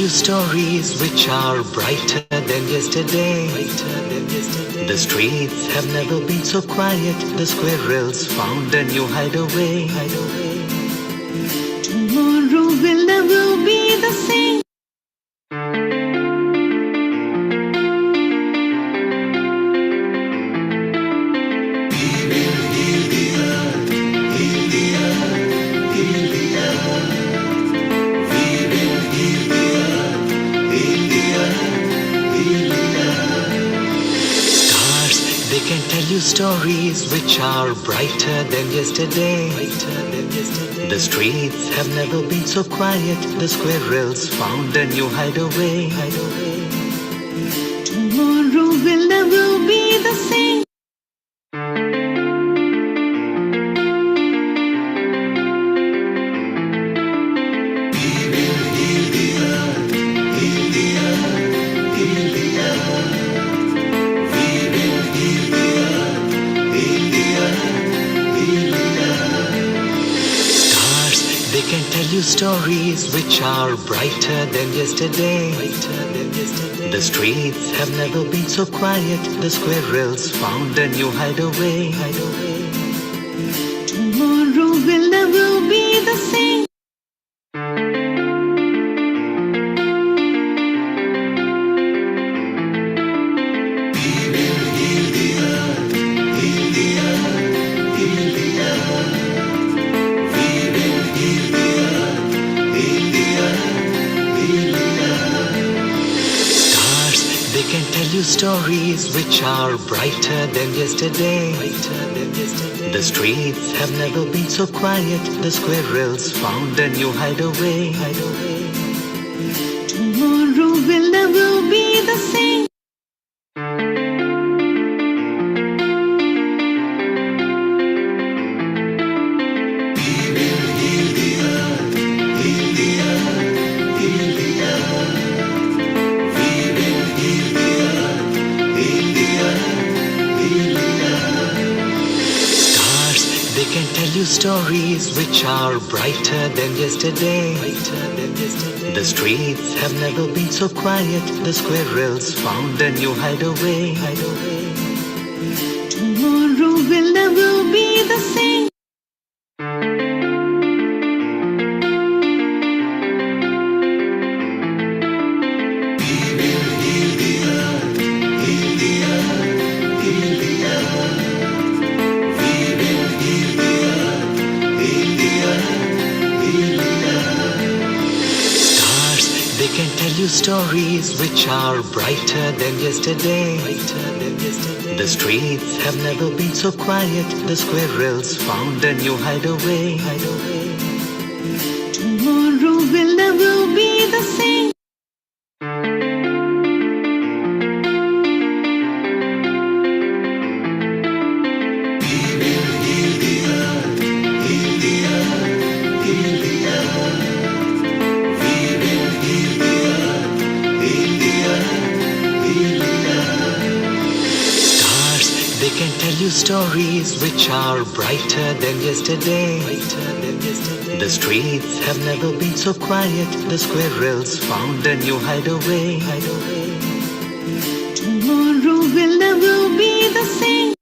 you stories which are brighter than yesterday. The streets have never been so quiet. The squirrels found a new hideaway. Tomorrow will never be the same. They can tell you stories which are brighter than yesterday. The streets have never been so quiet. The squirrels found a new hideaway. Tomorrow will never be the same. They can tell you stories which are brighter than yesterday. The streets have never been so quiet. The squirrels found a new hideaway. Tomorrow will never be the same. They can tell you stories which are brighter than yesterday. The streets have never been so quiet. The squirrels found a new hideaway. Tomorrow will never be the same. They can tell you stories which are brighter than yesterday. The streets have never been so quiet. The squirrels found a new hideaway. Tomorrow will never be the same. They can tell you stories which are brighter than yesterday. The streets have never been so quiet. The squirrels found a new hideaway. Tomorrow will never be the same. They can tell you stories which are brighter than yesterday. The streets have never been so quiet. The squirrels found a new hideaway. Tomorrow will never be the same.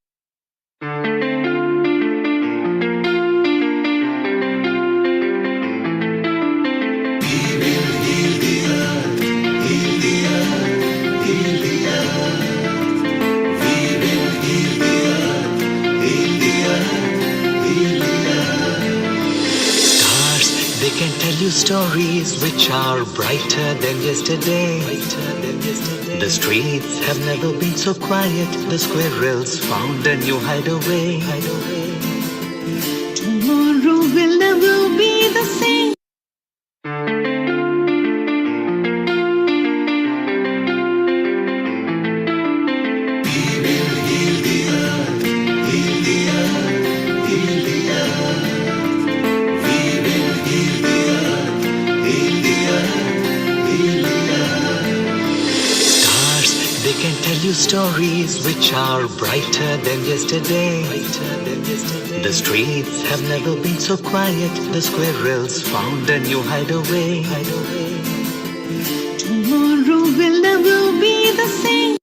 They can tell you stories which are brighter than yesterday. The streets have never been so quiet. The squirrels found a new hideaway. Tomorrow will never be the same. They can tell you stories which are brighter than yesterday. The streets have never been so quiet. The squirrels found a new hideaway. will never be the same.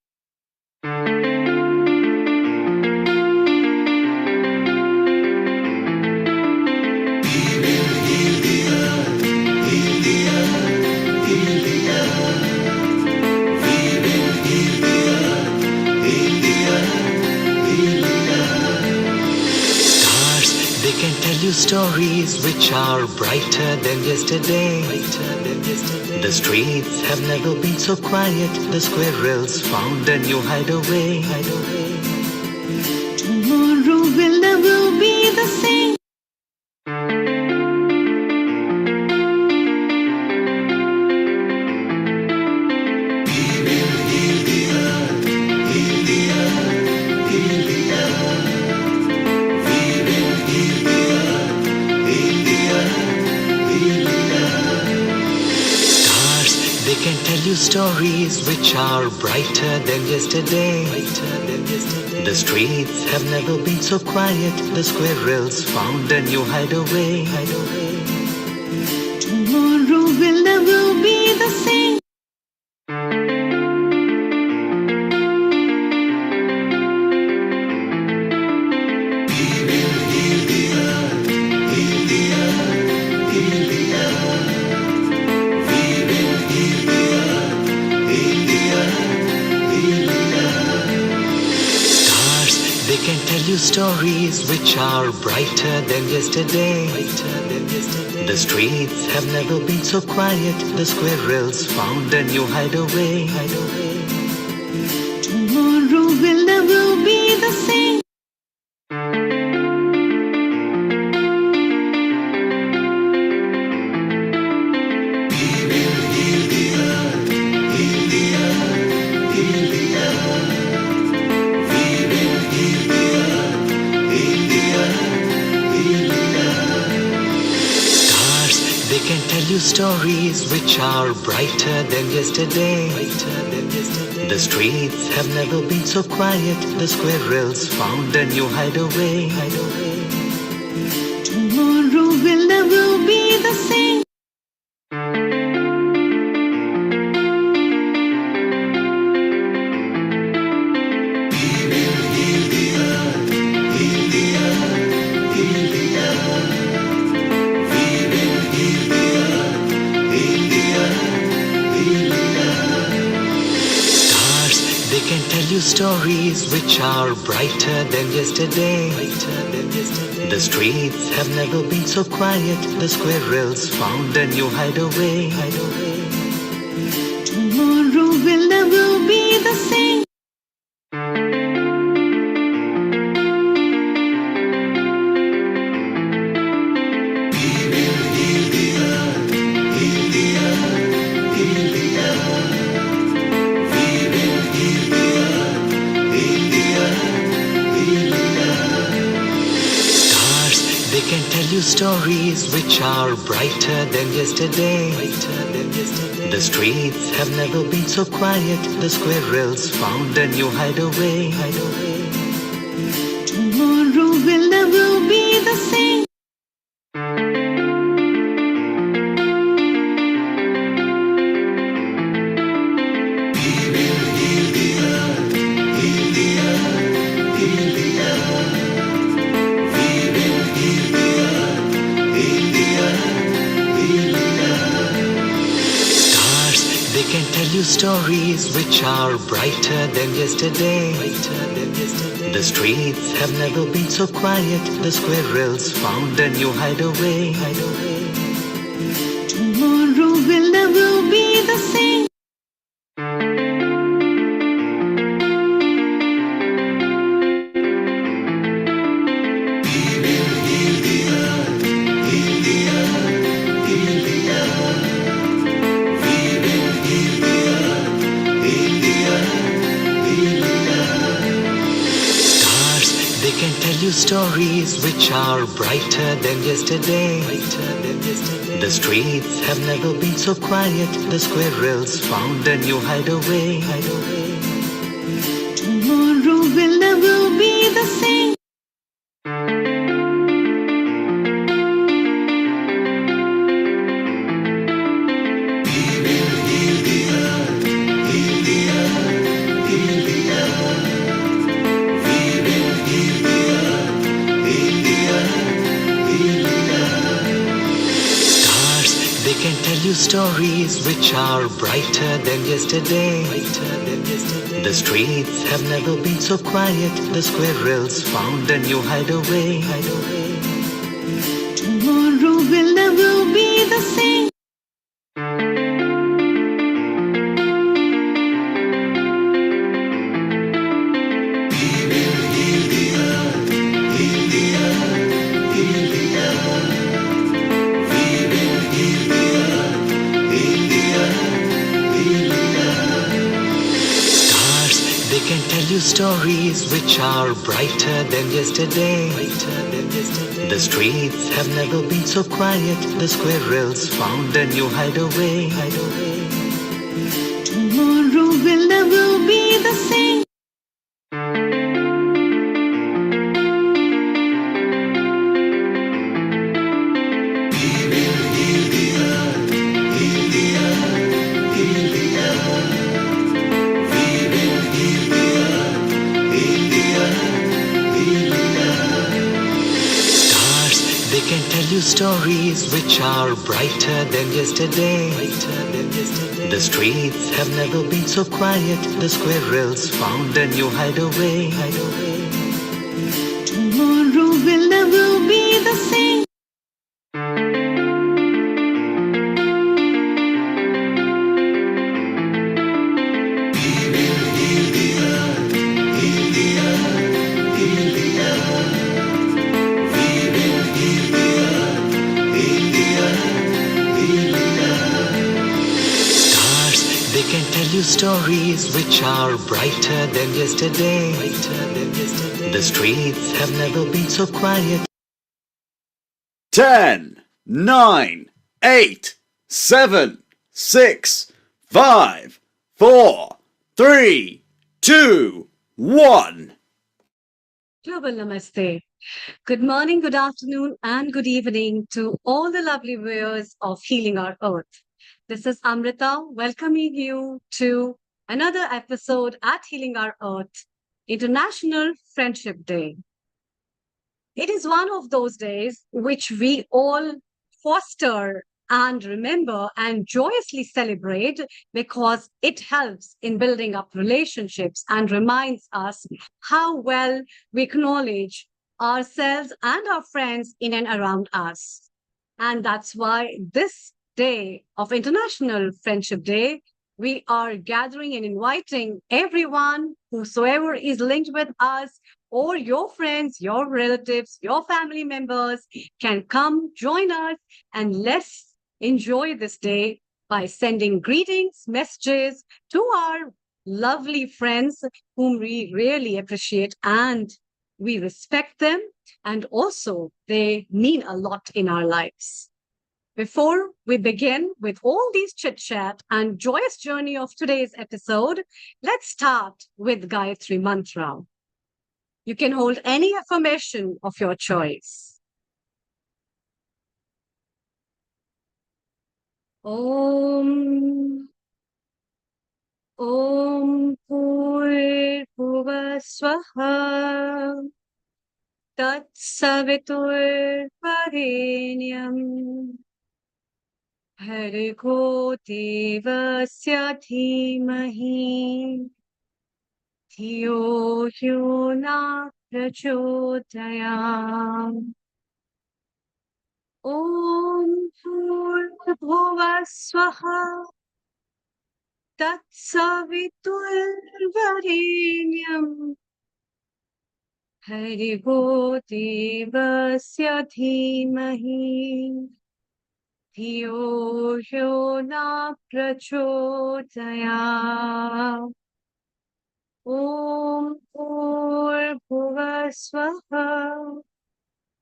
Stars, they can tell you stories which are brighter than yesterday. The streets have never been so quiet. The squirrels found a new hideaway. Tomorrow will never be the same. Stars, they can tell you stories which are brighter than yesterday. The streets have never been so quiet. The squirrels found a new hideaway. Tomorrow will never be the same. Stars, they can tell you stories which are brighter than yesterday. The streets have never been so quiet. The squirrels found a new hideaway. Tomorrow will never be the same. Stars, they can tell you stories which are brighter than yesterday. The streets have never been so quiet. The squirrels found a new hideaway. Tomorrow will never be the same. Stars, they can tell you stories which are brighter than yesterday. The streets have never been so quiet. The squirrels found a new hideaway. Tomorrow will never be the same. Stars, they can tell you stories which are brighter than yesterday. The streets have never been so quiet. The squirrels found a new hideaway. Tomorrow will never be the same. Stars, they can tell you stories which are brighter than yesterday. The streets have never been so quiet. The squirrels found a new hideaway. Tomorrow will never be the same. Stars, they can tell you stories which are brighter than yesterday. The streets have never been so quiet. The squirrels found a new hideaway. Tomorrow will never be the same. stories which are brighter than yesterday. The streets have never been so quiet. The squirrels found a new hideaway. Tomorrow will never be the same. Stars, they can tell you stories which are brighter than yesterday. The streets have never been so quiet. The squirrels found a new hideaway. Tomorrow will never be the same. Stars, they can tell you stories which are brighter than yesterday. The streets have never been so quiet. The squirrels found a new hideaway. Tomorrow will never be the same. Stars, they can tell you stories which are brighter than yesterday. The streets have never been so quiet. 10, 9, 8, 7, 6, 5, 4, 3, 2, 1. Global Namaste. Good morning, good afternoon, and good evening to all the lovely viewers of Healing Our Earth. This is Amrita welcoming you to another episode at Healing Our Earth, International Friendship Day. It is one of those days which we all foster and remember and joyously celebrate because it helps in building up relationships and reminds us how well we acknowledge ourselves and our friends in and around us. And that's why this day of International Friendship Day, we are gathering and inviting everyone, whosoever is linked with us, or your friends, your relatives, your family members can come join us and let's enjoy this day by sending greetings, messages to our lovely friends whom we really appreciate and we respect them. And also, they mean a lot in our lives. Before we begin with all these chit chat and joyous journey of today's episode, let's start with Gayatri Mantra. You can hold any affirmation of your choice. Om Bhurbhuva Swaha Tat Saviturvarenyam Bhargo Devasya Dhimahi Dhiyo Yo Na Prachodayam. Om Bhurbhuva Swaha Tat Saviturvarenyam Bhargo Devasya Dhimahi Dhiyo Yo Na Prachodayam. Om Bhurbhuva Swaha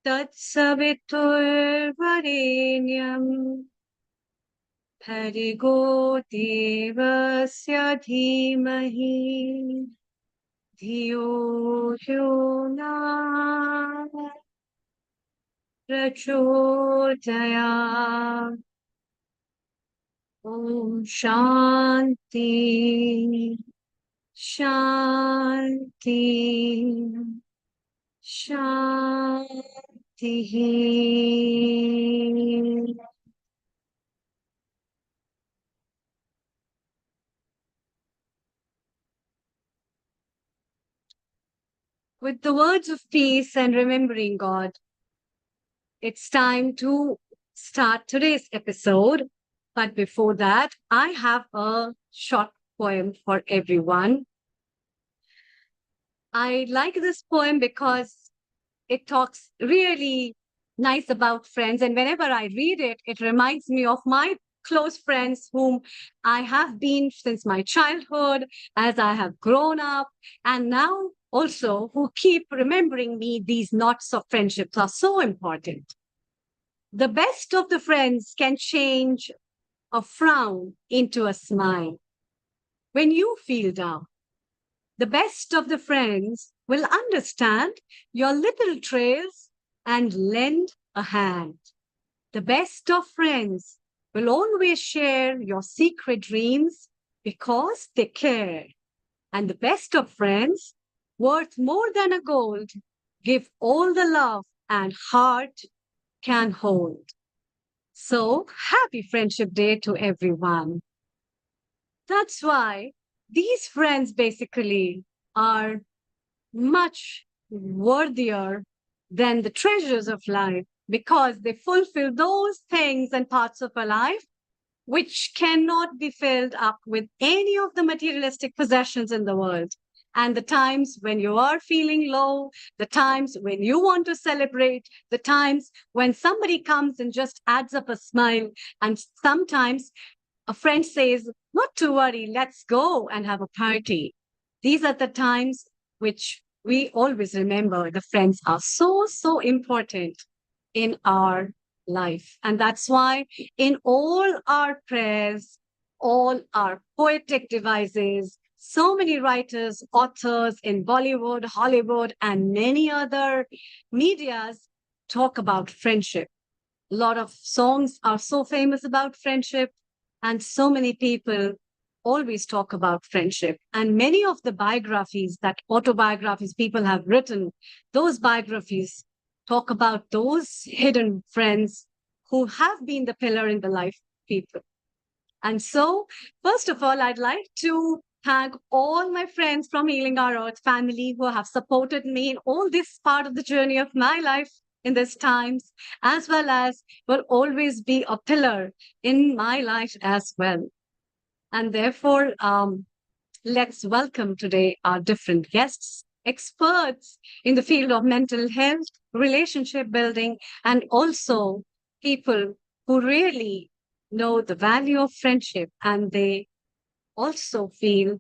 Tat Saviturvarenyam Bhargo Devasya Dhimahi Dhiyo Yo Na Prachodayam. Om Shanti, Shanti, Shanti. with the words of peace and remembering God, it's time to start today's episode. But before that, I have a short poem for everyone. I like this poem because it talks really nice about friends. And whenever I read it, it reminds me of my close friends whom I have been since my childhood, as I have grown up, and now also who keep remembering me. These knots of friendships are so important. The best of the friends can change a frown into a smile. When you feel down, the best of the friends will understand your little trails and lend a hand. The best of friends will always share your secret dreams because they care. And the best of friends, worth more than a gold, give all the love and heart can hold. So, happy Friendship Day to everyone. That's why these friends basically are much worthier than the treasures of life because they fulfill those things and parts of our life which cannot be filled up with any of the materialistic possessions in the world. And the times when you are feeling low, the times when you want to celebrate, the times when somebody comes and just adds up a smile, and sometimes a friend says, not to worry, let's go and have a party. These are the times which we always remember. The friends are so, so important in our life. And that's why in all our prayers, all our poetic devices, so many writers, authors in Bollywood, Hollywood, and many other medias talk about friendship. A lot of songs are so famous about friendship, and so many people always talk about friendship. And many of the biographies, that autobiographies people have written, those biographies talk about those hidden friends who have been the pillar in the life of people. And so, first of all, I'd like to thank all my friends from Healing Our Earth family who have supported me in all this part of the journey of my life in these times, as well as will always be a pillar in my life as well. And therefore, let's welcome today our different guests, experts in the field of mental health, relationship building, and also people who really know the value of friendship, and they also feel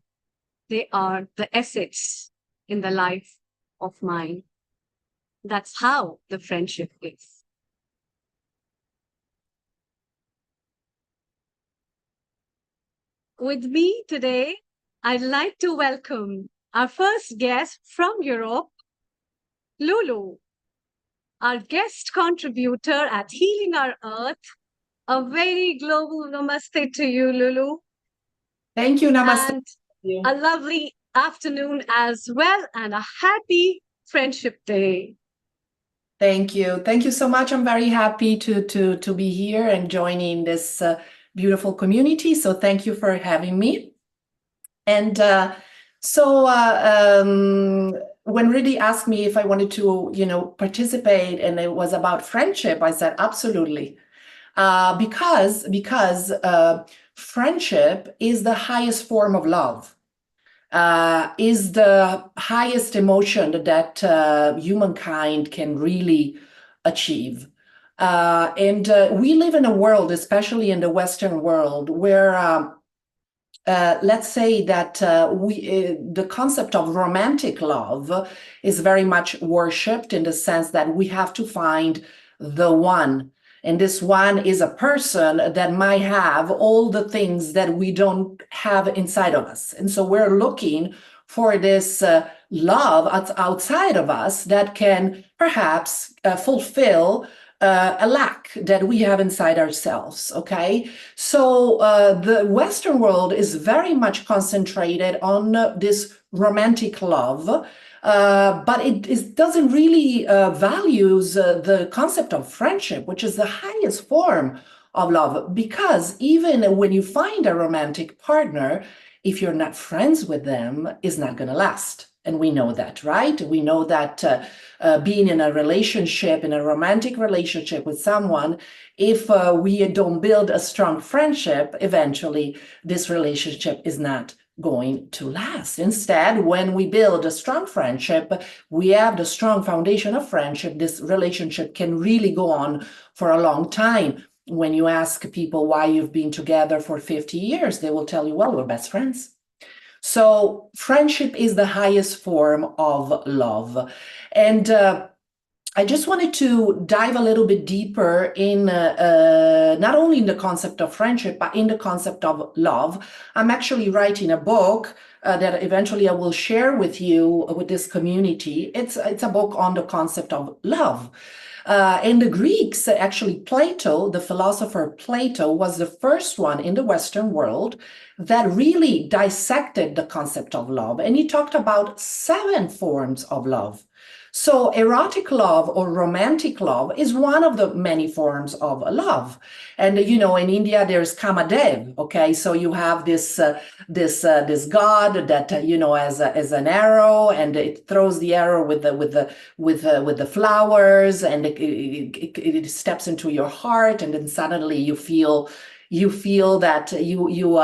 they are the assets in the life of mine. That's how the friendship is. With me today, I'd like to welcome our first guest from Europe, Lulu, our guest contributor at Healing Our Earth. A very global namaste to you, Lulu. Thank you, namaste. And a lovely afternoon as well, and a happy Friendship Day. Thank you. Thank you so much. I'm very happy to be here and joining this beautiful community. So thank you for having me. And when Riddhi asked me if I wanted to, participate, and it was about friendship, I said absolutely, because friendship is the highest form of love. Is the highest emotion that humankind can really achieve. And we live in a world, especially in the Western world, where let's say that the concept of romantic love is very much worshipped, in the sense that we have to find the one. And this one is a person that might have all the things that we don't have inside of us. And so we're looking for this love outside of us that can perhaps fulfill a lack that we have inside ourselves, okay? So the Western world is very much concentrated on this romantic love, but it doesn't really values the concept of friendship, which is the highest form of love. Because even when you find a romantic partner, if you're not friends with them, it's not going to last. And we know that, right? We know that being in a relationship, in a romantic relationship with someone, if we don't build a strong friendship, eventually this relationship is not going to last. Instead, when we build a strong friendship, we have the strong foundation of friendship, this relationship can really go on for a long time. When you ask people why you've been together for 50 years, they will tell you, well, we're best friends. So friendship is the highest form of love. And I just wanted to dive a little bit deeper in not only in the concept of friendship, but in the concept of love. I'm actually writing a book that eventually I will share with you, with this community. It's a book on the concept of love. And the Greeks, actually Plato, the philosopher Plato, was the first one in the Western world that really dissected the concept of love. And he talked about 7 forms of love. So erotic love or romantic love is one of the many forms of love. And, you know, in India, there's Kamadev, okay? So you have this god that, you know, as an arrow, and it throws the arrow with the flowers, and it steps into your heart, and then suddenly you feel that you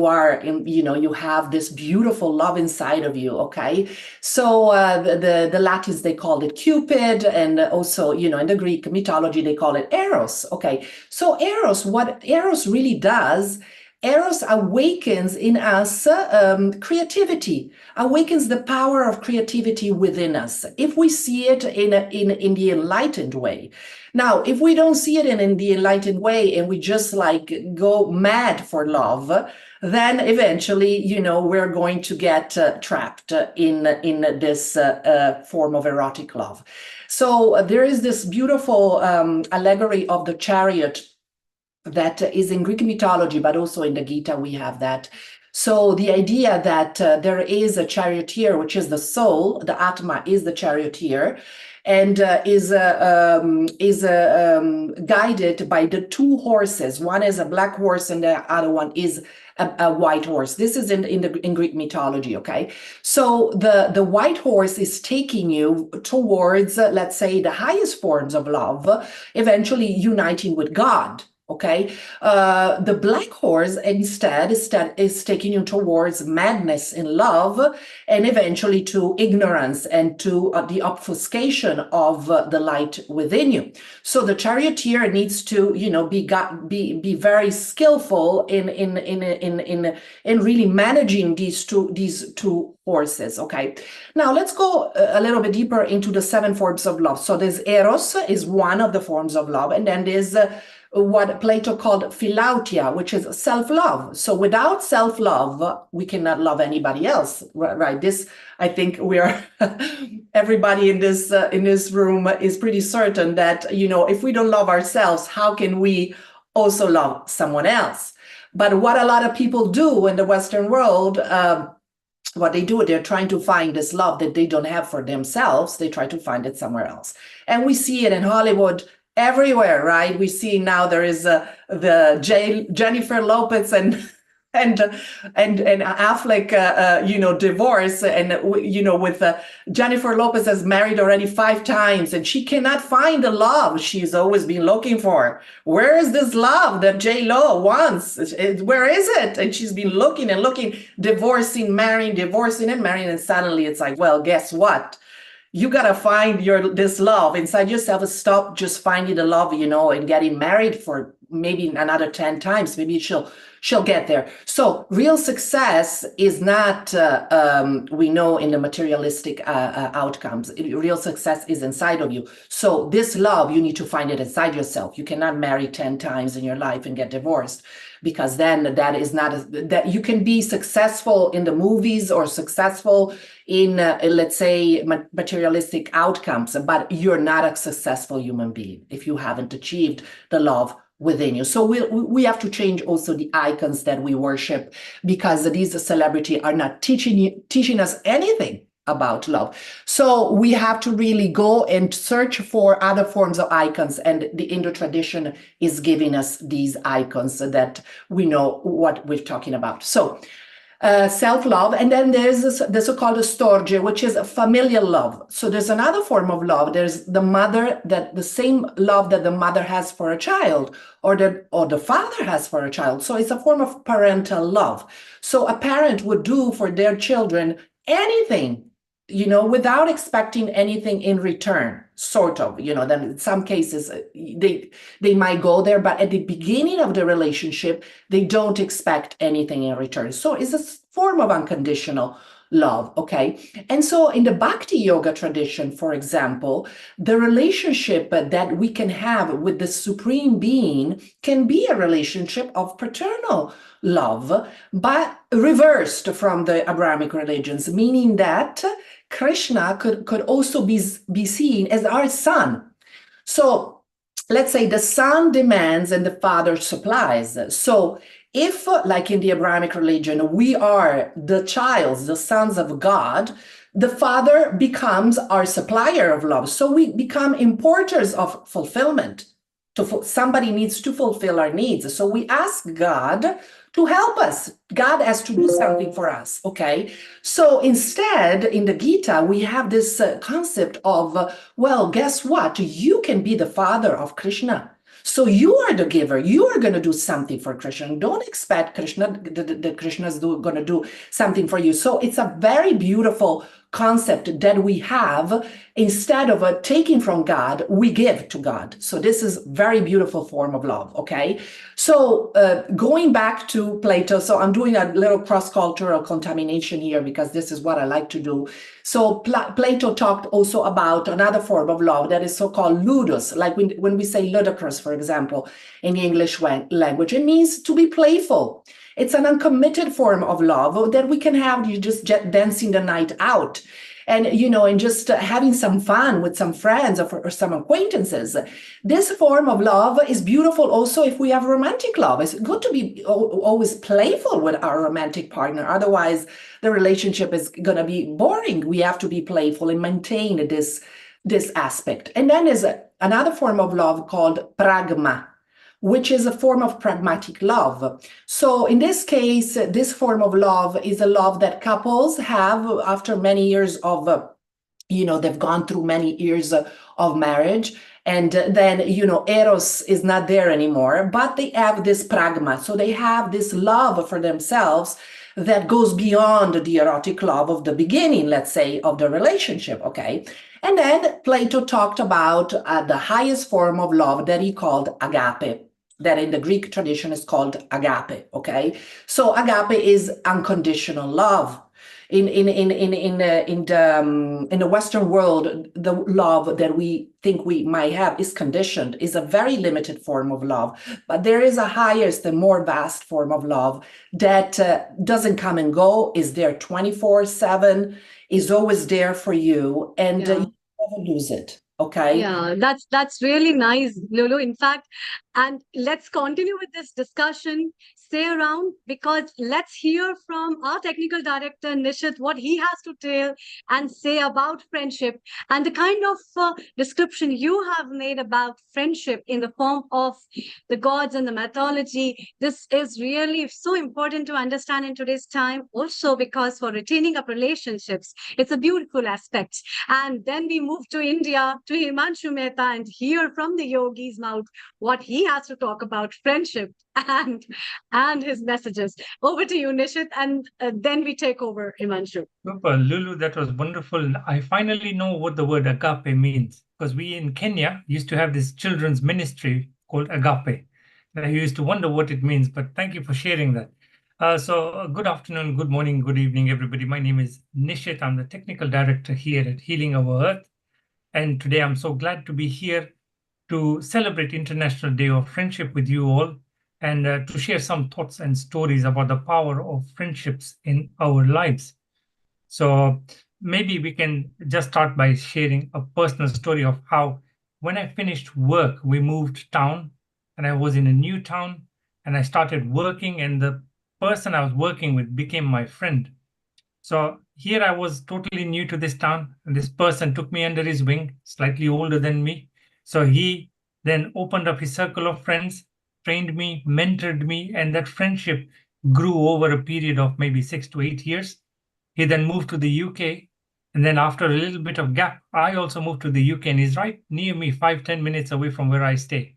are in, you know, you have this beautiful love inside of you. Okay, so the Latins, they called it Cupid, and also, you know, in the Greek mythology they call it Eros. Okay, so Eros, what Eros really does, Eros awakens in us creativity, awakens the power of creativity within us, if we see it in the enlightened way. Now, if we don't see it in the enlightened way, and we just like go mad for love, then eventually, you know, we're going to get trapped in this form of erotic love. So there is this beautiful allegory of the chariot that is in Greek mythology, but also in the Gita we have that. So the idea that there is a charioteer, which is the soul, the Atma is the charioteer, and is guided by the 2 horses. One is a black horse, and the other one is a white horse. This is in Greek mythology, okay? So the white horse is taking you towards, let's say, the highest forms of love, eventually uniting with God. Okay, the black horse instead is taking you towards madness in love, and eventually to ignorance and to the obfuscation of the light within you. So the charioteer needs to, you know, be very skillful in really managing these two horses. Okay, now let's go a little bit deeper into the 7 forms of love. So there's Eros is one of the forms of love, and then there's what Plato called philautia, which is self-love. So without self-love, we cannot love anybody else, right? This, I think we are, everybody in this room is pretty certain that, you know, if we don't love ourselves, how can we also love someone else? But what a lot of people do in the Western world, what they do, they're trying to find this love that they don't have for themselves. They try to find it somewhere else. And we see it in Hollywood everywhere, right? We see now there is the Jennifer Lopez and Affleck, you know, divorce, and you know, with Jennifer Lopez has married already 5 times, and she cannot find the love she's always been looking for. Where is this love that J-Lo wants? Where is it? And she's been looking and looking, divorcing, marrying, divorcing and marrying, and suddenly it's like, well, guess what? You gotta find this love inside yourself. Stop just finding the love, you know, and getting married for maybe another 10 times. Maybe she'll get there. So real success is not, we know, in the materialistic outcomes. Real success is inside of you. So this love, you need to find it inside yourself. You cannot marry 10 times in your life and get divorced, because then that is not that you can be successful in the movies or successful in let's say materialistic outcomes, but you're not a successful human being if you haven't achieved the love within you. So we have to change also the icons that we worship, because these celebrities are not teaching us anything about love. So we have to really go and search for other forms of icons, and the Indo tradition is giving us these icons so that we know what we're talking about. So self-love, and then there's the so-called storge, which is a familial love. So there's another form of love. There's the mother, that the same love that the mother has for a child, or the father has for a child. So it's a form of parental love. So a parent would do for their children anything, without expecting anything in return, sort of, then in some cases they might go there, but at the beginning of the relationship, they don't expect anything in return. So it's a form of unconditional love, okay? And so in the Bhakti yoga tradition, for example, the relationship that we can have with the Supreme Being can be a relationship of paternal love, but reversed from the Abrahamic religions, meaning that Krishna could also be seen as our son. So let's say the son demands and the father supplies. So if, like in the Abrahamic religion, we are the sons of God, the father becomes our supplier of love. So we become importers of fulfillment. Somebody needs to fulfill our needs. So we ask God to help us. God has to do something for us, okay? So instead, in the Gita, we have this concept of, well, guess what? You can be the father of Krishna. So you are the giver. You are going to do something for Krishna. Don't expect that Krishna's going to do something for you. So it's a very beautiful concept that we have. Instead of taking from God, we give to God. So this is very beautiful form of love, okay? So going back to Plato, so I'm doing a little cross-cultural contamination here because this is what I like to do. So Plato talked also about another form of love that is so-called ludus, like when we say ludicrous, for example, in the English language, it means to be playful. It's an uncommitted form of love that we can have, you just dancing the night out. And, and just having some fun with some friends or some acquaintances. This form of love is beautiful also if we have romantic love. It's good to be always playful with our romantic partner. Otherwise, the relationship is going to be boring. We have to be playful and maintain this aspect. And then there's another form of love called pragma, which is a form of pragmatic love. So in this case, this form of love is a love that couples have after many years of, they've gone through many years of marriage. And then, Eros is not there anymore, but they have this pragma. So they have this love for themselves that goes beyond the erotic love of the beginning, let's say, of the relationship, okay? And then Plato talked about the highest form of love that he called agape, that in the Greek tradition is called agape, okay? So agape is unconditional love. In the Western world, the love that we think we might have is conditioned, is a very limited form of love. But there is a highest and more vast form of love that doesn't come and go, is there 24/7, is always there for you, and you never lose it. Okay. Yeah, that's really nice, Lulu. In fact, and let's continue with this discussion. Stay around because let's hear from our technical director, Nishit, what he has to tell and say about friendship and the kind of description you have made about friendship in the form of the gods and the mythology. This is really so important to understand in today's time, also because for retaining up relationships, it's a beautiful aspect. And then we move to India, to Himanshu Mehta, and hear from the yogi's mouth what he has to talk about friendship and his messages. Over to you, Nishit, and then we take over, Himanshu. Super, Lulu, that was wonderful. I finally know what the word agape means because we in Kenya used to have this children's ministry called Agape. And I used to wonder what it means, but thank you for sharing that. Good afternoon, good morning, good evening, everybody. My name is Nishit. I'm the technical director here at Healing Our Earth. And today I'm so glad to be here to celebrate International Day of Friendship with you all and to share some thoughts and stories about the power of friendships in our lives. So maybe we can just start by sharing a personal story of how when I finished work, we moved town and I was in a new town and I started working and the person I was working with became my friend. So here I was totally new to this town and this person took me under his wing, slightly older than me. So he then opened up his circle of friends, trained me, mentored me, and that friendship grew over a period of maybe 6 to 8 years. He then moved to the UK. And then after a little bit of gap, I also moved to the UK, and he's right near me, 5-10 minutes away from where I stay.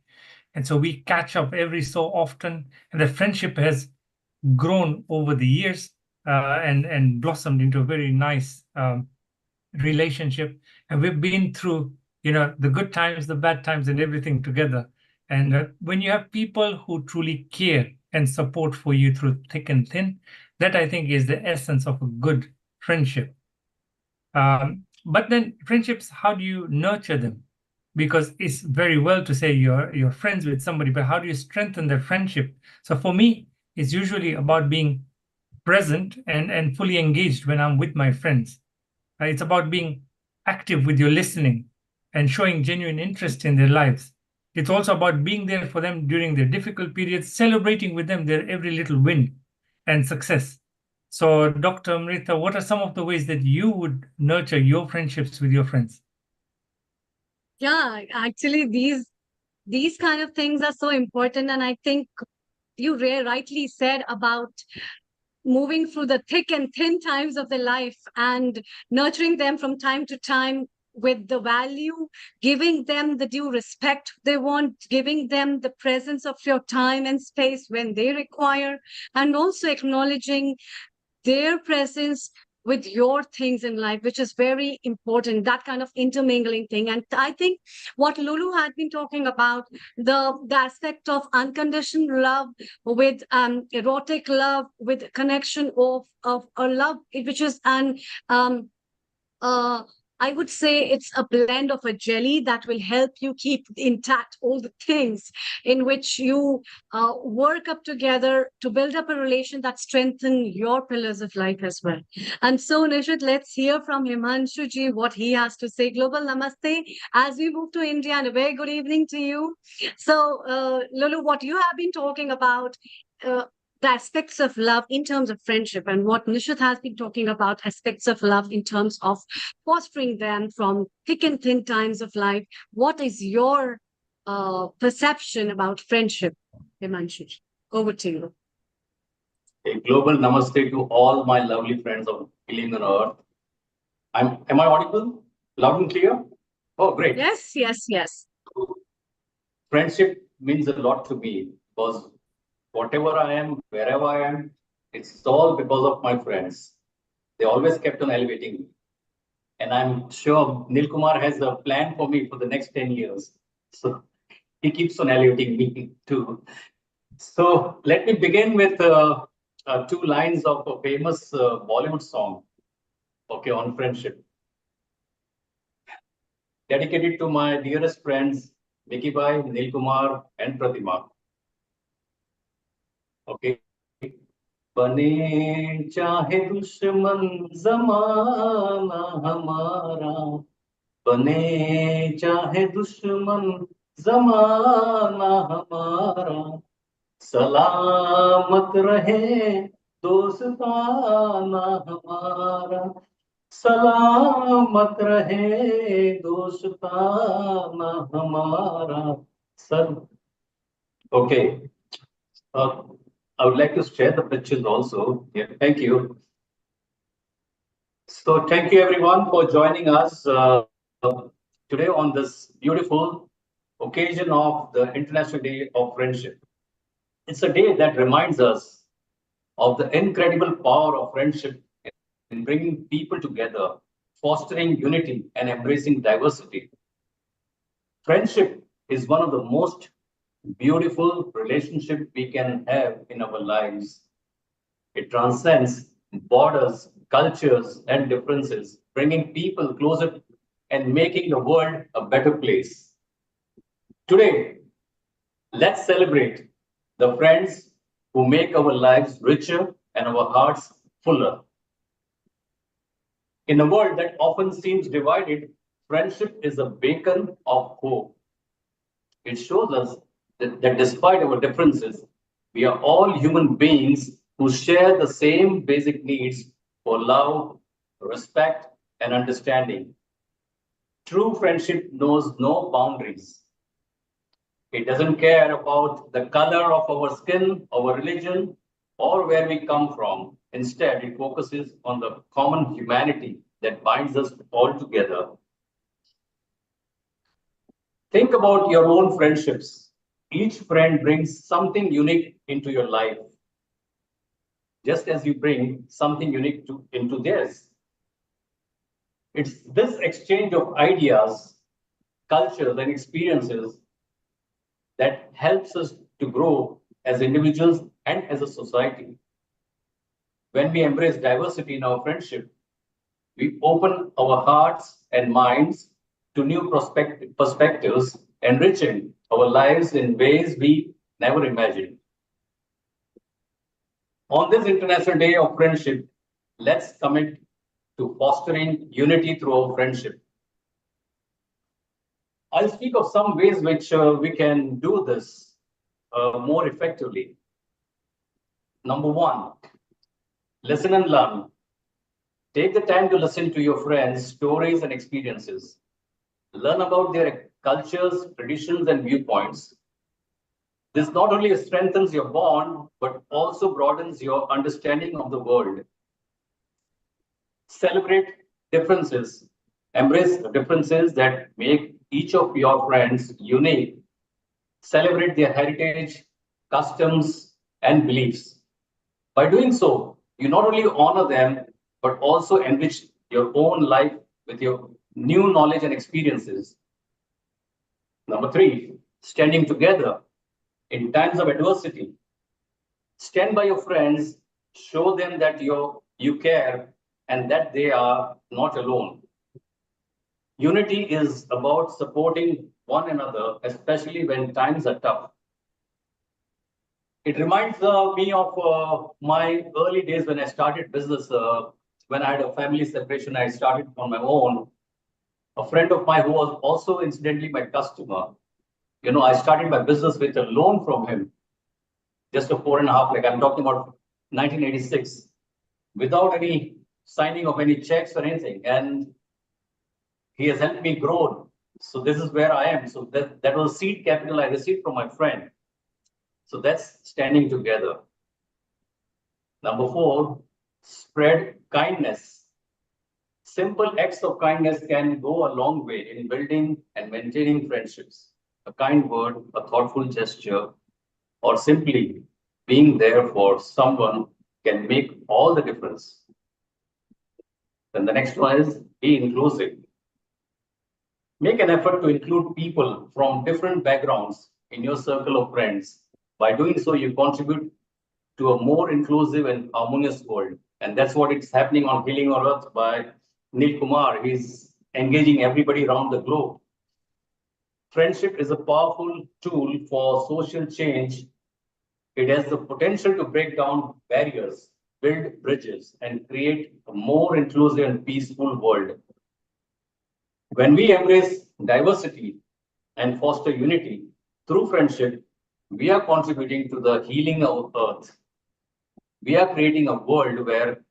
And so we catch up every so often, and the friendship has grown over the years and blossomed into a very nice relationship. And we've been through, the good times, the bad times, and everything together. And when you have people who truly care and support for you through thick and thin, that I think is the essence of a good friendship. But then friendships, how do you nurture them? Because it's very well to say you're friends with somebody, but how do you strengthen their friendship? So for me, it's usually about being present and fully engaged when I'm with my friends. It's about being active with your listening and showing genuine interest in their lives. It's also about being there for them during their difficult periods, celebrating with them their every little win and success. So, Dr. Amrita, what are some of the ways that you would nurture your friendships with your friends? Yeah, actually, these kind of things are so important, and I think you rightly said about moving through the thick and thin times of their life and nurturing them from time to time with the value, giving them the due respect they want, giving them the presence of your time and space when they require, and also acknowledging their presence with your things in life, which is very important, that kind of intermingling thing. And I think what Lulu had been talking about, the aspect of unconditional love with erotic love, with connection of a love, which is an I would say it's a blend of a jelly that will help you keep intact all the things in which you work up together to build up a relation that strengthen your pillars of life as well. And so, Nishit, let's hear from Himanshu ji what he has to say. Global Namaste as we move to India, and a very good evening to you. So, Lulu, what you have been talking about, the aspects of love in terms of friendship, and what Nishit has been talking about, aspects of love in terms of fostering them from thick and thin times of life. What is your perception about friendship, Himanshu? Over to you. A global namaste to all my lovely friends of Healing on Earth. Am I audible? Loud and clear? Oh, great. Yes, yes, yes. Friendship means a lot to me because whatever I am, wherever I am, it's all because of my friends. They always kept on elevating me. And I'm sure Nil Kumar has a plan for me for the next 10 years. So he keeps on elevating me too. So let me begin with 2 lines of a famous Bollywood song, okay, on friendship. Dedicated to my dearest friends, Vicky Bhai, Nil Kumar, and Pratima. Okay. बने चाहे दुश्मन जमाना हमारा, बने चाहे दुश्मन जमाना हमारा, सलामत रहे दोस्ताना हमारा, सलामत रहे दोस्ताना हमारा सब. Okay. I would like to share the pictures also. Yeah, thank you. So thank you everyone for joining us today on this beautiful occasion of the International Day of Friendship. It's a day that reminds us of the incredible power of friendship in bringing people together, fostering unity and embracing diversity. Friendship is one of the most beautiful relationship we can have in our lives. It transcends borders, cultures, and differences, bringing people closer and making the world a better place. Today, let's celebrate the friends who make our lives richer and our hearts fuller. In a world that often seems divided, friendship is a beacon of hope. It shows us that despite our differences, we are all human beings who share the same basic needs for love, respect, and understanding. True friendship knows no boundaries. It doesn't care about the color of our skin, our religion, or where we come from. Instead, it focuses on the common humanity that binds us all together. Think about your own friendships. Each friend brings something unique into your life, just as you bring something unique into theirs. It's this exchange of ideas, cultures, and experiences that helps us to grow as individuals and as a society. When we embrace diversity in our friendship, we open our hearts and minds to new perspectives, enriching our lives in ways we never imagined. On this International Day of Friendship, let's commit to fostering unity through our friendship. I'll speak of some ways which we can do this more effectively. Number one, listen and learn. Take the time to listen to your friends' stories and experiences. Learn about their cultures, traditions, and viewpoints. This not only strengthens your bond, but also broadens your understanding of the world. Celebrate differences. Embrace differences that make each of your friends unique. Celebrate their heritage, customs, and beliefs. By doing so, you not only honor them, but also enrich your own life with your new knowledge and experiences. Number three, standing together in times of adversity. Stand by your friends, show them that you care and that they are not alone. Unity is about supporting one another, especially when times are tough. It reminds me of my early days when I started business. When I had a family separation, I started on my own. A friend of mine who was also incidentally my customer, I started my business with a loan from him, just a 4.5 lakh. I'm talking about 1986, without any signing of any checks or anything. And he has helped me grow. So this is where I am. So that was seed capital I received from my friend. So that's standing together. Number four, spread kindness. Simple acts of kindness can go a long way in building and maintaining friendships. A kind word, a thoughtful gesture, or simply being there for someone can make all the difference. Then the next one is be inclusive. Make an effort to include people from different backgrounds in your circle of friends. By doing so, you contribute to a more inclusive and harmonious world. And that's what it's happening on Healing Our Earth by Neil Kumar. He's engaging everybody around the globe. Friendship is a powerful tool for social change. It has the potential to break down barriers, build bridges, and create a more inclusive and peaceful world. When we embrace diversity and foster unity through friendship, we are contributing to the healing of Earth. We are creating a world where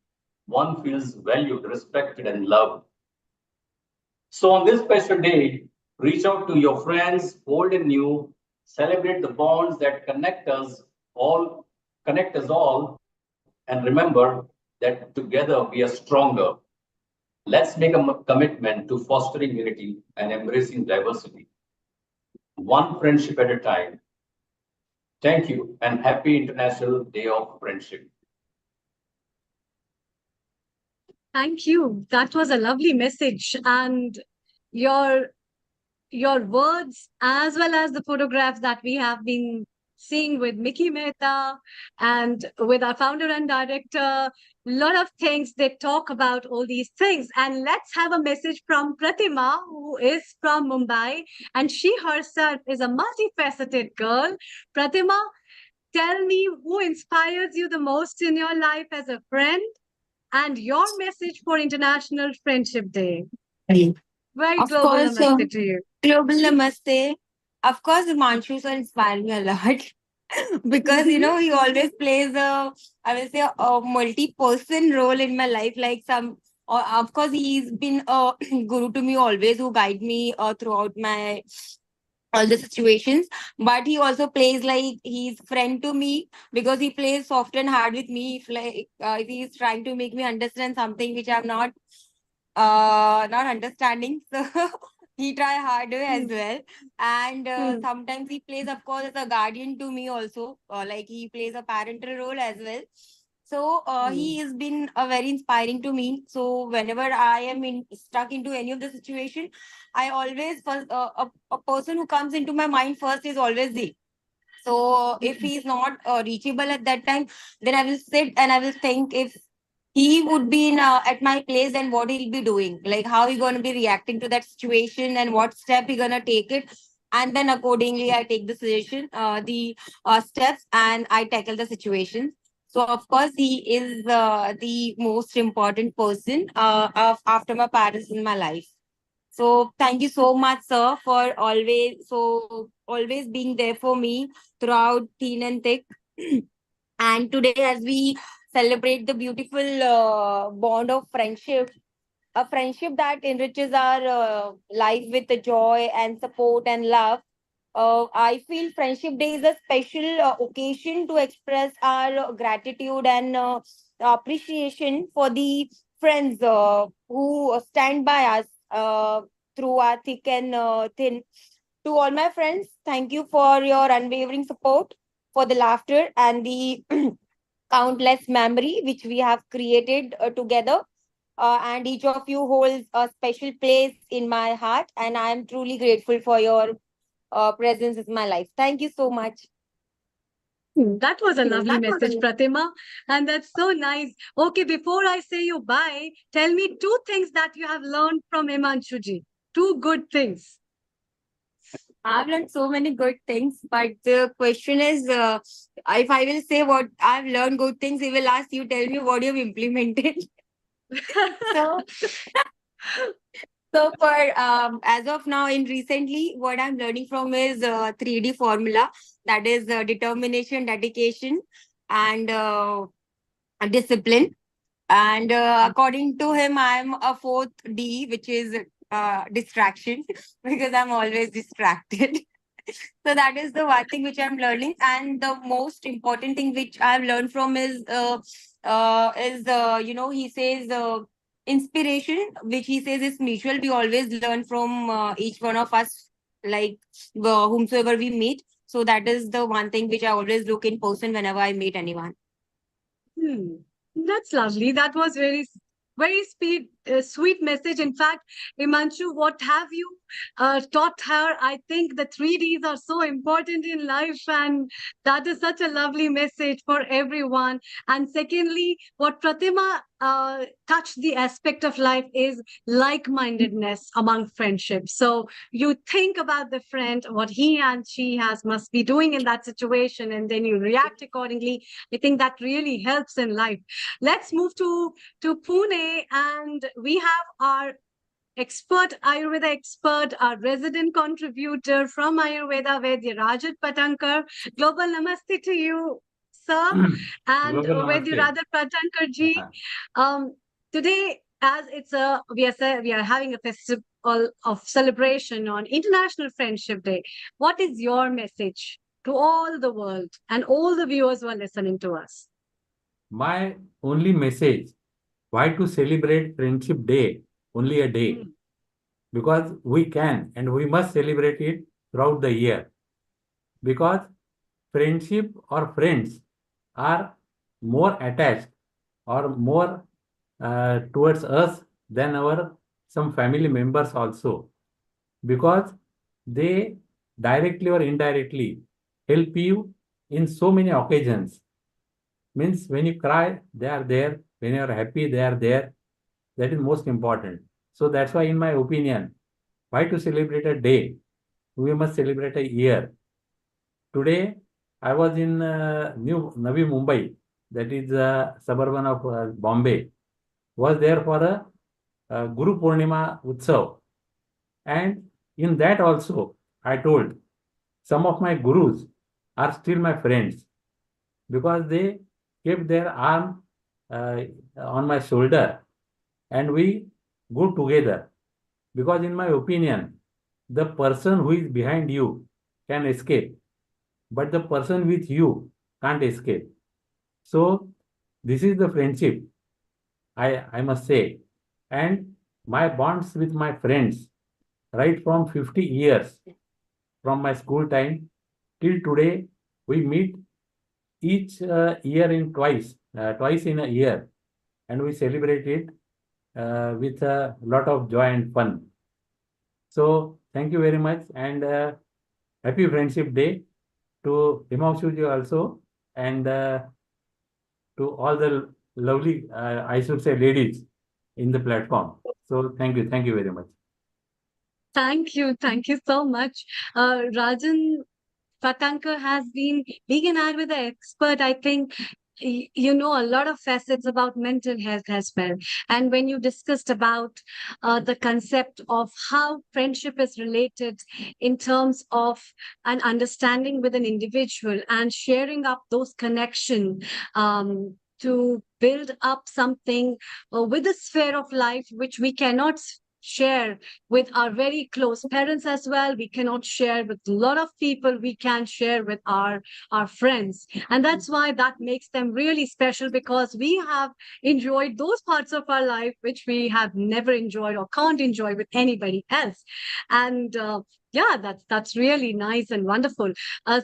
one feels valued, respected, and loved. So on this special day, reach out to your friends, old and new, celebrate the bonds that connect us all, and remember that together we are stronger. Let's make a commitment to fostering unity and embracing diversity, one friendship at a time. Thank you and happy International Day of Friendship. Thank you. That was a lovely message. And your words, as well as the photographs that we have been seeing with Mickey Mehta and with our founder and director, a lot of things they talk about all these things. And let's have a message from Pratima, who is from Mumbai, and she herself is a multifaceted girl. Pratima, tell me who inspires you the most in your life as a friend and your message for International Friendship Day. Right. Very Of global course, namaste to you. global namaste. Of course, Himanshu sir inspire me a lot because he always plays I will say a multi-person role in my life. Like of course, he's been a guru to me always, who guide me throughout my all the situations, but he also plays like he's friend to me, because he plays soft and hard with me if like if he's trying to make me understand something which I'm not understanding. So he try harder as well. And Hmm. sometimes he plays, of course, as a guardian to me also, like he plays a parental role as well. So Hmm. he has been very inspiring to me. So whenever I am stuck into any of the situation, I always first a person who comes into my mind first is always he. So if Hmm. he's not reachable at that time, then I will sit and I will think, if he would be in at my place, then what he'll be doing, like how he going to be reacting to that situation, and what step he gonna take it. And then accordingly I take the suggestion, the steps, and I tackle the situation. So of course he is the most important person after my parents in my life. So thank you so much, sir, for always being there for me throughout thin and thick. And today, as we celebrate the beautiful bond of friendship, a friendship that enriches our life with the joy and support and love. I feel Friendship Day is a special occasion to express our gratitude and appreciation for the friends who stand by us through our thick and thin. To all my friends, thank you for your unwavering support, for the laughter and the countless memory which we have created together. And each of you holds a special place in my heart, and I am truly grateful for your presence in my life. Thank you so much. That was a lovely That was message, Pratima. And that's so nice. Okay, before I say you bye, tell me two things that you have learned from Himanshuji. Two good things. I've learned so many good things, but the question is, if I will say what I've learned good things, he will ask you, tell me what you've implemented. So, so for as of now, in recently, what I'm learning from is 3D formula, that is determination, dedication, and discipline. And according to him, I'm a fourth D, which is distraction, because I'm always distracted. So that is the one thing which I'm learning. And the most important thing which I've learned from he says inspiration, which he says is mutual. We always learn from each one of us, like whomsoever we meet. So that is the one thing which I always look in person whenever I meet anyone. Hmm. That's lovely. That was very sweet message. In fact, Imanshu, what have you taught her? I think the 3Ds are so important in life, and that is such a lovely message for everyone. And secondly, what Pratima touched the aspect of life is like-mindedness among friendships. So you think about the friend, what he and she has must be doing in that situation, and then you react accordingly. I think that really helps in life. Let's move to Pune, and we have our Ayurveda expert, our resident contributor from Ayurveda, Vaidya Rajat Patankar. Global namaste to you, sir, and Global Vaidya Namaste. Rajat Patankar ji. Um, Today, as we are having a festival of celebration on International Friendship Day. What is your message to all the world and all the viewers who are listening to us? My only message, why to celebrate Friendship Day, only a day? Hmm. Because we can and we must celebrate it throughout the year. Because friendship or friends are more attached or more towards us than our some family members also. Because they directly or indirectly help you in so many occasions. Means when you cry, they are there. When you are happy, they are there. That is most important. So that's why, in my opinion, why to celebrate a day? We must celebrate a year. Today, I was in New Navi Mumbai, that is a suburban of Bombay. Was there for a Guru Purnima Utsav, and in that also, I told some of my gurus are still my friends because they kept their arm uh, on my shoulder and we go together. Because, in my opinion, the person who is behind you can escape, but the person with you can't escape. So this is the friendship, I must say. And my bonds with my friends, right from 50 years, from my school time till today, we meet each year in twice in a year, and we celebrate it with a lot of joy and fun. So thank you very much, and happy Friendship Day to Himanshuji also, and to all the lovely, I should say, ladies in the platform. So thank you very much. Thank you so much. Rajan Patankar has been being an Ayurveda expert. I think you know a lot of facets about mental health as well. And when you discussed about the concept of how friendship is related in terms of an understanding with an individual and sharing up those connection to build up something with a sphere of life which we cannot share with our very close parents as well, we cannot share with a lot of people, we can share with our friends, and that's why that makes them really special, because we have enjoyed those parts of our life which we have never enjoyed or can't enjoy with anybody else. And yeah, that's really nice and wonderful.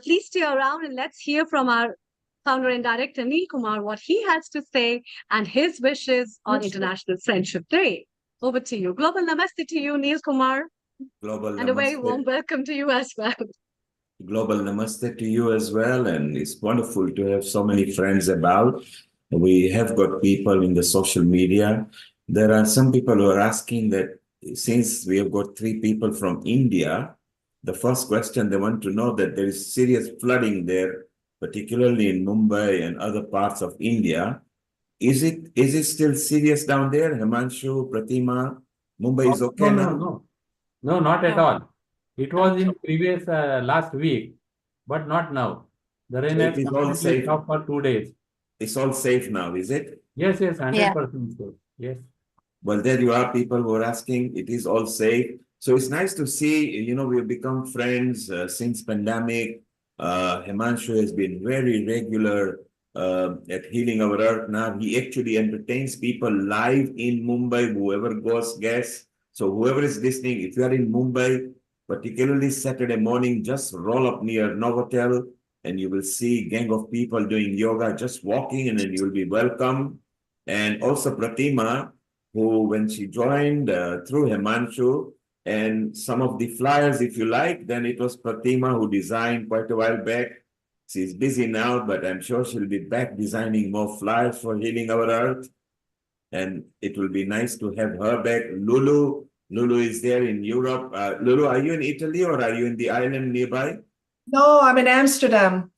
Please stay around and let's hear from our founder and director Neil Kumar what he has to say and his wishes on International Friendship Day. Over to you. Global namaste to you, Neil Kumar. Global And a very warm namaste. welcome to you as well. Global namaste to you as well. And it's wonderful to have so many friends about. We have got people in the social media. There are some people who are asking that since we have got 3 people from India, the first question they want to know that there is serious flooding there, particularly in Mumbai and other parts of India. Is it still serious down there? Himanshu, Pratima, Mumbai is okay now? No, not at No. all. It was in previous last week, but not now. The rain So has it is all completely safe. stopped for 2 days. It's all safe now, is it? Yes, Yeah. 100% safe. Yes. Well, there you are, people who are asking. It is all safe. So it's nice to see, we've become friends since pandemic. Himanshu has been very regular at Healing Our Earth now. He actually entertains people live in Mumbai, whoever goes guests. So whoever is listening, if you are in Mumbai, particularly Saturday morning, just roll up near Novotel and you will see a gang of people doing yoga, just walking, and then you will be welcome. And also Pratima, who, when she joined through Himanshu, and some of the flyers, if you like, then it was Pratima who designed quite a while back. She's busy now, but I'm sure she'll be back designing more flyers for Healing Our Earth. And it will be nice to have her back. Lulu is there in Europe. Lulu, are you in Italy or are you in the island nearby? No, I'm in Amsterdam.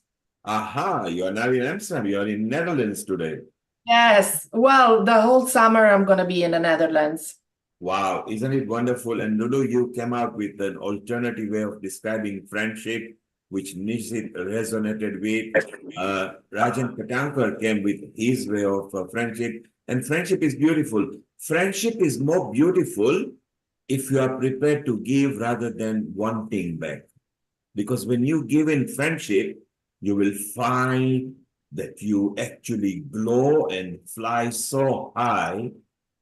Aha, you are now in Amsterdam. You are in Netherlands today. Yes. Well, the whole summer I'm going to be in the Netherlands. Wow, isn't it wonderful? And Lulu, you came up with an alternative way of describing friendship, which Nishit resonated with. Rajan Patankar came with his way of friendship. And friendship is beautiful. Friendship is more beautiful if you are prepared to give rather than wanting back. Because when you give in friendship, you will find that you actually glow and fly so high.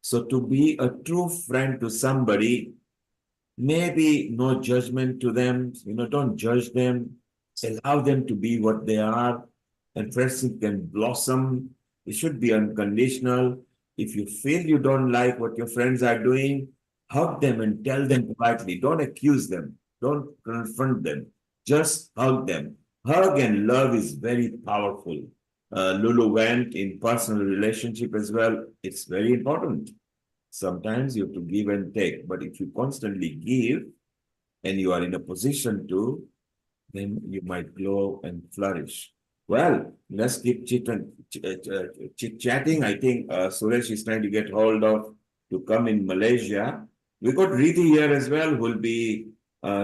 So to be a true friend to somebody, maybe no judgment to them, don't judge them, allow them to be what they are, and friendship can blossom. It should be unconditional. If you feel you don't like what your friends are doing, hug them and tell them politely. Don't accuse them. Don't confront them. Just hug them. Hug and love is very powerful. Lulu went in personal relationship as well. It's very important. Sometimes you have to give and take, but if you constantly give and you are in a position to, then you might grow and flourish. Well, let's keep chit-chatting. I think Suresh is trying to get hold of to come in Malaysia. We got Rithi here as well, who will be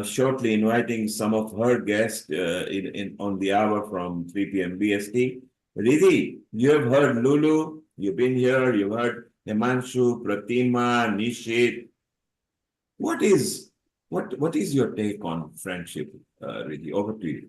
shortly inviting some of her guests on the hour from 3 p.m. BST. Rithi, you have heard Lulu, you've been here, you've heard Himanshu, Pratima, Nishit. What is What is your take on friendship, Riddhi? Over to you.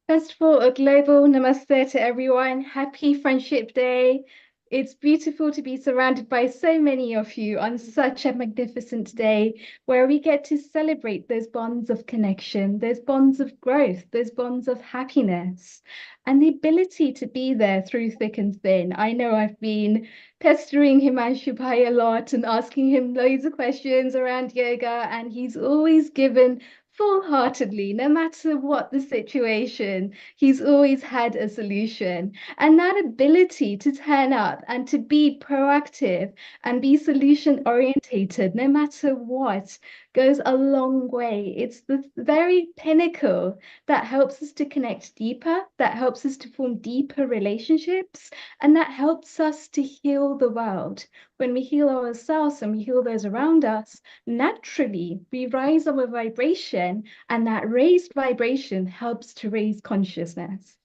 First of all, a global namaste to everyone. Happy Friendship Day. It's beautiful to be surrounded by so many of you on such a magnificent day where we get to celebrate those bonds of connection, those bonds of growth, those bonds of happiness, and the ability to be there through thick and thin. I know I've been pestering Himanshu Bhai a lot and asking him loads of questions around yoga, and he's always given full-heartedly, no matter what the situation, he's always had a solution. And that ability to turn up and to be proactive and be solution-orientated, no matter what, goes a long way. It's the very pinnacle that helps us to connect deeper, that helps us to form deeper relationships, and that helps us to heal the world. When we heal ourselves and we heal those around us, naturally we rise our vibration, and that raised vibration helps to raise consciousness.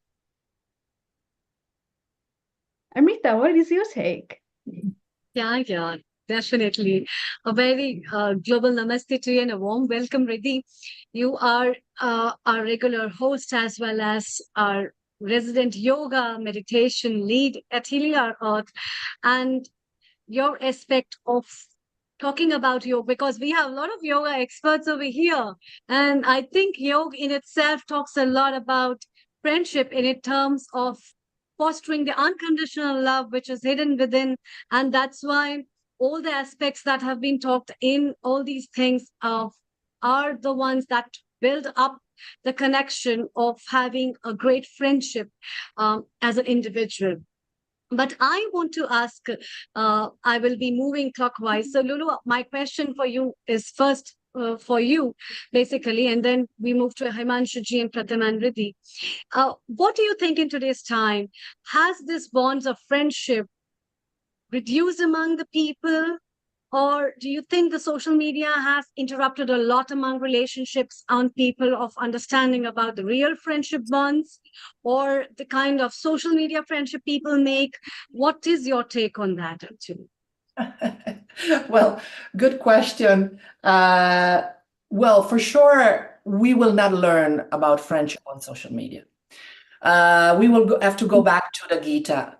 Amrita, what is your take? Yeah, definitely. A very global namaste to you and a warm welcome, Riddhi. You are our regular host as well as our resident yoga meditation lead at Healing Our Earth. And your aspect of talking about yoga, because we have a lot of yoga experts over here. And I think yoga in itself talks a lot about friendship in terms of fostering the unconditional love which is hidden within. And that's why all the aspects that have been talked in all these things are the ones that build up the connection of having a great friendship as an individual. But I want to ask, I will be moving clockwise. So Lulu, my question for you is first for you, basically, and then we move to Himanshu ji and Pratham and Riddhi. What do you think in today's time? Has this bonds of friendship reduced among the people? Or do you think the social media has interrupted a lot among relationships on people of understanding about the real friendship bonds or the kind of social media friendship people make? What is your take on that, actually? Well, good question. Well, for sure, we will not learn about friendship on social media. We will have to go back to the Gita,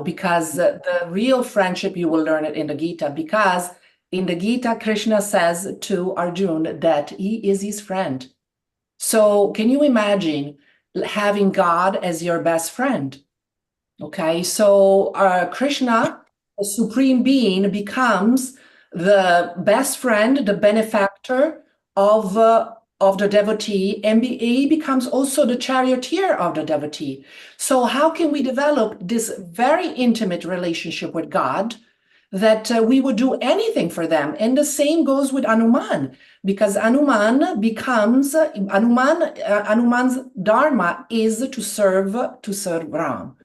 because the real friendship, you will learn it in the Gita, because in the Gita, Krishna says to Arjuna that he is his friend. So can you imagine having God as your best friend? Okay, so Krishna, the supreme being, becomes the best friend, the benefactor of the devotee, and he becomes also the charioteer of the devotee. So how can we develop this very intimate relationship with God that we would do anything for them? And the same goes with Hanuman, because Hanuman's dharma is to serve Ram.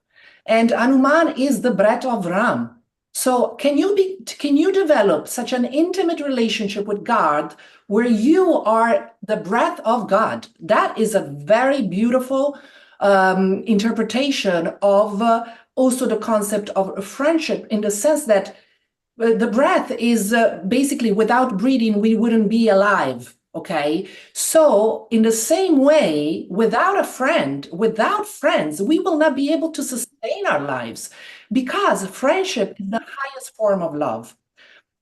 And Hanuman is the breath of Ram. So can you develop such an intimate relationship with God where you are the breath of God? That is a very beautiful interpretation of also the concept of friendship, in the sense that the breath is basically, without breathing, we wouldn't be alive. Okay, so in the same way, without a friend, without friends, we will not be able to sustain our lives, because friendship is the highest form of love.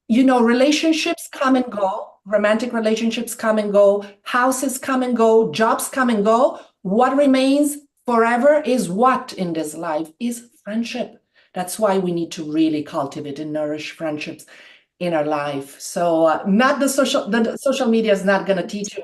Relationships come and go, romantic relationships come and go, houses come and go, jobs come and go. What remains forever is what in this life is friendship. That's why we need to really cultivate and nourish friendships in our life. So not the social media is not going to teach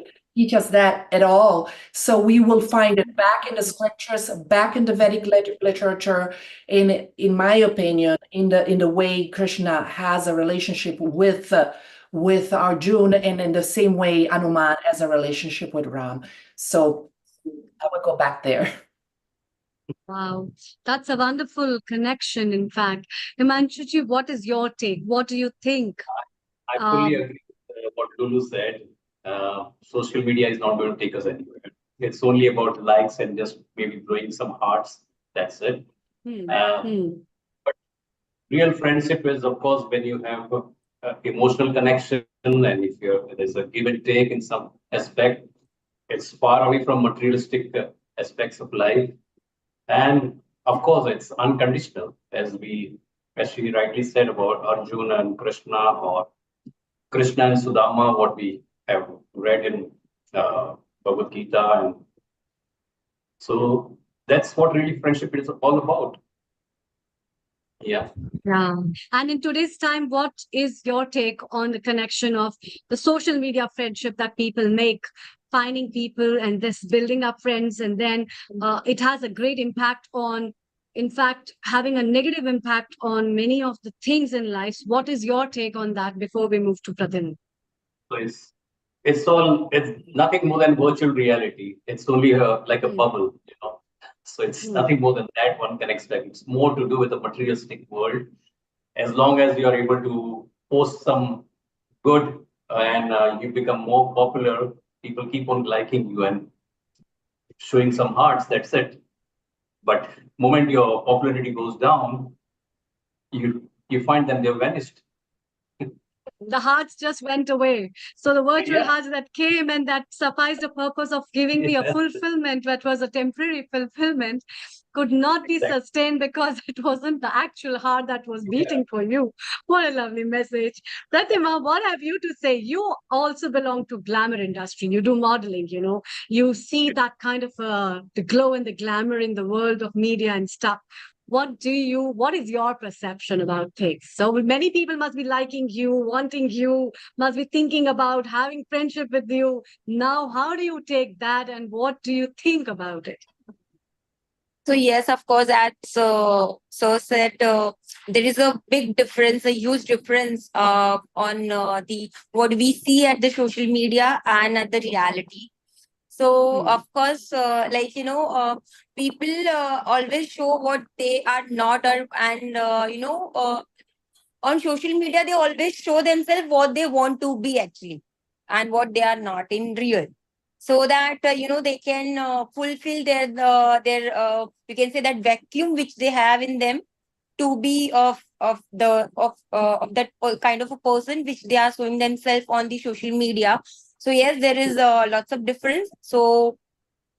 us that at all. So we will find it back in the scriptures, back in the Vedic literature, in my opinion, in the way Krishna has a relationship with Arjuna, and in the same way Hanuman has a relationship with Ram. So I will go back there. Wow, that's a wonderful connection, in fact. Himanshu, what is your take? What do you think? I fully agree with what Lulu said. Social media is not going to take us anywhere. It's only about likes and just maybe throwing some hearts. That's it. But real friendship is, of course, when you have emotional connection and if there's a give and take in some aspect, it's far away from materialistic aspects of life. And of course, it's unconditional, as she rightly said about Arjuna and Krishna, or Krishna and Sudama, what we have read in Bhagavad Gita. And so that's what really friendship is all about. Yeah. Yeah. And in today's time, what is your take on the connection of the social media friendship that people make, finding people and this building up friends, and then it has a great impact on, in fact, having a negative impact on many of the things in life. What is your take on that before we move to Pratin? So it's nothing more than virtual reality. It's only like a bubble, you know. So it's nothing more than that one can expect. It's more to do with the materialistic world. As long as you are able to post some good and you become more popular, people keep on liking you and showing some hearts. That's it. But moment your popularity goes down, you find them they've vanished. The hearts just went away. So the virtual Yeah. hearts that came and that sufficed the purpose of giving me a Yes. fulfillment, that was a temporary fulfillment, could not be Exactly. sustained because it wasn't the actual heart that was beating for you. What a lovely message. Pratima, what have you to say? You also belong to glamour industry. You do modeling, you know. You see that kind of the glow and the glamour in the world of media and stuff. What is your perception about things? So many people must be liking you, wanting you, must be thinking about having friendship with you. Now, how do you take that and what do you think about it? So yes, of course, as so said, there is a big difference, a huge difference on the what we see at the social media and at the reality. So of course, people always show what they are not, and on social media they always show themselves what they want to be actually, and what they are not in real, so that they can fulfill their you can say that vacuum which they have in them, to be of that kind of a person which they are showing themselves on the social media. So yes, there is lots of difference. So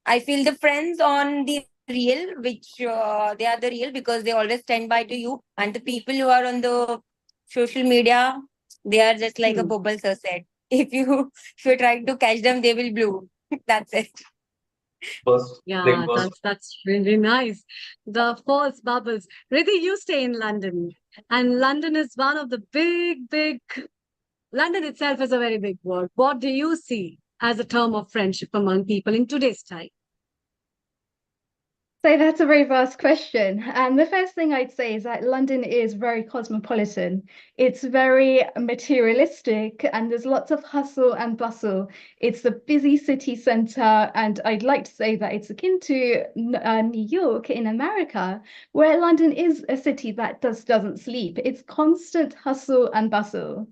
I feel the friends on the real, which they are the real because they always stand by to you, and the people who are on the social media, they are just like a bubble, so said. If you try to catch them, they will bloom. That's it. Yeah, that's really nice. The false bubbles. Riddhi, you stay in London, and London is one of the big. London itself is a very big word. What do you see as a term of friendship among people in today's time? So that's a very vast question. And the first thing I'd say is that London is very cosmopolitan. It's very materialistic and there's lots of hustle and bustle. It's the busy city center. And I'd like to say that it's akin to New York in America, where London is a city that doesn't sleep. It's constant hustle and bustle.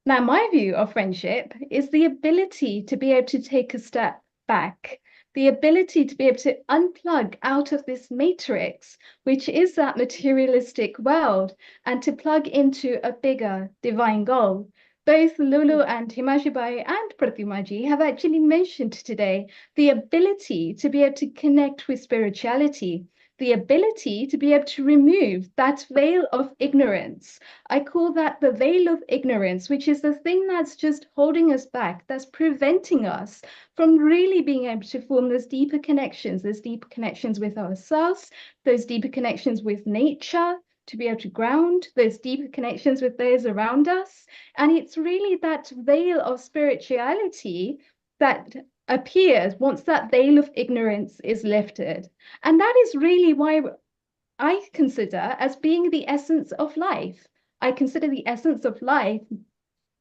Now, my view of friendship is the ability to be able to take a step back, the ability to be able to unplug out of this matrix, which is that materialistic world, and to plug into a bigger divine goal. Both Lulu and Himashibai and Pratimaji have actually mentioned today the ability to be able to connect with spirituality, the ability to be able to remove that veil of ignorance. I call that the veil of ignorance, which is the thing that's just holding us back, that's preventing us from really being able to form those deeper connections with ourselves, those deeper connections with nature, to be able to ground, those deeper connections with those around us. And it's really that veil of spirituality that appears once that veil of ignorance is lifted. And that is really why I consider as being the essence of life. I consider the essence of life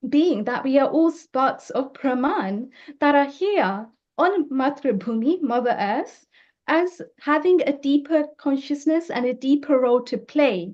being that we are all sparks of Brahman that are here on Matrabhumi, Mother Earth, as having a deeper consciousness and a deeper role to play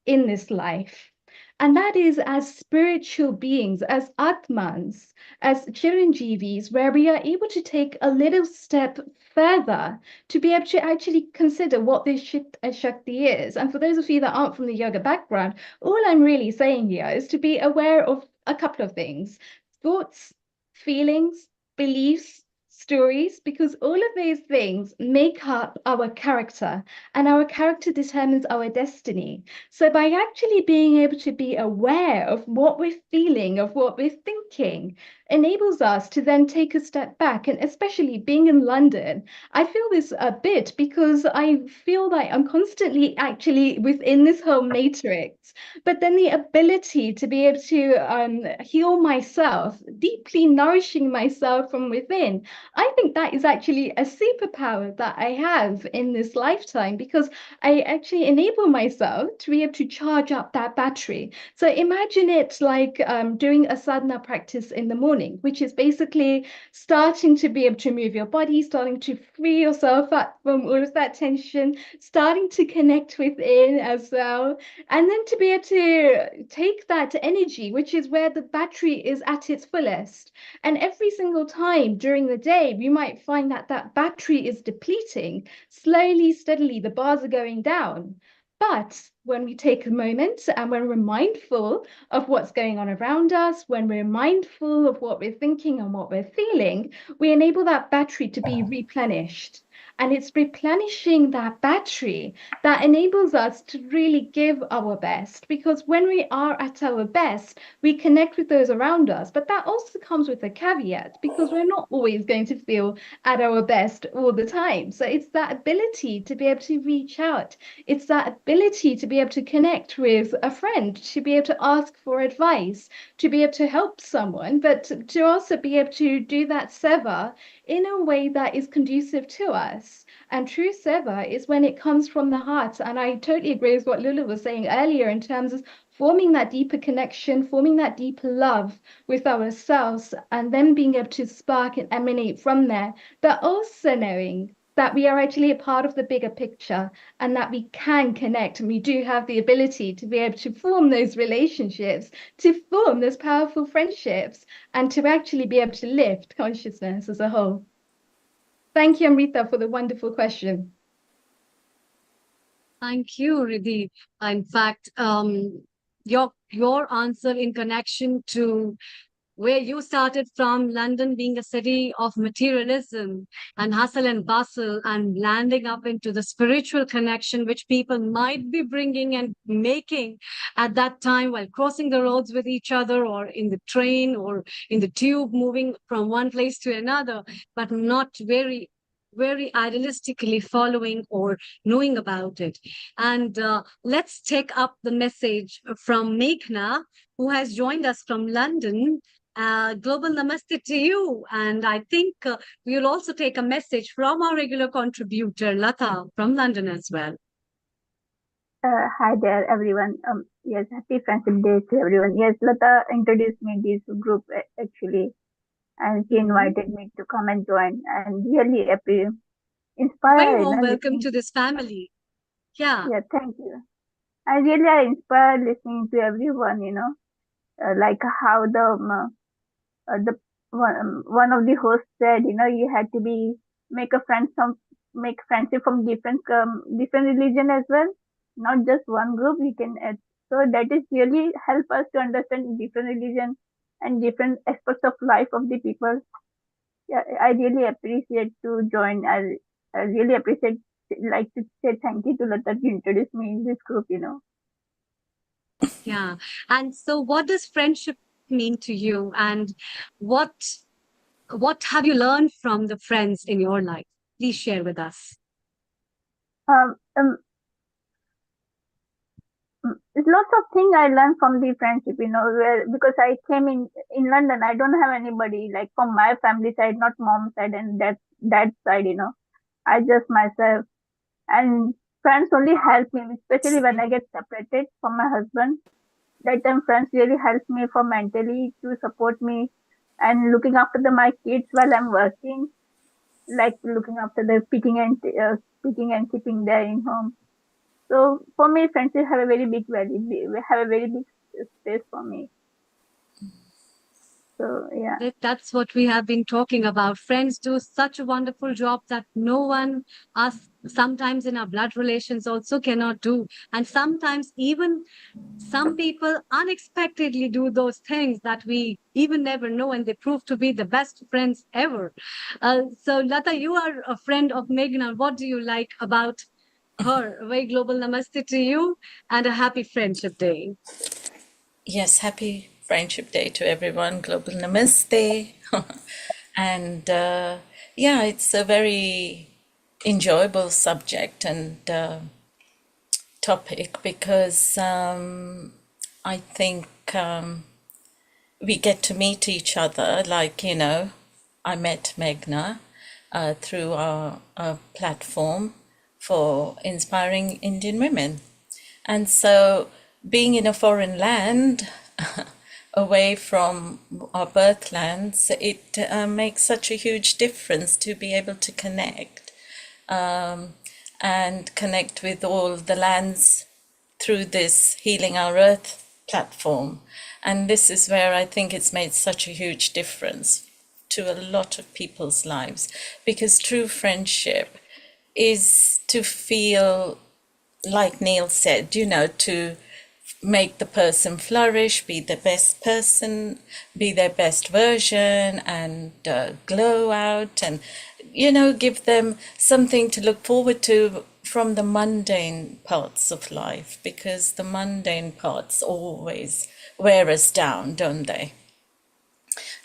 in this life. And that is as spiritual beings, as Atmans, as Chiranjeevis, where we are able to take a little step further to be able to actually consider what this Shakti is. And for those of you that aren't from the yoga background, all I'm really saying here is to be aware of a couple of things: thoughts, feelings, beliefs, stories, because all of those things make up our character, and our character determines our destiny. So by actually being able to be aware of what we're feeling, of what we're thinking, enables us to then take a step back. And especially being in London, I feel this a bit because I feel like I'm constantly actually within this whole matrix. But then the ability to be able to heal myself, deeply nourishing myself from within, I think that is actually a superpower that I have in this lifetime, because I actually enable myself to be able to charge up that battery. So imagine it like doing a sadhana practice in the morning, which is basically starting to be able to move your body, starting to free yourself up from all of that tension, starting to connect within as well, and then to be able to take that energy, which is where the battery is at its fullest. And every single time during the day, you might find that that battery is depleting. Slowly, steadily, the bars are going down. But when we take a moment and when we're mindful of what's going on around us, when we're mindful of what we're thinking and what we're feeling, we enable that battery to be replenished. And it's replenishing that battery that enables us to really give our best. Because when we are at our best, we connect with those around us. But that also comes with a caveat, because we're not always going to feel at our best all the time. So it's that ability to be able to reach out. It's that ability to be able to connect with a friend, to be able to ask for advice, to be able to help someone, but to also be able to do that seva in a way that is conducive to us. And true seva is when it comes from the heart. And I totally agree with what Lulu was saying earlier in terms of forming that deeper connection, forming that deeper love with ourselves, and then being able to spark and emanate from there, but also knowing that we are actually a part of the bigger picture, and that we can connect, and we do have the ability to be able to form those relationships, to form those powerful friendships, and to actually be able to lift consciousness as a whole. Thank you, Amrita, for the wonderful question. Thank you, Riddhi. In fact, your answer in connection to where you started from, London being a city of materialism and hustle and bustle, and landing up into the spiritual connection which people might be bringing and making at that time while crossing the roads with each other, or in the train or in the tube, moving from one place to another, but not very idealistically following or knowing about it. And let's take up the message from Meghna, who has joined us from London. Global namaste to you. And I think we'll also take a message from our regular contributor, Lata, from London as well. Hi there, everyone. Yes, happy Friendship Day to everyone. Yes, Lata introduced me this group actually, and she invited me to come and join, and really happy, inspired. Very warm welcome to this family. Yeah. Yeah, thank you. I really are inspired listening to everyone. Like how the one of the hosts said, you had to make friendship from different religion as well, not just one group. We can add, so that is really help us to understand different religion and different aspects of life of the people. Yeah, I really appreciate to join. I really appreciate, like to say thank you to Lata to introduce me in this group. Yeah. And so what does friendship mean to you? And what have you learned from the friends in your life? Please share with us. Lots of things I learned from the friendship, because I came in London, I don't have anybody like from my family side, not mom side and that side, I just myself, and friends only help me, especially when I get separated from my husband. That time friends really help me for mentally to support me and looking after my kids while I'm working, like looking after the picking and keeping there in home. So for me, friendship have a very big value. Have a very big space for me. So yeah. That's what we have been talking about. Friends do such a wonderful job that no one, us, sometimes in our blood relations also cannot do. And sometimes even some people unexpectedly do those things that we even never know, and they prove to be the best friends ever. So Lata, you are a friend of Meghna. What do you like about her? A very global namaste to you and a happy Friendship Day. Yes, happy Friendship Day to everyone. Global Namaste. And yeah, it's a very enjoyable subject and topic because I think we get to meet each other. Like, you know, I met Meghna through our platform for inspiring Indian women. And so being in a foreign land, away from our birthlands, it makes such a huge difference to be able to connect and connect with all the lands through this Healing Our Earth platform. And this is where I think it's made such a huge difference to a lot of people's lives, because true friendship is to feel, like Neil said, you know, to make the person flourish, be the best person, be their best version, and glow out, and, you know, give them something to look forward to from the mundane parts of life, because the mundane parts always wear us down, don't they?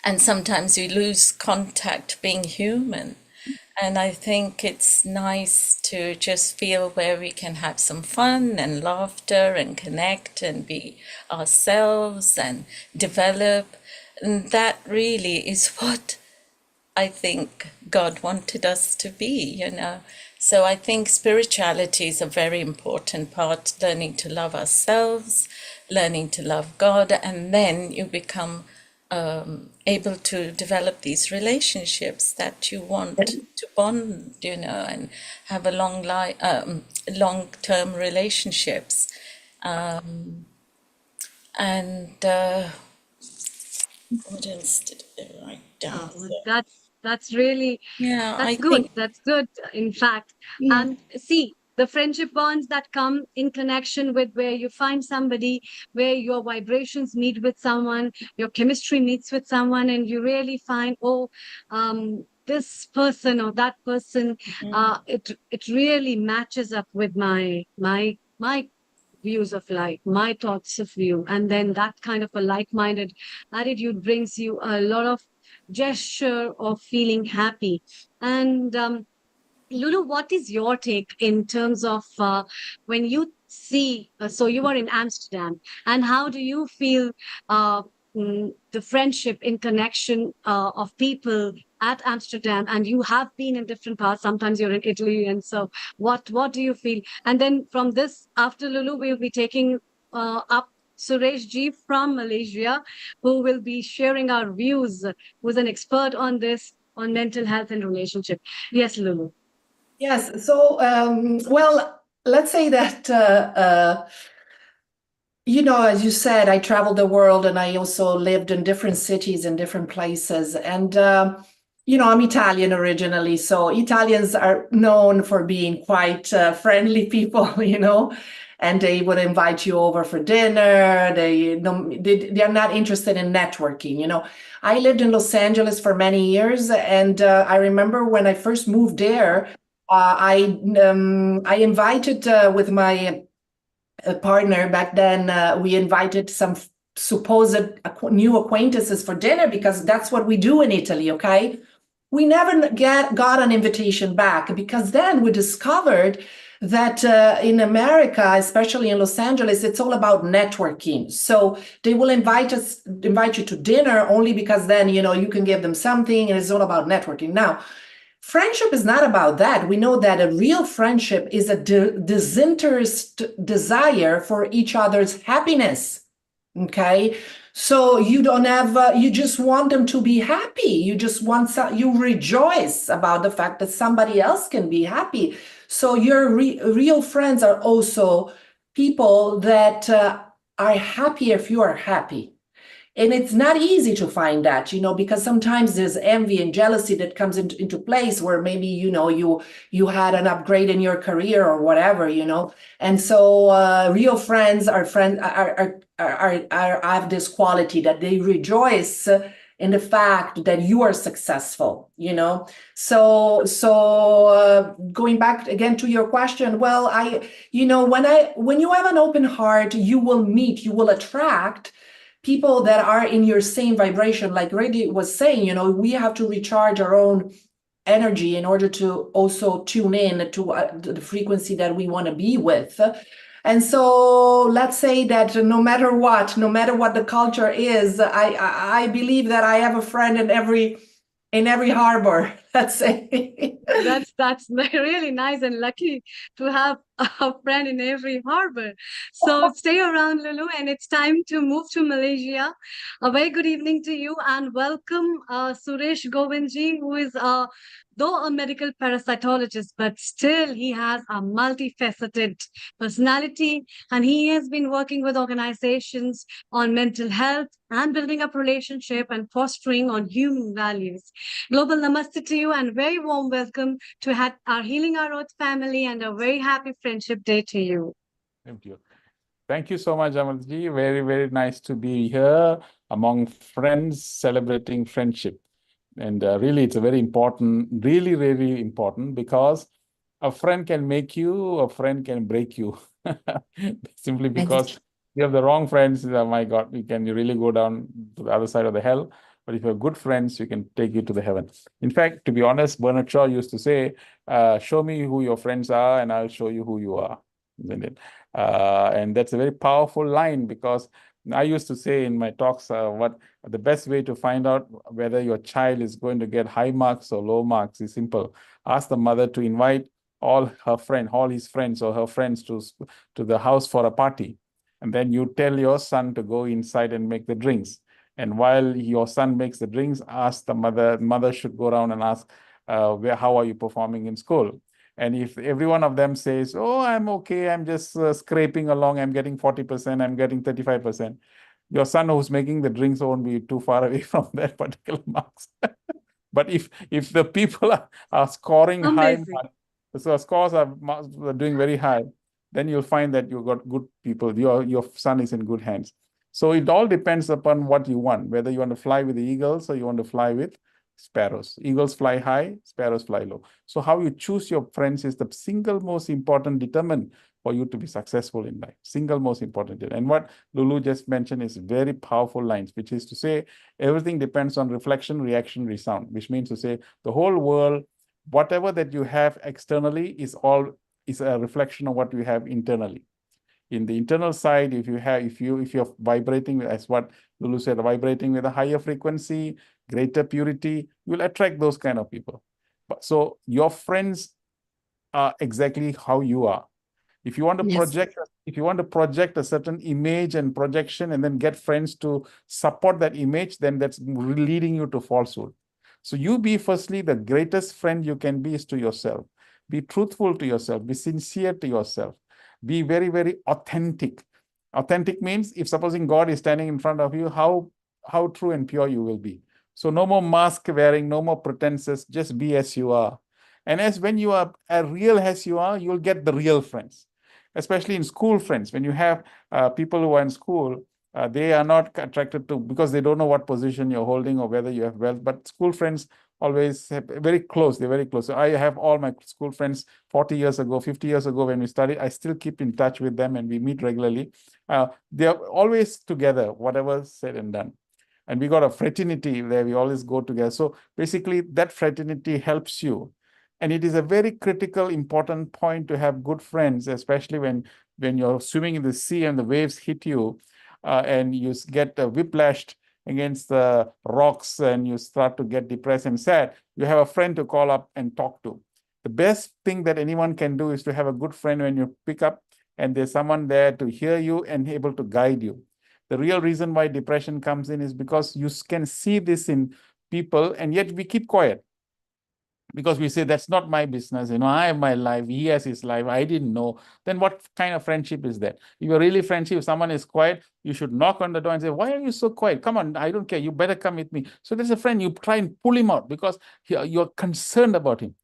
And sometimes we lose contact being human. And I think it's nice to just feel where we can have some fun and laughter and connect and be ourselves and develop. And that really is what I think God wanted us to be, you know. So I think spirituality is a very important part, learning to love ourselves, learning to love God, and then you become able to develop these relationships that you want to bond, you know, and have a long-term relationships. And what else did I write down? That's really, yeah, that's I good. think, That's good, in fact. yeah. And see, the friendship bonds that come in connection with where you find somebody, where your vibrations meet with someone, your chemistry meets with someone, and you really find, oh, this person or that person, it really matches up with my views of life, my thoughts of view, and then that kind of a like-minded attitude brings you a lot of gesture of feeling happy. And Lulu, what is your take in terms of when you see, so you are in Amsterdam, and how do you feel the friendship in connection of people at Amsterdam? And you have been in different parts, sometimes you're in Italy, and so what do you feel? And then from this, after Lulu, we'll be taking up Suresh Ji from Malaysia, who will be sharing our views, who's an expert on this, on mental health and relationship. Yes, Lulu. Yes. So, well, let's say that, you know, as you said, I traveled the world and I also lived in different cities and different places. And, you know, I'm Italian originally. So Italians are known for being quite friendly people, you know, and they would invite you over for dinner. They are not interested in networking, you know. I lived in Los Angeles for many years. And I remember when I first moved there, I invited with my partner back then, we invited some supposed new acquaintances for dinner because that's what we do in Italy, okay? We never got an invitation back because then we discovered that in America, especially in Los Angeles, it's all about networking. So they will invite you to dinner only because then, you know, you can give them something and it's all about networking. Now, friendship is not about that. We know that a real friendship is a disinterested desire for each other's happiness. Okay, so you don't have, you just want them to be happy. You just want, you rejoice about the fact that somebody else can be happy. So your real friends are also people that are happy if you are happy. And it's not easy to find that, because sometimes there's envy and jealousy that comes into place where maybe, you had an upgrade in your career or whatever, And so real friends are have this quality that they rejoice in the fact that you are successful, So going back again to your question, well, when you have an open heart, you will attract people that are in your same vibration. Like Reddy was saying, we have to recharge our own energy in order to also tune in to the frequency that we want to be with. And so let's say that no matter what the culture is, I believe that I have a friend in every harbor, let's say. That's really nice and lucky to have a friend in every harbor. So stay around, Lulu, and it's time to move to Malaysia. A very good evening to you and welcome Suresh Govindji, who is though a medical parasitologist, but still he has a multifaceted personality, and he has been working with organizations on mental health and building up relationship and fostering on human values. Global namaste to you and very warm welcome to our Healing Our Earth family and a very happy Friendship Day to you. Thank you. Thank you so much, Amalji. Very, very nice to be here among friends celebrating friendship. And really, it's a very important, really, really important, because a friend can make you, a friend can break you. Simply because you have the wrong friends, oh my God, you can really go down to the other side of the hell. But if you have good friends, you can take you to the heaven. In fact, to be honest, Bernard Shaw used to say, show me who your friends are and I'll show you who you are. And that's a very powerful line, because I used to say in my talks, what the best way to find out whether your child is going to get high marks or low marks is simple. Ask the mother to invite all his friends or her friends to the house for a party. And then you tell your son to go inside and make the drinks. And while your son makes the drinks, ask the mother should go around and ask, how are you performing in school? And if every one of them says, oh, I'm okay, I'm just scraping along, I'm getting 40%, I'm getting 35%, your son who's making the drinks won't be too far away from that particular marks. But if the people are scoring high marks, so scores are doing very high, then you'll find that you've got good people, your son is in good hands. So it all depends upon what you want, whether you want to fly with the eagles or you want to fly with sparrows. Eagles fly high, sparrows fly low. So how you choose your friends is the single most important determinant for you to be successful in life. Single most important. And what Lulu just mentioned is very powerful lines, which is to say everything depends on reflection, reaction, resound, which means to say the whole world, whatever that you have externally is a reflection of what you have internally. In the internal side, if you're vibrating, as what Lulu said, vibrating with a higher frequency, greater purity, you'll attract those kind of people. So your friends are exactly how you are. If you want to project a certain image and projection and then get friends to support that image, then that's leading you to falsehood. So you be firstly, the greatest friend you can be is to yourself. Be truthful to yourself, be sincere to yourself, be very, very authentic. Authentic means if supposing God is standing in front of you, how true and pure you will be. So no more mask wearing, no more pretenses, just be as you are. And when you are real as you are, you'll get the real friends. Especially in school friends, when you have people who are in school, they are not attracted to, because they don't know what position you're holding or whether you have wealth. But school friends always very close. They're very close. So I have all my school friends 40 years ago, 50 years ago when we studied. I still keep in touch with them and we meet regularly. They're always together, whatever said and done. And we got a fraternity where we always go together. So basically that fraternity helps you. And it is a very critical, important point to have good friends, especially when you're swimming in the sea and the waves hit you and you get whiplashed against the rocks and you start to get depressed and sad. You have a friend to call up and talk to. The best thing that anyone can do is to have a good friend when you pick up and there's someone there to hear you and able to guide you. The real reason why depression comes in is because you can see this in people and yet we keep quiet. because we say that's not my business. I have my life, he has his life, I didn't know. Then what kind of friendship is that? If you're really friendship, if someone is quiet, you should knock on the door and say, why are you so quiet? Come on, I don't care, you better come with me. So there's a friend, you try and pull him out because you're concerned about him.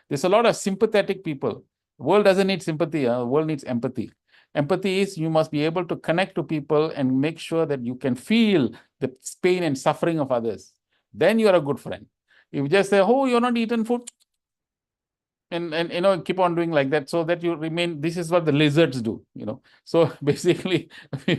There's a lot of sympathetic people. The world doesn't need sympathy, the world needs empathy. Empathy is you must be able to connect to people and make sure that you can feel the pain and suffering of others. Then you're a good friend. If you just say, oh, you're not eating food, and keep on doing like that, so that you remain, this is what the lizards do, So basically,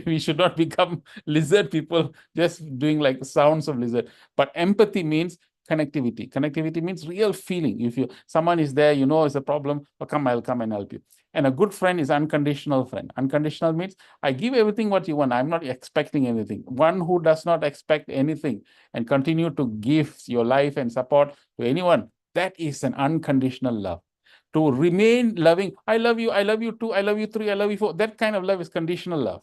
we should not become lizard people, just doing like sounds of lizard. But empathy means connectivity. Connectivity means real feeling. If someone is there, it's a problem, I'll come and help you. And a good friend is unconditional friend. Unconditional means I give everything what you want. I'm not expecting anything. One who does not expect anything and continue to give your life and support to anyone, that is an unconditional love. To remain loving, I love you 2, I love you 3, I love you 4. That kind of love is conditional love.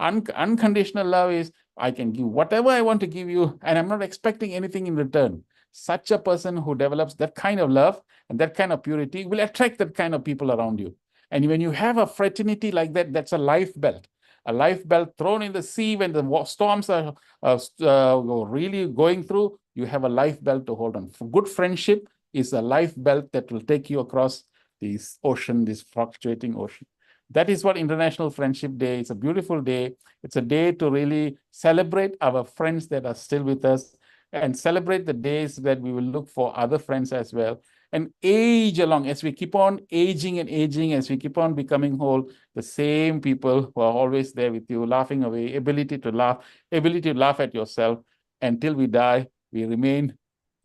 Unconditional love is I can give whatever I want to give you, and I'm not expecting anything in return. Such a person who develops that kind of love and that kind of purity will attract that kind of people around you. And when you have a fraternity like that, that's a life belt. A life belt thrown in the sea when the storms are really going through, you have a life belt to hold on. Good friendship is a life belt that will take you across this ocean, this fluctuating ocean. That is what International Friendship Day is. A beautiful day. It's a day to really celebrate our friends that are still with us and celebrate the days that we will look for other friends as well. And age along, as we keep on aging and aging, as we keep on becoming whole, the same people who are always there with you, laughing away, ability to laugh at yourself. Until we die, we remain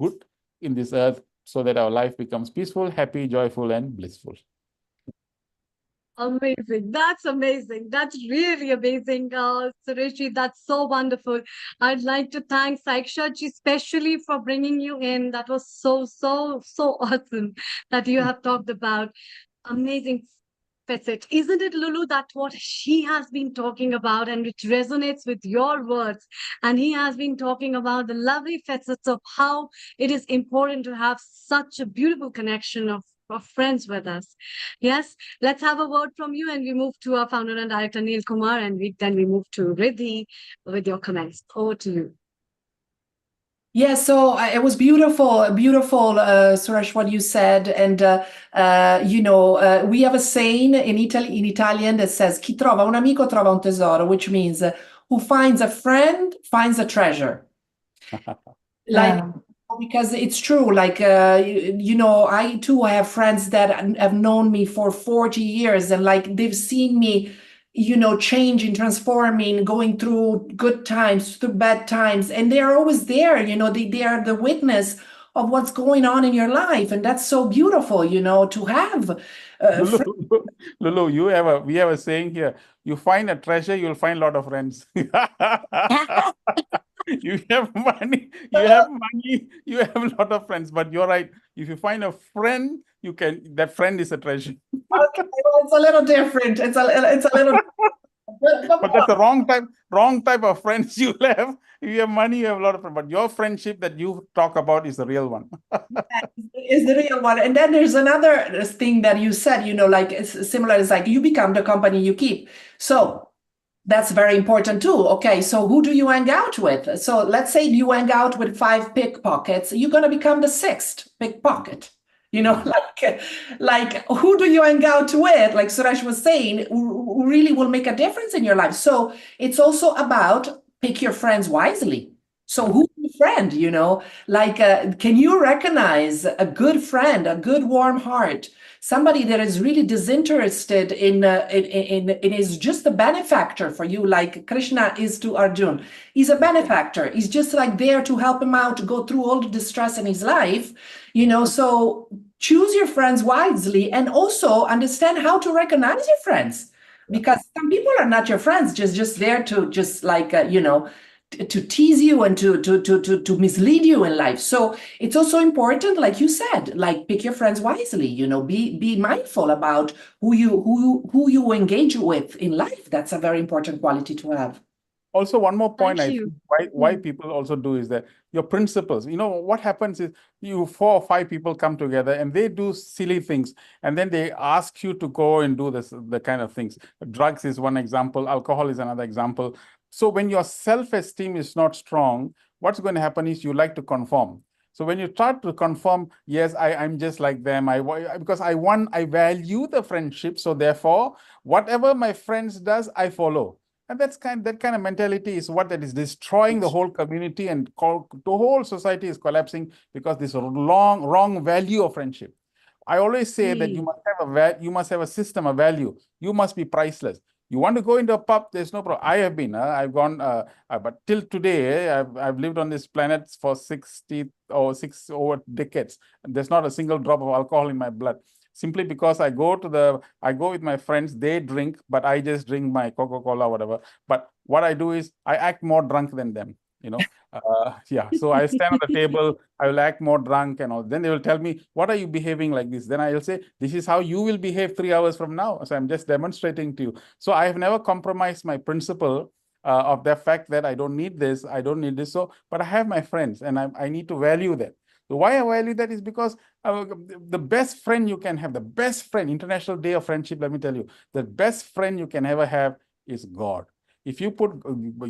good in this earth so that our life becomes peaceful, happy, joyful, and blissful. Amazing. That's amazing. That's really amazing, Sureshji. That's so wonderful. I'd like to thank Saikshaji especially for bringing you in. That was so awesome that you have talked about. Amazing facet. Isn't it, Lulu, that what she has been talking about and which resonates with your words? And he has been talking about the lovely facets of how it is important to have such a beautiful connection of friends with us. Yes, let's have a word from you, and we move to our founder and director Neil Kumar, and then we move to Riddhi with your comments. Over to you. Yeah, so it was beautiful, Suresh, what you said. And, we have a saying in Italian that says, chi trova un amico trova un tesoro, which means who finds a friend finds a treasure. Because it's true, I too have friends that have known me for 40 years and they've seen me changing, transforming, going through good times, through bad times, and they are always there. They are the witness of what's going on in your life, and that's so beautiful, to have. Lulu, we have a saying here: you find a treasure, you'll find a lot of friends. You have money, you have a lot of friends, but you're right. If you find a friend, that friend is a treasure. Okay, well, it's a little different. It's a little. But that's the wrong type of friends you have. If you have money, you have a lot of friends. But your friendship that you talk about is the real one. Is the real one. And then there's another thing that you said, it's similar. It's like you become the company you keep. So that's very important too. Okay, so who do you hang out with? So let's say you hang out with 5 pickpockets, you're going to become the 6th pickpocket. Like who do you hang out with? Like Suresh was saying, who really will make a difference in your life. So it's also about pick your friends wisely. So who's your friend, can you recognize a good friend, a good warm heart, somebody that is really disinterested in is just a benefactor for you, like Krishna is to Arjun. He's a benefactor. He's just there to help him out to go through all the distress in his life, so choose your friends wisely and also understand how to recognize your friends, because some people are not your friends, just there to to tease you and to mislead you in life. So it's also important, like you said, pick your friends wisely, be mindful about who you engage with in life. That's a very important quality to have. Also, one more point Thank I you. think why people also do is that your principles. What happens is you 4 or 5 people come together and they do silly things, and then they ask you to go and do the kind of things. Drugs is one example, alcohol is another example. So when your self-esteem is not strong, what's going to happen is you like to conform. So when you start to conform, yes, I'm just like them. Because I value the friendship. So therefore, whatever my friends does, I follow. And that kind of mentality is what that is destroying the whole community, and the whole society is collapsing because this wrong value of friendship. I always say that you must have a system, a value. You must be priceless. You want to go into a pub, there's no problem. I have been, I've gone, but till today, I've lived on this planet for 60 or 6 over decades. There's not a single drop of alcohol in my blood. Simply because I go with my friends, they drink, but I just drink my Coca-Cola or whatever. But what I do is I act more drunk than them, yeah. So I stand on the table, I will act more drunk and all. Then they will tell me, what are you behaving like this? Then I will say, this is how you will behave 3 hours from now. So I'm just demonstrating to you. So I have never compromised my principle of the fact that I don't need this, I don't need this. So, but I have my friends and I need to value them. So why I value that is because the best friend you can have, the best friend, International Day of Friendship, let me tell you, the best friend you can ever have is God. If you put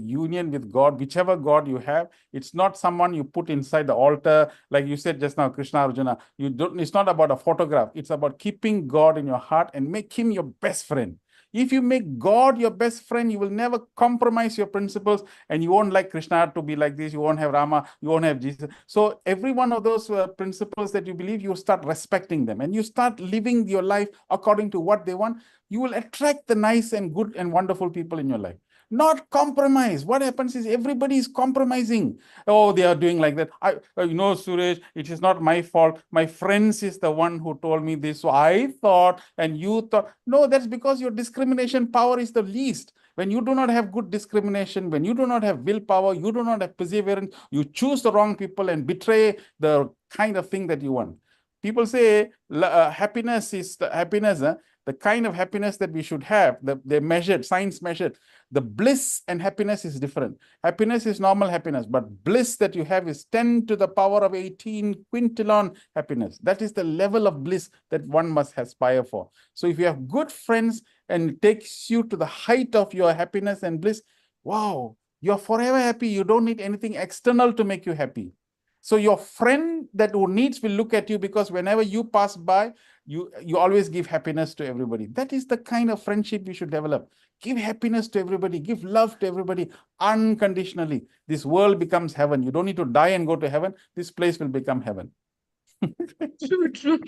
union with God, whichever God you have, it's not someone you put inside the altar, like you said just now, Krishna Arjuna. It's not about a photograph. It's about keeping God in your heart and make him your best friend. If you make God your best friend, you will never compromise your principles, and you won't like Krishna to be like this. You won't have Rama. You won't have Jesus. So every one of those principles that you believe, you start respecting them, and you start living your life according to what they want. You will attract the nice and good and wonderful people in your life. Not compromise. What happens is everybody is compromising. Oh, they are doing like that. Suresh, it is not my fault. My friends is the one who told me this. So I thought, and you thought. No, that's because your discrimination power is the least. When you do not have good discrimination, when you do not have willpower, you do not have perseverance, you choose the wrong people and betray the kind of thing that you want. People say happiness is the happiness, the kind of happiness that we should have. They measured, science measured. The bliss and happiness is different. Happiness is normal happiness, but bliss that you have is 10 to the power of 18 quintillion happiness. That is the level of bliss that one must aspire for. So if you have good friends and it takes you to the height of your happiness and bliss, wow, you're forever happy. You don't need anything external to make you happy. So your friend that who needs will look at you, because whenever you pass by, you always give happiness to everybody. That is the kind of friendship you should develop. Give happiness to everybody. Give love to everybody unconditionally. This world becomes heaven. You don't need to die and go to heaven. This place will become heaven.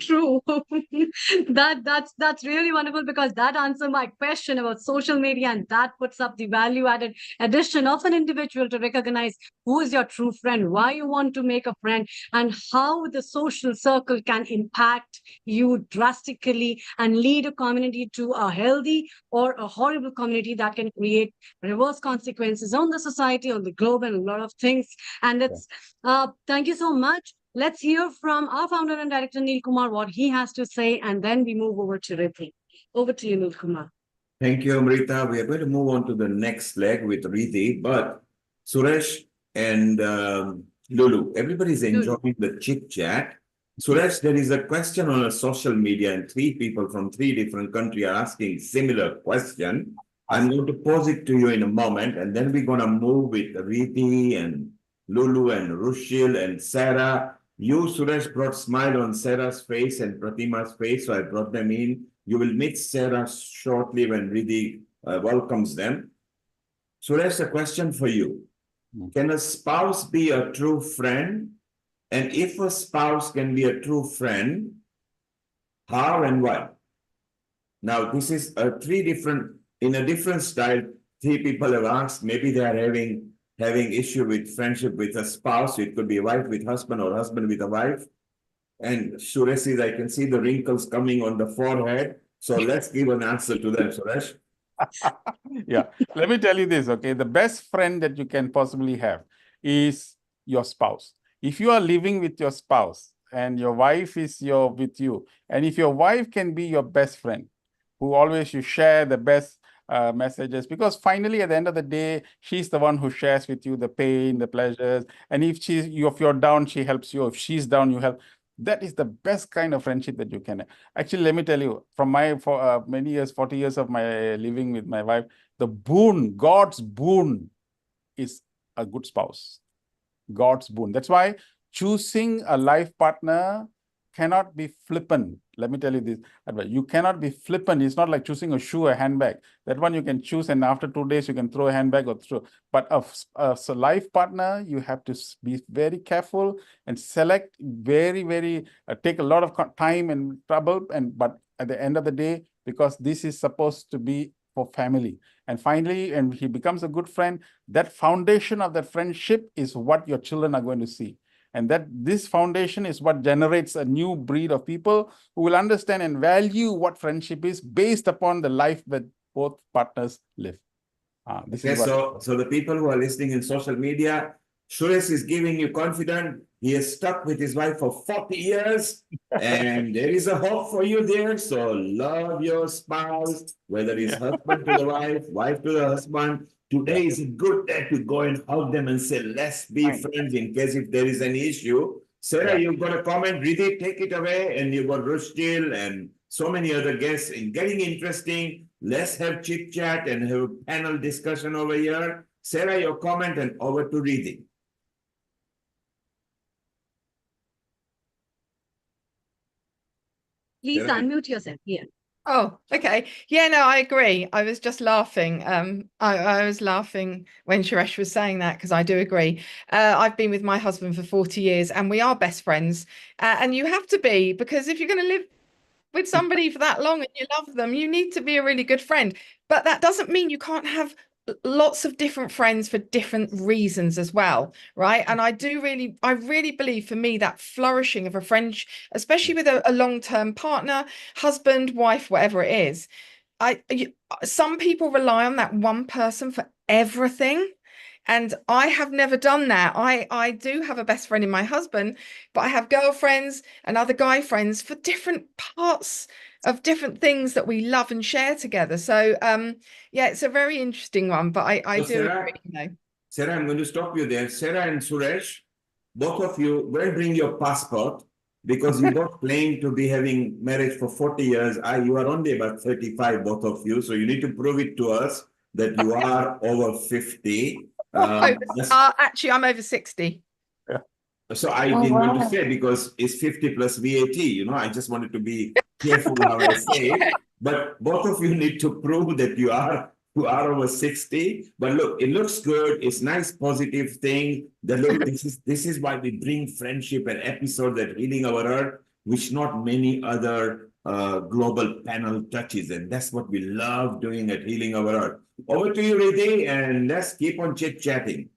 True. That's really wonderful, because that answers my question about social media, and that puts up the value added addition of an individual to recognize who is your true friend, why you want to make a friend, and how the social circle can impact you drastically and lead a community to a healthy or a horrible community that can create reverse consequences on the society, on the globe, and a lot of things. And it's thank you so much. Let's hear from our founder and director, Neil Kumar, what he has to say, and then we move over to Riddhi. Over to you, Neil Kumar. Thank you, Amrita. We are going to move on to the next leg with Riddhi, but Suresh and Lulu, everybody's enjoying the chit chat. Suresh, there is a question on a social media, and 3 people from 3 different countries are asking similar question. I'm going to pose it to you in a moment, and then we're going to move with Riddhi and Lulu and Rushil and Sarah. You, Suresh, brought smile on Sarah's face and Pratima's face, so I brought them in. You will meet Sarah shortly when Riddhi welcomes them. Suresh, a question for you. Can a spouse be a true friend? And if a spouse can be a true friend, how and why? Now, this is in a different style. 3 people have asked, maybe they are having issue with friendship with a spouse. It could be a wife with husband or husband with a wife. And Suresh says, I can see the wrinkles coming on the forehead. So let's give an answer to them, Suresh. Yeah, let me tell you this, okay? The best friend that you can possibly have is your spouse. If you are living with your spouse and your wife is with you, and if your wife can be your best friend, who always you share the best messages, because finally at the end of the day, she's the one who shares with you the pain, the pleasures. And if you're down, she helps you. If she's down, you help. That is the best kind of friendship that you can have. Actually, let me tell you, from my many years, 40 years of my living with my wife, the boon, God's boon, is a good spouse. God's boon. That's why choosing a life partner cannot be flippant. Let me tell you this. You cannot be flippant. It's not like choosing a shoe, a handbag. That one you can choose, and after 2 days you can throw a handbag or throw. But a life partner, you have to be very careful and select very, take a lot of time and trouble. But at the end of the day, because this is supposed to be for family. And finally, and he becomes a good friend, that foundation of that friendship is what your children are going to see. And that this foundation is what generates a new breed of people who will understand and value what friendship is based upon the life that both partners live. So the people who are listening in social media, Suresh is giving you confidence. He has stuck with his wife for 40 years, and there is a hope for you there. So love your spouse, whether it's husband to the wife, wife to the husband. Today is a good day to go and hug them and say, let's be friends in case if there is an issue. Sarah, you've got a comment. Riddhi, take it away. And you've got Rushil and so many other guests. In getting interesting, let's have chit chat and have a panel discussion over here. Sarah, your comment, and over to Riddhi. Please unmute yourself. Yeah. Oh, okay. Yeah, no, I agree. I was just laughing. I was laughing when Suresh was saying that because I do agree. I've been with my husband for 40 years and we are best friends. And you have to be, because if you're going to live with somebody for that long and you love them, you need to be a really good friend. But that doesn't mean you can't have lots of different friends for different reasons as well, right? And I really believe, for me, that flourishing of a friendship, especially with a long-term partner, husband, wife, whatever it is, some people rely on that one person for everything. And I have never done that. I do have a best friend in my husband, but I have girlfriends and other guy friends for different parts of different things that we love and share together. So yeah, it's a very interesting one, but I do Sarah, agree. Sarah, I'm going to stop you there. Sarah and Suresh, both of you, go and bring your passport, because you both claim to be having marriage for 40 years. You are only about 35, both of you. So you need to prove it to us that you are over 50. Actually, I'm over 60. Yeah. So I didn't want to say, because it's 50 plus VAT, I just wanted to be careful how I say it. But both of you need to prove that you are over 60. But look, it looks good. It's nice, positive thing. That look, this is why we bring friendship, an episode that Healing Our Earth, which not many other global panel touches. And that's what we love doing at Healing Our Earth. Over to you, Riddhi, and let's keep on chit-chatting.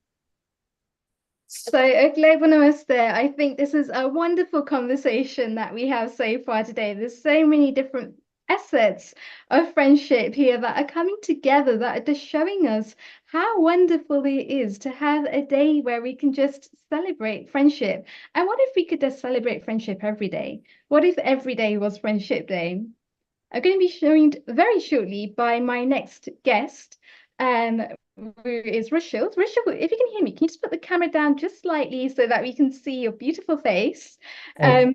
So, a global namaste. I think this is a wonderful conversation that we have so far today. There's so many different assets of friendship here that are coming together, that are just showing us how wonderful it is to have a day where we can just celebrate friendship. And what if we could just celebrate friendship every day? What if every day was Friendship Day? I'm going to be joined very shortly by my next guest, who is Rushil. Rushil, if you can hear me, can you just put the camera down just slightly so that we can see your beautiful face? So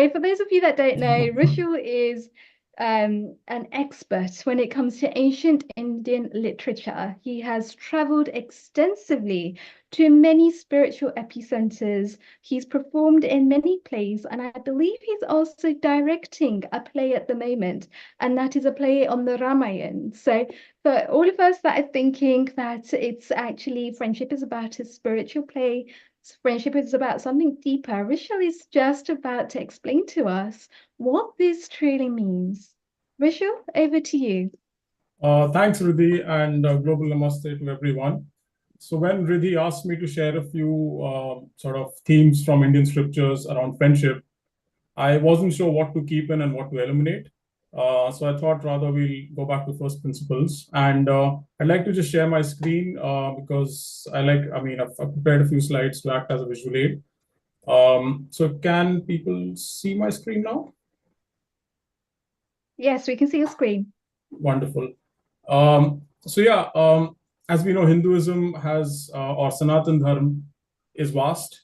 for those of you that don't know, Rushil is an expert when it comes to ancient Indian literature. He has traveled extensively to many spiritual epicenters. He's performed in many plays, and I believe he's also directing a play at the moment, and that is a play on the Ramayana. So for all of us that are thinking that it's actually friendship is about a spiritual play, friendship is about something deeper, Rushil is just about to explain to us what this truly means. Rushil, over to you. Thanks, Riddhi, and global namaste to everyone. So when Riddhi asked me to share a few sort of themes from Indian scriptures around friendship, I wasn't sure what to keep in and what to eliminate. So I thought rather we'll go back to first principles. And I'd like to just share my screen because I've prepared a few slides to act as a visual aid. So can people see my screen now? Yes, we can see your screen. Wonderful. As we know, Hinduism has, or Sanatan Dharma is vast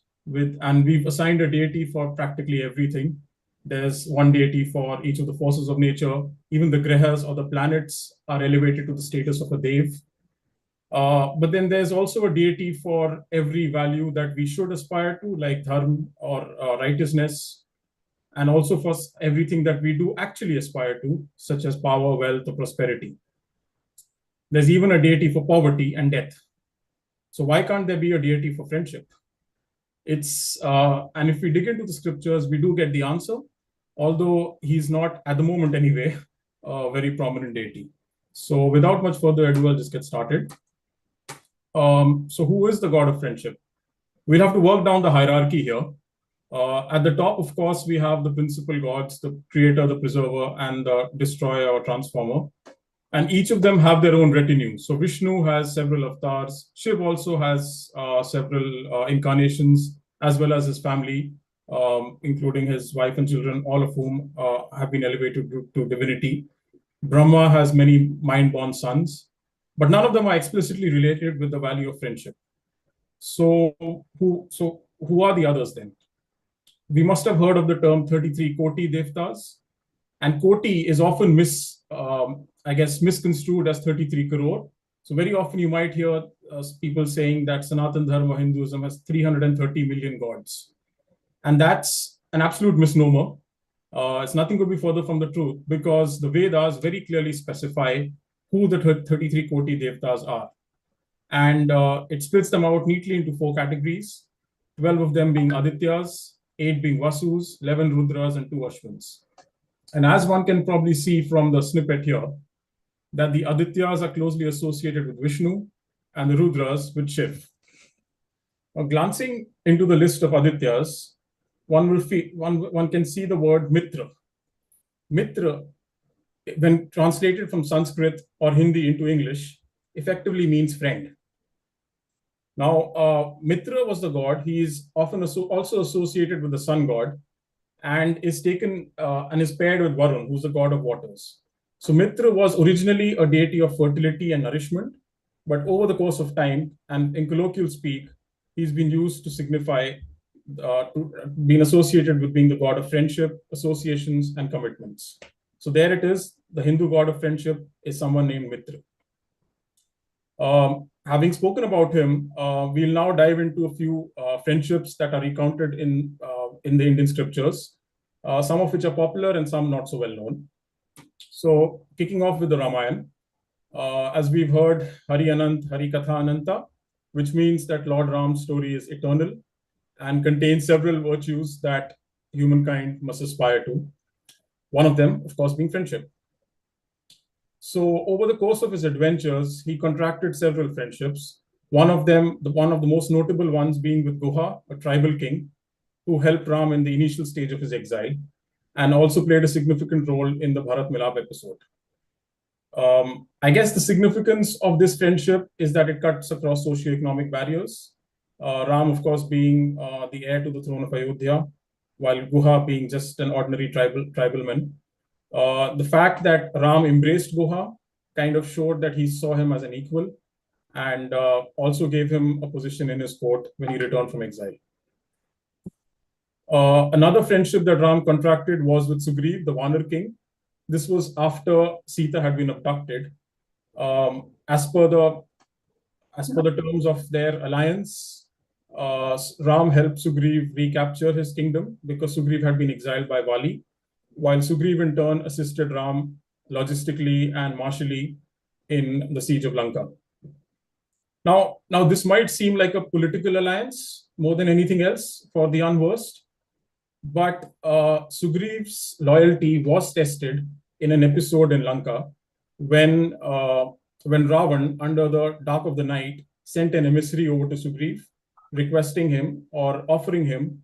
and we've assigned a deity for practically everything. There's one deity for each of the forces of nature. Even the grihas or the planets are elevated to the status of a dev. But then there's also a deity for every value that we should aspire to, like dharma or righteousness, and also for everything that we do actually aspire to, such as power, wealth, or prosperity. There's even a deity for poverty and death. So why can't there be a deity for friendship? And if we dig into the scriptures, we do get the answer, although he's not, at the moment anyway, a very prominent deity. So without much further ado, I'll just get started. So who is the god of friendship? We'll have to work down the hierarchy here. At the top, of course, we have the principal gods, the creator, the preserver, and the destroyer or transformer. And each of them have their own retinue. So Vishnu has several avatars. Shiv also has several incarnations, as well as his family, including his wife and children, all of whom have been elevated to divinity. Brahma has many mind-born sons, but none of them are explicitly related with the value of friendship. So who are the others then? We must have heard of the term 33 Koti Devtas, and Koti is often misconstrued as 33 crore. So very often you might hear people saying that Sanatan Dharma Hinduism has 330 million gods. And that's an absolute misnomer. It's nothing could be further from the truth, because the Vedas very clearly specify who the 33 Koti Devtas are. And it splits them out neatly into 4 categories, 12 of them being Adityas, 8 being Vasus, 11 Rudras, and 2 Ashwins. And as one can probably see from the snippet here, that the Adityas are closely associated with Vishnu and the Rudras with Shiv. Now, glancing into the list of Adityas, one can see the word Mitra. Mitra, when translated from Sanskrit or Hindi into English, effectively means friend. Now, Mitra was the god. He is often also associated with the sun god, and is taken and is paired with Varun, who's the god of waters. So Mitra was originally a deity of fertility and nourishment, but over the course of time, and in colloquial speak, he's been used to signify being associated with being the god of friendship, associations, and commitments. So there it is. The Hindu god of friendship is someone named Mitra. Having spoken about him, we'll now dive into a few friendships that are recounted in the Indian scriptures, some of which are popular and some not so well known. So kicking off with the Ramayana, as we've heard, Hari Anant, Hari Katha Ananta, which means that Lord Ram's story is eternal and contains several virtues that humankind must aspire to. One of them, of course, being friendship. So over the course of his adventures, he contracted several friendships. One of the most notable ones being with Guha, a tribal king, who helped Ram in the initial stage of his exile, and also played a significant role in the Bharat Milap episode. I guess the significance of this friendship is that it cuts across socioeconomic barriers. Ram, of course, being the heir to the throne of Ayodhya, while Guha being just an ordinary tribalman. The fact that Ram embraced Guha kind of showed that he saw him as an equal, and also gave him a position in his court when he returned from exile. Another friendship that Ram contracted was with Sugriv, the Vanar king. This was after Sita had been abducted. As per the terms of their alliance, Ram helped Sugriv recapture his kingdom because Sugriv had been exiled by Vali, while Sugriv in turn assisted Ram logistically and martially in the siege of Lanka. Now this might seem like a political alliance more than anything else for the unversed, but Sugriv's loyalty was tested in an episode in Lanka when Ravan, under the dark of the night, sent an emissary over to Sugriv, requesting him or offering him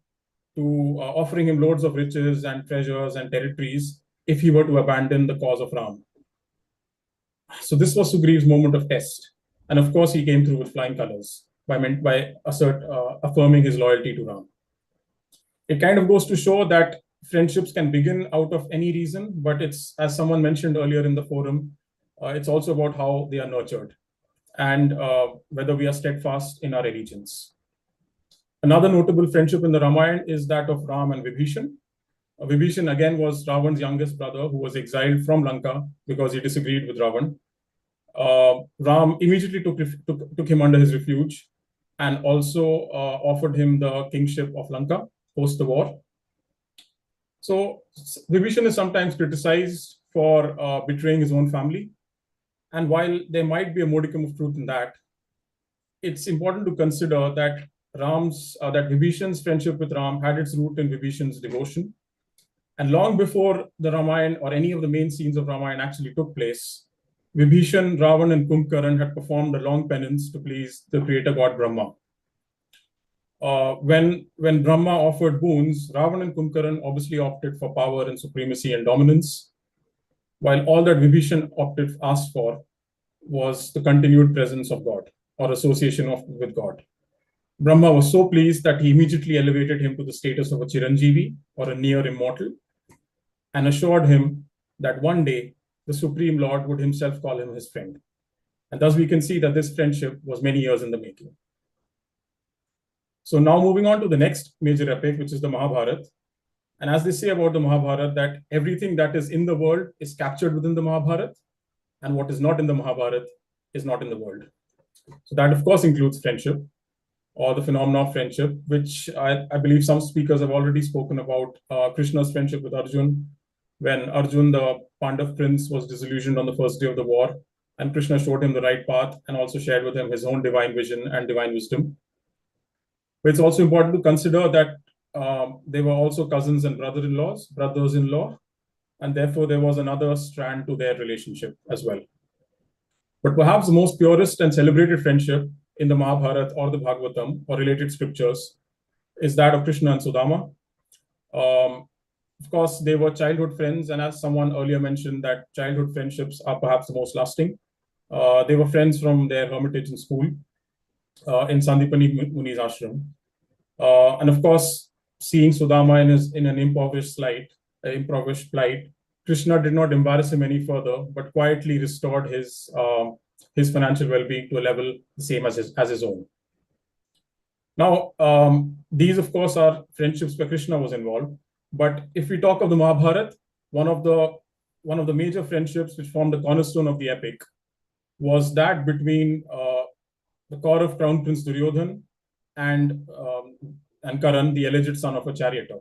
loads of riches and treasures and territories if he were to abandon the cause of Ram. So this was Sugriv's moment of test. And of course, he came through with flying colors by affirming his loyalty to Ram. It kind of goes to show that friendships can begin out of any reason, but it's, as someone mentioned earlier in the forum, It's also about how they are nurtured and whether we are steadfast in our allegiance. Another notable friendship in the Ramayana is that of Ram and Vibhishan. Vibhishan again was Ravan's youngest brother who was exiled from Lanka because he disagreed with Ravan. Ram immediately took him under his refuge and also offered him the kingship of Lanka post the war. So Vibhishan is sometimes criticized for betraying his own family. And while there might be a modicum of truth in that, it's important to consider that that Vibhishan's friendship with Ram had its root in Vibhishan's devotion. And long before the Ramayana or any of the main scenes of Ramayana actually took place, Vibhishan, Ravan, and Kumbhakaran had performed a long penance to please the creator god Brahma. When Brahma offered boons, Ravan and Kumbhakaran obviously opted for power and supremacy and dominance, while all that Vibhishan asked for was the continued presence of God or association with God. Brahma was so pleased that he immediately elevated him to the status of a Chiranjeevi or a near immortal and assured him that one day the Supreme Lord would himself call him his friend. And thus we can see that this friendship was many years in the making. So now moving on to the next major epic, which is the Mahabharata. And as they say about the Mahabharata, that everything that is in the world is captured within the Mahabharata, and what is not in the Mahabharata is not in the world. So that, of course, includes friendship, or the phenomena of friendship, which I believe some speakers have already spoken about. Krishna's friendship with Arjun, when Arjun, the Pandav prince, was disillusioned on the first day of the war, and Krishna showed him the right path and also shared with him his own divine vision and divine wisdom. But it's also important to consider that they were also cousins and brothers-in-law, and therefore there was another strand to their relationship as well. But perhaps the most purest and celebrated friendship in the Mahabharata or the Bhagavatam or related scriptures is that of Krishna and Sudama. Of course, they were childhood friends, and as someone earlier mentioned, that childhood friendships are perhaps the most lasting. They were friends from their hermitage in school in Sandipani Muni's ashram. And of course, seeing Sudama in an impoverished plight, Krishna did not embarrass him any further, but quietly restored his financial well-being to a level the same as his own. Now, these, of course, are friendships where Krishna was involved. But if we talk of the Mahabharata, one of the major friendships which formed the cornerstone of the epic was that between the Kaurav crown prince Duryodhan and Karan, the alleged son of a charioteer.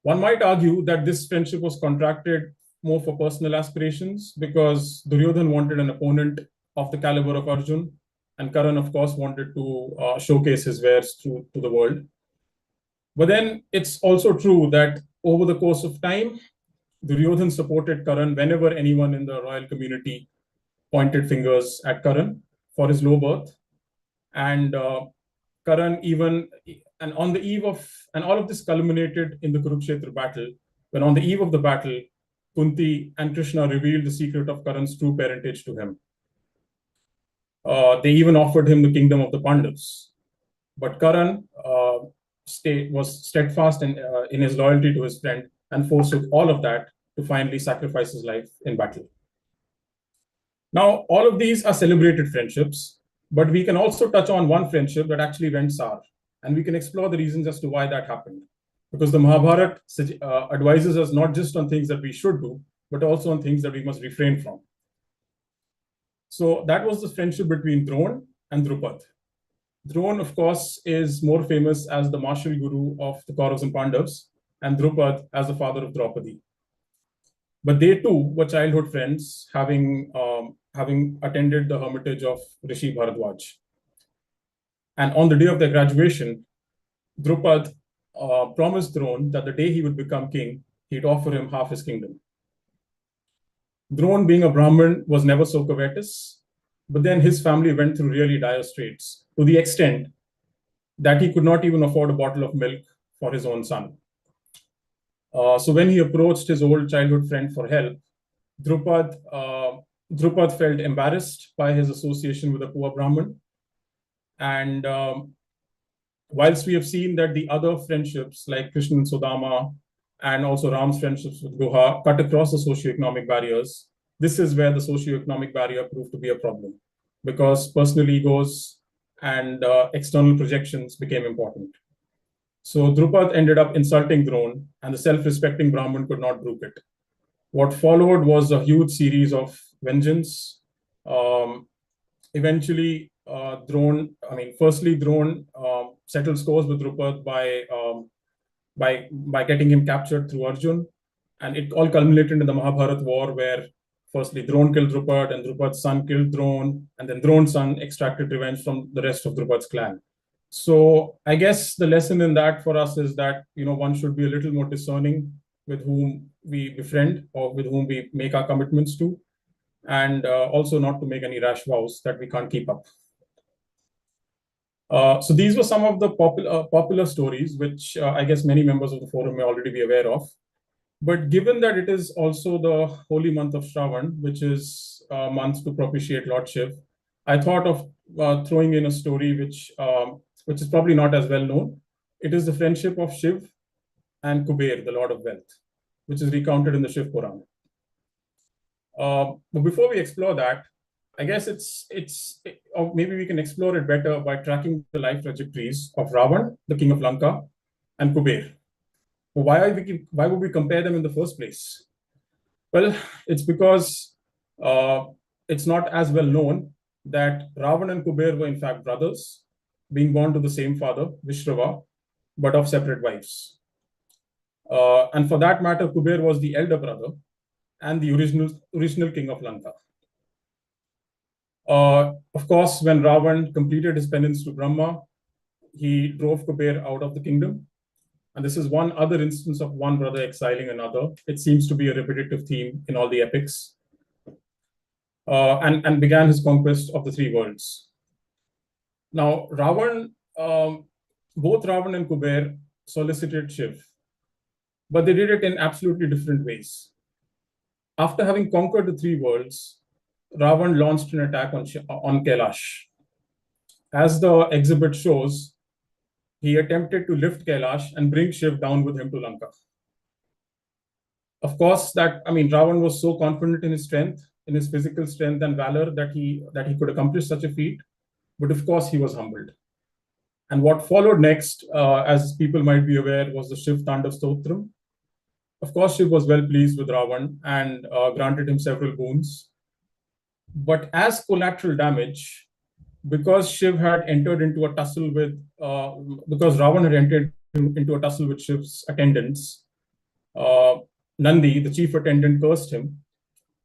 One might argue that this friendship was contracted more for personal aspirations, because Duryodhan wanted an opponent of the caliber of Arjun, and Karan, of course, wanted to showcase his wares to the world. But then it's also true that over the course of time, Duryodhan supported Karan whenever anyone in the royal community pointed fingers at Karan for his low birth. And Karan and on the eve of, and all of this culminated in the Kurukshetra battle, when on the eve of the battle, Kunti and Krishna revealed the secret of Karan's true parentage to him. They even offered him the kingdom of the Pandavas. But Karan was steadfast in his loyalty to his friend and forsook all of that to finally sacrifice his life in battle. Now, all of these are celebrated friendships, but we can also touch on one friendship that actually went sour, and we can explore the reasons as to why that happened. Because the Mahabharata advises us not just on things that we should do, but also on things that we must refrain from. So that was the friendship between Drona and Drupad. Drona, of course, is more famous as the martial guru of the Kauravas and Pandavas, and Drupad as the father of Draupadi. But they too were childhood friends, having attended the hermitage of Rishi Bharadwaj. And on the day of their graduation, Drupad promised Drona that the day he would become king, he'd offer him half his kingdom. Drona, being a Brahmin, was never so covetous, but then his family went through really dire straits, to the extent that he could not even afford a bottle of milk for his own son. So when he approached his old childhood friend for help, Drupad felt embarrassed by his association with a poor Brahmin. And whilst we have seen that the other friendships like Krishna and Sudama and also Ram's friendships with Guha cut across the socioeconomic barriers, this is where the socioeconomic barrier proved to be a problem, because personal egos and external projections became important. So Drupad ended up insulting Drone, and the self-respecting Brahmin could not brook it. What followed was a huge series of vengeance. Eventually, Drone settled scores with Drupad by getting him captured through Arjun, and it all culminated in the Mahabharat war, where firstly Drone killed Drupad, and Drupad's son killed Drone, and then Drone's son extracted revenge from the rest of Drupad's clan. So I guess the lesson in that for us is that, one should be a little more discerning with whom we befriend or with whom we make our commitments to, and also not to make any rash vows that we can't keep up. So these were some of the popular stories, which I guess many members of the forum may already be aware of. But given that it is also the holy month of Shravan, which is a month to propitiate Lord Shiv, I thought of throwing in a story which is probably not as well known. It is the friendship of Shiv and Kuber, the Lord of Wealth, which is recounted in the Shiv Puran. But before we explore that, I guess or maybe we can explore it better by tracking the life trajectories of Ravan, the king of Lanka, and Kuber. Why would we compare them in the first place? Well, it's because it's not as well known that Ravan and Kuber were in fact brothers, being born to the same father, Vishrava, but of separate wives. And for that matter, Kuber was the elder brother and the original king of Lanka. Of course, when Ravan completed his penance to Brahma, he drove Kuber out of the kingdom. And this is one other instance of one brother exiling another. It seems to be a repetitive theme in all the epics. And began his conquest of the three worlds. Now, both Ravan and Kuber solicited Shiv, but they did it in absolutely different ways. After having conquered the three worlds, Ravan launched an attack on Kailash. As the exhibit shows, he attempted to lift Kailash and bring Shiv down with him to Lanka. Of course, Ravan was so confident in his strength, in his physical strength and valor, that he could accomplish such a feat. But of course, he was humbled. And what followed next, as people might be aware, was the Shiv Tandav Stotram. Of course, Shiv was well pleased with Ravan and granted him several boons. But as collateral damage, because Shiv had entered into a tussle with, because Ravan had entered into a tussle with Shiv's attendants, Nandi, the chief attendant, cursed him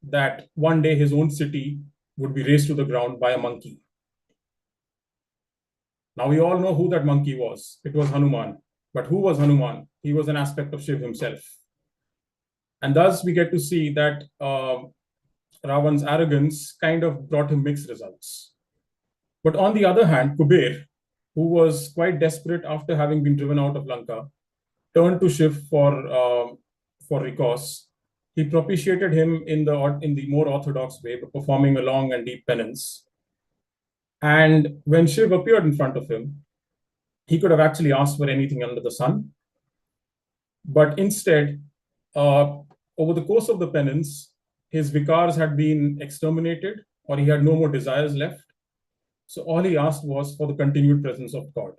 that one day his own city would be razed to the ground by a monkey. Now we all know who that monkey was. It was Hanuman. But who was Hanuman? He was an aspect of Shiv himself. And thus we get to see that Ravan's arrogance kind of brought him mixed results. But on the other hand, Kuber, who was quite desperate after having been driven out of Lanka, turned to Shiv for recourse. He propitiated him in the more orthodox way, by performing a long and deep penance. And when Shiv appeared in front of him, he could have actually asked for anything under the sun. But instead, over the course of the penance, his vikars had been exterminated, or he had no more desires left. So all he asked was for the continued presence of God,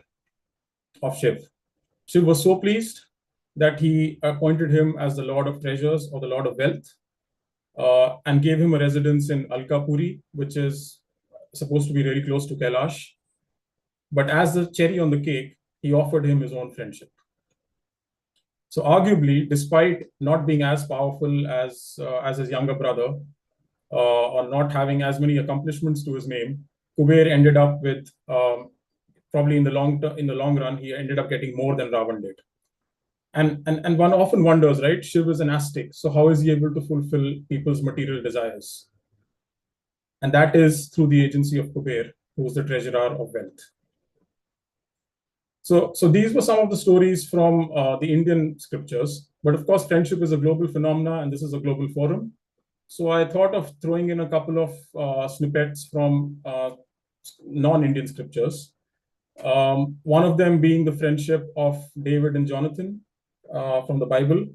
of Shiv. Shiv was so pleased that he appointed him as the Lord of Treasures, or the Lord of Wealth, and gave him a residence in Alkapuri, which is supposed to be really close to Kailash. But as the cherry on the cake, he offered him his own friendship. So arguably, despite not being as powerful as his younger brother, or not having as many accomplishments to his name, Kuber ended up with, probably in the long run, he ended up getting more than Ravan did. And one often wonders, right? Shiv is an ascetic, so how is he able to fulfill people's material desires? And that is through the agency of Kuber, who is the treasurer of wealth. So these were some of the stories from the Indian scriptures. But of course, friendship is a global phenomena, and this is a global forum. So I thought of throwing in a couple of snippets from non-Indian scriptures. One of them being the friendship of David and Jonathan from the Bible.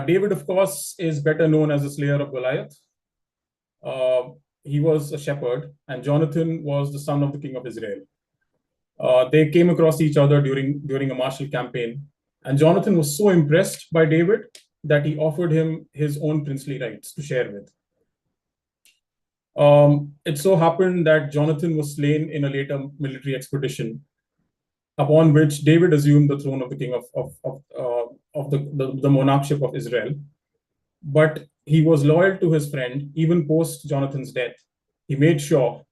David, of course, is better known as the slayer of Goliath. He was a shepherd, and Jonathan was the son of the king of Israel. They came across each other during a martial campaign, and Jonathan was so impressed by David that he offered him his own princely rights to share with. It so happened that Jonathan was slain in a later military expedition, upon which David assumed the throne of the king of the monarchship of Israel. But he was loyal to his friend even post Jonathan's death. He made sure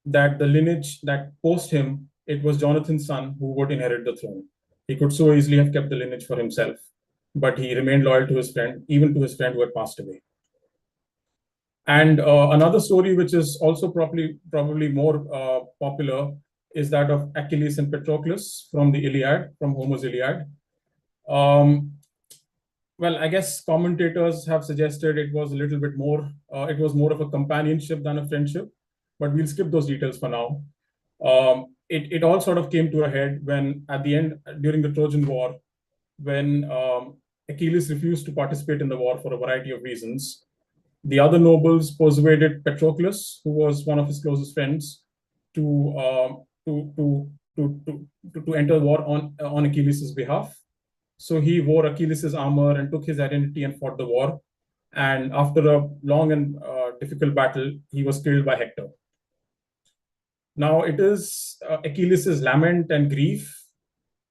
that the lineage that post him, it was Jonathan's son who would inherit the throne. He could so easily have kept the lineage for himself, but he remained loyal to his friend, even to his friend who had passed away. And another story, which is also probably more popular, is that of Achilles and Patroclus from the Iliad, from Homer's Iliad. Well, I guess commentators have suggested it was a little bit more, it was more of a companionship than a friendship, but we'll skip those details for now. It all sort of came to a head when, at the end, during the Trojan War, when Achilles refused to participate in the war for a variety of reasons. The other nobles persuaded Patroclus, who was one of his closest friends, to enter war on Achilles' behalf. So he wore Achilles' armor and took his identity and fought the war. And after a long and difficult battle, he was killed by Hector. Now it is Achilles' lament and grief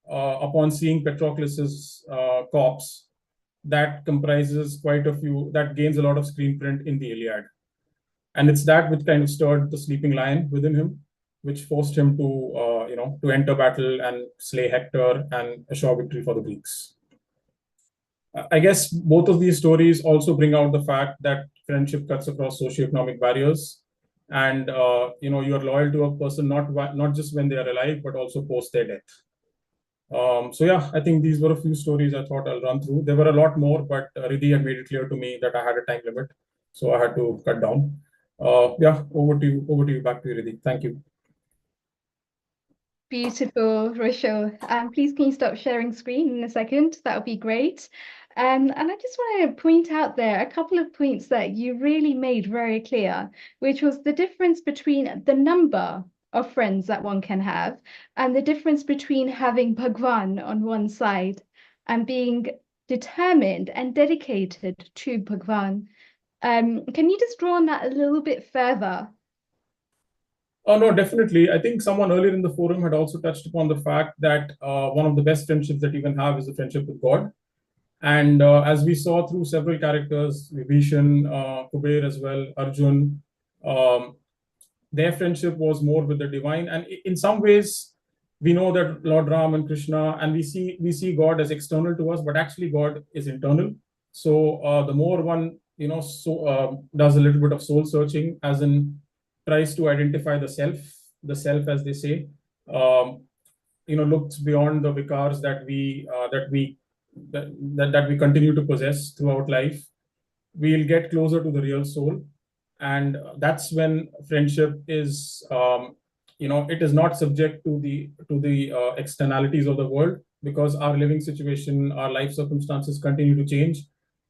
upon seeing Patroclus' corpse that comprises quite a few, that gains a lot of screen print in the Iliad. And it's that which kind of stirred the sleeping lion within him, which forced him to enter battle and slay Hector and assure victory for the Greeks. I guess both of these stories also bring out the fact that friendship cuts across socioeconomic barriers, and you are loyal to a person not just when they are alive, but also post their death. So yeah, I think these were a few stories I thought I'll run through. There were a lot more, but Riddhi had made it clear to me that I had a time limit, so I had to cut down. Yeah, over to you, back to you, Riddhi. Thank you. Beautiful, Rachel. Please can you stop sharing screen in a second? That would be great. And I just want to point out there a couple of points that you really made very clear, which was the difference between the number of friends that one can have and the difference between having Bhagwan on one side and being determined and dedicated to Bhagwan. Can you just draw on that a little bit further? Oh, no, definitely. I think someone earlier in the forum had also touched upon the fact that one of the best friendships that you can have is a friendship with God. And as we saw through several characters, Vibhishan, Kuber as well, Arjun, their friendship was more with the divine. And in some ways, we know that Lord Ram and Krishna, and we see God as external to us, but actually God is internal. So the more one, does a little bit of soul searching, as in tries to identify the self as they say, looks beyond the vikars that we continue to possess throughout life, we'll get closer to the real soul. And that's when friendship is, it is not subject to the externalities of the world, because our living situation, our life circumstances continue to change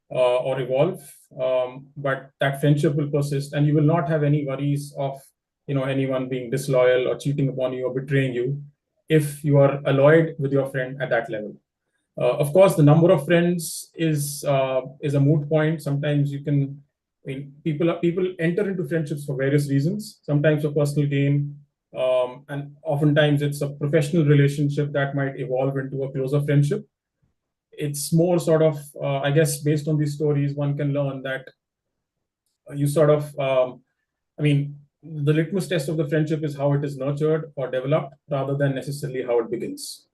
or evolve. But that friendship will persist, and you will not have any worries of anyone being disloyal or cheating upon you or betraying you if you are alloyed with your friend at that level. Of course, the number of friends is a moot point. Sometimes people enter into friendships for various reasons, sometimes for personal gain, and oftentimes it's a professional relationship that might evolve into a closer friendship. It's more sort of, I guess, based on these stories, one can learn that you sort of, the litmus test of the friendship is how it is nurtured or developed rather than necessarily how it begins.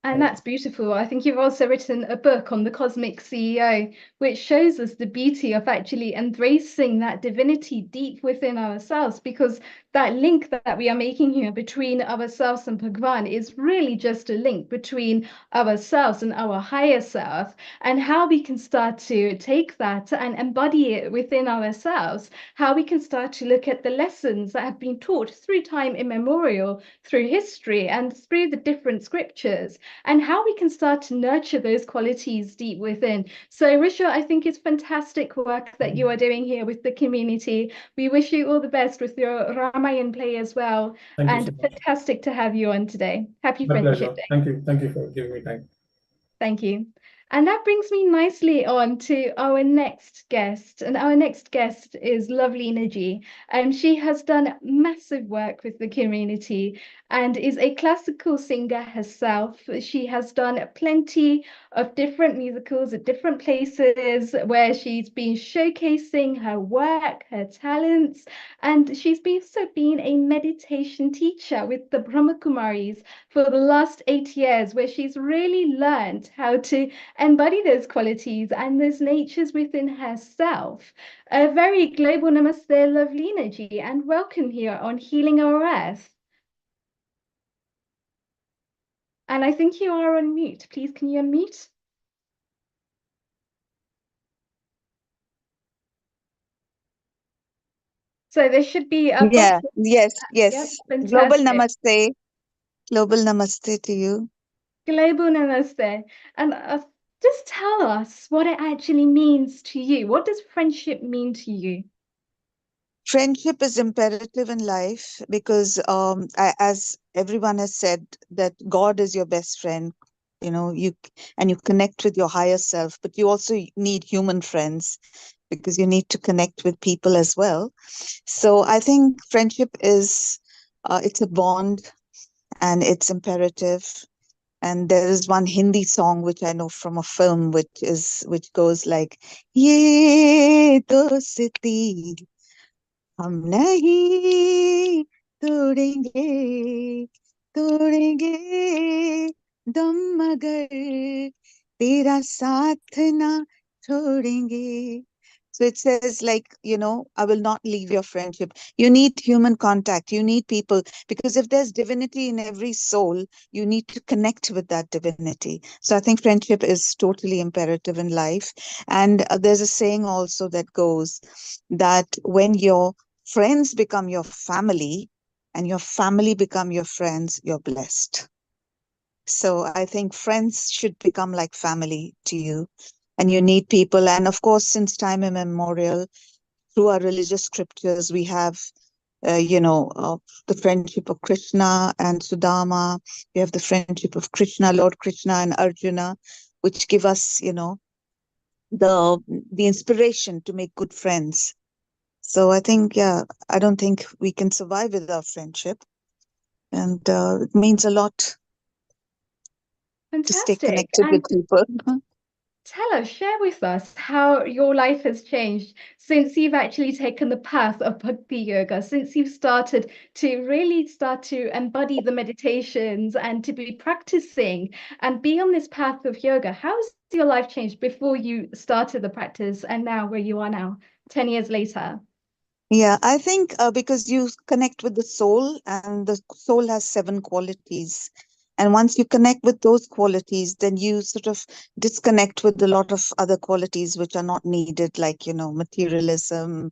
And that's beautiful. I think you've also written a book on the cosmic CEO, which shows us the beauty of actually embracing that divinity deep within ourselves, because that link that we are making here between ourselves and Bhagwan is really just a link between ourselves and our higher self, and how we can start to take that and embody it within ourselves, how we can start to look at the lessons that have been taught through time immemorial, through history and through the different scriptures, and how we can start to nurture those qualities deep within. So Risha, I think it's fantastic work that you are doing here with the community. We wish you all the best with your Ramayan play as well. Thank you And so much. fantastic to have you on today. Happy My Friendship pleasure. Day. Thank you. Thank you for giving me time. Thank you. And that brings me nicely on to our next guest. And our next guest is lovely Naji. And she has done massive work with the community and is a classical singer herself. She has done plenty of different musicals at different places where she's been showcasing her work, her talents, and she's also been a meditation teacher with the Brahmakumaris for the last 8 years, where she's really learned how to embody those qualities and those natures within herself. A very global namaste, lovely Naji, and welcome here on Healing Our Earth. And I think you are on mute. Please, can you unmute? So there should be a Yeah, box. yes, Yep, yes. Global fantastic. namaste. Global namaste to you. Global namaste. And just tell us what it actually means to you. What does friendship mean to you? Friendship is imperative in life because, as everyone has said, that God is your best friend. You know, you connect with your higher self, but you also need human friends because you need to connect with people as well. So I think friendship is, it's a bond and it's imperative. And there is one Hindi song which I know from a film, which goes like, "Ye dosti हम नहीं तोड़ेंगे तोड़ेंगे दम मगर तेरा साथ ना छोड़ेंगे." So it says, like, I will not leave your friendship. You need human contact. You need people, because if there's divinity in every soul, you need to connect with that divinity. So I think friendship is totally imperative in life. And there's a saying also that goes that when your friends become your family and your family become your friends, you're blessed. So I think friends should become like family to you, and you need people. And of course, since time immemorial, through our religious scriptures, we have, the friendship of Krishna and Sudama. We have the friendship of Krishna, Lord Krishna and Arjuna, which give us, the inspiration to make good friends. So I think, I don't think we can survive without friendship. And it means a lot to stay Fantastic. connected And with people. tell us, share with us how your life has changed since you've actually taken the path of Bhakti Yoga, since you've started to really start to embody the meditations and to be practicing and be on this path of yoga. How's your life changed before you started the practice and now where you are now, 10 years later? Yeah, I think because you connect with the soul, and the soul has 7 qualities. And once you connect with those qualities, then you sort of disconnect with a lot of other qualities which are not needed, like, materialism,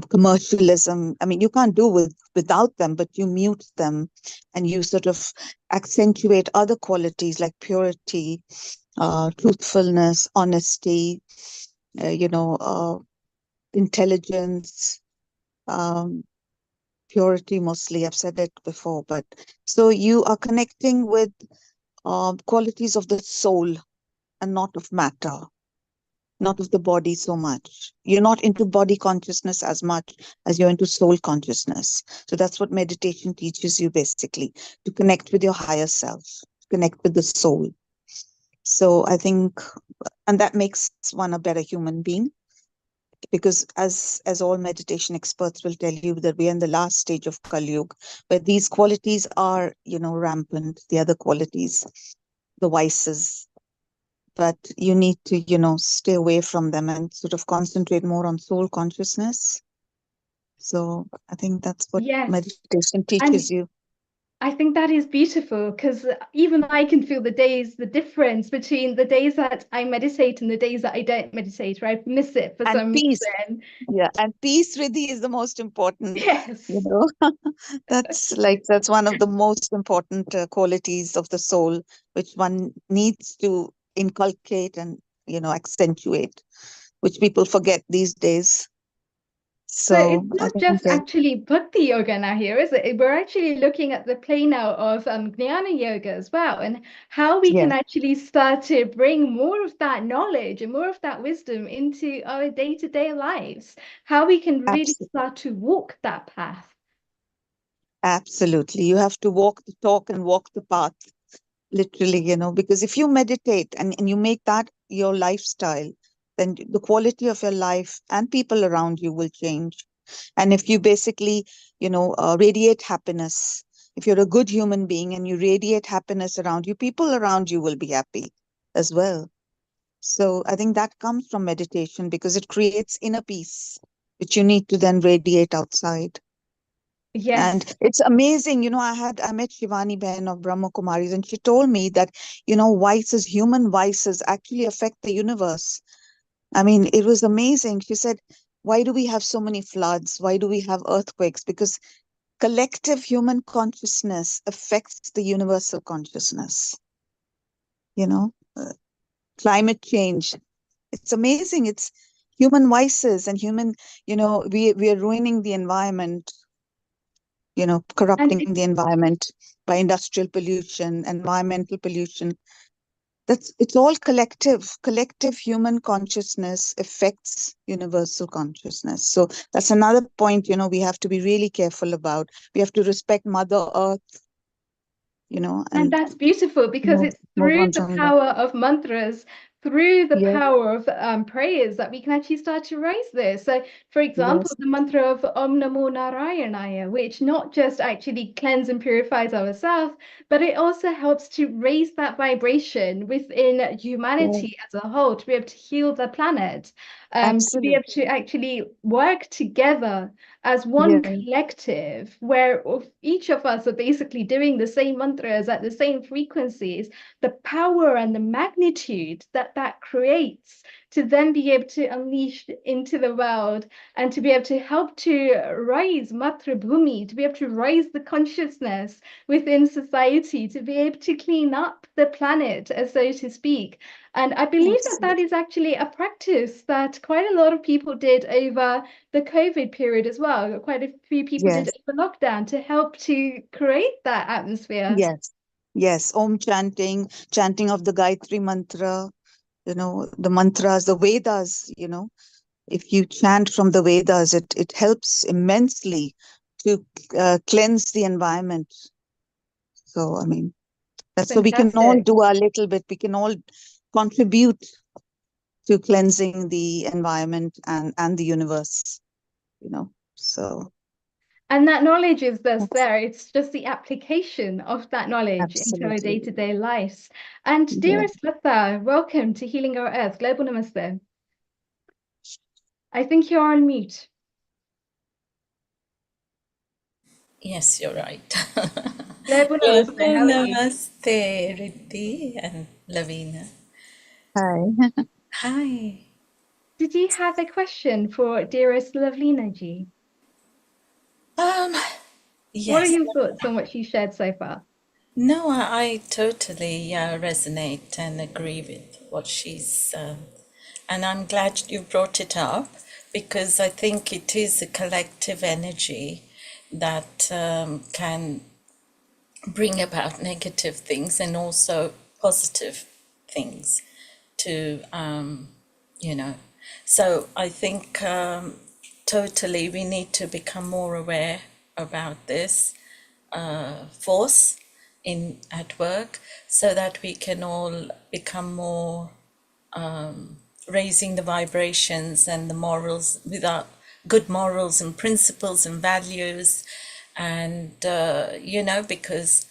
commercialism. I mean, you can't do without them, but you mute them and you sort of accentuate other qualities like purity, truthfulness, honesty, intelligence, purity mostly. I've said it before, but so you are connecting with qualities of the soul and not of matter, not of the body so much. You're not into body consciousness as much as you're into soul consciousness. So that's what meditation teaches you, basically, to connect with your higher self, to connect with the soul. So I think, and that makes one a better human being, because as all meditation experts will tell you, that we are in the last stage of Kali Yuga, where these qualities are, rampant, the other qualities, the vices. But you need to, stay away from them and sort of concentrate more on soul consciousness. So I think that's what Yes. meditation And teaches you. I think that is beautiful because even I can feel the difference between the days that I meditate and the days that I don't meditate, or I miss it for And some peace. reason. Yeah, and peace, Riddhi, is the most important. Yes. You know, that's one of the most important qualities of the soul, which one needs to inculcate and, accentuate, which people forget these days. So So it's I not think just actually bhakti yoga now here, is it? We're actually looking at the play now of jnana yoga as well, and how we can yes, actually start to bring more of that knowledge and more of that wisdom into our day-to-day lives, how we can really absolutely. start to walk that path. Absolutely. You have to walk the talk and walk the path, literally, because if you meditate and you make that your lifestyle, then the quality of your life and people around you will change. And if you basically, radiate happiness, if you're a good human being and you radiate happiness around you, people around you will be happy as well. So I think that comes from meditation because it creates inner peace, which you need to then radiate outside. Yes. And it's amazing, I met Shivani Behan of Brahma Kumaris, and she told me that, human vices actually affect the universe. I mean, it was amazing. She said, why do we have so many floods? Why do we have earthquakes? Because collective human consciousness affects the universal consciousness. Climate change. It's amazing. It's human vices and we are ruining the environment, corrupting the environment by industrial pollution, environmental pollution. It's all collective human consciousness affects universal consciousness. So that's another point, we have to be really careful about. We have to respect Mother Earth, And that's beautiful because it's move through on the from that. power of mantras, through the Yes, power of prayers that we can actually start to raise this. So, for example, yes, the mantra of Om Namo Narayanaya, which not just actually cleanse and purifies ourselves, but it also helps to raise that vibration within yes, humanity as a whole, to be able to heal the planet, to be able absolutely. to actually work together as one Yes, collective where each of us are basically doing the same mantras at the same frequencies, the power and the magnitude that that creates to then be able to unleash into the world and to be able to help to raise Matrabhumi, to be able to raise the consciousness within society, to be able to clean up the planet, as so to speak. And I believe that that is actually a practice that quite a lot of people did over the COVID period as well. Quite a few people did yes, over lockdown to help to create that atmosphere. yes, yes. Om chanting of the Gayatri mantra, the mantras, the Vedas, if you chant from the Vedas, it helps immensely to cleanse the environment. So, I mean, that's so we can all Fantastic. do our little bit. We can all contribute to cleansing the environment and the universe, So And that knowledge is thus there. It's just the application of that knowledge into our absolutely. day-to-day lives. And Yeah. dearest Lata, welcome to Healing Our Earth. Global Namaste. I think you're on mute. Yes, you're right. Global Namaste. Global How are you? Namaste, Riddhi and Lavina. Hi. Hi. Did you have a question for dearest Lavina ji? What are Yes. your thoughts on what she shared so far? No, I totally resonate and agree with what she's, and I'm glad you brought it up because I think it is a collective energy that can bring about negative things and also positive things to, So I think totally we need to become more aware about this force at work so that we can all become more raising the vibrations and the morals without good morals and principles and values and because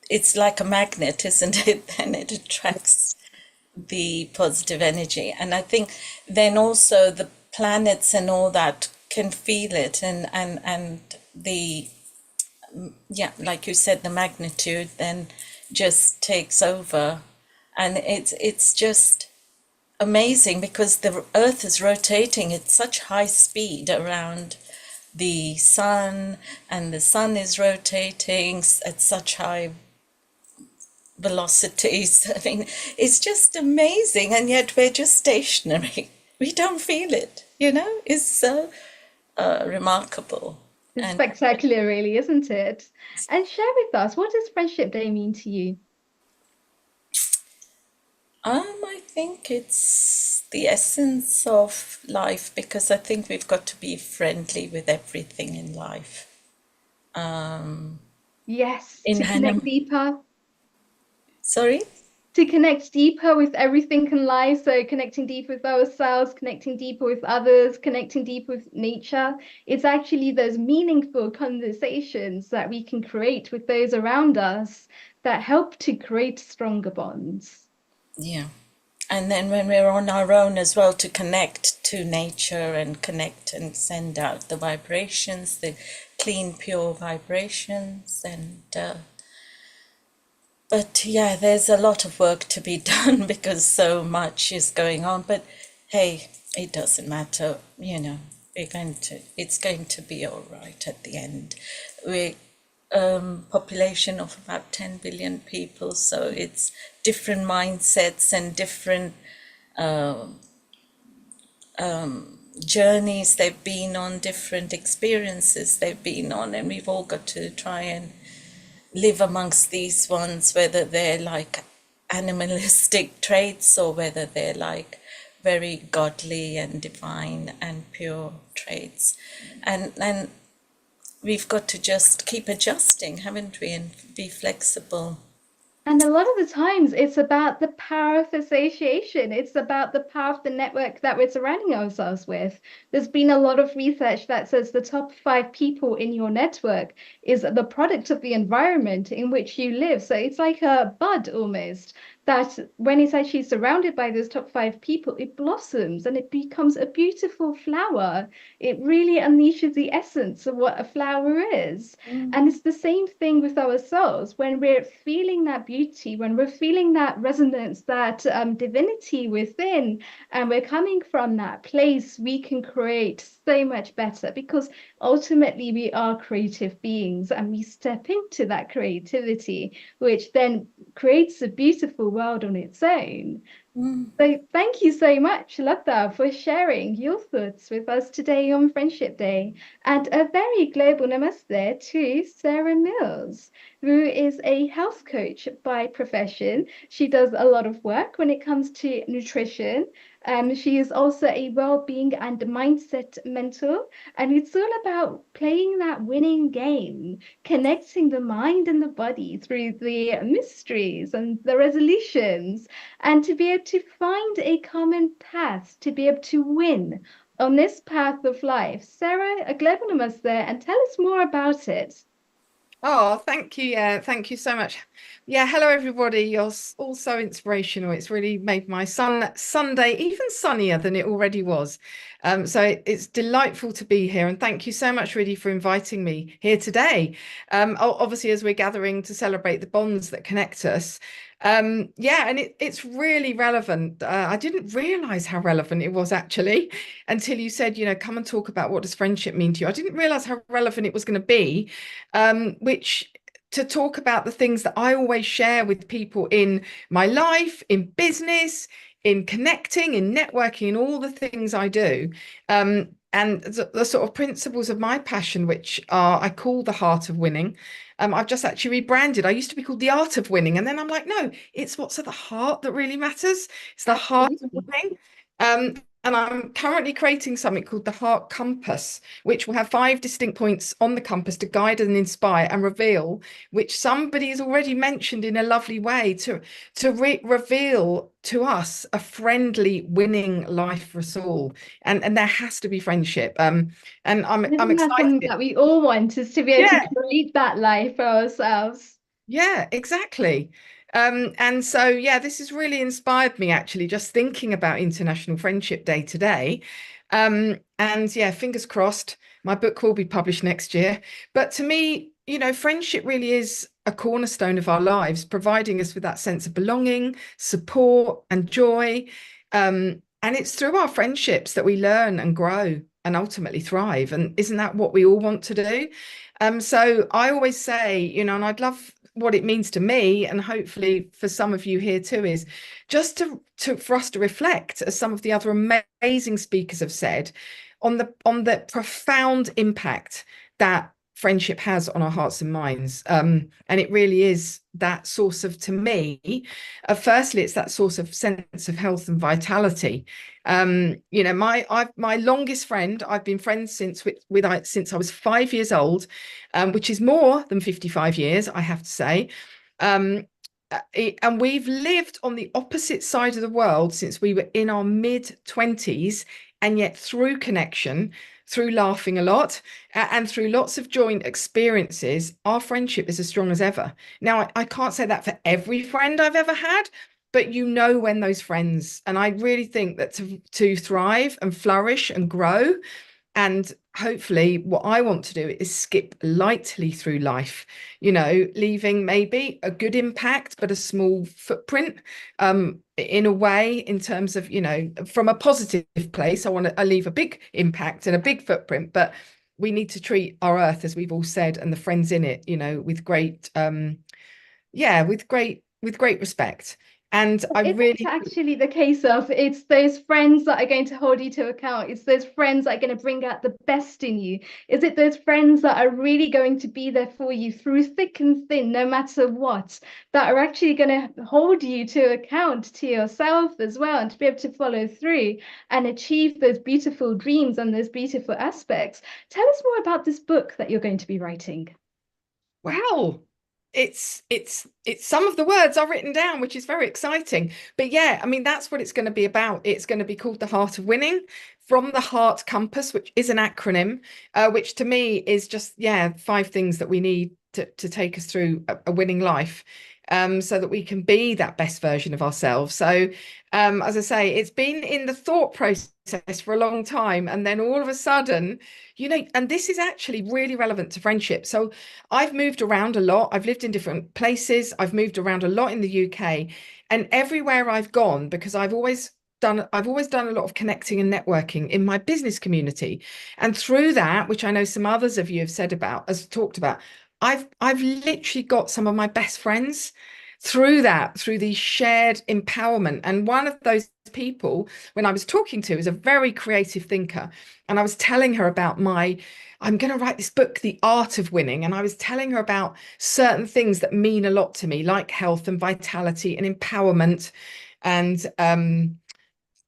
it's like a magnet, isn't it? Then it attracts the positive energy. And I think then also the planets and all that can feel it, and the yeah, like you said, the magnitude then just takes over, and it's just amazing because the Earth is rotating at such high speed around the sun, and the sun is rotating at such high velocities. I mean, it's just amazing, and yet we're just stationary. We don't feel it, you know? It's so remarkable. It's And spectacular, really, isn't it? And share with us, what does Friendship Day mean to you? I think it's the essence of life, because I think we've got to be friendly with everything in life. Yes, In to connect deeper. Sorry? To connect deeper with everything in life. So connecting deeper with ourselves, connecting deeper with others, connecting deeper with nature. It's actually those meaningful conversations that we can create with those around us that help to create stronger bonds. Yeah. And then when we're on our own as well, to connect to nature and connect and send out the vibrations, the clean, pure vibrations. And but yeah, there's a lot of work to be done because so much is going on. But hey, it doesn't matter, you know. It's going to be all right at the end. We population of about 10 billion people, so it's different mindsets and different journeys they've been on, different experiences they've been on, and we've all got to try and live amongst these ones, whether they're like animalistic traits or whether they're like very godly and divine and pure traits. And we've got to just keep adjusting, haven't we, and be flexible. And a lot of the times it's about the power of association. It's about the power of the network that we're surrounding ourselves with. There's been a lot of research that says the top 5 people in your network is the product of the environment in which you live. So it's like a bud almost, that when it's actually surrounded by those top 5 people, it blossoms and it becomes a beautiful flower. It really unleashes the essence of what a flower is. And it's the same thing with ourselves. When we're feeling that beauty, when we're feeling that resonance, that divinity within, and we're coming from that place, we can create so much better, because ultimately we are creative beings and we step into that creativity, which then creates a beautiful world on its own. So thank you so much, Lata, for sharing your thoughts with us today on Friendship Day. And a very global namaste to Sarah Mills, who is a health coach by profession. She does a lot of work when it comes to nutrition. She is also a well-being and mindset mentor, and it's all about playing that winning game, connecting the mind and the body through the mysteries and the resolutions, and to be able to find a common path to be able to win on this path of life. Sarah, a global namaste, and tell us more about it. Oh, thank you. Yeah, thank you so much. Yeah, hello everybody. You're all so inspirational. It's really made my Sunday even sunnier than it already was. So it's delightful to be here, and thank you so much, Rudy, for inviting me here today. Obviously, as we're gathering to celebrate the bonds that connect us. Yeah, and it's really relevant. I didn't realize how relevant it was actually until you said, you know, come and talk about what does friendship mean to you. I didn't realize how relevant it was going to be, which to talk about the things that I always share with people in my life, in business, in connecting, in networking, in all the things I do. And the sort of principles of my passion, which are, I call the heart of winning. I've just actually rebranded. I used to be called the art of winning. And then I'm like, no, it's what's at the heart that really matters. It's the heart of winning. And I'm currently creating something called the Heart Compass, which will have 5 distinct points on the compass to guide and inspire and reveal, which somebody has already mentioned in a lovely way, to reveal to us a friendly, winning life for us all. And there has to be friendship. And I'm Isn't that something excited. that we all want, is to be able to create that life for ourselves? Yeah, exactly. And so, yeah, this has really inspired me actually, just thinking about International Friendship Day today. And yeah, fingers crossed, my book will be published next year. But to me, you know, friendship really is a cornerstone of our lives, providing us with that sense of belonging, support, and joy. And it's through our friendships that we learn and grow and ultimately thrive. And isn't that what we all want to do? So I always say, you know, and I'd love what it means to me, and hopefully for some of you here too, is just for us to reflect, as some of the other amazing speakers have said, on the profound impact that friendship has on our hearts and minds. And it really is that source of, to me, firstly, it's that source of sense of health and vitality. You know, my longest friend, I've been friends since I was 5 years old, which is more than 55 years, I have to say. And we've lived on the opposite side of the world since we were in our mid-20s, and yet through connection, through laughing a lot, and through lots of joint experiences, our friendship is as strong as ever. Now, I can't say that for every friend I've ever had, but you know when those friends, and I really think that to thrive and flourish and grow, and hopefully what I want to do is skip lightly through life, you know, leaving maybe a good impact, but a small footprint, in a way, in terms of, you know, from a positive place. I leave a big impact and a big footprint, but we need to treat our earth, as we've all said, and the friends in it, you know, with great, with great respect. And I Isn't really it actually the case of it's those friends that are going to hold you to account? It's those friends that are going to bring out the best in you. Is it those friends that are really going to be there for you through thick and thin, no matter what, that are actually going to hold you to account to yourself as well, and to be able to follow through and achieve those beautiful dreams and those beautiful aspects? Tell us more about this book that you're going to be writing. Wow. It's some of the words are written down, which is very exciting. But yeah, I mean, that's what it's going to be about. It's going to be called The Heart of Winning, from the Heart Compass, which is an acronym, which to me is just, 5 things that we need to take us through a winning life, so that we can be that best version of ourselves. So, as I say, it's been in the thought process for a long time. And then all of a sudden, you know, and this is actually really relevant to friendship. So I've moved around a lot. I've lived in different places. I've moved around a lot in the UK, and everywhere I've gone, because I've always done a lot of connecting and networking in my business community. And through that, which I know some others of you have said about, has talked about, I've literally got some of my best friends through that, through the shared empowerment. And one of those people, when I was talking to, is a very creative thinker. And I was telling her about I'm going to write this book, The Art of Winning. And I was telling her about certain things that mean a lot to me, like health and vitality and empowerment, and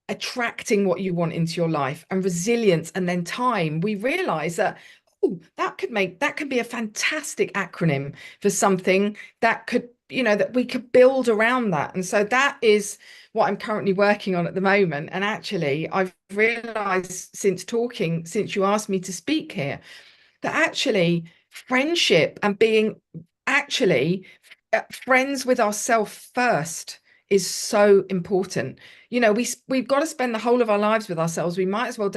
attracting what you want into your life, and resilience, and then time. We realize that, oh, that could be a fantastic acronym for something that could, you know, that we could build around that. And so that is what I'm currently working on at the moment. And actually, I've realized since you asked me to speak here, that actually friendship and being actually friends with ourselves first is so important. You know, we've got to spend the whole of our lives with ourselves. We might as well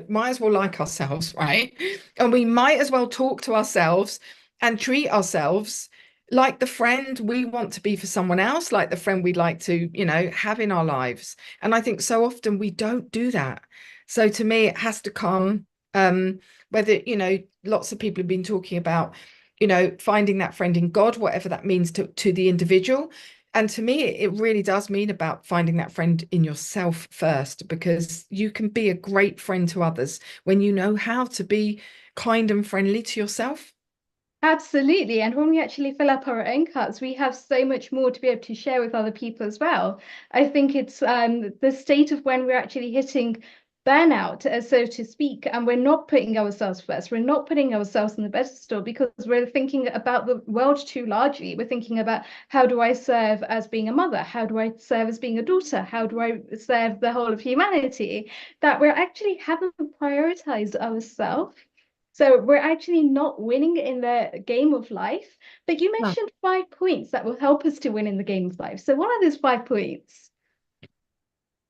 might as well like ourselves, right? And we might as well talk to ourselves and treat ourselves like the friend we want to be for someone else, like the friend we'd like to, you know, have in our lives. And I think so often we don't do that. So to me, it has to come, whether, you know, lots of people have been talking about, you know, finding that friend in God, whatever that means to the individual. And to me, it really does mean about finding that friend in yourself first, because you can be a great friend to others when you know how to be kind and friendly to yourself. Absolutely. And when we actually fill up our own cups, we have so much more to be able to share with other people as well. I think it's the state of when we're actually hitting burnout, so to speak, and we're not putting ourselves first. We're not putting ourselves on the pedestal because we're thinking about the world too largely. We're thinking about, how do I serve as being a mother? How do I serve as being a daughter? How do I serve the whole of humanity? That we're actually haven't prioritized ourselves So we're actually not winning in the game of life. But you mentioned 5 points that will help us to win in the game of life. So what are those 5 points?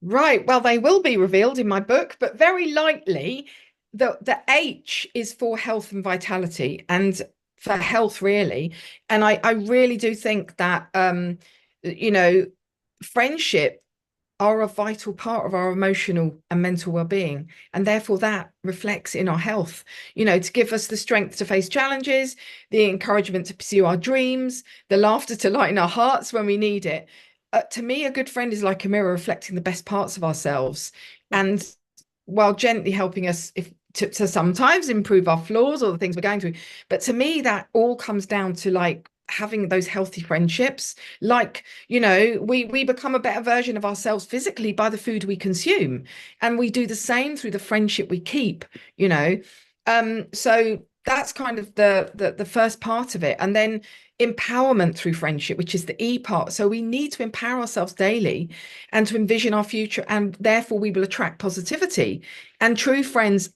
Right. Well, they will be revealed in my book, but very lightly, the H is for health and vitality, and for health, really. And I really do think that you know, friendship are a vital part of our emotional and mental well-being, and therefore that reflects in our health, you know, to give us the strength to face challenges, the encouragement to pursue our dreams, the laughter to lighten our hearts when we need it. To me, a good friend is like a mirror reflecting the best parts of ourselves, and while gently helping us to sometimes improve our flaws or the things we're going through. But to me, that all comes down to like having those healthy friendships. Like, you know, we become a better version of ourselves physically by the food we consume, and we do the same through the friendship we keep, you know. So that's kind of the first part of it. And then empowerment through friendship, which is the E part. So we need to empower ourselves daily and to envision our future, and therefore we will attract positivity. And true friends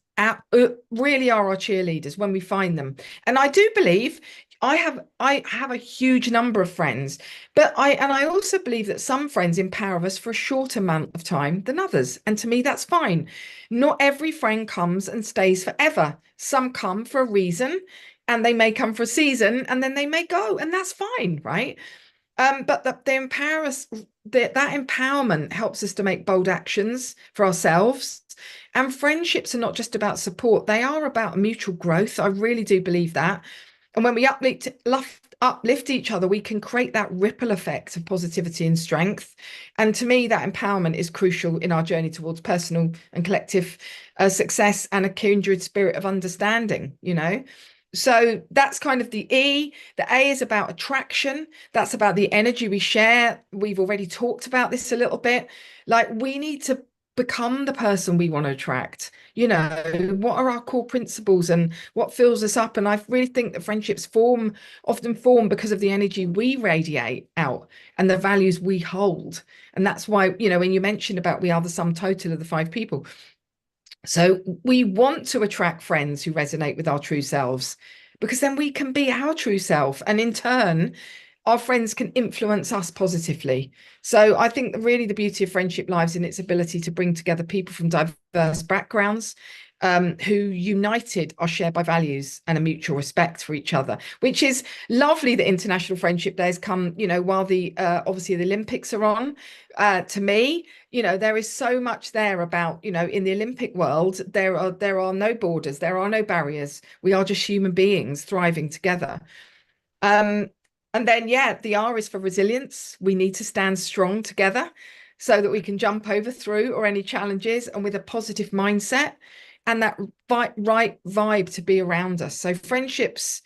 really are our cheerleaders when we find them. And I do believe I have a huge number of friends, but I also believe that some friends empower us for a short amount of time than others. And to me, that's fine. Not every friend comes and stays forever. Some come for a reason, and they may come for a season, and then they may go, and that's fine, right? But they empower us. That empowerment helps us to make bold actions for ourselves. And friendships are not just about support; they are about mutual growth. I really do believe that. And when we uplift each other, we can create that ripple effect of positivity and strength. And to me, that empowerment is crucial in our journey towards personal and collective success and a kindred spirit of understanding, you know. So that's kind of the E. The A is about attraction. That's about the energy we share. We've already talked about this a little bit. Like, we need to become the person we want to attract. You know, what are our core principles and what fills us up? And I really think that friendships often form because of the energy we radiate out and the values we hold. And that's why, you know, when you mentioned about we are the sum total of the 5 people. So we want to attract friends who resonate with our true selves, because then we can be our true self. And in turn, our friends can influence us positively. So I think really the beauty of friendship lies in its ability to bring together people from diverse backgrounds, who united are shared by values and a mutual respect for each other, which is lovely that International Friendship Day has come, you know, while the obviously the Olympics are on. To me, you know, there is so much there about, you know, in the Olympic world, there are no borders, there are no barriers. We are just human beings thriving together. And then, yeah, the R is for resilience. We need to stand strong together so that we can jump over through or any challenges, and with a positive mindset and that right vibe to be around us. So friendships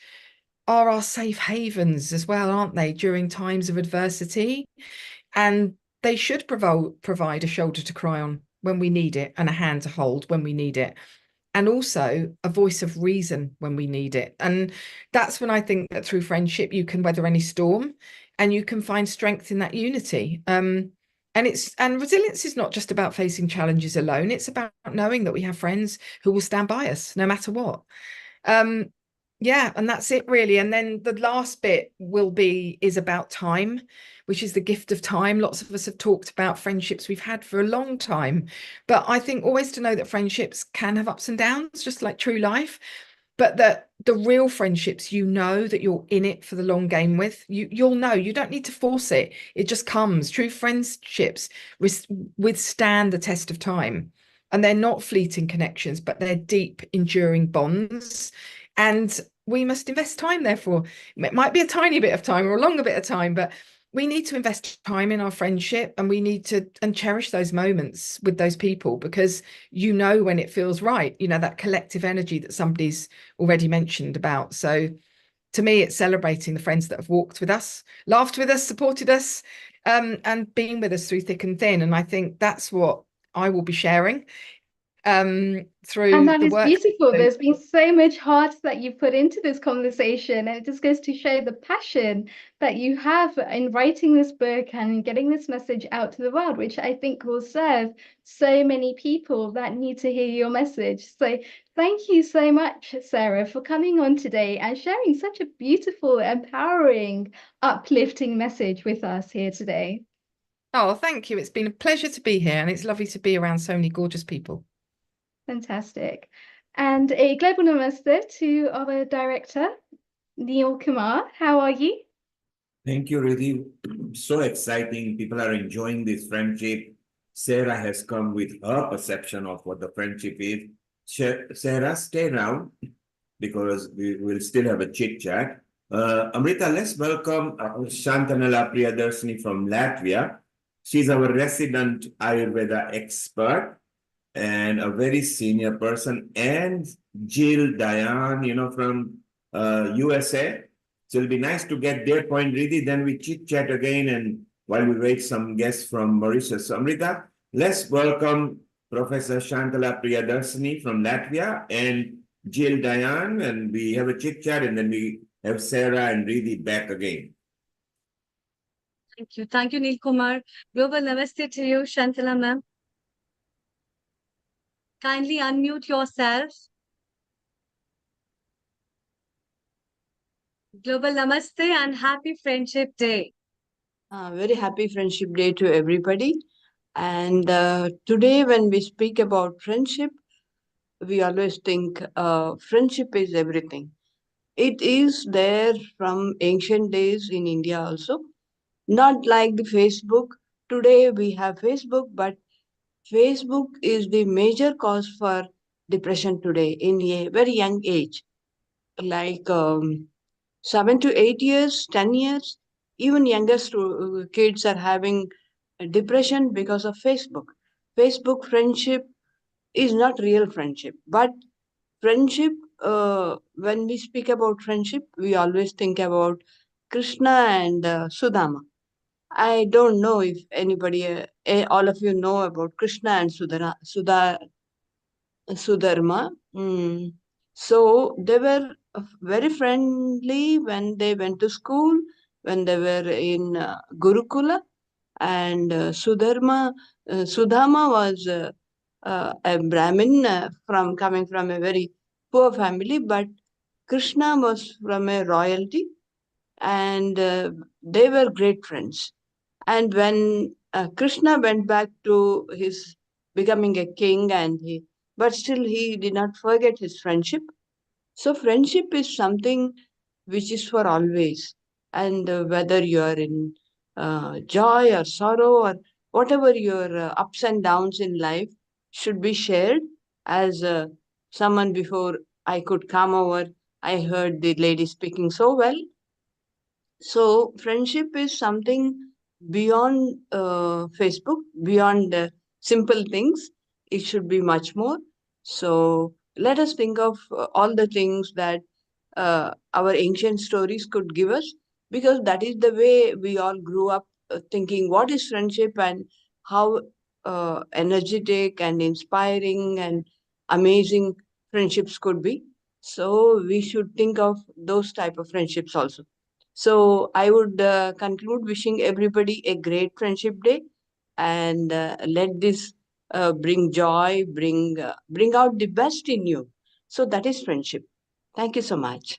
are our safe havens as well, aren't they, during times of adversity? And they should provide a shoulder to cry on when we need it, and a hand to hold when we need it, and also a voice of reason when we need it. And that's when I think that through friendship you can weather any storm, and you can find strength in that unity. And resilience is not just about facing challenges alone. It's about knowing that we have friends who will stand by us no matter what. Yeah, and that's it really. And then the last bit is about time, which is the gift of time. Lots of us have talked about friendships we've had for a long time, but I think always to know that friendships can have ups and downs, just like true life, but that the real friendships, you know, that you're in it for the long game with, you'll know, you don't need to force it. It just comes. True friendships withstand the test of time, and they're not fleeting connections, but they're deep, enduring bonds. And we must invest time, therefore. It might be a tiny bit of time or a longer bit of time, but we need to invest time in our friendship, and we need to cherish those moments with those people, because you know when it feels right, you know, that collective energy that somebody's already mentioned about. So to me, it's celebrating the friends that have walked with us, laughed with us, supported us, and been with us through thick and thin. And I think that's what I will be sharing through And that the is work. beautiful. There's been so much heart that you put into this conversation, and it just goes to show the passion that you have in writing this book and getting this message out to the world, which I think will serve so many people that need to hear your message. So thank you so much, Sarah, for coming on today and sharing such a beautiful, empowering, uplifting message with us here today. Oh, thank you. It's been a pleasure to be here, and it's lovely to be around so many gorgeous people. Fantastic. And a global namaste to our director, Neil Kumar. How are you? Thank you, Riddhi. So exciting. People are enjoying this friendship. Sarah has come with her perception of what the friendship is. Sarah, stay around because we will still have a chit chat. Amrita, let's welcome Shantanala Priyadarsini from Latvia. She's our resident Ayurveda expert and a very senior person, and Jill Diane, from USA. So it'll be nice to get their point, Riddhi. Then we chit-chat again, and while we wait some guests from Mauritius. So Amrita, let's welcome Professor Shantala Priyadarsini from Latvia and Jill Diane, and we have a chit-chat, and then we have Sarah and Riddhi back again. Thank you. Thank you, Neil Kumar. Global namaste to you, Shantala ma'am. Kindly unmute yourself. Global namaste and happy Friendship Day. Very happy Friendship Day to everybody. And today, when we speak about friendship, we always think friendship is everything. It is there from ancient days in India also. Not like the Facebook. Today we have Facebook, but Facebook is the major cause for depression today in a very young age. Like 7 to 8 years, 10 years, even younger kids are having depression because of Facebook. Facebook friendship is not real friendship, but friendship, when we speak about friendship, we always think about Krishna and Sudama. I don't know if anybody, all of you know about Krishna and Sudharma. So they were very friendly when they went to school, when they were in Gurukula, and Sudhama was a Brahmin from coming from a very poor family, but Krishna was from a royalty, and they were great friends. And when Krishna went back to his becoming a king, but still he did not forget his friendship. So friendship is something which is for always, and whether you are in joy or sorrow or whatever your ups and downs in life should be shared. As someone before I could come over, I heard the lady speaking so well. So friendship is something beyond Facebook, beyond simple things. It should be much more. So let us think of all the things that our ancient stories could give us, because that is the way we all grew up thinking what is friendship and how energetic and inspiring and amazing friendships could be. So we should think of those type of friendships also. So I would conclude wishing everybody a great Friendship Day, and let this bring joy, bring out the best in you. So that is friendship. Thank you so much.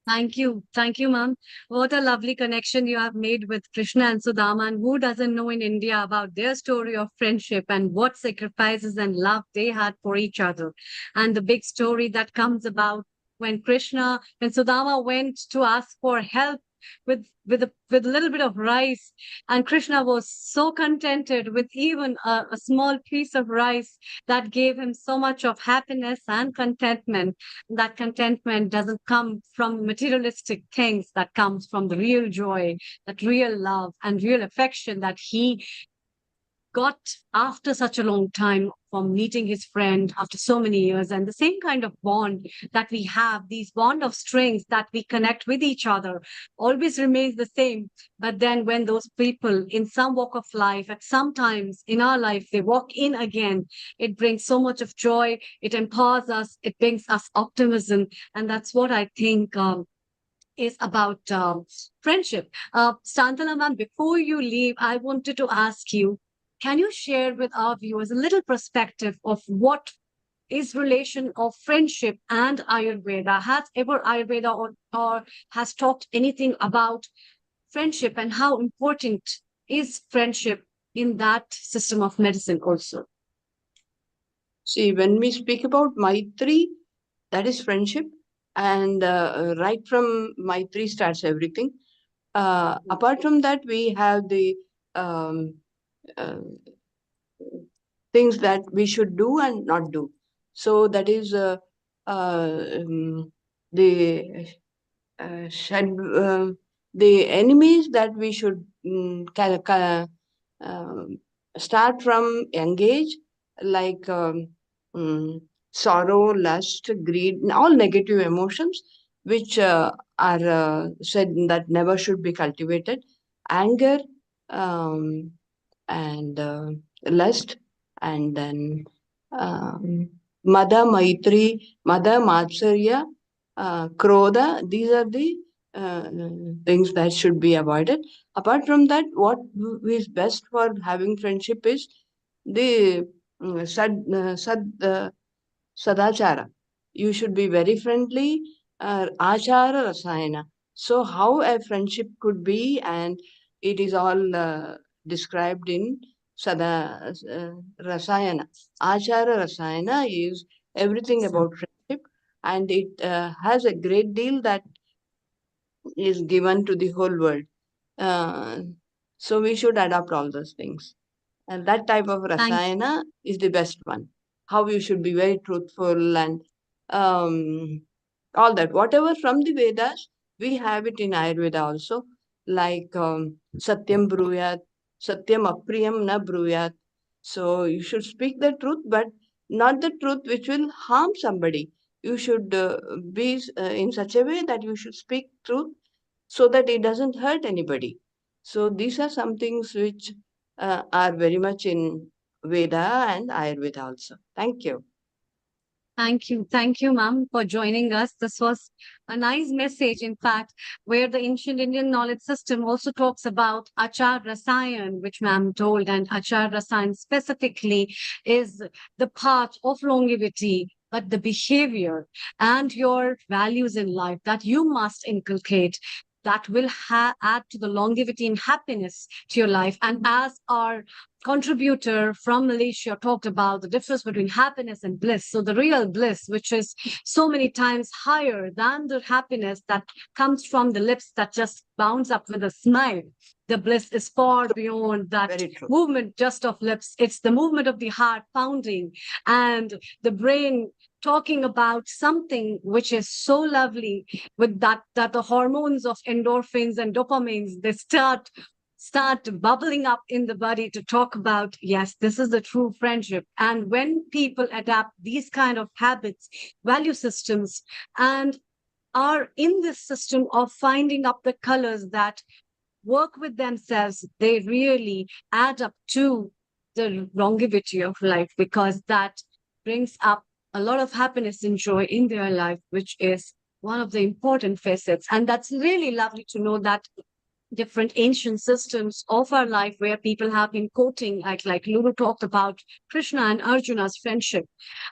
Thank you. Thank you, ma'am. What a lovely connection you have made with Krishna and Sudama. And who doesn't know in India about their story of friendship and what sacrifices and love they had for each other? And the big story that comes about when Sudama went to ask for help with a little bit of rice, and Krishna was so contented with even a small piece of rice that gave him so much of happiness and contentment. That contentment doesn't come from materialistic things, that comes from the real joy, that real love and real affection that he got after such a long time from meeting his friend after so many years, and the same kind of bond that we have, these bond of strings that we connect with each other, always remains the same. But then when those people in some walk of life, at some times in our life, they walk in again, it brings so much of joy, it empowers us, it brings us optimism. And that's what I think is about friendship. Santala ma'am, before you leave, I wanted to ask you, can you share with our viewers a little perspective of what is relation of friendship and Ayurveda? Has ever Ayurveda or has talked anything about friendship, and how important is friendship in that system of medicine also? See, when we speak about Maitri, that is friendship. And right from Maitri starts everything. Apart from that, we have the um, uh, things that we should do and not do. So that is the the enemies that we should start from young age, like sorrow, lust, greed, all negative emotions which are said that never should be cultivated. Anger, and lust, and then Mada, Maitri, Mada, Matsarya, Krodha. These are the things that should be avoided. Apart from that, what is best for having friendship is the sadachara. You should be very friendly, achara rasayana. So how a friendship could be, and it is all described in sada rasayana. Achara rasayana is everything about friendship, and it has a great deal that is given to the whole world. Uh, so we should adopt all those things. And that type of rasayana is the best one. How you should be very truthful and all that. Whatever from the Vedas, we have it in Ayurveda also. Like Satyam Bruyat, Satyam Apriyam Na Bruyat. So you should speak the truth, but not the truth which will harm somebody. You should be in such a way that you should speak truth so that it doesn't hurt anybody. So these are some things which are very much in Veda and Ayurveda also. Thank you. Thank you. Thank you, ma'am, for joining us. This was a nice message, in fact, where the ancient Indian knowledge system also talks about Achar Rasayan, which ma'am told, and Achar Rasayan specifically is the path of longevity, but the behavior and your values in life that you must inculcate that will add to the longevity and happiness to your life. And as our contributor from Malaysia talked about the difference between happiness and bliss. So the real bliss, which is so many times higher than the happiness that comes from the lips that just bounce up with a smile. The bliss is far beyond that movement just of lips. It's the movement of the heart pounding and the brain talking about something which is so lovely with that the hormones of endorphins and dopamines, they start bubbling up in the body to talk about, yes, this is the true friendship. And when people adapt these kind of habits, value systems, and are in this system of finding up the colors that work with themselves, they really add up to the longevity of life, because that brings up a lot of happiness and joy in their life, which is one of the important facets. And that's really lovely to know that different ancient systems of our life where people have been quoting, like Lulu talked about Krishna and Arjuna's friendship.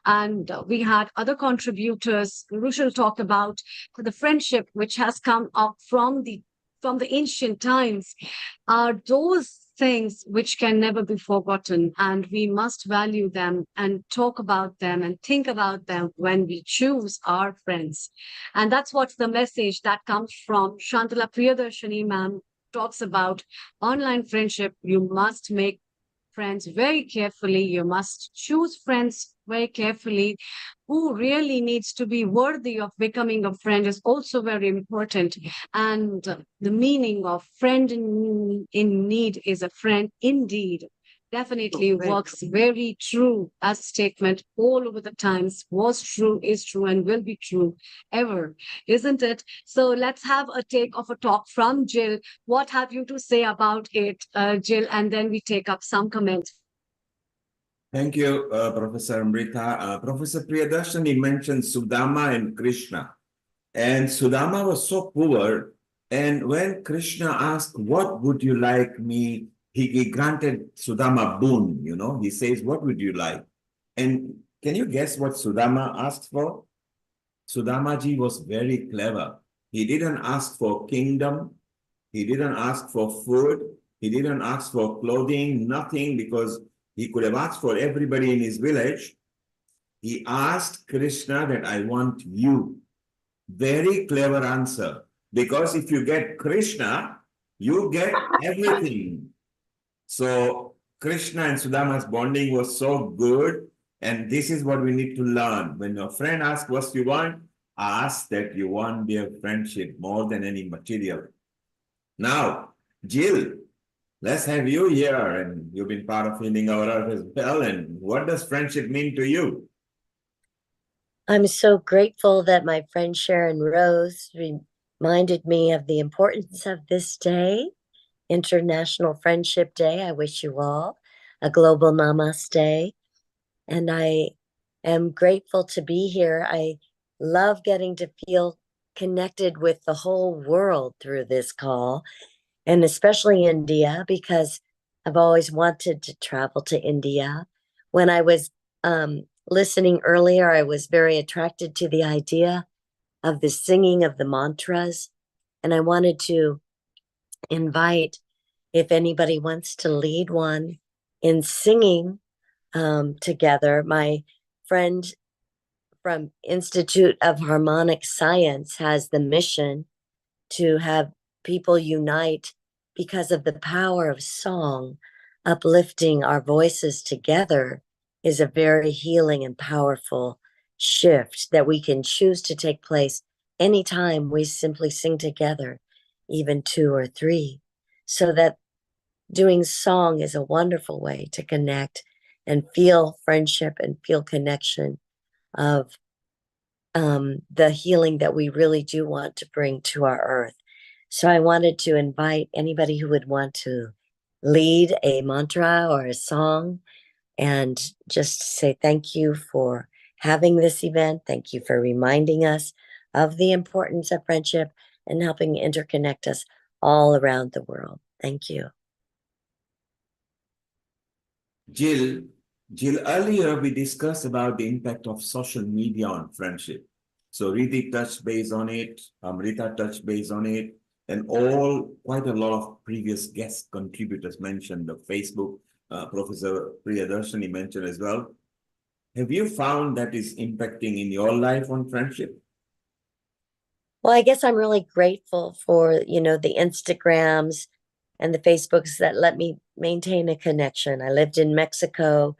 And we had other contributors. Rushal talked about the friendship which has come up from the ancient times. Are those things which can never be forgotten, and we must value them and talk about them and think about them when we choose our friends. And that's what's the message that comes from Shantala Priyadarshini ma'am talks about online friendship. You must make friends very carefully. You must choose friends very carefully. Who really needs to be worthy of becoming a friend is also very important. And the meaning of friend in need is a friend indeed. definitely works very true as a statement all over the times. Was true, is true, and will be true ever, isn't it? So let's have a take of a talk from Jill. What have you to say about it, Jill? And then we take up some comments. Thank you, Professor Amrita. Professor Priyadarshini mentioned Sudama and Krishna. And Sudama was so poor. And when Krishna asked, what would you like me? He granted Sudama boon, you know. He says, what would you like? And can you guess what Sudama asked for? Sudamaji was very clever. He didn't ask for kingdom. He didn't ask for food. He didn't ask for clothing, nothing, because he could have asked for everybody in his village. He asked Krishna that I want you. Very clever answer. Because if you get Krishna, you get everything. So Krishna and Sudama's bonding was so good. And this is what we need to learn. When your friend asks what you want, ask that you want their friendship more than any material. Now, Jill, let's have you here. And you've been part of Healing Our Earth as well. And what does friendship mean to you? I'm so grateful that my friend Sharon Rose reminded me of the importance of this day, International Friendship Day. I wish you all a global namaste. And I am grateful to be here. I love getting to feel connected with the whole world through this call, and especially India, because I've always wanted to travel to India. When I was listening earlier, I was very attracted to the idea of the singing of the mantras. And I wanted to invite, if anybody wants to lead one in singing together. My friend from Institute of Harmonic Science has the mission to have people unite because of the power of song. Uplifting our voices together is a very healing and powerful shift that we can choose to take place anytime we simply sing together, even 2 or 3, so that doing song is a wonderful way to connect and feel friendship and feel connection of the healing that we really do want to bring to our earth. So I wanted to invite anybody who would want to lead a mantra or a song and just say thank you for having this event. Thank you for reminding us of the importance of friendship and helping interconnect us all around the world. Thank you. Jill, earlier we discussed about the impact of social media on friendship. So Riddhi touched base on it, Amrita touched base on it, and quite a lot of previous guest contributors mentioned the Facebook. Professor Priyadarshini mentioned as well. Have you found that is impacting in your life on friendship? Well, I guess I'm really grateful for, the Instagrams and the Facebooks that let me maintain a connection. I lived in Mexico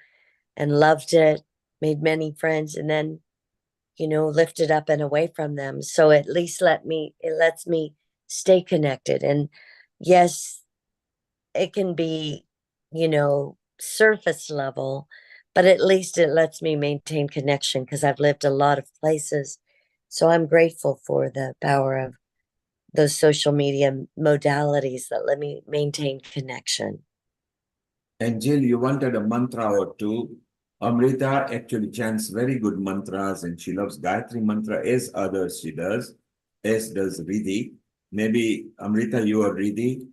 and loved it, made many friends, and then, lifted up and away from them. So at least it lets me stay connected. And yes, it can be, surface level, but at least it lets me maintain connection because I've lived a lot of places. So I'm grateful for the power of those social media modalities that let me maintain connection. And Jill, you wanted a mantra or two. Amrita actually chants very good mantras and she loves Gayatri mantra as others she does, as does Riddhi. Maybe Amrita, you or Riddhi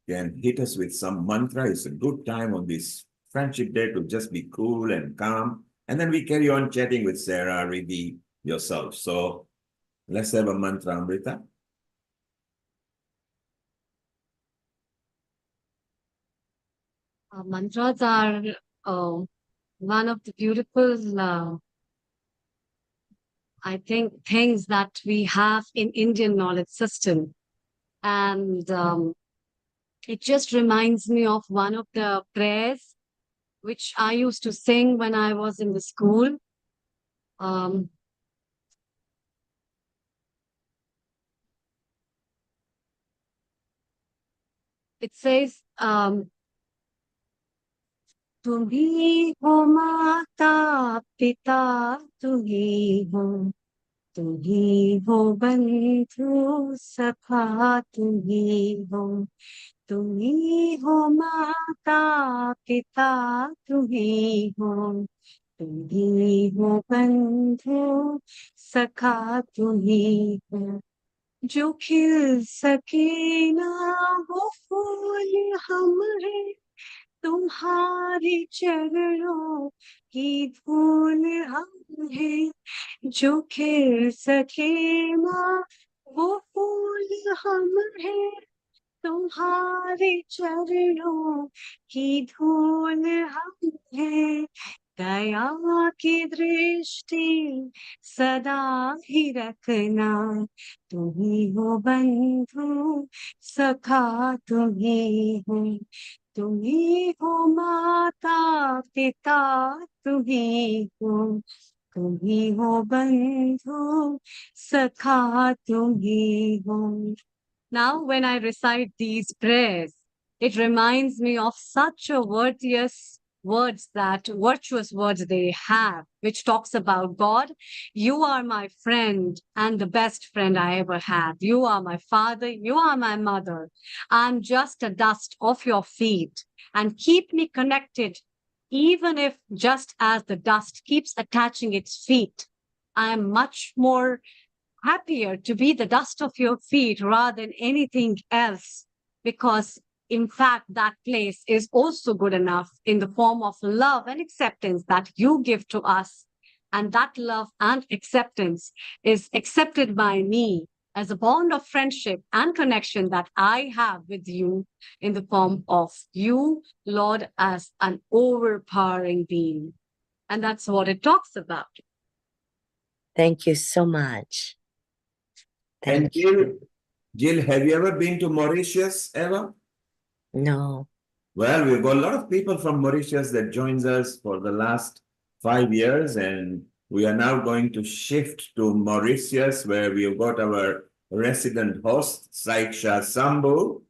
can hit us with some mantra. It's a good time on this Friendship Day to just be cool and calm. And then we carry on chatting with Sarah, Riddhi, yourself. So let's have a mantra, Amrita. Mantras are one of the beautiful, I think, things that we have in Indian knowledge system. And it just reminds me of one of the prayers which I used to sing when I was in the school. It says, तुम्ही हो माता पिता, तुम्ही हो बंधु सखा, तुम्ही हो माता पिता, तुम्ही हो बंधु सखा, तुम्ही हो। जो खिल सके ना वो फूल हम हैं, तुम्हारे चरणों की धूल हम हैं। जो खिल सके ना वो फूल हम हैं, तुम्हारे चरणों की धूल हम हैं। दया की दृष्टि सदा ही रखना, तुम्ही हो बंधु सखा, तुम्ही हो माता पिता, तुम्ही हो बंधु सखा, तुम्ही हो। Now, when I recite these prayers, it reminds me of such a virtuous words they have, which talks about God. You are my friend and the best friend I ever had. You are my father. You are my mother. I'm just a dust of your feet, and keep me connected, even if just as the dust keeps attaching its feet. I am much more happier to be the dust of your feet rather than anything else, because in fact that place is also good enough in the form of love and acceptance that you give to us, and that love and acceptance is accepted by me as a bond of friendship and connection that I have with you in the form of you, Lord, as an overpowering being. And that's what it talks about. Thank you so much. And Jill, have you ever been to Mauritius ever? No. Well, we've got a lot of people from Mauritius that joins us for the last 5 years, and we are now going to shift to Mauritius, where we've got our resident host, Saiksha Sambu.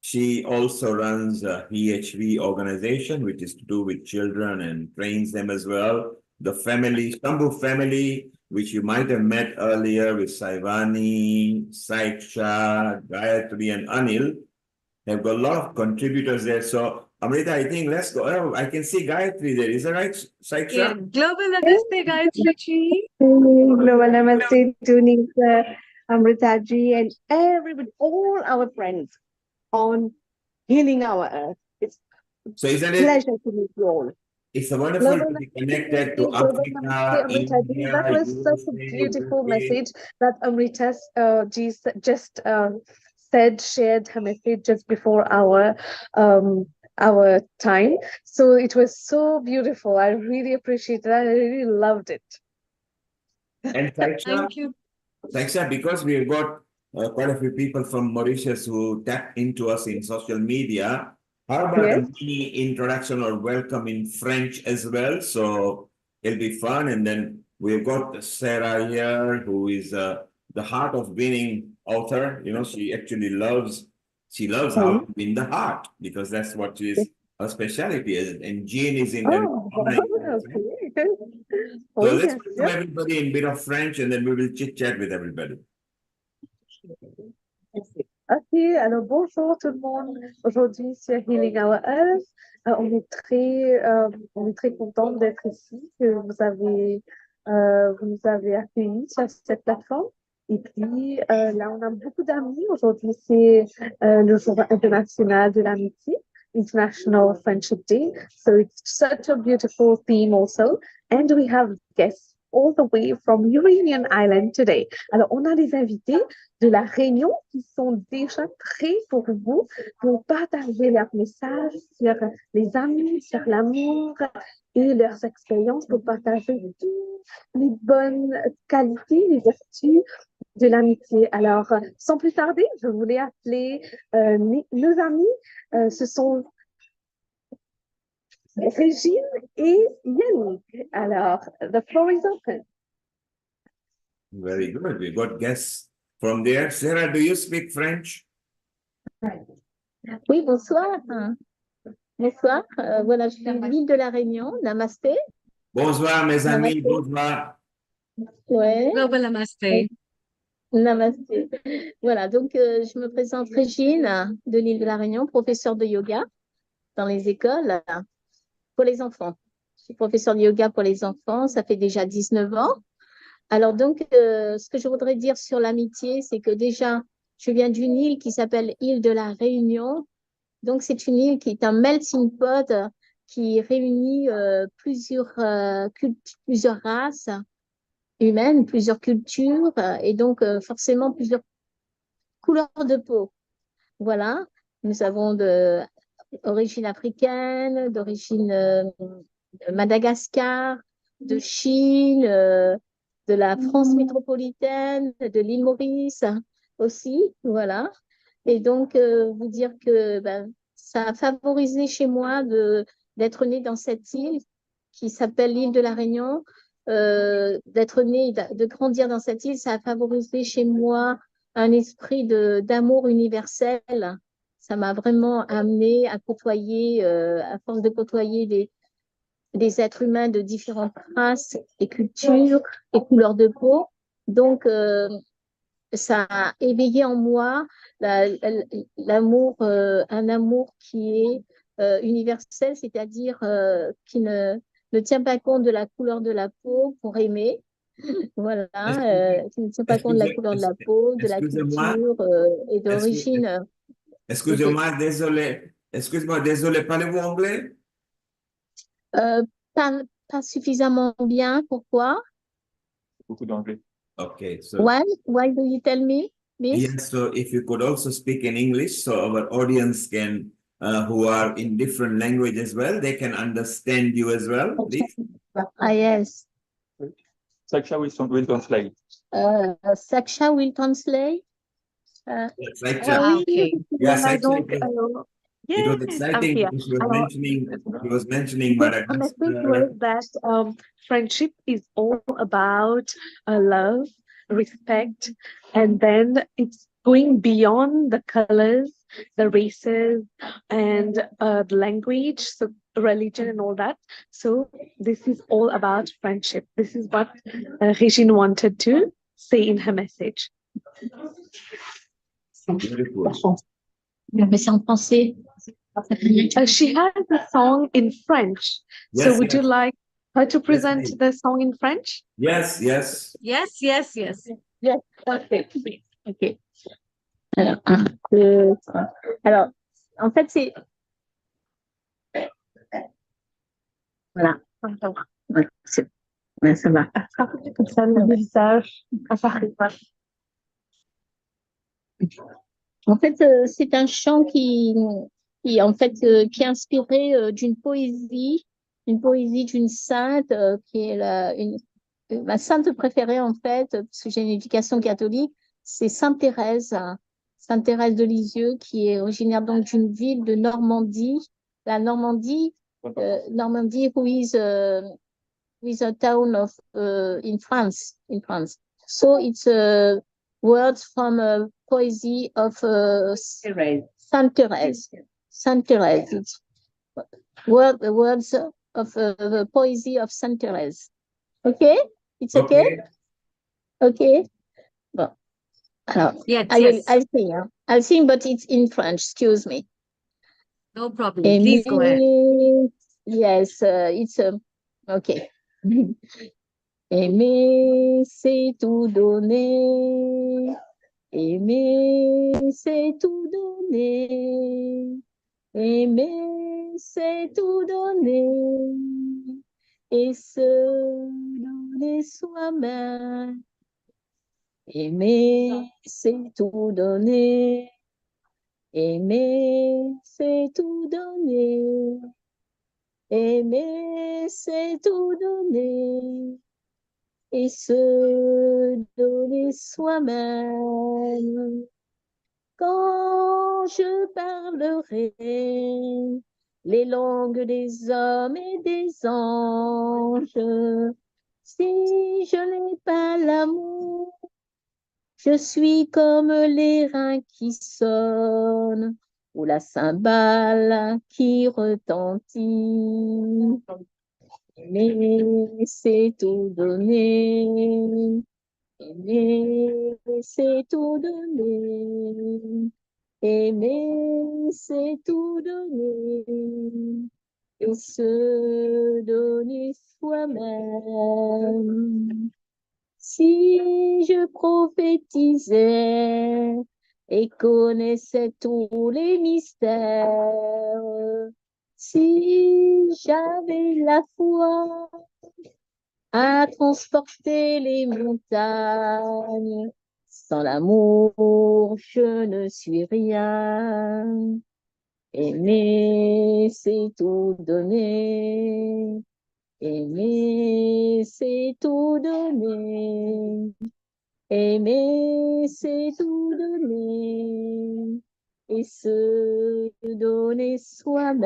She also runs a EHV organization, which is to do with children and trains them as well. The family, Sambu family, which you might have met earlier with Saivani, Saiksha, Gayatri, and Anil, have got a lot of contributors there. So, Amrita, I think let's go. Oh, I can see Gayatri there. Is that right, Saiksha? Yeah. Global Namaste, Gayatri ji. Global Namaste to Nisa, Amrita ji, and everybody, all our friends on Healing Our Earth. It's So a isn't it? pleasure to meet you all. It's wonderful to be connected to Africa, Amrita ji. India, That was such a USA, beautiful UK. message that Amrita ji just shared her message just before our time. So it was so beautiful. I really appreciate it. I really loved it. And Saiksha, Thank you. Saiksha, because we've got quite a few people from Mauritius who tap into us in social media, how about a mini introduction or welcome in French as well? So it'll be fun. And then we've got Sarah here, who is the heart of winning author. You know, she actually loves how to win the heart, because that's what her specialty is. And Jean is in Okay. So let's welcome everybody in a bit of French, and then we will chit chat with everybody. Ok, alors bonjour tout le monde. Aujourd'hui sur Healing Our Earth, on est très contente d'être ici, que vous nous avez accueillis sur cette plateforme. Et puis là, on a beaucoup d'amis. Aujourd'hui, c'est le jour international de l'amitié, International Friendship Day. So it's such a beautiful theme also. And we have guests all the way from Union Island today. Alors, on a des invités de la Réunion qui sont déjà prêts pour vous, pour partager leurs messages sur les amis, sur l'amour et leurs expériences, pour partager toutes les bonnes qualités, les vertus de l'amitié. Alors, sans plus tarder, je voulais appeler nos amis. Ce sont Régine et Yannick. Alors, the floor is open. Very good. We got guests from there. Sarah, do you speak French? Oui, bonsoir. Bonsoir. Voilà, je suis l'île de la Réunion. Namasté. Bonsoir, mes amis. Namasté. Bonsoir. Ouais. Global Namaste. Namasté. Voilà, donc je me présente Régine de l'île de la Réunion, professeure de yoga dans les écoles pour les enfants. Je suis professeure de yoga pour les enfants, ça fait déjà 19 ans. Alors donc, ce que je voudrais dire sur l'amitié, c'est que déjà, je viens d'une île qui s'appelle île de la Réunion. Donc, c'est une île qui est un melting pot qui réunit plusieurs races humaines, plusieurs cultures et donc forcément plusieurs couleurs de peau. Voilà, nous avons d'origine africaine, d'origine de Madagascar, de Chine, de la France métropolitaine, de l'île Maurice aussi, voilà. Et donc, vous dire que ben, ça a favorisé chez moi d'être née dans cette île qui s'appelle l'île de la Réunion. D'être née, de grandir dans cette île, ça a favorisé chez moi un esprit d'amour universel. Ça m'a vraiment amené à côtoyer, à force de côtoyer des êtres humains de différentes races et cultures et couleurs de peau. Donc, ça a éveillé en moi l'amour, un amour qui est universel, c'est-à-dire qui ne tient pas compte de la couleur de la peau pour aimer. Voilà, qui ne tient pas compte de la couleur de la peau, de la Excusez-moi. culture et d'origine. Excusez-moi, désolé. Excusez-moi, désolé. Parlez-vous anglais? Euh, pas suffisamment bien. Pourquoi? Beaucoup d'anglais. Okay, so Why do you tell me this? yes, so if you could also speak in English, so our audience can, who are in different language as well, they can understand you as well, please. Yes. Saksha will translate. Saksha will translate. Saksha. Oui, Yeah, voilà, Saksha, donc, alors, it was yes, I'm exciting here. because Alors, he was mentioning The message was Madagascar. that friendship is all about love, respect, and then it's going beyond the colors, the races, and the language, so religion and all that. So this is all about friendship. This is what Regine wanted to say in her message. Mais c'est en français. She has a song in French. So Yes, would you yes. like her to present please. the song in French? Yes, yes. Yes, yes, yes. Yes, okay. Okay. Alors, 1, 2, 3. Alors, en fait, c'est. Voilà. Ouais, ouais, ça va. Comme ça, le visage. En fait, c'est un chant en fait, qui est inspiré d'une poésie d'une sainte qui est ma sainte préférée en fait, parce que j'ai une éducation catholique, c'est Sainte Thérèse, Sainte Thérèse de Lisieux, qui est originaire donc d'une ville de Normandie, la Normandie, who is a town of in France, So it's words from a poesy of Sainte Thérèse. Sainte Thérèse. It's words of the poesy of Sainte Thérèse. Okay? It's okay? Okay. Bon. Alors, Yes, I'll sing. Hein? I'll sing, but it's in French. Excuse me. No problem. Please go ahead. Yes, it's okay. Aimer, c'est tout donner. Aimer, c'est tout donner. Aimer, c'est tout donner. Et se donner soi-même. Aimer, c'est tout donner. Aimer, c'est tout donner. Aimer, c'est tout donner. Et se donner soi-même. Quand je parlerai les langues des hommes et des anges, si je n'ai pas l'amour, je suis comme les reins qui sonnent ou la cymbale qui retentit. Aimer, c'est tout donner. Aimer, c'est tout donner. Aimer, c'est tout donner. Et se donner soi-même. Si je prophétisais et connaissais tous les mystères, si j'avais la foi à transporter les montagnes, sans l'amour, je ne suis rien. Aimer, c'est tout donner. Aimer, c'est tout donner. Aimer, c'est tout donner. Et se donner soi-même.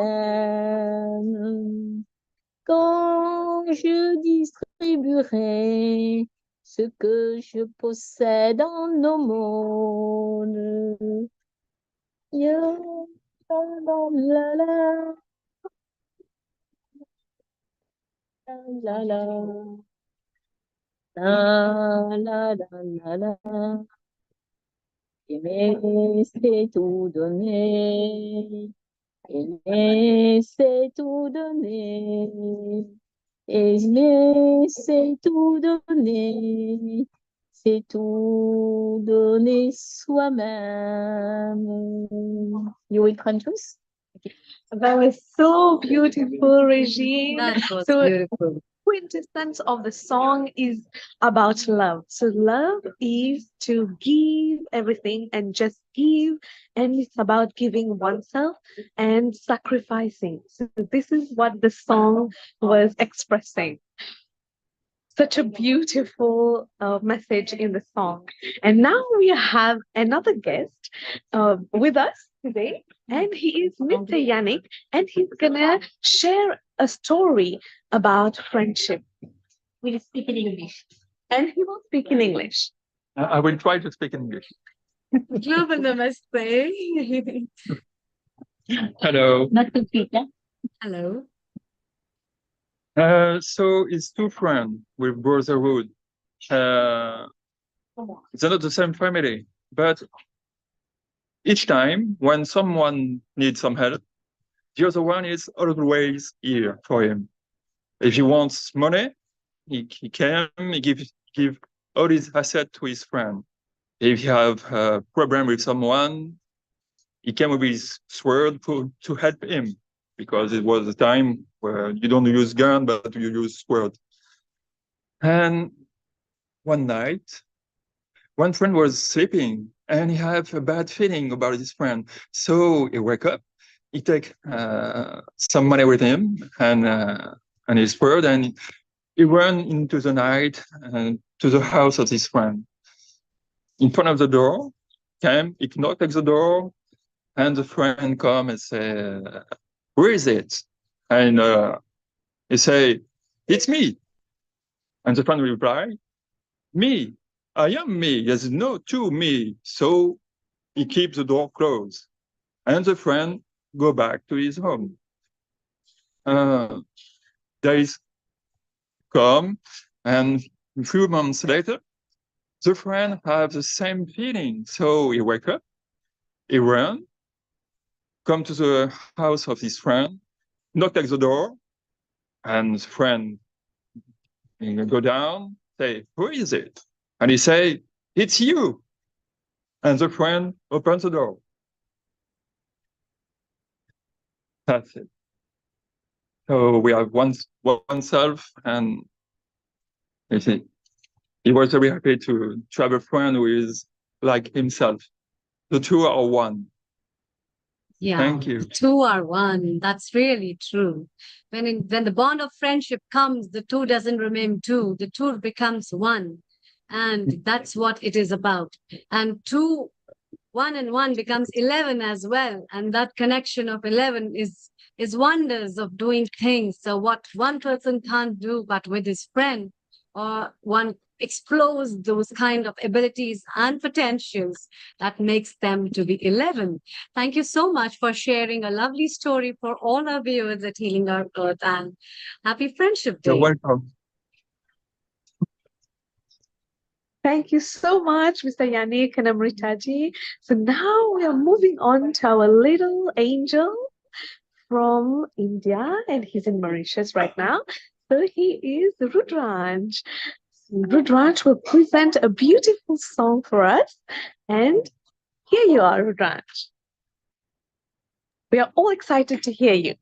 Quand je distribuerai ce que je possède en nos mondes. Ya, la, la, la, la, la, la, la, la, la, la. Aimer, c'est tout donner. Aimer, c'est tout donner. Aimer, c'est tout donner. C'est tout donner soi-même. You will contribute? That was so beautiful, Regine. That was So, beautiful. quintessence of the song is about love. So love is to give everything and just give, and it's about giving oneself and sacrificing. So this is what the song was expressing. Such a beautiful message in the song. And now we have another guest with us today, and he is Mr. Yannick, and he's gonna share a story about friendship. Will speak in English. And he will speak in English. I will try to speak in English. Global namaste. Hello. Not to speak, yeah? Hello. So it's two friends with brotherhood. They're not the same family, but each time when someone needs some help, the other one is always here for him. If he wants money, he can give all his assets to his friend. If he have a problem with someone, he came with his sword to help him, because it was a time where you don't use gun, but you use sword. And one night, one friend was sleeping, and he had a bad feeling about his friend. So he wake up, he take some money with him and his sword, and he ran into the night to the house of his friend. In front of the door, he knocked at the door, and the friend come and say, "Where is it?" And he say, "It's me." And the friend reply, "Me, I am me. There's no two me." So he keeps the door closed, and the friend go back to his home. Days come, and a few months later, the friend have the same feeling. So he wake up, he run, come to the house of his friend, knock at the door, and the friend go down, say, "Who is it?" And he say, "It's you." And the friend opens the door. That's it. So we have oneself, and you see, he was very happy to have a friend who is like himself. The two are one. Yeah, Thank you. the two are one. That's really true. When the bond of friendship comes, the two doesn't remain two. The two becomes one, and that's what it is about. And two, one and one becomes 11 as well. And that connection of 11 is wonders of doing things. So what one person can't do, but with his friend, one explores those kind of abilities and potentials that makes them to be 11. Thank you so much for sharing a lovely story for all our viewers at Healing Our Earth, and happy Friendship Day. You're welcome. Thank you so much, Mr. Yannick and Amritaji. So now we are moving on to our little angel from India, and he's in Mauritius right now. So he is Rudranj. Rudranj will present a beautiful song for us. And here you are, Rudranj. We are all excited to hear you.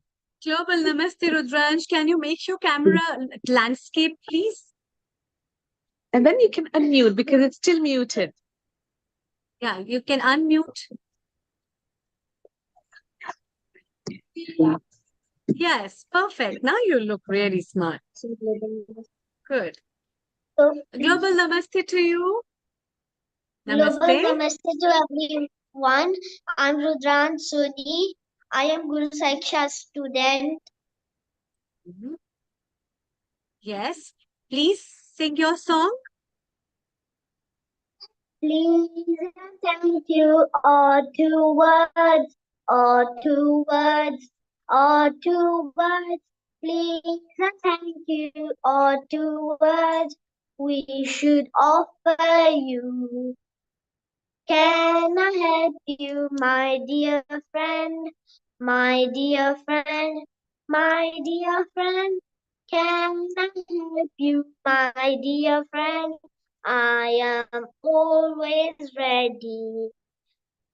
Global Namaste, Rudranj. Can you make your camera landscape, please? And then you can unmute because it's still muted. Yeah, you can unmute. Yes, perfect. Now you look really smart. Good. Global Namaste to you. Global Namaste. Namaste to everyone. I'm Rudran Soni. I am Guru Saiksha student. Yes. Please sing your song. Please and thank you, or two words, or two words, or two words. Please and thank you, or two words we should offer you. Can I help you, my dear friend, my dear friend, my dear friend? Can I help you, my dear friend? I am always ready.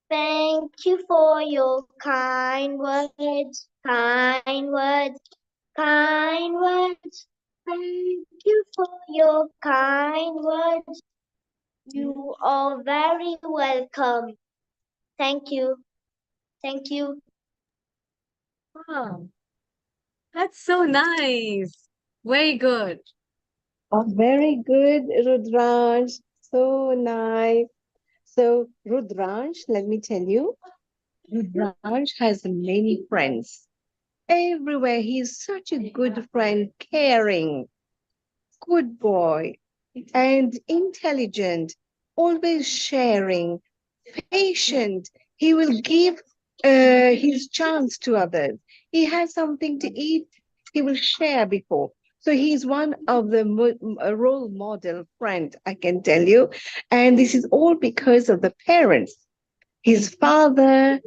Thank you for your kind words, kind words, kind words. Thank you for your kind words. You are very welcome. Thank you. Thank you. Wow. That's so nice. Very good. Oh, very good, Rudranj. So nice. So, Rudranj, let me tell you, Rudranj has many friends. Everywhere, he's such a good friend, caring, good boy, and intelligent, always sharing, patient. He will give his chance to others. He has something to eat, he will share before. So he's one of the role model friend, I can tell you. And this is all because of the parents. His father,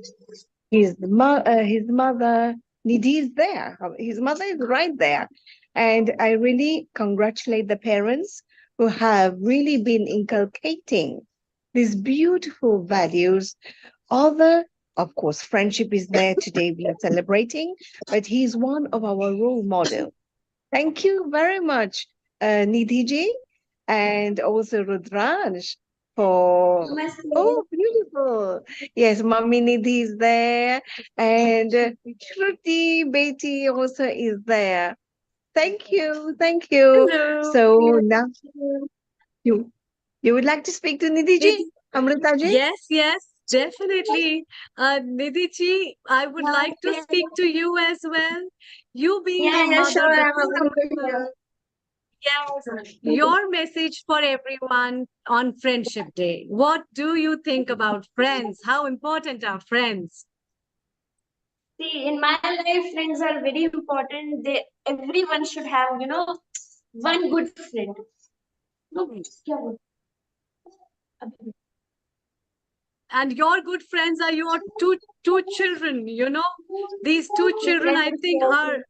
his mother, Nidhi is there. His mother is right there. And I really congratulate the parents who have really been inculcating these beautiful values. Of course, friendship is there today. We are celebrating, but he's one of our role models. Thank you very much, Nidhi ji, and also Rudranj for. Oh, beautiful. Yes, Mummy Nidhi is there, and Shruti Beti also is there. Thank you. Thank you. Hello. So now you would like to speak to Nidhi ji, Amrita ji? Yes, definitely. Nidhi ji, I would like to speak to you as well. You being a mother, Sure. I'm before, available here. yes, your message for everyone on Friendship Day. What do you think about friends? How important are friends? See, in my life, friends are very important. Everyone should have, one good friend. And your good friends are your two children, these two children, I think, are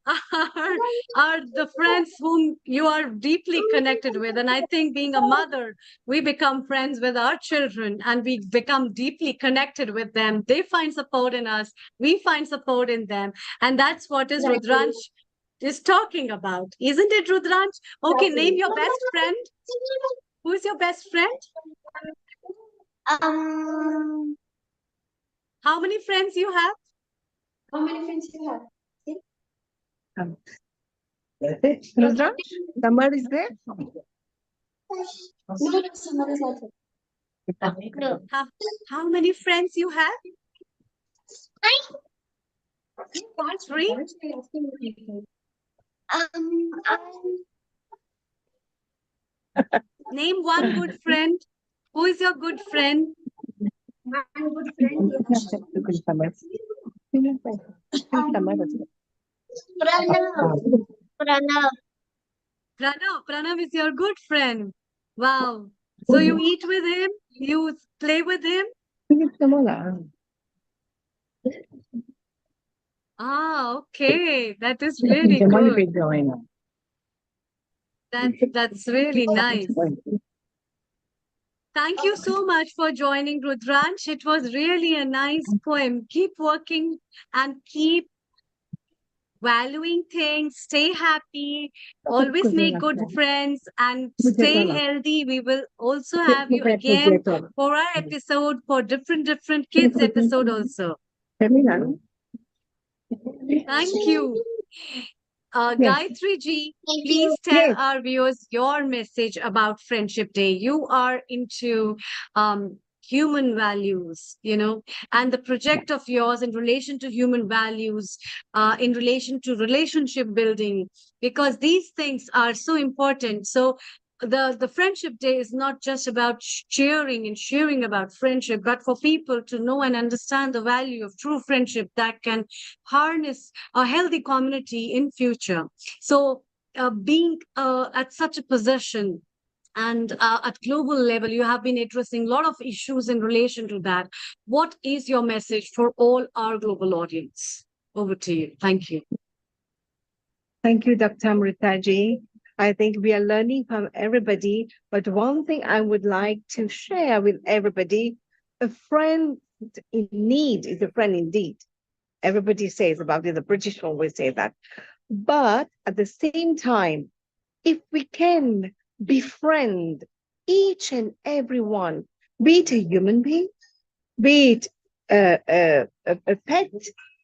the friends whom you are deeply connected with. And I think, being a mother, we become friends with our children and we become deeply connected with them. They find support in us, we find support in them, and that's what is Rudranj is talking about, isn't it, Rudranj? Okay, name your best friend. Who's your best friend? How many friends you have? How many friends you have? Rudranj, Samar is there? No, Samar is not there. No. How many friends you have? Three? Name one good friend. Who is your good friend? One good friend. Pranav. Pranav is your good friend. Wow. So you eat with him? You play with him? Ah, okay. That is really good. That's really nice. Thank you so much for joining, Rudransh. It was really a nice poem. Keep working and keep valuing things. Stay happy. Always make good friends and stay healthy. We will also have you again for our episode, for different kids episode also. Thank you. Gayatri ji, please tell our viewers your message about Friendship Day. You are into human values, and the project of yours in relation to human values, in relation to relationship building, because these things are so important. So the Friendship Day is not just about cheering and sharing about friendship, but for people to know and understand the value of true friendship that can harness a healthy community in future. So being at such a position and at global level, you have been addressing a lot of issues in relation to that. What is your message for all our global audience? Over to you. Thank you. Thank you, Dr. Amritaji. I think we are learning from everybody, but one thing I would like to share with everybody, a friend in need is a friend indeed. Everybody says about it, the British always say that. But at the same time, if we can befriend each and every one, be it a human being, be it a pet,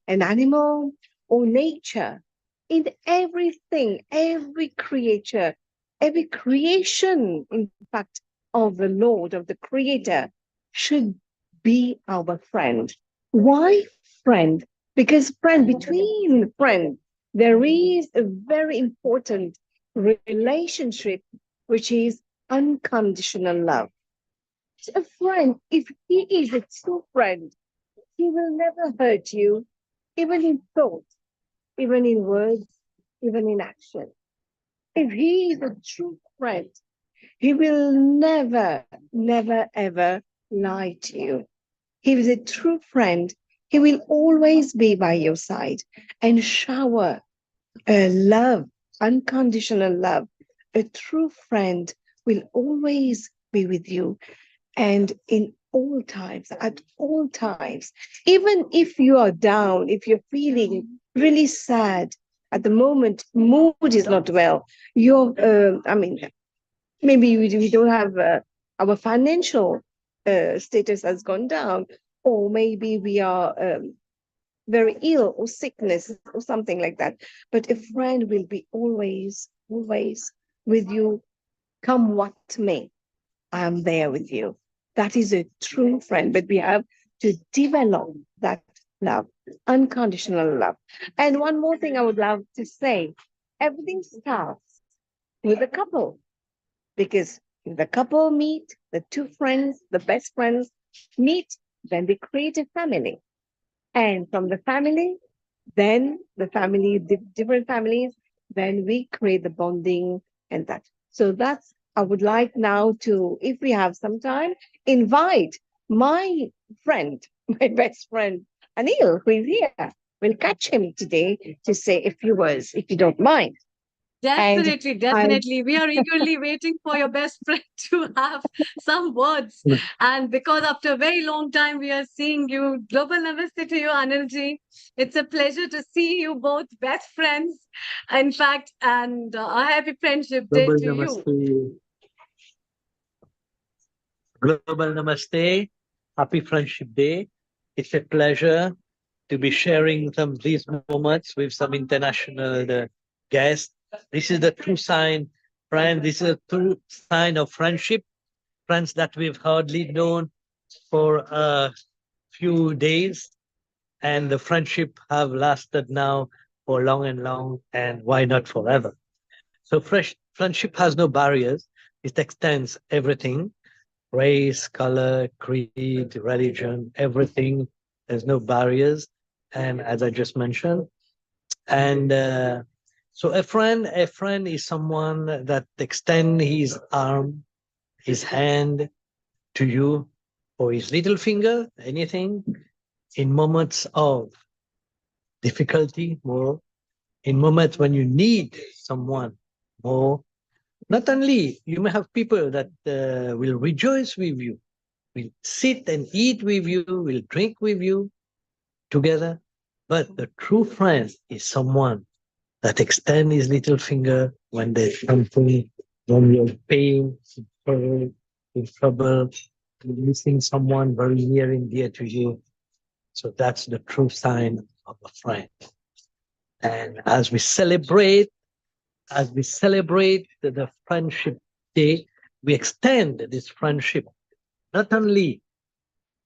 an animal, or nature, in everything, every creature, every creation, in fact, of the Lord, of the Creator, should be our friend. Why friend? Because between friends, there is a very important relationship, which is unconditional love. A friend, if he is a true friend, he will never hurt you, even in thought, even in words, even in action. If he is a true friend, he will never, ever lie to you. He is a true friend. He will always be by your side and shower love, unconditional love. A true friend will always be with you. And in all times, at all times, even if you are down, if you're feeling really sad at the moment, mood is not well, maybe we don't have our financial status has gone down, or maybe we are very ill or sickness or something like that. But a friend will be always with you, come what may. I'm there with you. That is a true friend, but we have to develop that love, unconditional love. And one more thing I would love to say, everything starts with a couple, because if the couple meet, the two friends, the best friends meet, then they create a family. And from the family, then the family, different families, then we create the bonding and that. So that's, I would like now to, if we have some time, invite my friend, my best friend, Anil, who is here. We'll catch him today to say a few words, if you don't mind. Definitely. We are eagerly waiting for your best friend to have some words. And because after a very long time, we are seeing you. Global Namaste to you, Anilji. It's a pleasure to see you both best friends. In fact, and a happy Friendship Day Global to you. Namaste. Global Namaste. Happy Friendship Day. It's a pleasure to be sharing some of these moments with some international guests. This is the true sign, friend. This is a true sign of friendship. Friends that we've hardly known for a few days, and the friendship have lasted now for long and long, and why not forever? So friendship has no barriers. It extends everything, race, color, creed, religion, everything. There's no barriers. And as I just mentioned, and so a friend is someone that extends his arm, his hand to you, or his little finger, anything, in moments of difficulty, more, in moments when you need someone more. Not only you may have people that will rejoice with you, will sit and eat with you, will drink with you together, but the true friend is someone that extends his little finger when there's something, when you're in pain, in trouble, missing someone very near and dear to you. So that's the true sign of a friend. And as we celebrate the Friendship Day, we extend this friendship not only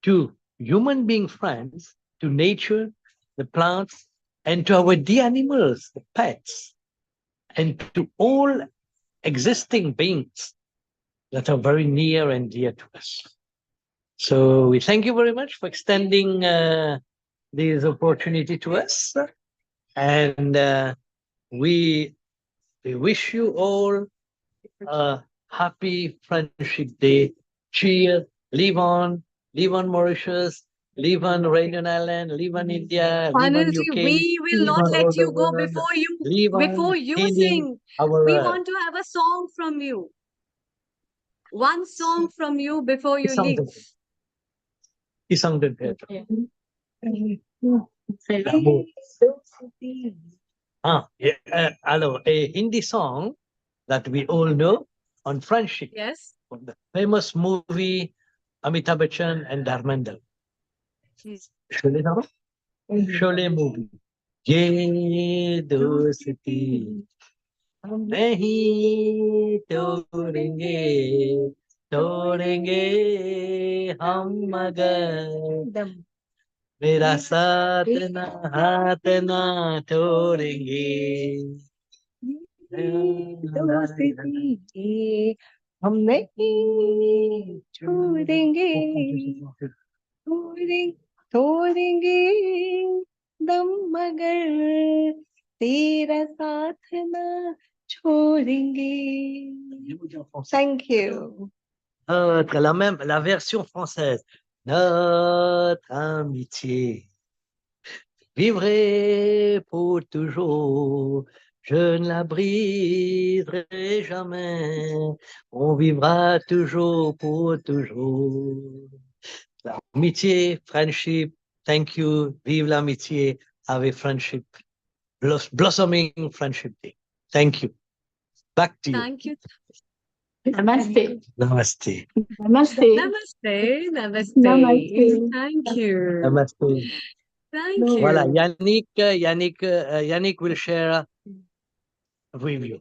to human being friends, to nature, the plants, and to our dear animals, the pets, and to all existing beings that are very near and dear to us. So we thank you very much for extending this opportunity to us. And we wish you all a happy Friendship Day. Cheers. Live on Mauritius. Live on Réunion Island. Live on India. Live on Honestly, UK. we will Live not on let all the you go world. before Live you on healing sing. our We want to have a song from you. One song from you before you leave. isang de alors, a Hindi song that we all know on friendship. Yes. From the famous movie Amitabh Bachchan and Dharmendra. Sholay था ना? Sholay movie. ये दोस्ती नहीं तोड़ेंगे हम मगर मेरा साथ ना हाथ ना छोड़ेंगे दोस्ती हम नहीं छोड़ेंगे छोड़ेंगे दम मगर तेरा साथ ना छोड़ेंगे. Thank you. La version française. Notre amitié vivrai pour toujours. Je ne la briserai jamais. On vivra toujours pour toujours. L'amitié, friendship. Thank you. Vive l'amitié. Have a friendship. Blossoming Friendship Day. Thank you. Back to you. Thank you. Namaste. Namaste. Namaste. Namaste. Namaste. Namaste. Thank you. Namaste. Thank you. Voilà, Yannick will share with you.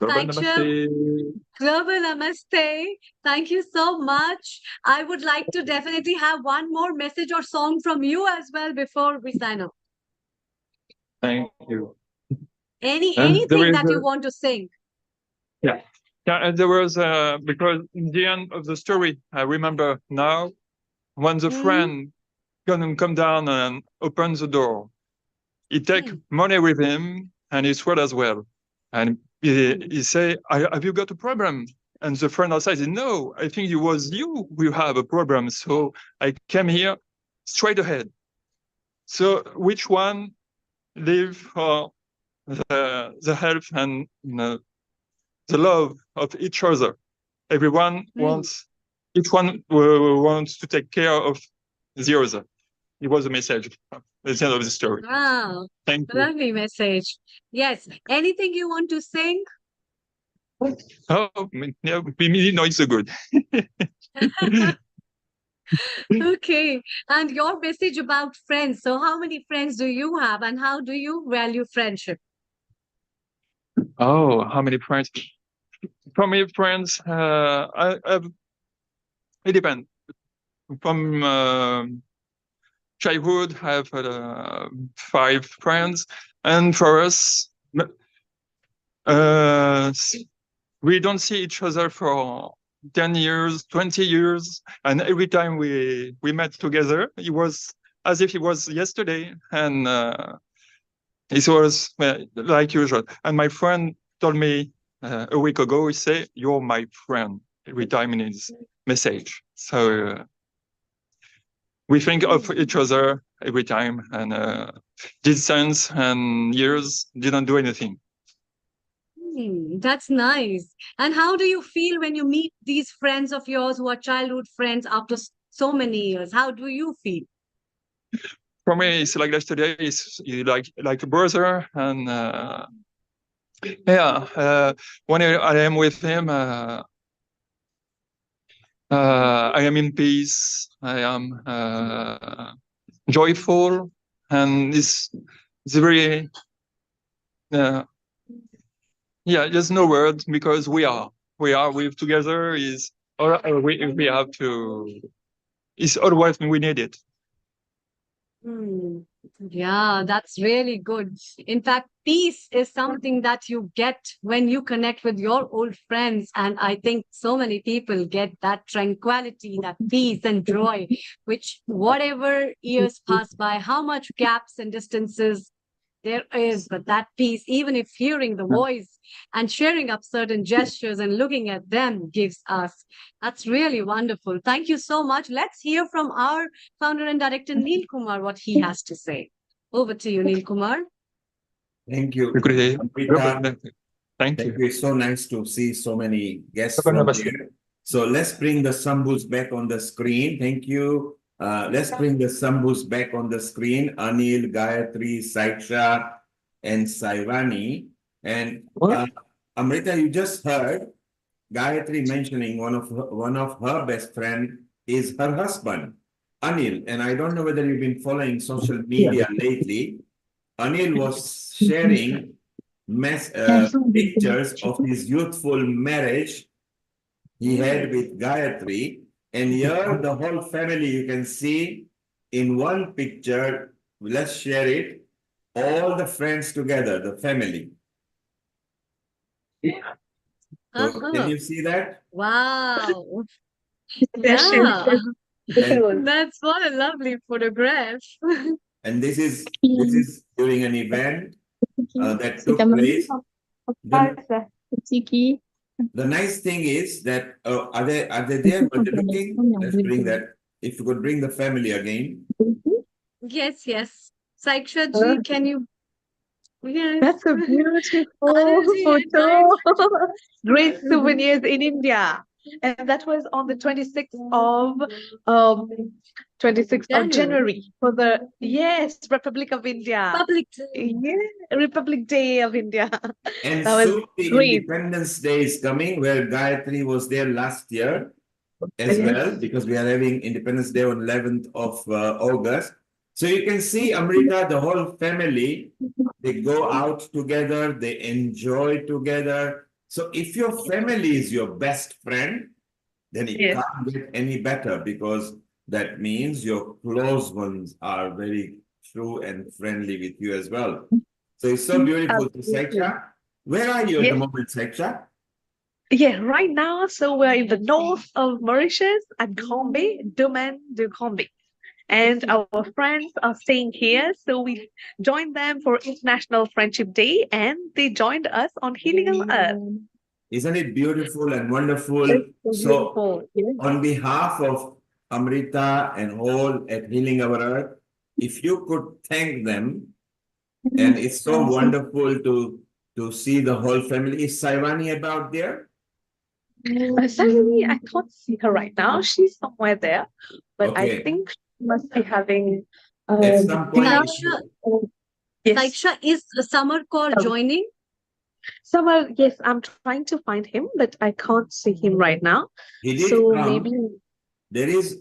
Thank you. Global Namaste. Thank you so much. I would like to definitely have one more message or song from you as well before we sign off. Thank you. Anything that you want to sing. Yeah. Yeah, and there was because in the end of the story, I remember now when the friend gonna come down and open the door, he take money with him and his sword as well, and he say, "Have you got a problem?" And the friend outside said, "No, I think it was you who have a problem, so I came here straight ahead." So which one live for the help and the love of each other? Everyone wants, each one wants to take care of the other. It was a message at the end of the story. Wow. Thank you. Lovely message. Yes. Anything you want to sing? Oh, yeah, we know it's so good. Okay. And your message about friends. So how many friends do you have and how do you value friendship? Oh, how many friends? For me, friends, it depends. From childhood, I have 5 friends, and for us, We don't see each other for 10 years, 20 years. And every time we met together, it was as if it was yesterday. And it was like usual. And my friend told me a week ago, he said, "You're my friend," every time in his message. So we think of each other every time, and distance and years didn't do anything. That's nice. And how do you feel when you meet these friends of yours who are childhood friends after so many years? How do you feel? For me, it's like yesterday. It's like a brother, and when I am with him, I am in peace. I am joyful, and it's very there's no word, because we are with together is, or we have to, it's always we need it. Yeah, that's really good. In fact, peace is something that you get when you connect with your old friends. And I think so many people get that tranquility, that peace and joy, which whatever years pass by, how much gaps and distances there is, but that peace, even if hearing the voice and sharing up certain gestures and looking at them gives us, that's really wonderful. Thank you so much. Let's hear from our founder and director, Neil Kumar, what he has to say. Over to you, Neil Kumar. Thank you. Thank you. It's so nice to see so many guests from here. So let's bring the Sambhus back on the screen. Thank you. Let's bring the Sambhus back on the screen. Anil, Gayatri, Saiksha, and Saivani. And Amrita, you just heard Gayatri mentioning one of her best friend is her husband, Anil. And I don't know whether you've been following social media lately. Anil was sharing pictures of his youthful marriage he had with Gayatri. And here the whole family you can see in one picture. Let's share it. All the friends together, the family. So can you see that? Wow. Yes, Yeah. And, That's what a lovely photograph. and this is during an event that took place. The nice thing is that are they there? But they're looking. Let's bring that. If you could bring the family again. Yes, yes. Saiksha ji, can you? Yes. That's a beautiful photo. Great souvenirs in India. And that was on the 26th of January for the Republic of India. Republic Day of India. And that was soon the great. Independence Day is coming, where Gayatri was there last year as well, because we are having Independence Day on 11th of August. So you can see, Amrita, the whole family, they go out together, they enjoy together. So if your family is your best friend, then it can't get any better, because that means your close ones are very true and friendly with you as well. So it's so beautiful to Saiksha. Where are you at the moment, Saiksha? Yeah, right now, so we're in the north of Mauritius at Gombe, Domaine de Gombe. And our friends are staying here. So we joined them for International Friendship Day, and they joined us on Healing Our Earth. Isn't it beautiful and wonderful? So on behalf of Amrita and all at Healing Our Earth, if you could thank them, and it's so wonderful to see the whole family. Is Saivani about there? Sadly, I can't see her right now. She's somewhere there, but Okay. I think she must be having At some point, Saiksha, is Samar Kaur joining? Samar, yes, I'm trying to find him, but I can't see him right now. he did So come. maybe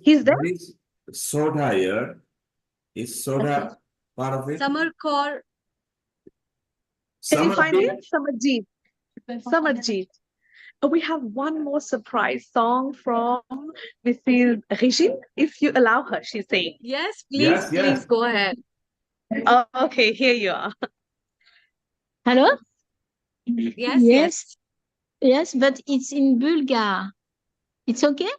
He's there. There is Soda here. Is Soda part of it? Samar Kaur. Can you find him? Samarjeet. Samarjeet. We have one more surprise song from Mrs. Regine, if you allow her, she's saying. Yes, please, please go ahead. Okay, here you are. Hello? Yes. Yes, but it's in Bulgar. It's okay?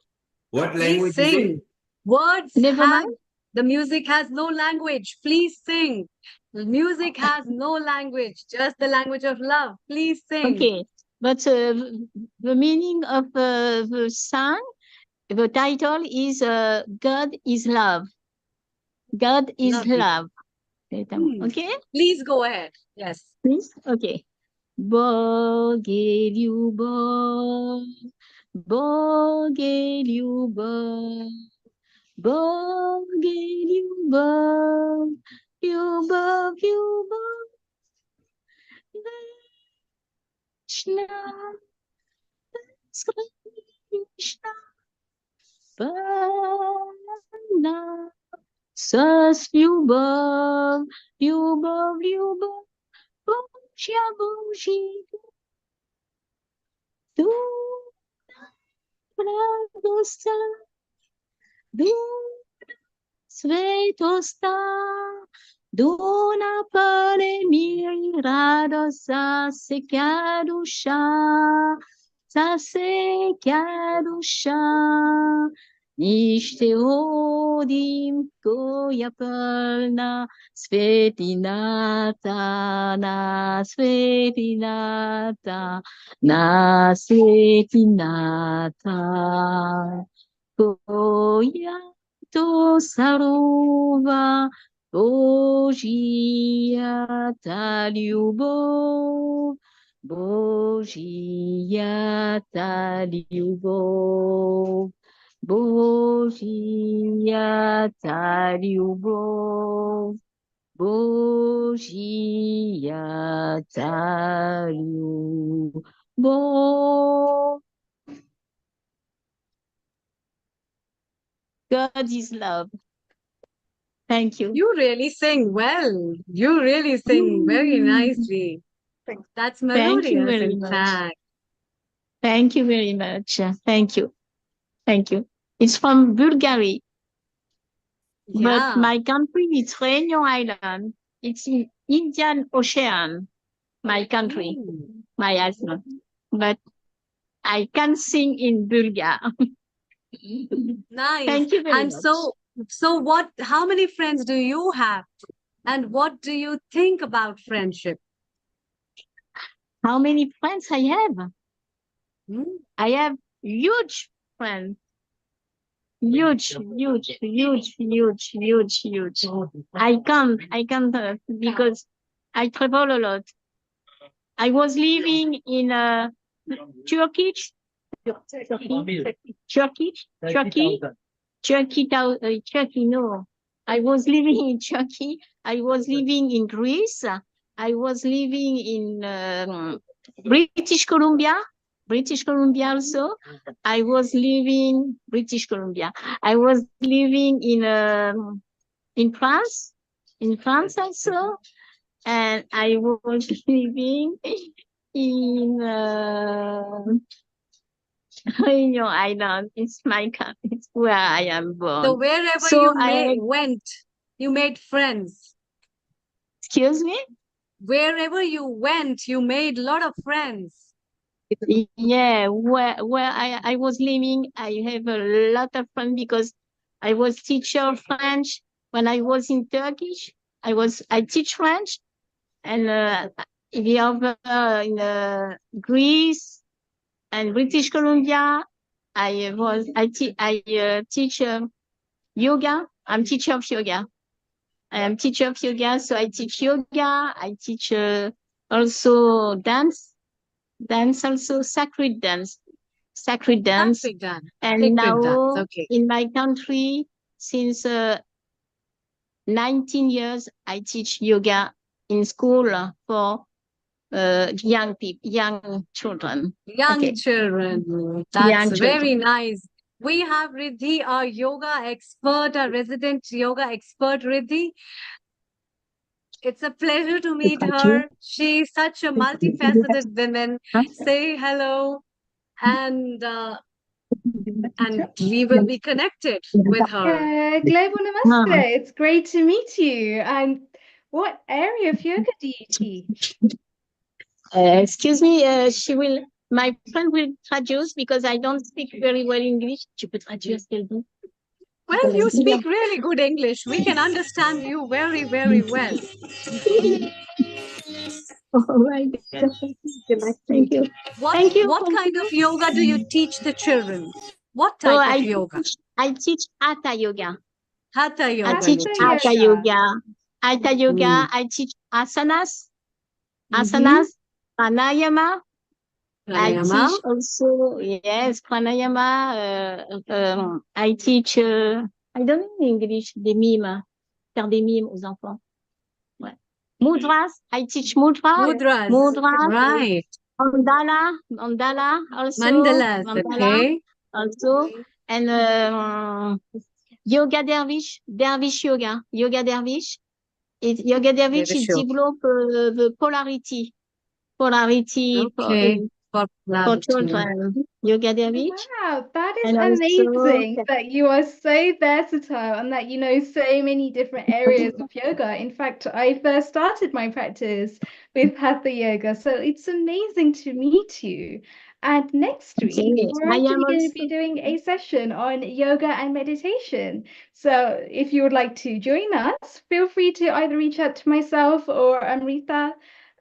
What Please language is it? sing. Words Never have, mind. the music has no language. Please sing. The music has no language, just the language of love. Please sing. Okay, but the meaning of the song, the title is God is love. God is Lovely. love. Okay? Please go ahead. Yes. Please? Okay. Boge любовь, Боге любовь, Боге любовь, любовь, любовь, вечна, бесконечна, полна, сос любовь, любовь, любовь, Божья, Божья, радоста, svetosta, dona pane miri radosa se kadusha, niște odim koja plna, svetinata, na svetinata, na svetinata, koja to sarova, Божья та любовь, Божья та любовь, Божья та любовь, Божья та любовь. God is love. Thank you. You really sing well. You really sing very nicely. That's Thank you melodious, very in much. fact. Thank you very much. Thank you. Thank you. It's from Bulgaria. Yeah. But my country is Réunion Island. It's in Indian Ocean. My country, my husband. But I can sing in Bulgar. Nice. Thank you very And much. so how many friends do you have? And what do you think about friendship? How many friends I have? I have huge friends. Huge. I can't because I travel a lot. I was living in Turkey. No, I was living in Turkey. I was living in Greece. I was living in British Columbia also. I was living British Columbia. I was living in France also, and I was living in Réunion Island. It's my country. It's where I am born. So wherever So you I went, you made friends. Excuse me? Wherever you went, you made a lot of friends. Yeah, where I was living, I have a lot of friends because I was teacher of French when I was in Turkish. I teach French, and the other in Greece and British Columbia. I teach yoga. I'm teacher of yoga. I am teacher of yoga, so I teach yoga. I teach also dance also, sacred dance. Sacred dance. And Sacred now dance. Okay. in my country, since 19 years, I teach yoga in school for young children. Young children. That's very nice. We have Riddhi, our yoga expert, our resident yoga expert, Riddhi. It's a pleasure to meet her. She's such a multifaceted woman. Say hello, and we will be connected with her. Global Namaste. It's great to meet you. And what area of yoga do you teach? Excuse me, my friend will traduce because I don't speak very well English. Tu peux traduire ce qu'elle dit? Well, you speak really good English. We can understand you very, very well. All right. Thank you. Thank you. What kind of yoga do you teach the children? What type of yoga? I teach Hatha yoga. Hatha yoga. I teach you teach. Hatha yoga. Hatha yoga. I teach asanas. Asanas, pranayama. I Pranayama. teach also, yes, pranayama. I teach, I don't know in English, des mimes, faire des mimes aux enfants. Ouais. Mudras, I teach mudras. Mudras, right. Mandala also. Mandalas, okay. Also. And yoga dervish yoga. Yoga dervish. Yoga dervish, it develop the polarity. Okay. For children. Yoga dervish. Wow, that is And also- amazing that you are so versatile and that you know so many different areas of yoga. In fact, I first started my practice with Hatha yoga, so it's amazing to meet you. And next week, Okay, we're I am actually going to also- be doing a session on yoga and meditation. So if you would like to join us, feel free to either reach out to myself or Amrita.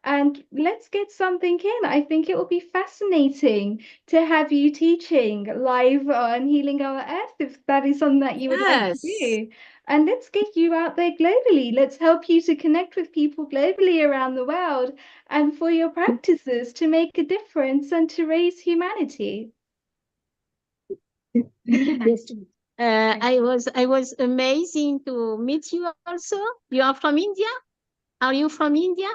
And let's get something in. I think it will be fascinating to have you teaching live on Healing Our Earth, if that is something that you would like to do. And let's get you out there globally. Let's help you to connect with people globally around the world and for your practices to make a difference and to raise humanity. Yes. I was amazing to meet you also. You are from India? Are you from India?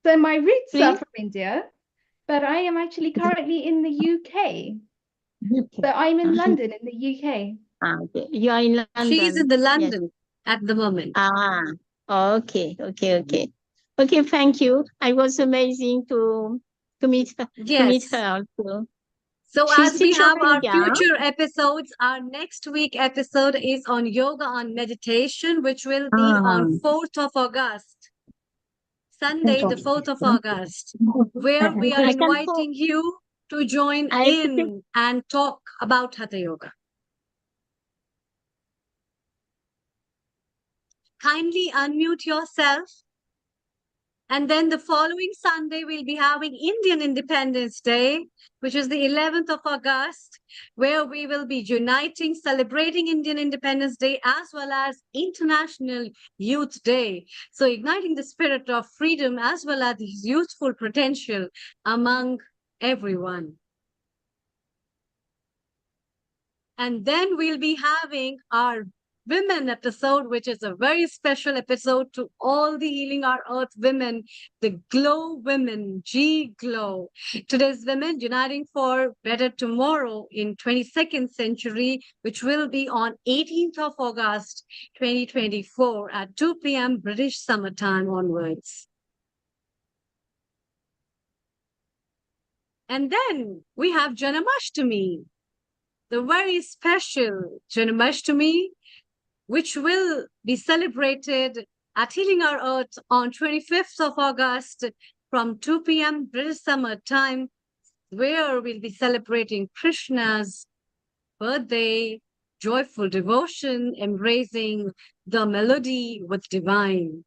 So my roots are Please? from India, but I am actually currently in the UK. So I'm in London in the UK. Okay. You are in London. She's in the Yes. London at the moment. Okay. Okay, thank you. I was amazing to meet her. To meet Yes. her also. So She's as we teacher have our yoga. future episodes, our next week episode is on yoga on meditation, which will be on 4th of August, Sunday, the 4th of August, where we are I can inviting you to join in and talk about Hatha Yoga. Kindly unmute yourself. And then the following Sunday, we'll be having Indian Independence Day, which is the 11th of August, where we will be uniting, celebrating Indian Independence Day as well as International Youth Day. So igniting the spirit of freedom as well as youthful potential among everyone. And then we'll be having our women episode, which is a very special episode to all the Healing Our Earth women, the Glow Women, G Glow. Today's women uniting for better tomorrow in 22nd century, which will be on 18th of August, 2024 at 2 p.m. British summertime onwards. And then we have Janamashtami, the very special Janamashtami, which will be celebrated at Healing Our Earth on 25th of August from 2 p.m. British Summer Time, where we'll be celebrating Krishna's birthday, joyful devotion, embracing the melody with divine.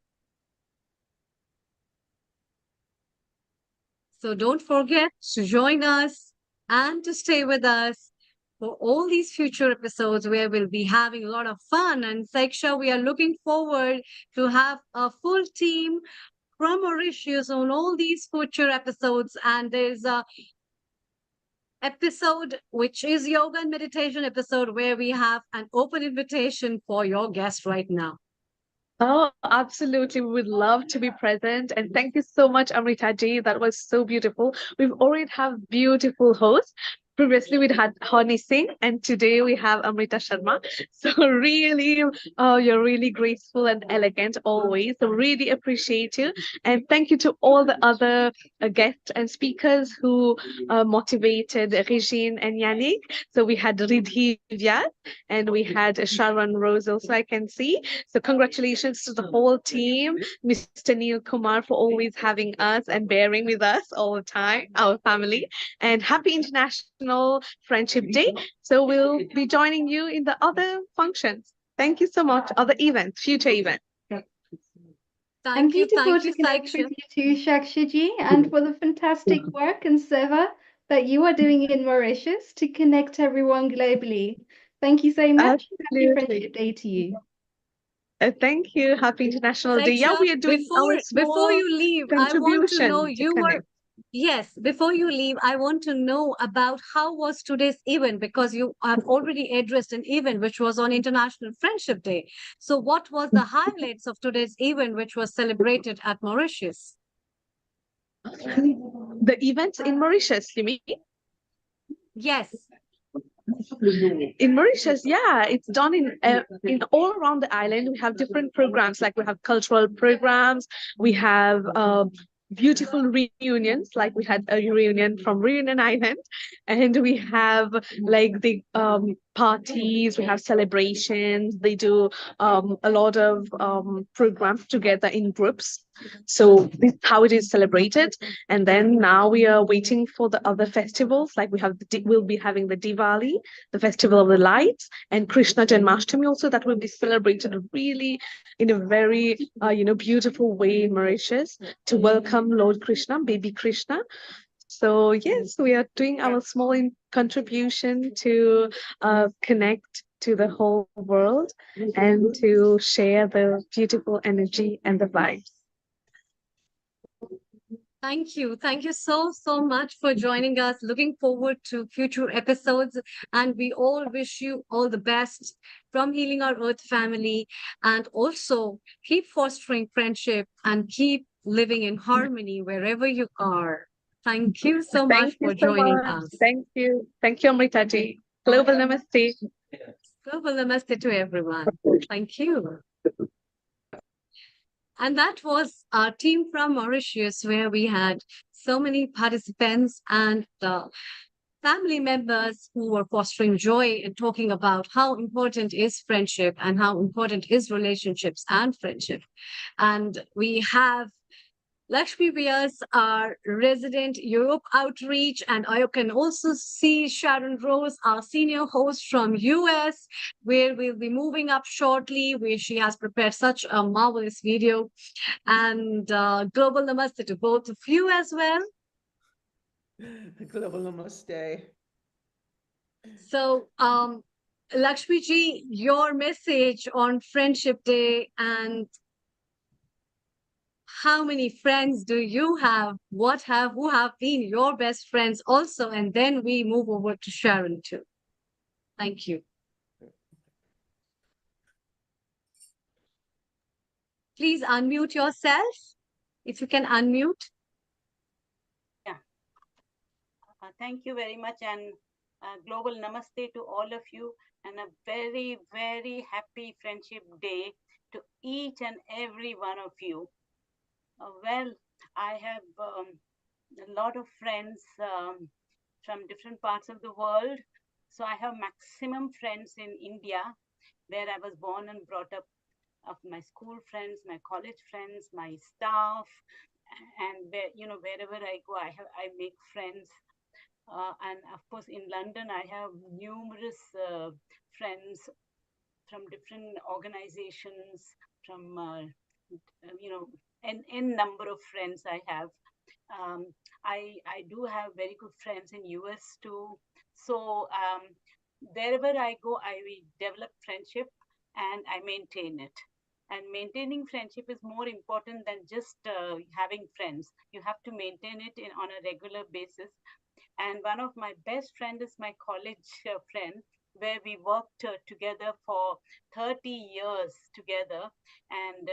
So don't forget to join us and to stay with us for all these future episodes where we'll be having a lot of fun. And Saiksha, we are looking forward to have a full team from Mauritius on all these future episodes. And there's a episode which is yoga and meditation episode where we have an open invitation for your guest right now. Oh, absolutely. We would love to be present. And thank you so much, Amrita ji. That was so beautiful. We've already have beautiful hosts. previously we had Honey Singh, and today we have Amrita Sharma. So really, you're really graceful and elegant always. So really appreciate you, and thank you to all the other guests and speakers who motivated Regine and Yannick. So we had Ridhi Vyas and we had Sharon Rose also, I can see. So congratulations to the whole team, Mr. Neil Kumar, for always having us and bearing with us all the time, our family. And happy International Friendship Day. So we'll be joining you in the other functions. Thank you so much. Other events, future events. And beautiful thank to you, connect Saksha. with you too, Shakshiji, and for the fantastic work and seva that you are doing in Mauritius to connect everyone globally. Thank you so much. Happy Friendship Day to you. Thank you. Happy International Day. Yeah, Saksha, we are doing our before small you leave, I want to know contribution to connect. Yes, before you leave, I want to know about how was today's event, because you have already addressed an event which was on International Friendship Day. So what was the highlights of today's event which was celebrated at Mauritius? The events in Mauritius, you mean? Yes. In Mauritius, yeah, it's done in all around the island. We have different programs, like we have cultural programs, we have beautiful reunions, like we had a reunion from Reunion Island, and we have like the parties, we have celebrations. They do a lot of programs together in groups. So this is how it is celebrated. And then now we are waiting for the other festivals, like we'll be having the Diwali, the Festival of the Lights, and Krishna Janmashtami also, that will be celebrated really in a very beautiful way in Mauritius to welcome Lord Krishna, baby Krishna. So yes, we are doing our small contribution to connect to the whole world and to share the beautiful energy and the vibes. Thank you. Thank you so, so much for joining us. Looking forward to future episodes. And we all wish you all the best from Healing Our Earth family. And also keep fostering friendship and keep living in harmony wherever you are. Thank you so much for joining us. Thank you. Thank you, Amrita ji. Global Namaste. Global Namaste to everyone. Thank you. And that was our team from Mauritius, where we had so many participants and family members who were fostering joy and talking about how important is friendship and how important is relationships and friendship. And we have Lakshmi Vyas, our resident Europe outreach, and I can also see Sharon Rose, our senior host from US, where we'll be moving up shortly, where she has prepared such a marvelous video. And global namaste to both of you as well. Global namaste. So, Lakshmi ji, your message on Friendship Day, and how many friends do you have? Who have been your best friends also? And then we move over to Sharon too. Thank you. Please unmute yourself. If you can unmute. Yeah. Thank you very much, and global namaste to all of you, and a very, very happy Friendship Day to each and every one of you. Well, I have a lot of friends from different parts of the world. So I have maximum friends in India, where I was born and brought up, of my school friends, my college friends, my staff, and wherever I go, I make friends. And of course, in London, I have numerous friends from different organizations, from n number of friends I have. I do have very good friends in US too. So wherever I go, I will develop friendship and I maintain it. And maintaining friendship is more important than just having friends. You have to maintain it on a regular basis. And one of my best friends is my college friend, where we worked together for 30 years together. And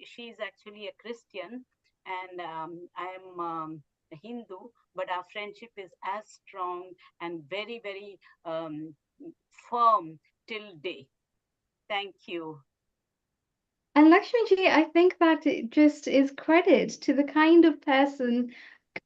she's actually a Christian, and I am a Hindu. but our friendship is as strong and very, very firm till day. Thank you. And Lakshmiji, I think that it just is credit to the kind of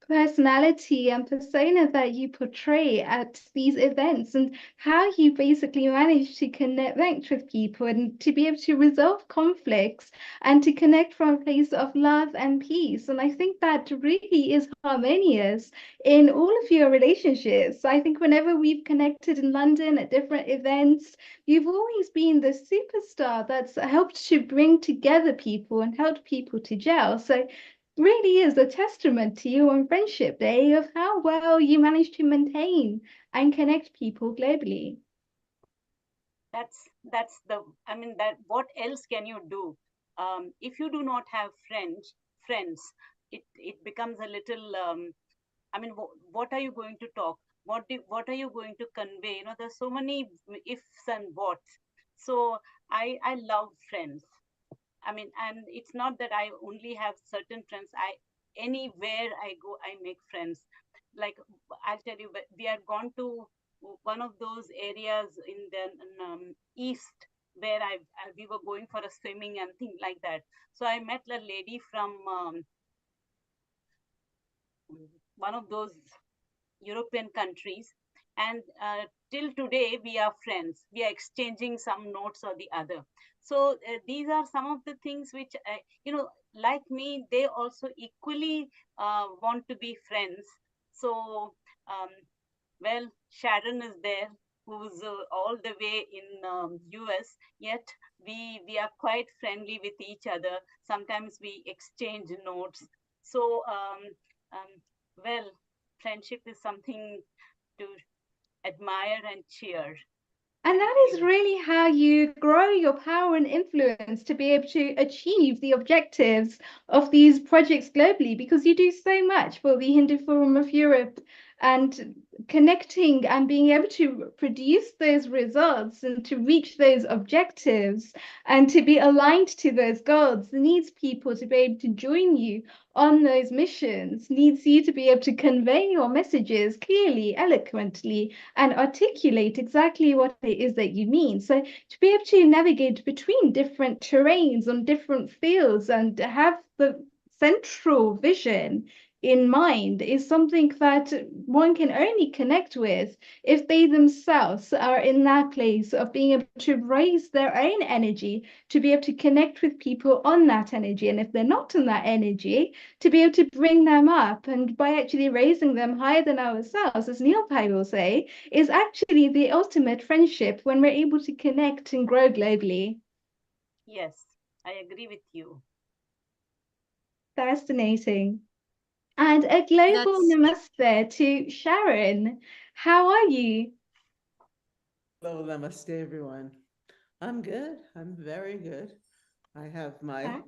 personality and persona that you portray at these events and how you basically manage to connect with people and to be able to resolve conflicts and to connect from a place of love and peace. And I think that really is harmonious in all of your relationships. I think whenever we've connected in London at different events, you've always been the superstar that's helped to bring together people and helped people to gel. So really is a testament to you on Friendship Day of how well you manage to maintain and connect people globally. That's the, I mean, that what else can you do? If you do not have friends, it becomes a little, I mean, what are you going to talk? What are you going to convey? You know, there's so many ifs and whats. So I love friends. I mean, and it's not that I only have certain friends. Anywhere I go, I make friends. Like I'll tell you, we had gone to one of those areas in the east where we were going for a swimming and things like that. So I met a lady from one of those European countries, and till today we are friends. We are exchanging some notes or the other. So these are some of the things which, you know, like me, they also equally want to be friends. So, well, Sharon is there, who's all the way in US, yet we are quite friendly with each other. Sometimes we exchange notes. So, well, friendship is something to admire and cheer. And that is really how you grow your power and influence to be able to achieve the objectives of these projects globally, because you do so much for the Hindu Forum of Europe and connecting and being able to produce those results and to reach those objectives and to be aligned to those goals needs people to be able to join you on those missions, needs you to be able to convey your messages clearly, eloquently, and articulate exactly what it is that you mean. So to be able to navigate between different terrains on different fields and have the central vision in mind is something that one can only connect with if they themselves are in that place of being able to raise their own energy to be able to connect with people on that energy. And if they're not in that energy, to be able to bring them up, and by actually raising them higher than ourselves, as Neil Pai will say, is actually the ultimate friendship when we're able to connect and grow globally. Yes, I agree with you. Fascinating. And a global namaste to Sharon. How are you? Hello, namaste, everyone. I'm good. I'm very good. I have my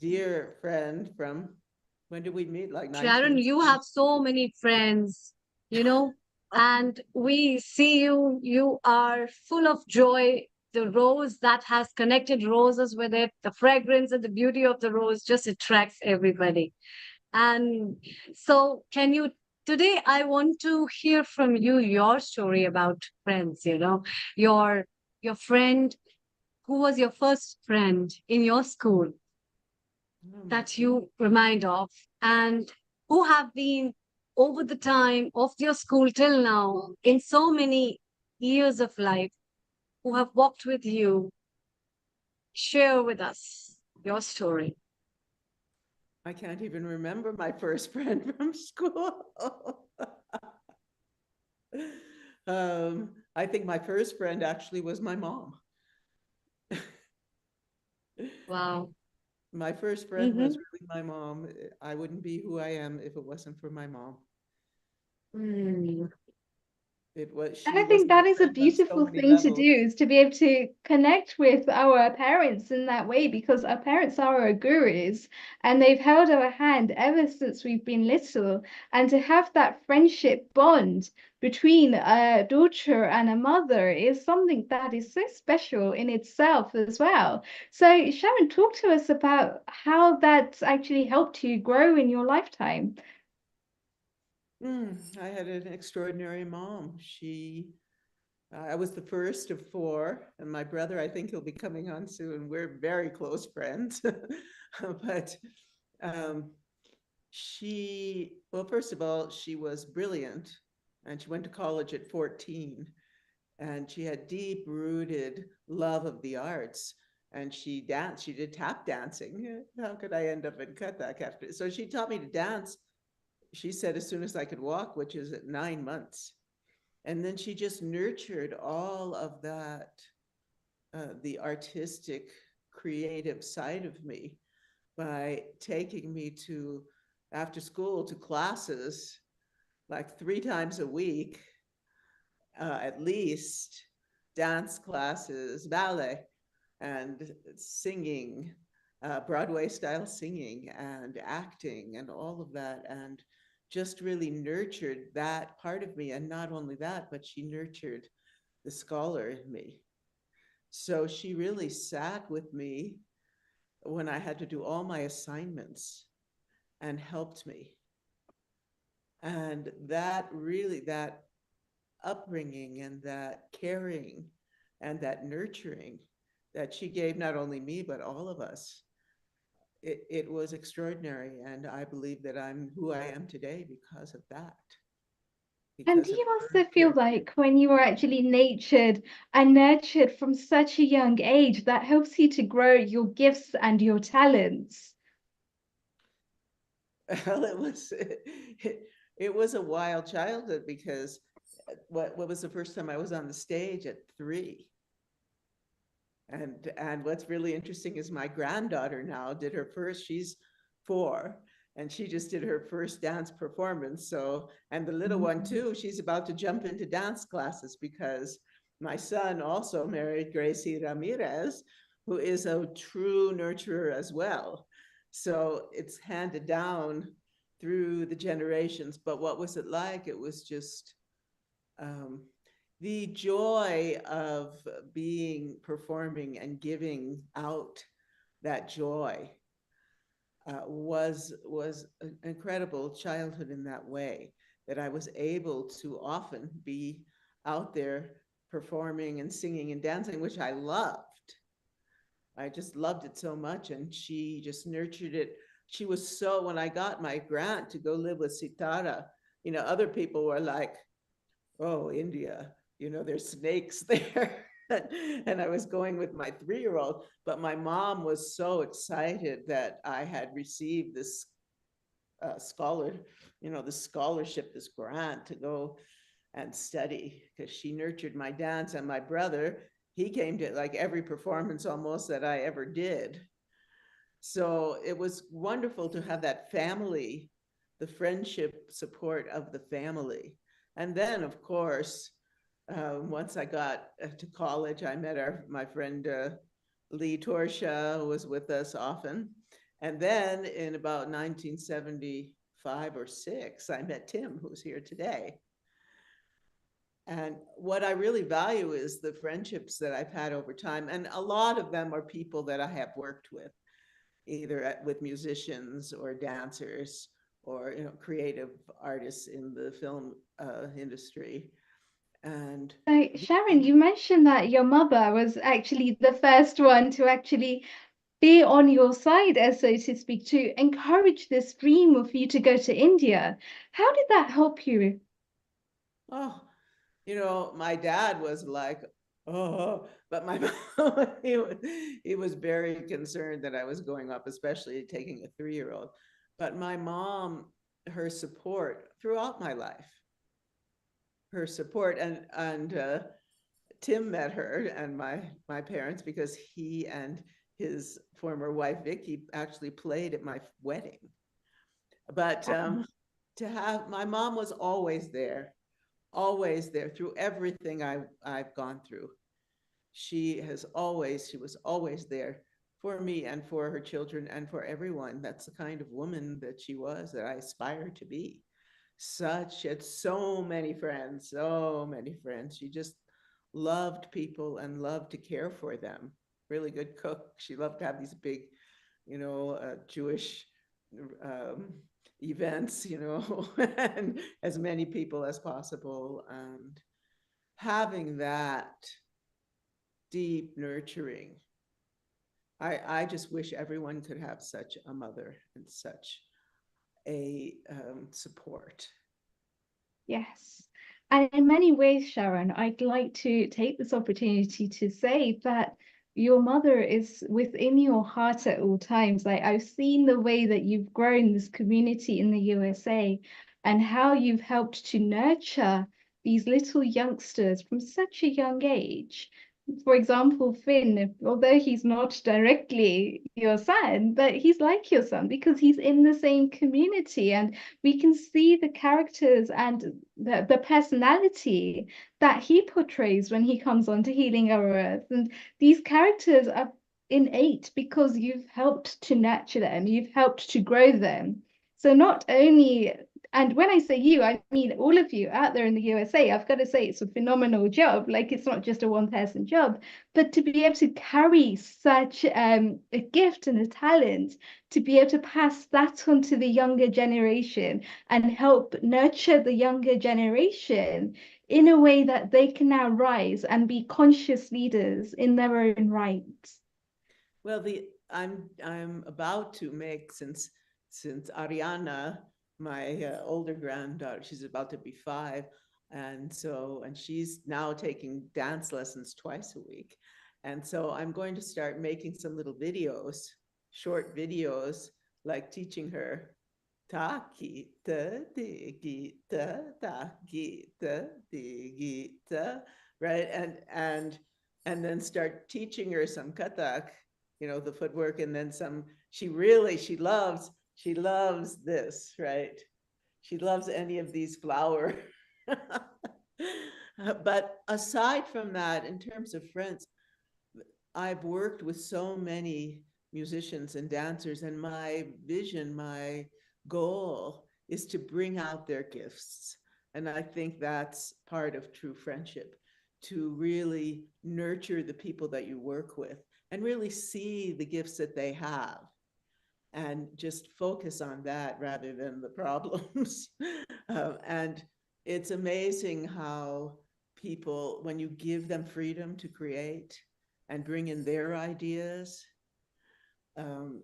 dear friend from, when did we meet? Like Sharon, 19. you have so many friends, you know, and we see you, you are full of joy. The rose that has connected roses with it, the fragrance and the beauty of the rose just attracts everybody. And so, can you, today I want to hear from you your story about friends, you know, your friend, who was your first friend in your school that you remind of, and who have been over the time of your school till now in so many years of life, who have walked with you. Share with us your story. I can't even remember my first friend from school. I think my first friend actually was my mom. Wow. My first friend was really my mom. I wouldn't be who I am if it wasn't for my mom. It was, And she I was think my that is a friend on so beautiful many thing to levels. do, is to be able to connect with our parents in that way, because our parents are our gurus and they've held our hand ever since we've been little. And to have that friendship bond between a daughter and a mother is something that is so special in itself as well. So Sharon, talk to us about how that's actually helped you grow in your lifetime. I had an extraordinary mom. I was the first of four, and my brother, I think he'll be coming on soon. We're very close friends. But well, first of all, she was brilliant, and she went to college at 14, and she had deep-rooted love of the arts. And she danced, she did tap dancing. How could I end up in Kathak after? So she taught me to dance, she said, as soon as I could walk, which is at 9 months. And then she just nurtured all of that, the artistic, creative side of me by taking me to, after school, to classes like 3 times a week, at least, dance classes, ballet, and singing, Broadway style singing and acting and all of that. And just really nurtured that part of me. And not only that, but she nurtured the scholar in me. So she really sat with me when I had to do all my assignments and helped me. And that really, that upbringing and that caring and that nurturing that she gave not only me, but all of us, it was extraordinary. And I believe that I'm who I am today because of that. And do you also feel like when you were actually natured and nurtured from such a young age, that helps you to grow your gifts and your talents? Well, it was a wild childhood, because what was the first time I was on the stage? At 3. And what's really interesting is my granddaughter now did her first, she's 4, and she just did her first dance performance. So, and the little one too, she's about to jump into dance classes, because my son also married Gracie Ramirez, who is a true nurturer as well. So it's handed down through the generations. But what was it like? It was just the joy of performing and giving out that joy was an incredible childhood in that way, that I was able to often be out there performing and singing and dancing, which I loved. I just loved it so much, and she just nurtured it. She was so, when I got my grant to go live with Sitara, other people were like, oh, India, there's snakes there. And I was going with my 3-year-old, but my mom was so excited that I had received this this scholarship, this grant to go and study, because she nurtured my dance. And my brother, he came to like every performance almost that I ever did. So it was wonderful to have that family, the friendship support of the family. And then, of course, once I got to college, I met my friend Lee Torsha, who was with us often. And then in about 1975 or 6, I met Tim, who's here today. And what I really value is the friendships that I've had over time. And a lot of them are people that I have worked with, either with musicians or dancers or creative artists in the film industry. And so, Sharon, you mentioned that your mother was actually the first one to actually be on your side, as so to speak, to encourage this dream of you to go to India. How did that help you? Oh, my dad was like, oh, but my mom, he was very concerned that I was going up, especially taking a 3-year-old. But my mom, her support throughout my life, her support, and Tim met her and my parents, because he and his former wife Vicky actually played at my wedding. But to have, my mom was always there through everything I've gone through. She was always there for me and for her children and for everyone. That's the kind of woman that she was, that I aspire to be. She had so many friends. She just loved people and loved to care for them. Really good cook. She loved to have these big, Jewish events, you know, and as many people as possible. And having that deep nurturing, I just wish everyone could have such a mother and such a support. Yes. And in many ways, Sharon, I'd like to take this opportunity to say that your mother is within your heart at all times. Like, I've seen the way that you've grown this community in the USA and how you've helped to nurture these little youngsters from such a young age. For example, Finn, although he's not directly your son, but he's like your son because he's in the same community, and we can see the characters and the personality that he portrays when he comes onto Healing Our Earth. And these characters are innate because you've helped to nurture them, you've helped to grow them. So not only, and when I say you, I mean all of you out there in the USA. I've got to say it's a phenomenal job. Like, it's not just a one-person job, but to be able to carry such a gift and a talent, to be able to pass that on to the younger generation and help nurture the younger generation in a way that they can now rise and be conscious leaders in their own right. Well, I'm about to make, since Ariana, my older granddaughter, she's about to be 5, and she's now taking dance lessons twice a week, and so I'm going to start making some little videos, short videos, like teaching her ta kita di kita ta kita di kita, right, and then start teaching her some katak, you know, the footwork, and then some. She loves this, right? She loves any of these flower. But aside from that, in terms of friends, I've worked with so many musicians and dancers, and my vision, my goal is to bring out their gifts. And I think that's part of true friendship, to really nurture the people that you work with and really see the gifts that they have and just focus on that rather than the problems. And it's amazing how people, when you give them freedom to create and bring in their ideas,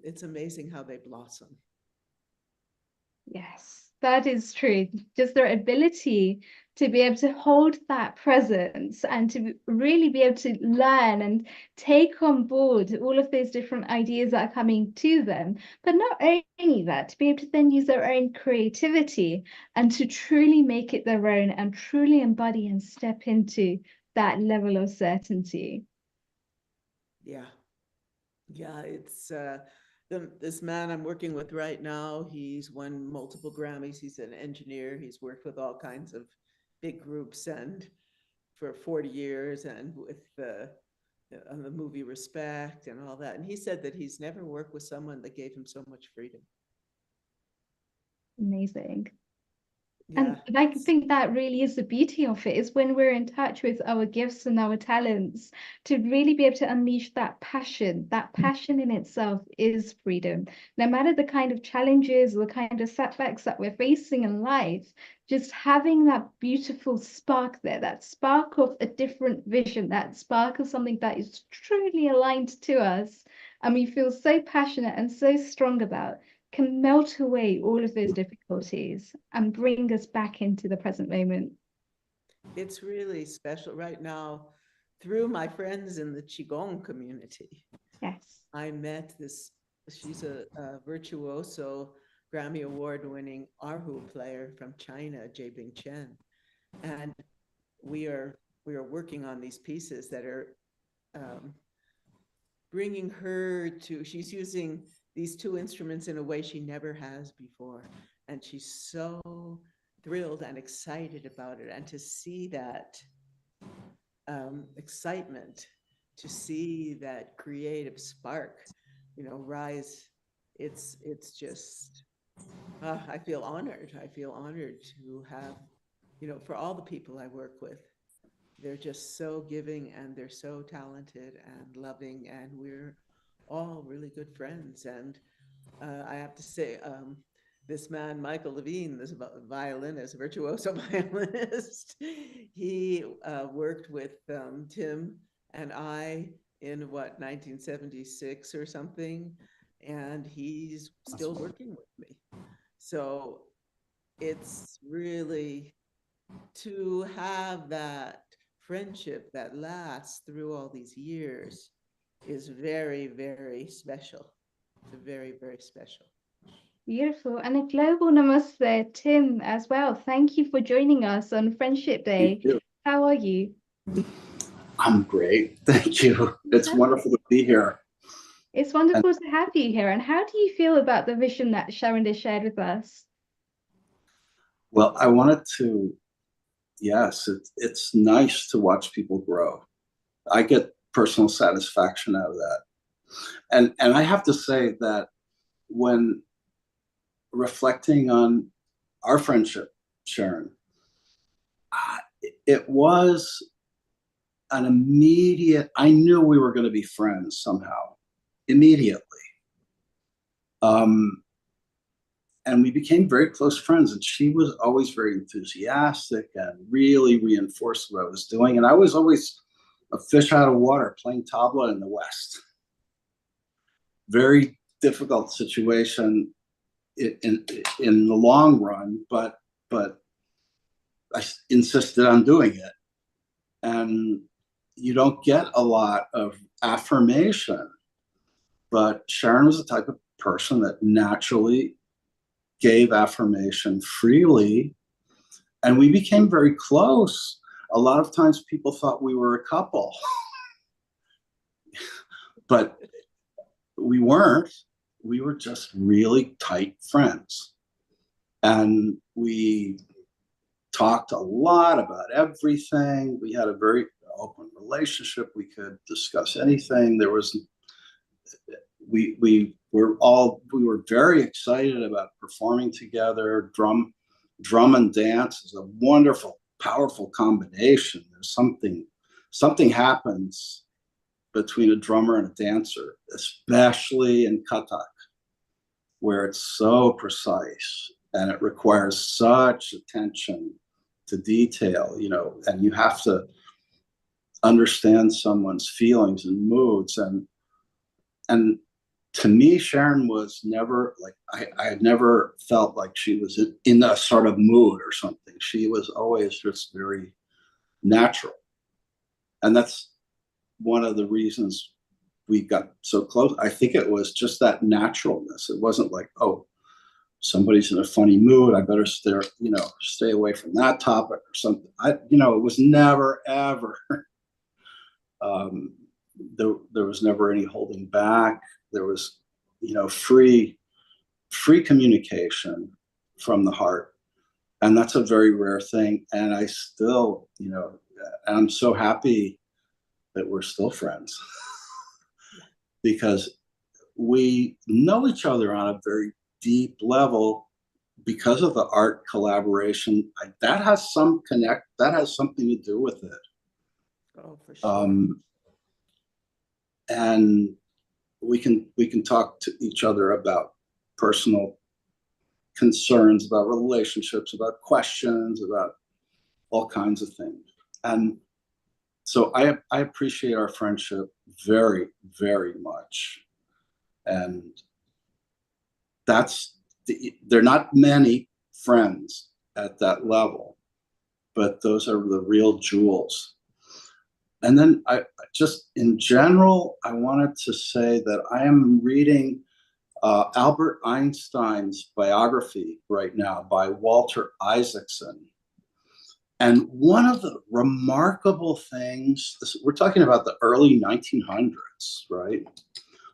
it's amazing how they blossom. Yes, that is true. Just their ability to be able to hold that presence and to really be able to learn and take on board all of those different ideas that are coming to them. But not only that, to be able to then use their own creativity and to truly make it their own and truly embody and step into that level of certainty. Yeah. Yeah, it's this man I'm working with right now, he's won multiple Grammys. He's an engineer. He's worked with all kinds of big groups and for 40 years, and with on the movie Respect and all that. And he said that he's never worked with someone that gave him so much freedom. Amazing. Yeah. And I think that really is the beauty of it, is when we're in touch with our gifts and our talents, to really be able to unleash that passion. That passion in itself is freedom. No matter the kind of challenges or the kind of setbacks that we're facing in life, just having that beautiful spark there, that spark of a different vision, that spark of something that is truly aligned to us, and we feel so passionate and so strong about, can melt away all of those difficulties and bring us back into the present moment. It's really special right now. Through my friends in the Qigong community, yes, I met this, she's a virtuoso Grammy Award-winning erhu player from China, Jebing Chen. And we are working on these pieces that are bringing her to, she's using these 2 instruments in a way she never has before. And she's so thrilled and excited about it. And to see that excitement, to see that creative spark, you know, rise, it's just, I feel honored. I feel honored to have, you know, for all the people I work with. They're just so giving and they're so talented and loving, and we're all really good friends. And I have to say, this man, Michael Levine, this violinist, virtuoso violinist, he worked with Tim and I in what, 1976 or something, and he's still working with me. So it's really to have that friendship that lasts through all these years is very, very special. It's very, very special. Beautiful. And a global namaste, Tim, as well. Thank you for joining us on Friendship Day. How are you? I'm great. Thank you. It's wonderful to be here. It's wonderful to have you here. And how do you feel about the vision that Sharon has shared with us? Well, I wanted to, yes, it's nice to watch people grow. I get personal satisfaction out of that. And I have to say that when reflecting on our friendship, Sharon, it was an immediate, I knew we were going to be friends somehow, immediately. And we became very close friends, and she was always very enthusiastic and really reinforced what I was doing. And I was always a fish out of water playing tabla in the West. Very difficult situation in the long run, but I insisted on doing it. And you don't get a lot of affirmation, but Sharon was the type of person that naturally gave affirmation freely, and we became very close. A lot of times people thought we were a couple, but we weren't. We were just really tight friends. And we talked a lot about everything. We had a very open relationship. We could discuss anything. There was, we were very excited about performing together. Drum and dance is a wonderful, powerful combination. There's something happens between a drummer and a dancer, especially in Kathak, where it's so precise and it requires such attention to detail, you know, and you have to understand someone's feelings and moods. And to me, Sharon was never like, I had never felt like she was in a sort of mood or something. She was always just very natural. And that's one of the reasons we got so close. I think it was just that naturalness. It wasn't like, oh, somebody's in a funny mood, I better stay away from that topic or something. It was never, ever. There was never any holding back. There was, free communication from the heart. And that's a very rare thing. And I still, I'm so happy that we're still friends because we know each other on a very deep level because of the art collaboration. That has something to do with it. Oh, for sure. And we can talk to each other about personal concerns, about relationships, about questions, about all kinds of things. And so I appreciate our friendship very, very much. And there are not many friends at that level, but those are the real jewels. And then in general, I wanted to say that I am reading Albert Einstein's biography right now by Walter Isaacson. And one of the remarkable things, we're talking about the early 1900s, right?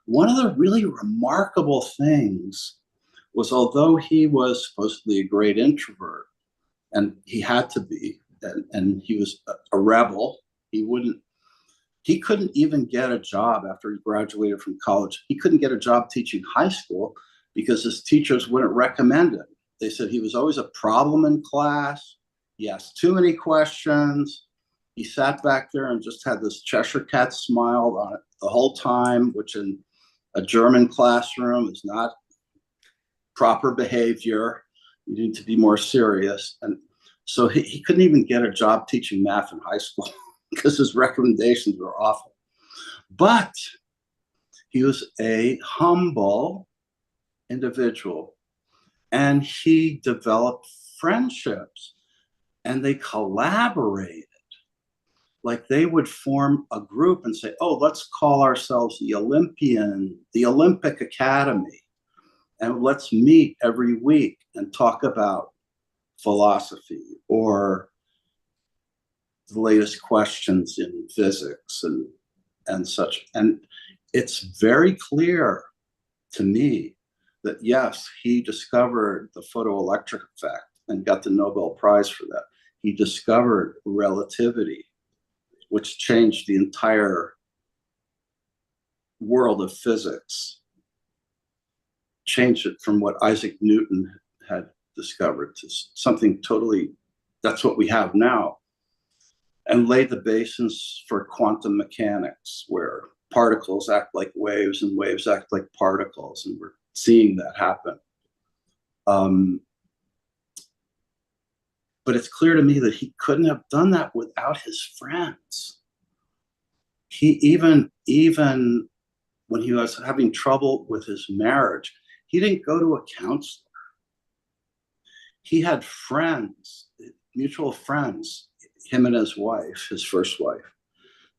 One of the really remarkable things was, although he was supposedly a great introvert, and he had to be, and he was a rebel, he couldn't even get a job after he graduated from college. He couldn't get a job teaching high school because his teachers wouldn't recommend him. They said he was always a problem in class. He asked too many questions. He sat back there and just had this Cheshire cat smile on it the whole time, which in a German classroom is not proper behavior. You need to be more serious. And so he couldn't even get a job teaching math in high school because his recommendations were awful. But he was a humble individual, and he developed friendships, and they collaborated. Like they would form a group and say, oh, let's call ourselves the Olympic Academy. And let's meet every week and talk about philosophy or the latest questions in physics and such. And it's very clear to me that, yes, he discovered the photoelectric effect and got the Nobel Prize for that. He discovered relativity, which changed the entire world of physics, changed it from what Isaac Newton had discovered to something totally, that's what we have now, and laid the basis for quantum mechanics, where particles act like waves and waves act like particles, and we're seeing that happen. But it's clear to me that he couldn't have done that without his friends. He even when he was having trouble with his marriage, he didn't go to a counselor. He had friends, mutual friends, him and his wife, his first wife,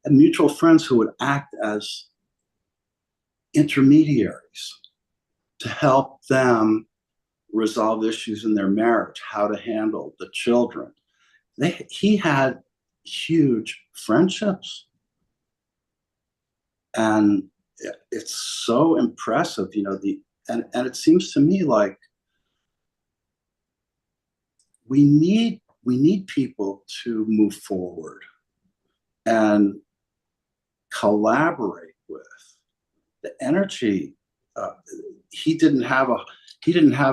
and mutual friends who would act as intermediaries to help them resolve issues in their marriage, how to handle the children. He had huge friendships. And it's so impressive, you know, and it seems to me like we need people to move forward and collaborate with. The energy, he didn't have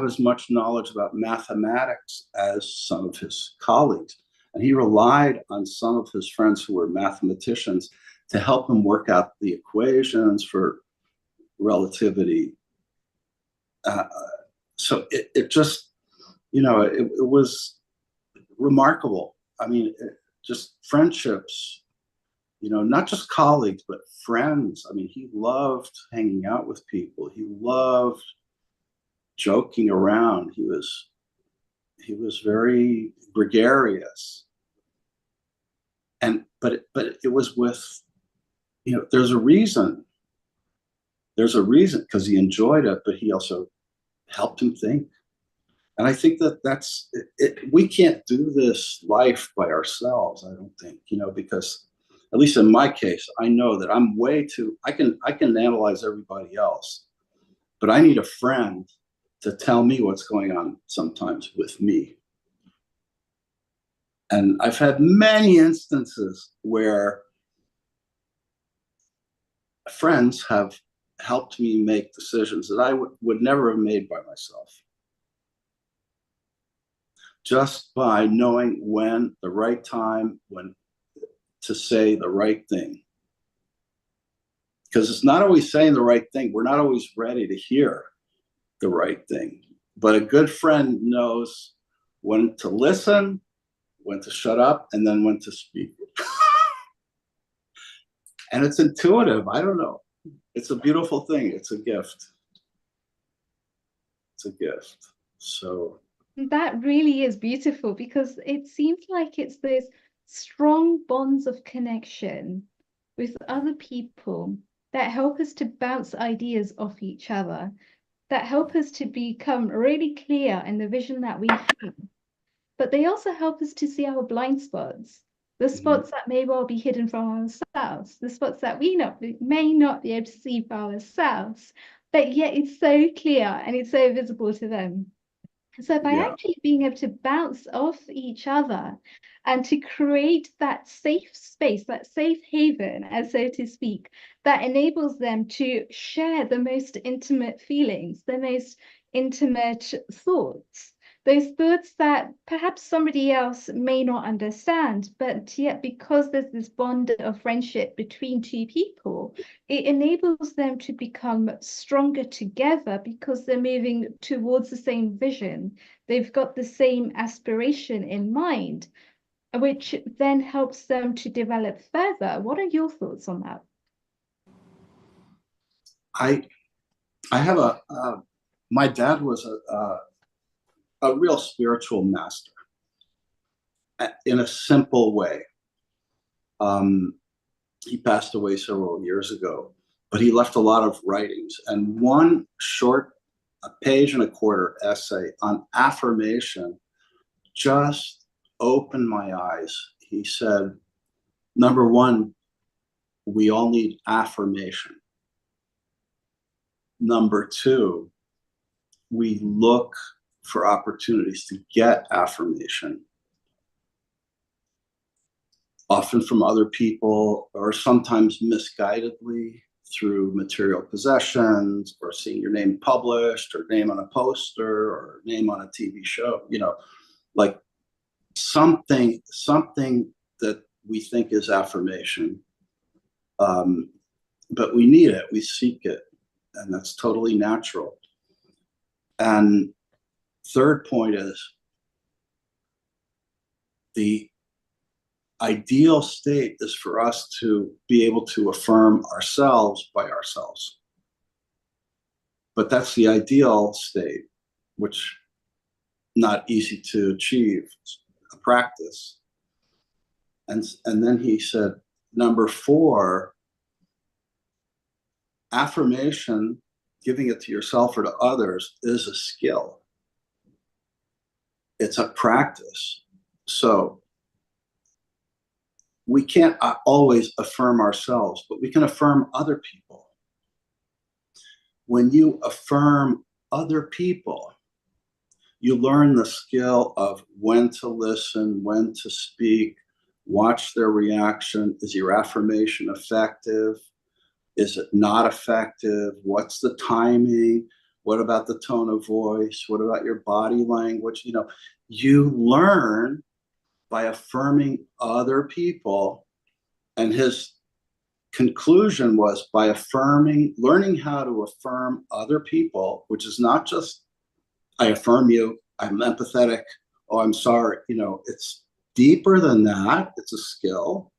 as much knowledge about mathematics as some of his colleagues, and he relied on some of his friends who were mathematicians to help him work out the equations for relativity. So it just, you know, it was remarkable. I mean, just friendships, you know, not just colleagues, but friends. I mean, he loved hanging out with people. He loved joking around. He was very gregarious. But it was with, you know, there's a reason because he enjoyed it, but he also helped him think. And I think that's it. We can't do this life by ourselves, I don't think, you know, because at least in my case, I know that I'm way too, I can analyze everybody else, but I need a friend to tell me what's going on sometimes with me. And I've had many instances where friends have helped me make decisions that I would never have made by myself. Just by knowing when the right time, when to say the right thing. Because it's not always saying the right thing. We're not always ready to hear the right thing. But a good friend knows when to listen, when to shut up, and then when to speak. And it's intuitive. I don't know. It's a beautiful thing. It's a gift. It's a gift. So that really is beautiful, because it seems like it's those strong bonds of connection with other people that help us to bounce ideas off each other, that help us to become really clear in the vision that we have. But they also help us to see our blind spots, the spots that may well be hidden from ourselves, the spots that we may not be able to see for ourselves, but yet it's so clear and it's so visible to them. So by actually being able to bounce off each other and to create that safe space, that safe haven, as so to speak, that enables them to share the most intimate feelings, the most intimate thoughts, those thoughts that perhaps somebody else may not understand, but yet because there's this bond of friendship between two people, it enables them to become stronger together because they're moving towards the same vision. They've got the same aspiration in mind, which then helps them to develop further. What are your thoughts on that? I have my dad was a real spiritual master in a simple way. He passed away several years ago, but he left a lot of writings, and one short, a page and a quarter essay on affirmation just opened my eyes. He said, number one, we all need affirmation. Number two, we look for opportunities to get affirmation, often from other people, or sometimes misguidedly through material possessions, or seeing your name published, or name on a poster, or name on a TV show, like something that we think is affirmation. But we need it, we seek it, and that's totally natural. And third point is the ideal state is for us to be able to affirm ourselves by ourselves. But that's the ideal state, which not easy to achieve, a practice. And then he said, number four, affirmation, giving it to yourself or to others, is a skill. It's a practice. So we can't always affirm ourselves, but we can affirm other people. When you affirm other people, you learn the skill of when to listen, when to speak, watch their reaction. Is your affirmation effective? Is it not effective? What's the timing? What about the tone of voice? What about your body language? You learn by affirming other people. And his conclusion was by learning how to affirm other people, which is not just, I affirm you, I'm empathetic, oh, I'm sorry. It's deeper than that. It's a skill.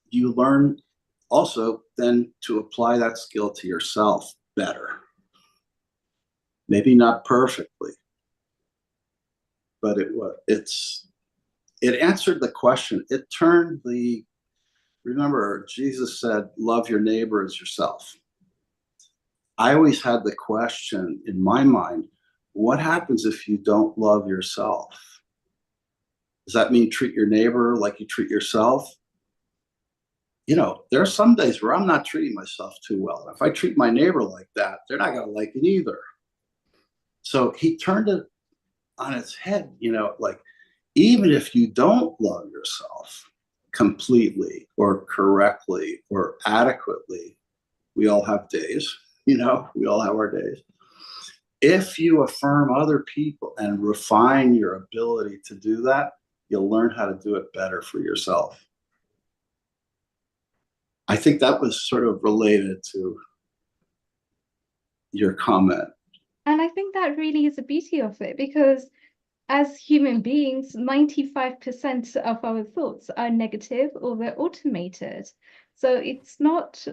You learn also then to apply that skill to yourself better. Maybe not perfectly, but it answered the question. It turned remember, Jesus said, love your neighbor as yourself. I always had the question in my mind, what happens if you don't love yourself? Does that mean treat your neighbor like you treat yourself? There are some days where I'm not treating myself too well. If I treat my neighbor like that, they're not going to like it either. So he turned it on its head, like, even if you don't love yourself completely or correctly or adequately, we all have days, we all have our days. If you affirm other people and refine your ability to do that, you'll learn how to do it better for yourself. I think that was sort of related to your comment. And I think that really is the beauty of it, because as human beings, 95% of our thoughts are negative or they're automated. So it's not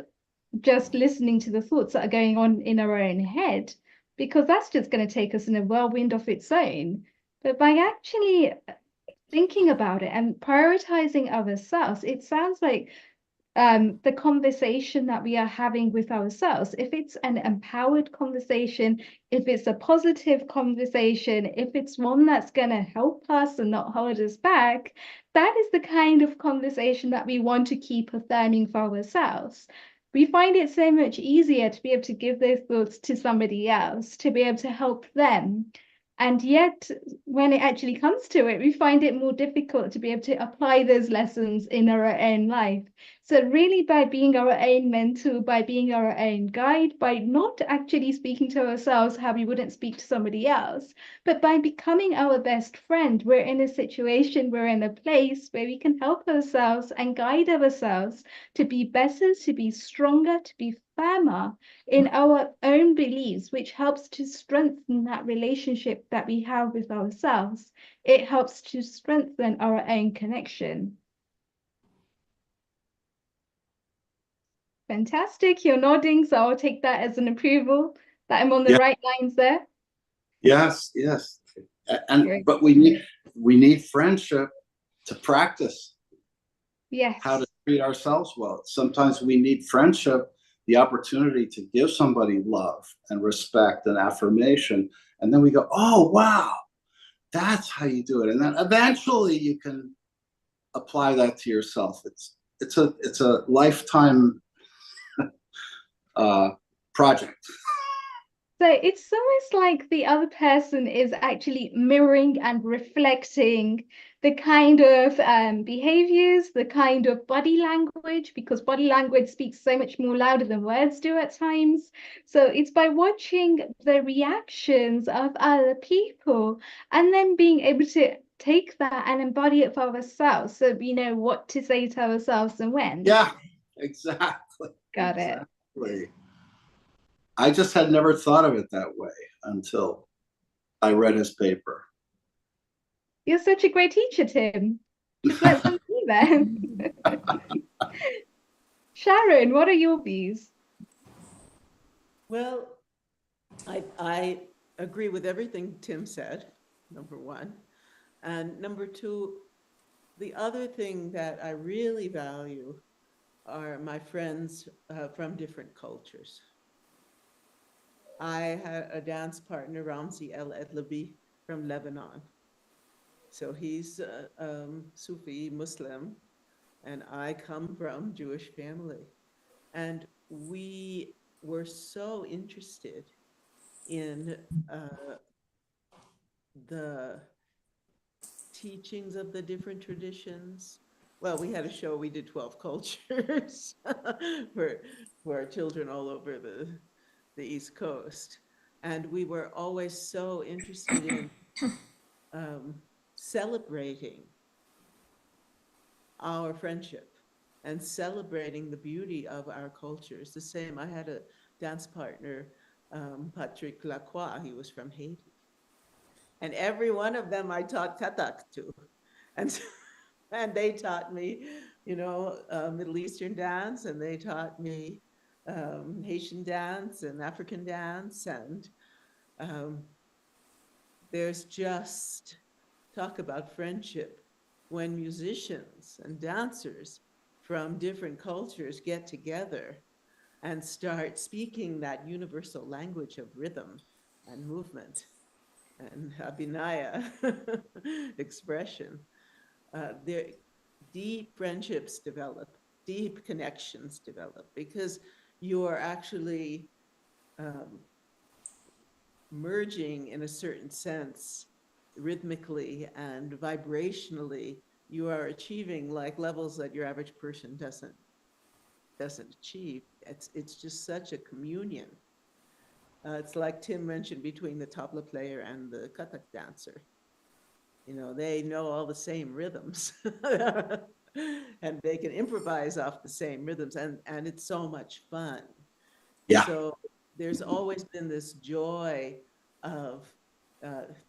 just listening to the thoughts that are going on in our own head, because that's just going to take us in a whirlwind of its own. But by actually thinking about it and prioritizing ourselves, it sounds like the conversation that we are having with ourselves, if it's an empowered conversation, if it's a positive conversation, if it's one that's going to help us and not hold us back, that is the kind of conversation that we want to keep affirming for ourselves. We find it so much easier to be able to give those thoughts to somebody else, to be able to help them. And yet, when it actually comes to it, we find it more difficult to be able to apply those lessons in our own life. So really by being our own mentor, by being our own guide, by not actually speaking to ourselves how we wouldn't speak to somebody else, but by becoming our best friend, we're in a situation, we're in a place where we can help ourselves and guide ourselves to be better, to be stronger, to be firmer in our own beliefs, which helps to strengthen that relationship that we have with ourselves. It helps to strengthen our own connection. Fantastic, you're nodding, so I'll take that as an approval that I'm on the Yeah. right lines there. Yes, yes. Great. But we need friendship to practice Yes. how to treat ourselves well. Sometimes we need friendship, the opportunity to give somebody love and respect and affirmation. And then we go, oh, wow, that's how you do it. And then eventually you can apply that to yourself. It's a lifetime project. So it's almost like the other person is actually mirroring and reflecting the kind of behaviors, the kind of body language, because body language speaks so much more louder than words do at times. So it's by watching the reactions of other people and then being able to take that and embody it for ourselves, so we know what to say to ourselves and when. Yeah, exactly. Got it. Exactly. I just had never thought of it that way until I read his paper. You're such a great teacher, Tim. Just let them see then. Sharon, what are your views? Well, I agree with everything Tim said, number one. And number two, the other thing that I really value are my friends from different cultures. I had a dance partner, Ramzi El Edlabi, from Lebanon. So he's Sufi Muslim, and I come from Jewish family. And we were so interested in the teachings of the different traditions. Well, we had a show, we did 12 cultures for our children all over the East Coast. And we were always so interested in celebrating our friendship and celebrating the beauty of our cultures. The same, I had a dance partner, Patrick Lacroix, he was from Haiti. And every one of them I taught Katak to. And they taught me, Middle Eastern dance, and they taught me Haitian dance and African dance. And there's just talk about friendship when musicians and dancers from different cultures get together and start speaking that universal language of rhythm and movement and abhinaya expression. Their deep friendships develop, deep connections develop, because you are actually merging in a certain sense, rhythmically and vibrationally. You are achieving like levels that your average person doesn't achieve. It's just such a communion. It's like Tim mentioned, between the tabla player and the Kathak dancer. They know all the same rhythms and they can improvise off the same rhythms, and it's so much fun. Yeah. So there's always been this joy of,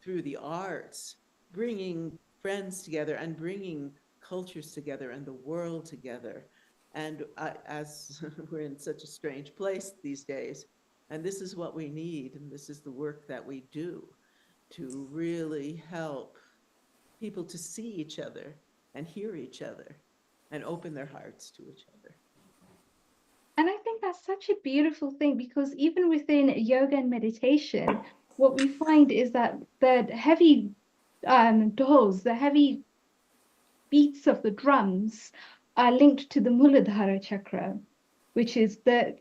through the arts, bringing friends together and bringing cultures together and the world together. And as we're in such a strange place these days, and this is what we need, and this is the work that we do to really help people to see each other and hear each other and open their hearts to each other. And I think that's such a beautiful thing, because even within yoga and meditation, what we find is that the heavy dhols, the heavy beats of the drums, are linked to the Muladhara chakra, which is the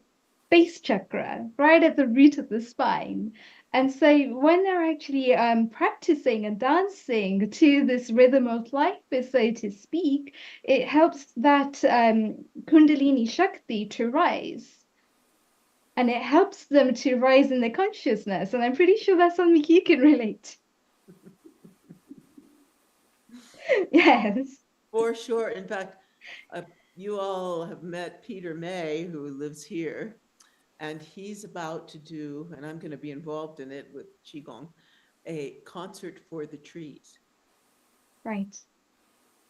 base chakra, right at the root of the spine. And so when they're actually practicing and dancing to this rhythm of life, so to speak, it helps that Kundalini Shakti to rise. And it helps them to rise in their consciousness. And I'm pretty sure that's something you can relate to. Yes. For sure. In fact, you all have met Peter May, who lives here, and he's about to do, and I'm going to be involved in it with Qigong, a concert for the trees. Right.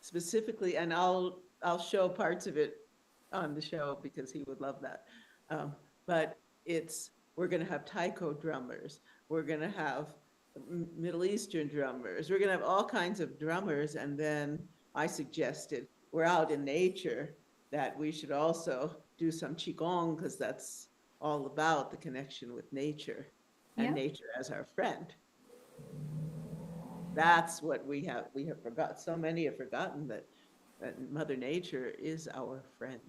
Specifically, and I'll show parts of it on the show because he would love that. But we're going to have taiko drummers. We're going to have Middle Eastern drummers. We're going to have all kinds of drummers. And then I suggested we're out in nature that we should also do some Qigong because that's all about the connection with nature and nature as our friend. That's what we have forgotten. So many have forgotten that Mother Nature is our friend.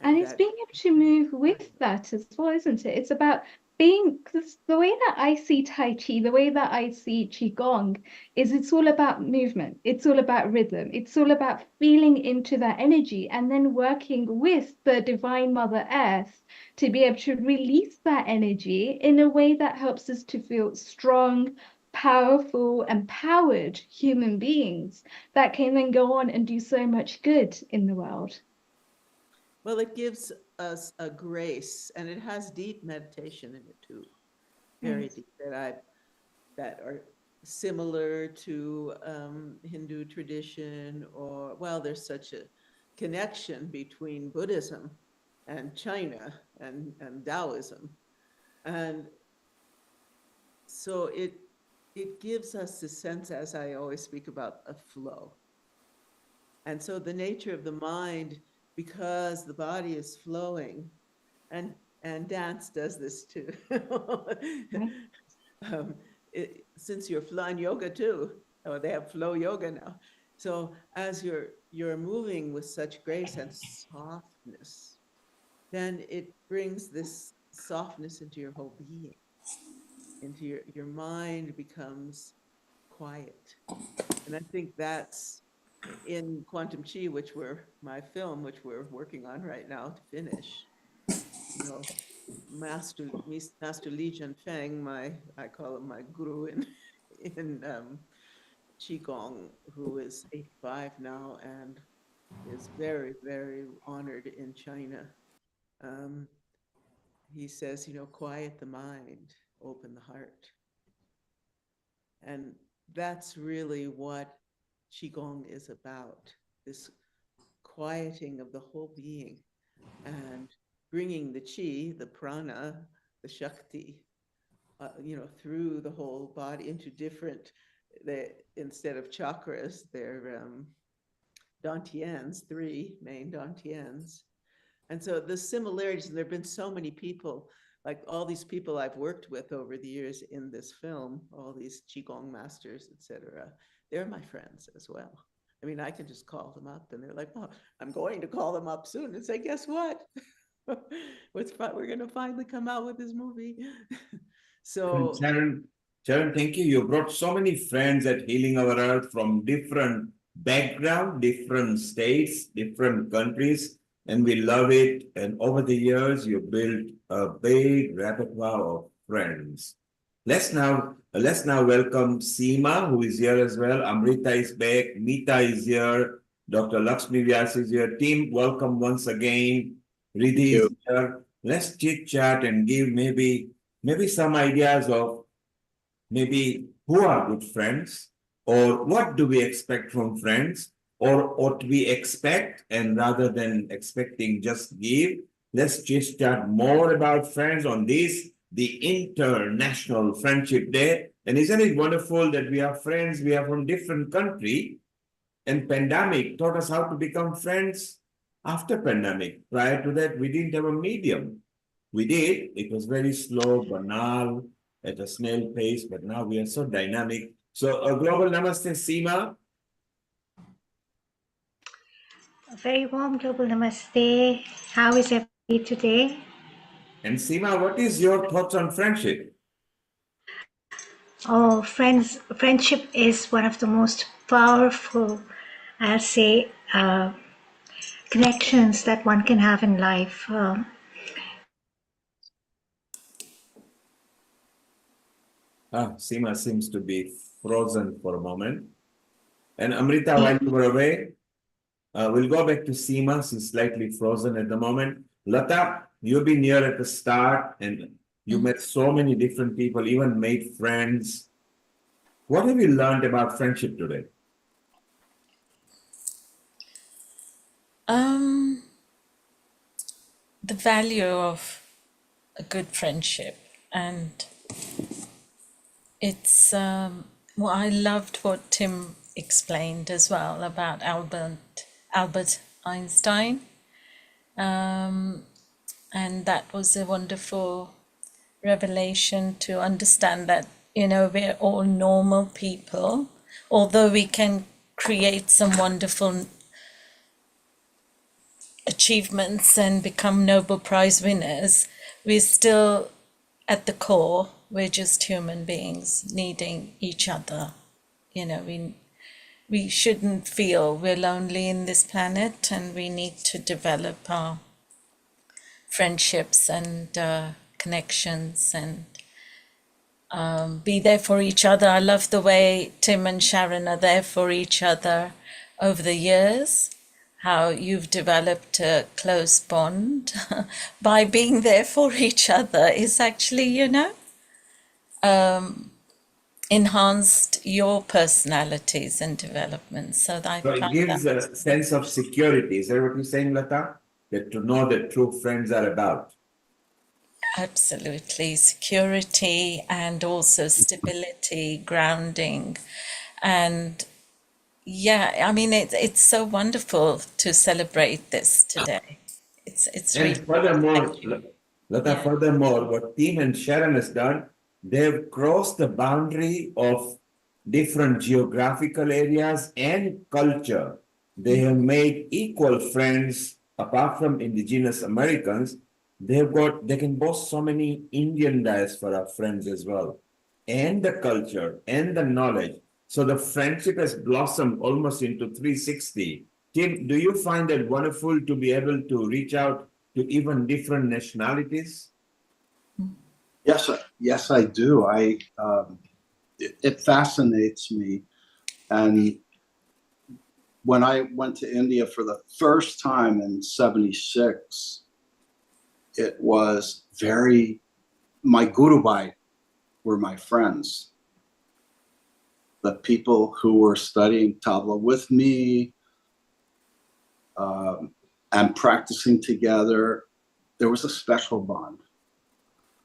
And it's being able to move with that as well, isn't it? It's about being, because the way that I see Tai Chi, the way that I see Qigong, is it's all about movement. It's all about rhythm. It's all about feeling into that energy and then working with the Divine Mother Earth to be able to release that energy in a way that helps us to feel strong, powerful, empowered human beings that can then go on and do so much good in the world. Well, it gives us a grace, and it has deep meditation in it too, very deep, that are similar to Hindu tradition, or, well, there's such a connection between Buddhism and China and Taoism. And so it gives us the sense, as I always speak about, a flow. And so the nature of the mind, because the body is flowing, and dance does this too. Since you're flowing, yoga too, or they have flow yoga now. So as you're moving with such grace and softness, then it brings this softness into your whole being, into your mind becomes quiet. And I think that's in Quantum Chi, my film, which we're working on right now to finish. You know, Master Li Junfeng, I call him my guru in Qigong, who is 85 now and is very, very honored in China. He says, quiet the mind, open the heart. And that's really what Qigong is about, this quieting of the whole being and bringing the Qi, the prana, the Shakti, through the whole body into different, instead of chakras, they're dantians, 3 main dantians. And so the similarities, and there have been so many people, like all these people I've worked with over the years in this film, all these Qigong masters, etc., they're my friends as well. I mean, I can just call them up and they're like, oh, I'm going to call them up soon and say, guess what? We're going to finally come out with this movie. So Sharon, thank you. You brought so many friends at Healing Our Earth from different backgrounds, different states, different countries, and we love it. And over the years, you built a big repertoire of friends. Let's now welcome Seema, who is here as well. Amrita is back. Meeta is here. Dr. Lakshmi Vyas is here. Team, welcome once again. Riddhi is here. Let's chit chat and give maybe some ideas of maybe who are good friends, or what do we expect from friends, or what we expect, and rather than expecting, just give. Let's just chat more about friends on this, the International Friendship Day. And isn't it wonderful that we are friends, we are from different country, and pandemic taught us how to become friends after pandemic. Prior to that, we didn't have a medium. We did, it was very slow, banal, at a snail pace, but now we are so dynamic. So a global namaste, Seema. A very warm global namaste. How is everybody today? And Seema, what is your thoughts on friendship? Oh, friendship is one of the most powerful, I'll say, connections that one can have in life. Seema seems to be frozen for a moment. And Amrita, while you were away, we'll go back to Seema. She's slightly frozen at the moment. Lata, you've been here at the start and you met so many different people, even made friends. What have you learned about friendship today? The value of a good friendship, and it's well, I loved what Tim explained as well about Albert Einstein, and that was a wonderful revelation to understand that, you know, we're all normal people, although we can create some wonderful achievements and become Nobel Prize winners, we're still at the core, we're just human beings needing each other. You know, we shouldn't feel we're lonely in this planet, and we need to develop our friendships and connections and be there for each other. I love the way Tim and Sharon are there for each other over the years, how you've developed a close bond by being there for each other is actually, you know, enhanced your personalities and development. So I So it find gives that a sense of security. Is that what you're saying, Lata? That to know that true friends are about. absolutely security and also stability, grounding, and yeah, I mean it's so wonderful to celebrate this today. It's really And furthermore, Lata, Yeah. furthermore, what Tim and Sharon has done, they've crossed the boundary of different geographical areas and culture. They have made equal friends apart from indigenous Americans. They can boast so many Indian diaspora friends as well, and the culture and the knowledge. So the friendship has blossomed almost into 360. Tim, do you find it wonderful to be able to reach out to even different nationalities? Yes, I do. It fascinates me. And when I went to India for the first time in '76, it was my Gurubai were my friends. The people who were studying tabla with me and practicing together, there was a special bond.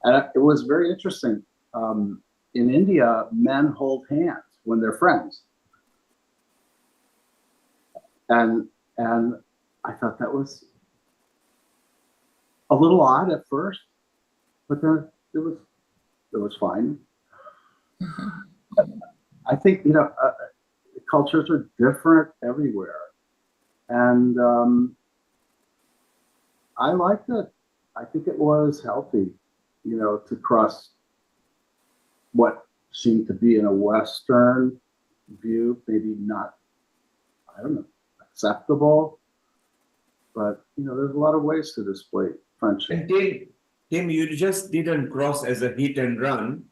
And it was very interesting. In India, men hold hands when they're friends. And I thought that was a little odd at first, but then it was fine. I think, you know, cultures are different everywhere. And I liked it. I think it was healthy, you know, to cross what seemed to be in a Western view, maybe not, I don't know, acceptable. But, you know, there's a lot of ways to display friendship. And Tim, you just didn't cross as a hit and run.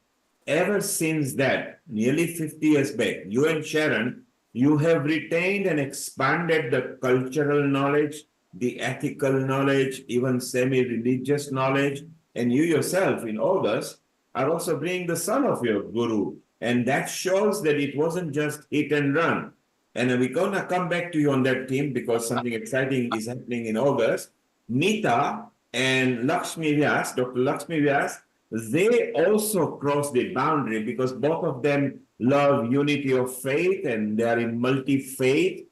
Ever since that, nearly 50 years back, you and Sharon, you have retained and expanded the cultural knowledge, the ethical knowledge, even semi-religious knowledge. And you yourself, in August, are also bringing the son of your guru. And that shows that it wasn't just hit and run. And we're going to come back to you on that, Tim, because something exciting is happening in August. Nita and Lakshmi Vyas, Dr. Lakshmi Vyas, they also cross the boundary because both of them love unity of faith and they are in multi-faith.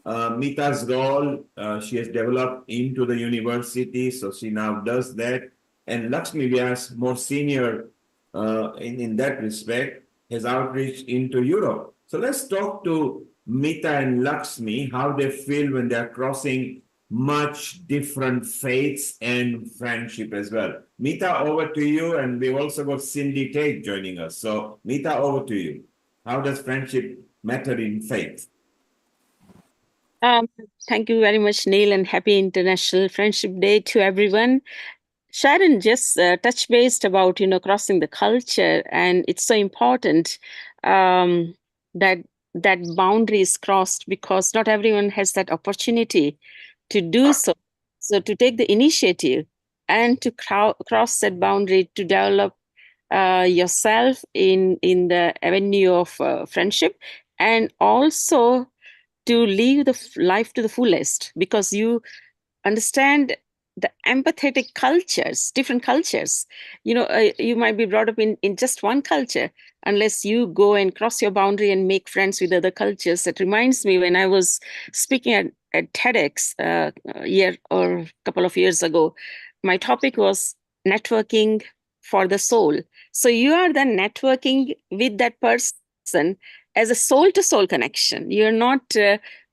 Mita's role, she has developed into the university, so she now does that. And Lakshmi Vyas, more senior in that respect, has outreach into Europe. So let's talk to Mita and Lakshmi, how they feel when they're crossing much different faiths and friendship as well. Mita, over to you. And we've also got Cindy Tate joining us. So Mita, over to you. How does friendship matter in faith? Um, Thank you very much, Neil, and happy International Friendship Day to everyone. Sharon just touched based about, crossing the culture, and it's so important that that boundary is crossed because not everyone has that opportunity to do so. So to take the initiative and to cross that boundary to develop yourself in the avenue of friendship, and also to live the life to the fullest, because you understand the empathetic cultures, different cultures. You might be brought up in just one culture, unless you go and cross your boundary and make friends with other cultures. That reminds me, when I was speaking at TEDx a year or a couple of years ago, my topic was networking for the soul. So you are then networking with that person as a soul to soul connection. You're not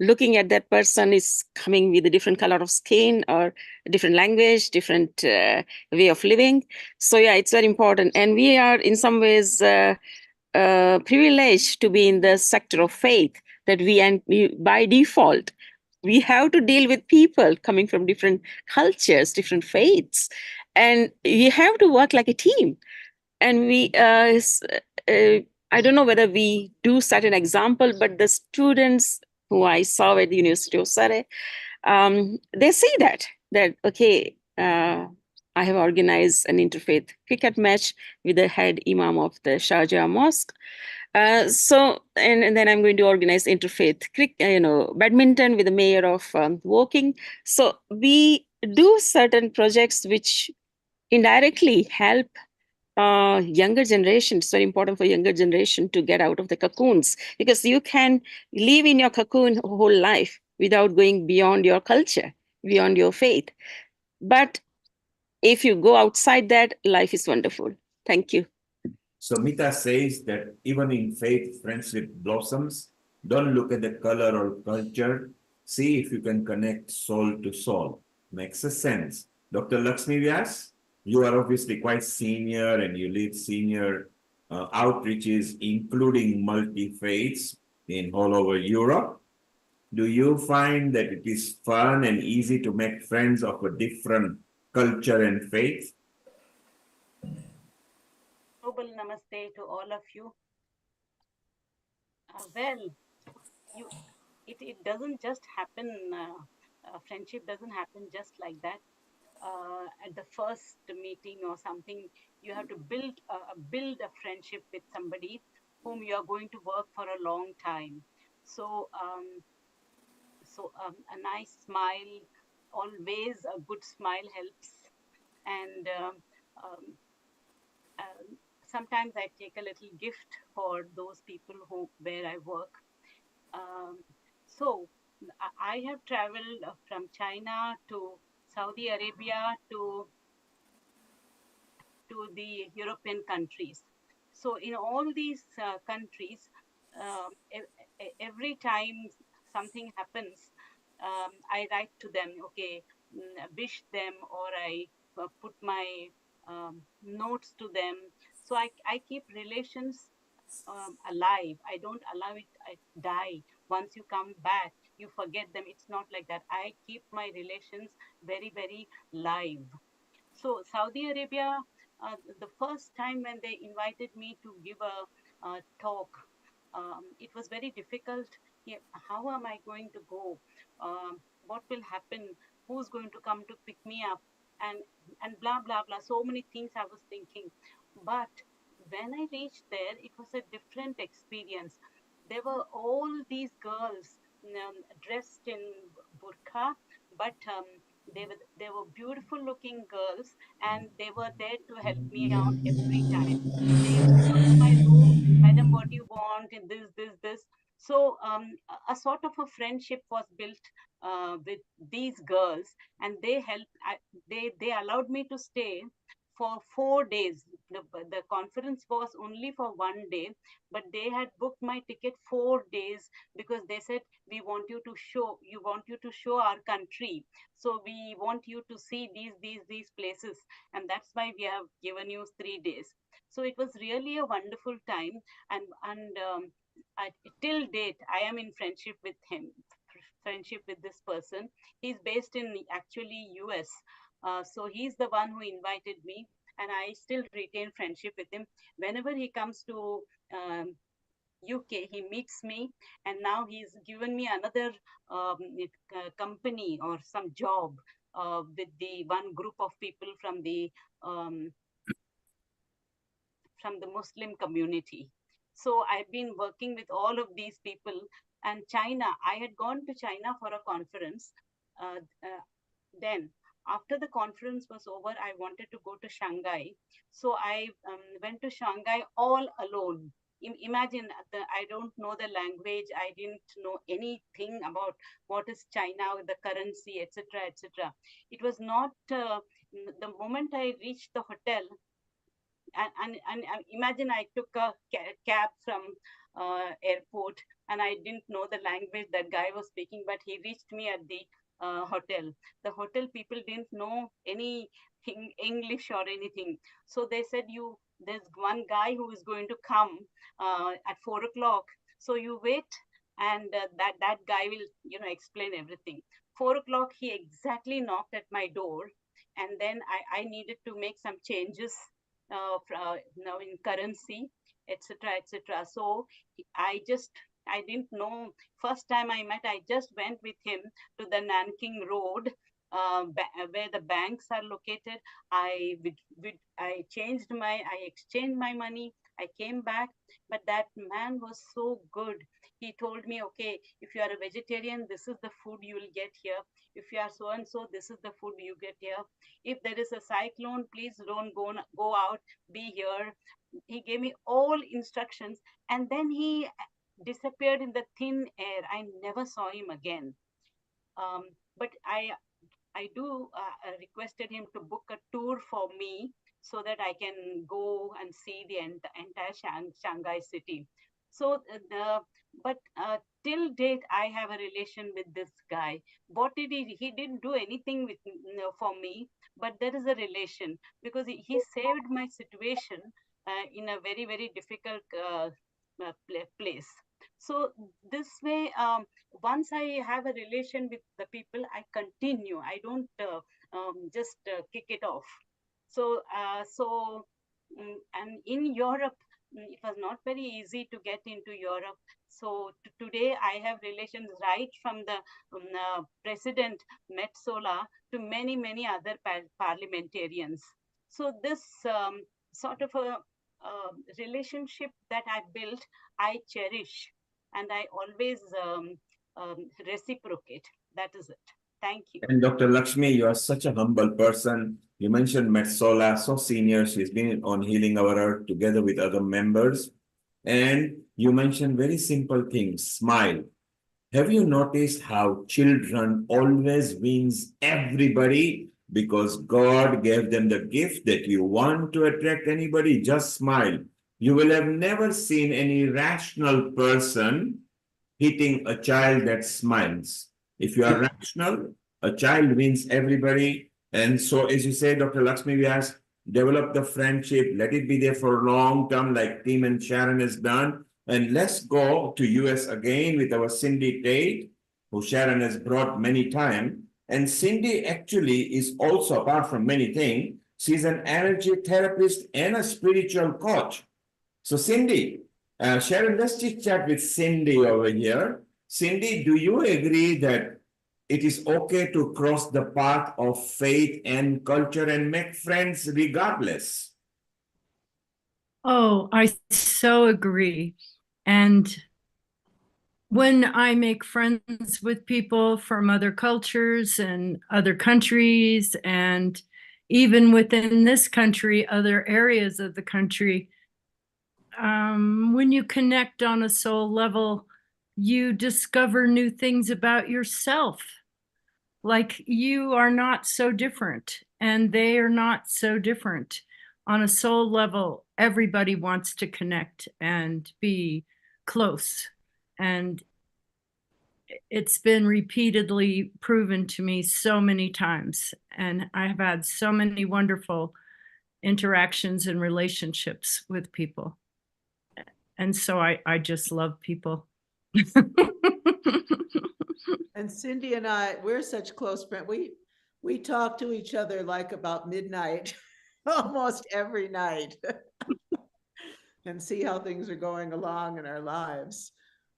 looking at that person is coming with a different color of skin or a different language, different way of living. So yeah, it's very important. And we are in some ways privileged to be in the sector of faith, that we by default, we have to deal with people coming from different cultures, different faiths, and we have to work like a team. And I don't know whether we do set an example, but the students who I saw at the University of Surrey, they see that okay, I have organized an interfaith cricket match with the head imam of the Sharjah Mosque. And then I'm going to organize interfaith badminton with the mayor of Woking. So we do certain projects which indirectly help younger generation. It's very important for younger generation to get out of the cocoons, because you can live in your cocoon whole life without going beyond your culture, beyond your faith. But if you go outside that, life is wonderful. Thank you. So Mita says that even in faith, friendship blossoms. Don't look at the color or culture. See if you can connect soul to soul. Makes sense. Dr. Lakshmi Vyas, you are obviously quite senior and you lead senior outreaches, including multi-faiths in all over Europe. Do you find that it is fun and easy to make friends of a different culture and faith? Global namaste to all of you. It doesn't just happen, friendship doesn't happen just like that. At the first meeting or something, you have to build a friendship with somebody whom you are going to work for a long time. So a nice smile, always a good smile helps. And sometimes I take a little gift for those people where I work. So I have traveled from China to Saudi Arabia to the European countries. So in all these countries, every time something happens, I write to them, okay, wish them, or I put my notes to them. So I keep relations alive. I don't allow it die. Once you come back, you forget them. It's not like that. I keep my relations very, very live. So Saudi Arabia, the first time when they invited me to give a talk, it was very difficult. Yeah, how am I going to go? What will happen? Who's going to come to pick me up? And blah, blah, blah. So many things I was thinking. But when I reached there, it was a different experience. There were all these girls dressed in burqa, but they were beautiful looking girls, and they were there to help me out every time. They used to come to my room, madam, what do you want? And this. So a sort of a friendship was built with these girls, and they helped. They allowed me to stay for 4 days. The conference was only for 1 day, but they had booked my ticket 4 days because they said, we want you to show our country. So we want you to see these places. And that's why we have given you 3 days. So it was really a wonderful time. And till date, I am in friendship with this person. He's based in actually US. So he's the one who invited me, and I still retain friendship with him. Whenever he comes to UK, he meets me, and now he's given me another company or some job with the one group of people from the Muslim community. So I've been working with all of these people. And China, I had gone to China for a conference. Then after the conference was over, I wanted to go to Shanghai. So I went to Shanghai all alone. Imagine, I don't know the language. I didn't know anything about what is China, the currency, etc., etc. It was not, the moment I reached the hotel, and imagine I took a cab from airport, and I didn't know the language that guy was speaking, but he reached me at the hotel. The hotel people didn't know anything English or anything. So they said, there's one guy who is going to come at 4 o'clock. So you wait, and that guy will, explain everything. 4 o'clock, he exactly knocked at my door. And then I needed to make some changes in currency, etc., etc. So I didn't know. First time I met, I just went with him to the Nanking Road, where the banks are located. I exchanged my money. I came back, but that man was so good. He told me, okay, if you are a vegetarian, this is the food you will get here. If you are so and so, this is the food you get here. If there is a cyclone, please don't go out, be here. He gave me all instructions, and then he disappeared in the thin air. I never saw him again. But I do requested him to book a tour for me so that I can go and see the entire Shanghai city. So, but till date, I have a relation with this guy. What did he didn't do anything for me, but there is a relation because he saved my situation in a very, very difficult place. So this way, once I have a relation with the people, I continue. I don't just kick it off. So, and in Europe, it was not very easy to get into Europe. So today I have relations right from the President Metsola to many, many other parliamentarians. So this sort of a relationship that I built, I cherish, and I always reciprocate. That is it. Thank you. And Dr. Lakshmi, you are such a humble person. You mentioned Metsola, so senior. She's been on Healing Our Earth together with other members. And you mentioned very simple things, smile. Have you noticed how children always wins everybody because God gave them the gift that you want to attract anybody, just smile. You will have never seen any rational person hitting a child that smiles. If you are rational, a child wins everybody. And so, as you say, Dr. Lakshmi Vyas, develop the friendship, let it be there for a long term, like Tim and Sharon has done. And let's go to US again with our Cindy Tate, who Sharon has brought many times. And Cindy actually is also, apart from many things, she's an energy therapist and a spiritual coach. So Cindy, Sharon, let's just chat with Cindy over here. Cindy, do you agree that it is okay to cross the path of faith and culture and make friends regardless? Oh, I so agree. And when I make friends with people from other cultures and other countries, and even within this country, other areas of the country, when you connect on a soul level, you discover new things about yourself. Like you are not so different. and they are not so different. On a soul level, everybody wants to connect and be close. And it's been repeatedly proven to me so many times. And I've had so many wonderful interactions and relationships with people. And so I just love people. And Cindy and I, we're such close friends. We talk to each other like about midnight, almost every night, and see how things are going along in our lives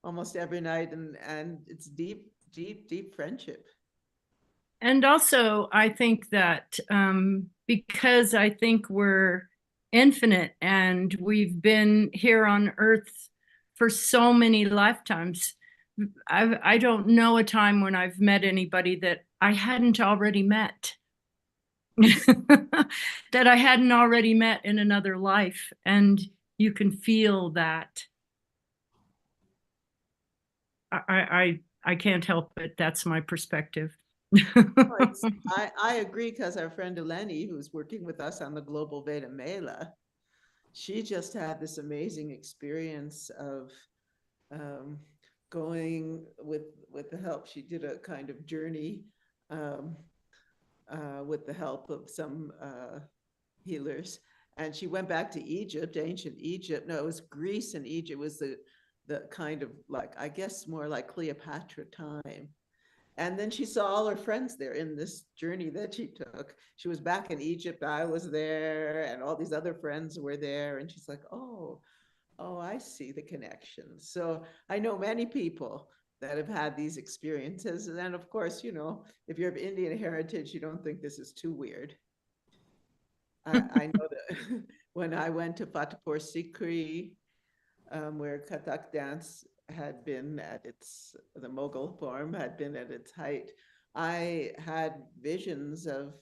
almost every night. And it's deep, deep, deep friendship. And also, I think that because I think we're infinite and we've been here on Earth for so many lifetimes, I don't know a time when I've met anybody that I hadn't already met, that I hadn't already met in another life. And you can feel that. I can't help it. That's my perspective. I agree, because our friend Eleni, who's working with us on the Global Veda Mela, she just had this amazing experience of going with the help. She did a kind of journey with the help of some healers, and she went back to Egypt, ancient Egypt. No, it was Greece and Egypt. It was the kind of, like, I guess more like Cleopatra time. And then she saw all her friends there in this journey that she took. She was back in Egypt, I was there, and all these other friends were there. And she's like, oh, I see the connection. So I know many people that have had these experiences. And then, of course, you know, if you're of Indian heritage, you don't think this is too weird. I know that when I went to Fatehpur Sikri, where Kathak dance had been at the Mughal form had been at its height, I had visions of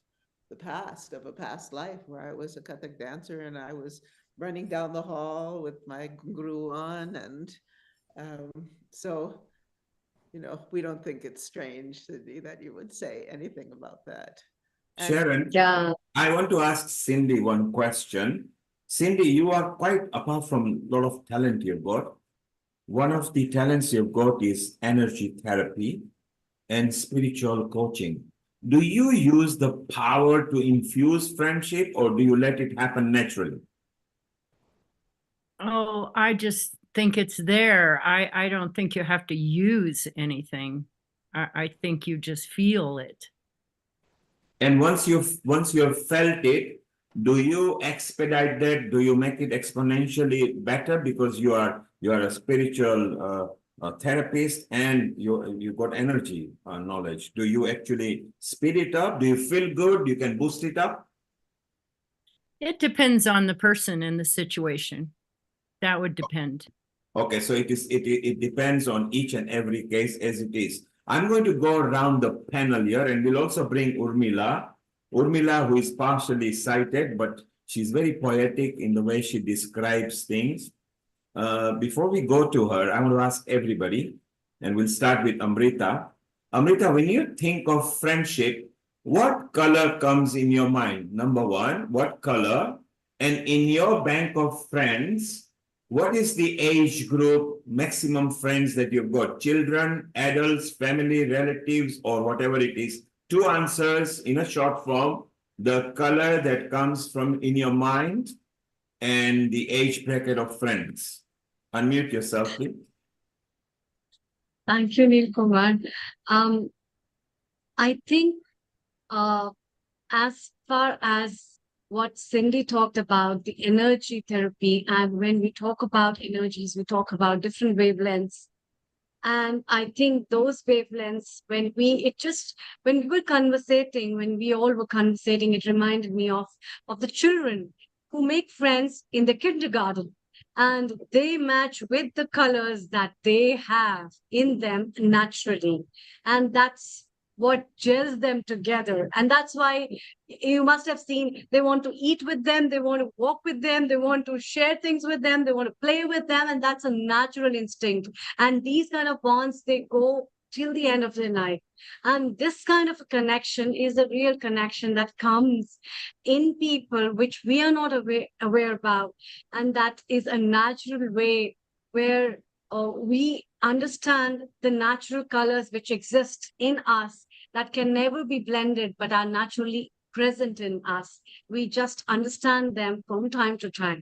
the past, of a past life where I was a Kathak dancer and I was running down the hall with my guru on. And so, you know, we don't think it's strange, Cindy, that you would say anything about that. Sharon, I want to ask Cindy one question. Cindy, you are quite, apart from a lot of talent you've got, one of the talents you've got is energy therapy and spiritual coaching. Do you use the power to infuse friendship, or do you let it happen naturally? Oh, I just think it's there. I don't think you have to use anything. I think you just feel it. And once you've felt it, do you expedite that? Do you make it exponentially better because you are a spiritual therapist and you got energy knowledge? Do you actually speed it up? Do you feel good? You can boost it up? It depends on the person and the situation. That would depend. Okay, so it depends on each and every case as it is. I'm going to go around the panel here, and we'll also bring Urmila. Urmila, who is partially sighted, but she's very poetic in the way she describes things. Before we go to her, I want to ask everybody, and we'll start with Amrita. Amrita, when you think of friendship, what color comes in your mind? Number one, what color? And in your bank of friends, what is the age group, maximum friends that you've got? Children, adults, family, relatives, or whatever it is. 2 answers in a short form. The color that comes from in your mind and the age bracket of friends. Unmute yourself, please. Thank you, Neil Kumar. I think as far as what Cindy talked about, the energy therapy, and when we talk about energies, we talk about different wavelengths. And I think those wavelengths, when we were conversating, when we all were conversating, it reminded me of the children who make friends in the kindergarten. And they match with the colors that they have in them naturally. And that's what gels them together. And that's why you must have seen they want to eat with them, they want to walk with them, they want to share things with them, they want to play with them. And that's a natural instinct. And these kind of bonds, they go till the end of the night. And this kind of a connection is a real connection that comes in people which we are not aware about. And that is a natural way where we understand the natural colors which exist in us that can never be blended but are naturally present in us. We just understand them from time to time.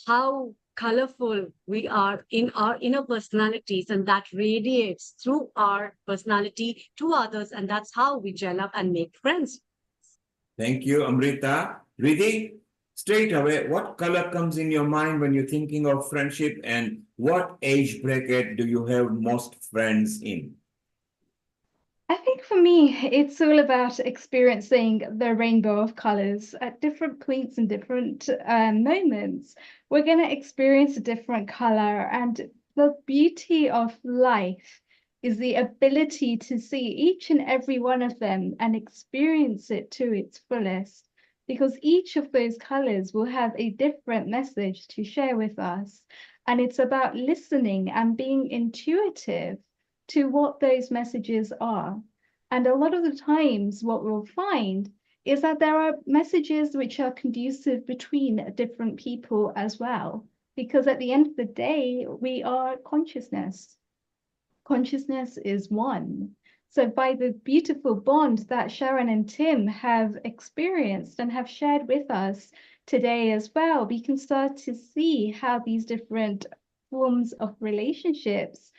How colorful we are in our inner personalities, and that radiates through our personality to others, and that's how we gel up and make friends. Thank you, Amrita. Riddhi, straight away, what color comes in your mind when you're thinking of friendship, and what age bracket do you have most friends in? I think for me, it's all about experiencing the rainbow of colors at different points and different moments. We're going to experience a different color, and the beauty of life is the ability to see each and every one of them and experience it to its fullest, because each of those colors will have a different message to share with us. And it's about listening and being intuitive to what those messages are. And a lot of the times what we'll find is that there are messages which are conducive between different people as well, because at the end of the day, we are consciousness. Consciousness is one. So by the beautiful bond that Sharon and Tim have experienced and have shared with us today as well, we can start to see how these different forms of relationships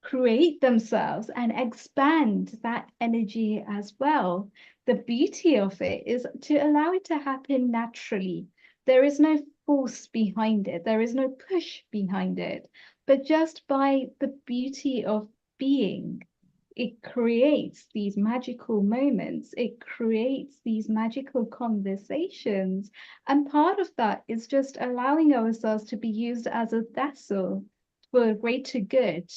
create themselves and expand that energy as well. The beauty of it is to allow it to happen naturally. There is no force behind it. There is no push behind it. But just by the beauty of being, it creates these magical moments. It creates these magical conversations. And part of that is just allowing ourselves to be used as a vessel for greater good.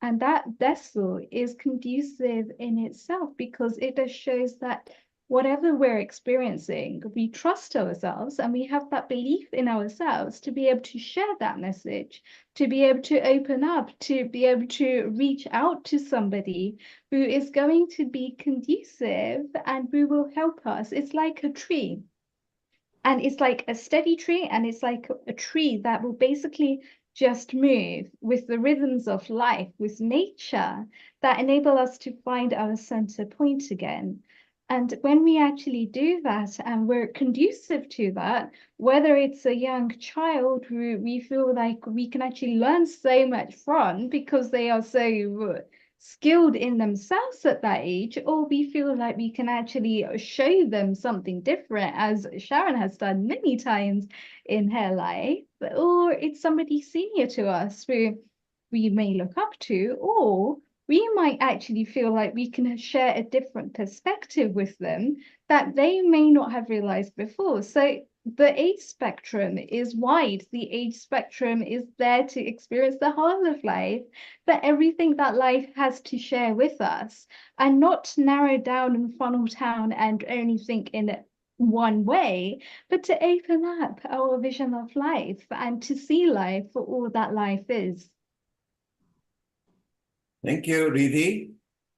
And that vessel is conducive in itself, because it just shows that whatever we're experiencing, we trust ourselves and we have that belief in ourselves to be able to share that message, to be able to open up, to be able to reach out to somebody who is going to be conducive and who will help us. It's like a tree. And it's like a steady tree, and it's like a tree that will basically just move with the rhythms of life, with nature, that enable us to find our center point again. And when we actually do that and we're conducive to that, whether it's a young child who we feel like we can actually learn so much from because they are so skilled in themselves at that age, or we feel like we can actually show them something different, as Sharon has done many times in her life, or it's somebody senior to us who we may look up to, or we might actually feel like we can share a different perspective with them that they may not have realized before. So the age spectrum is wide. The age spectrum is there to experience the whole of life, but everything that life has to share with us, and not narrow down and funnel down and only think in one way, but to open up our vision of life and to see life for all that life is. Thank you, Riddhi.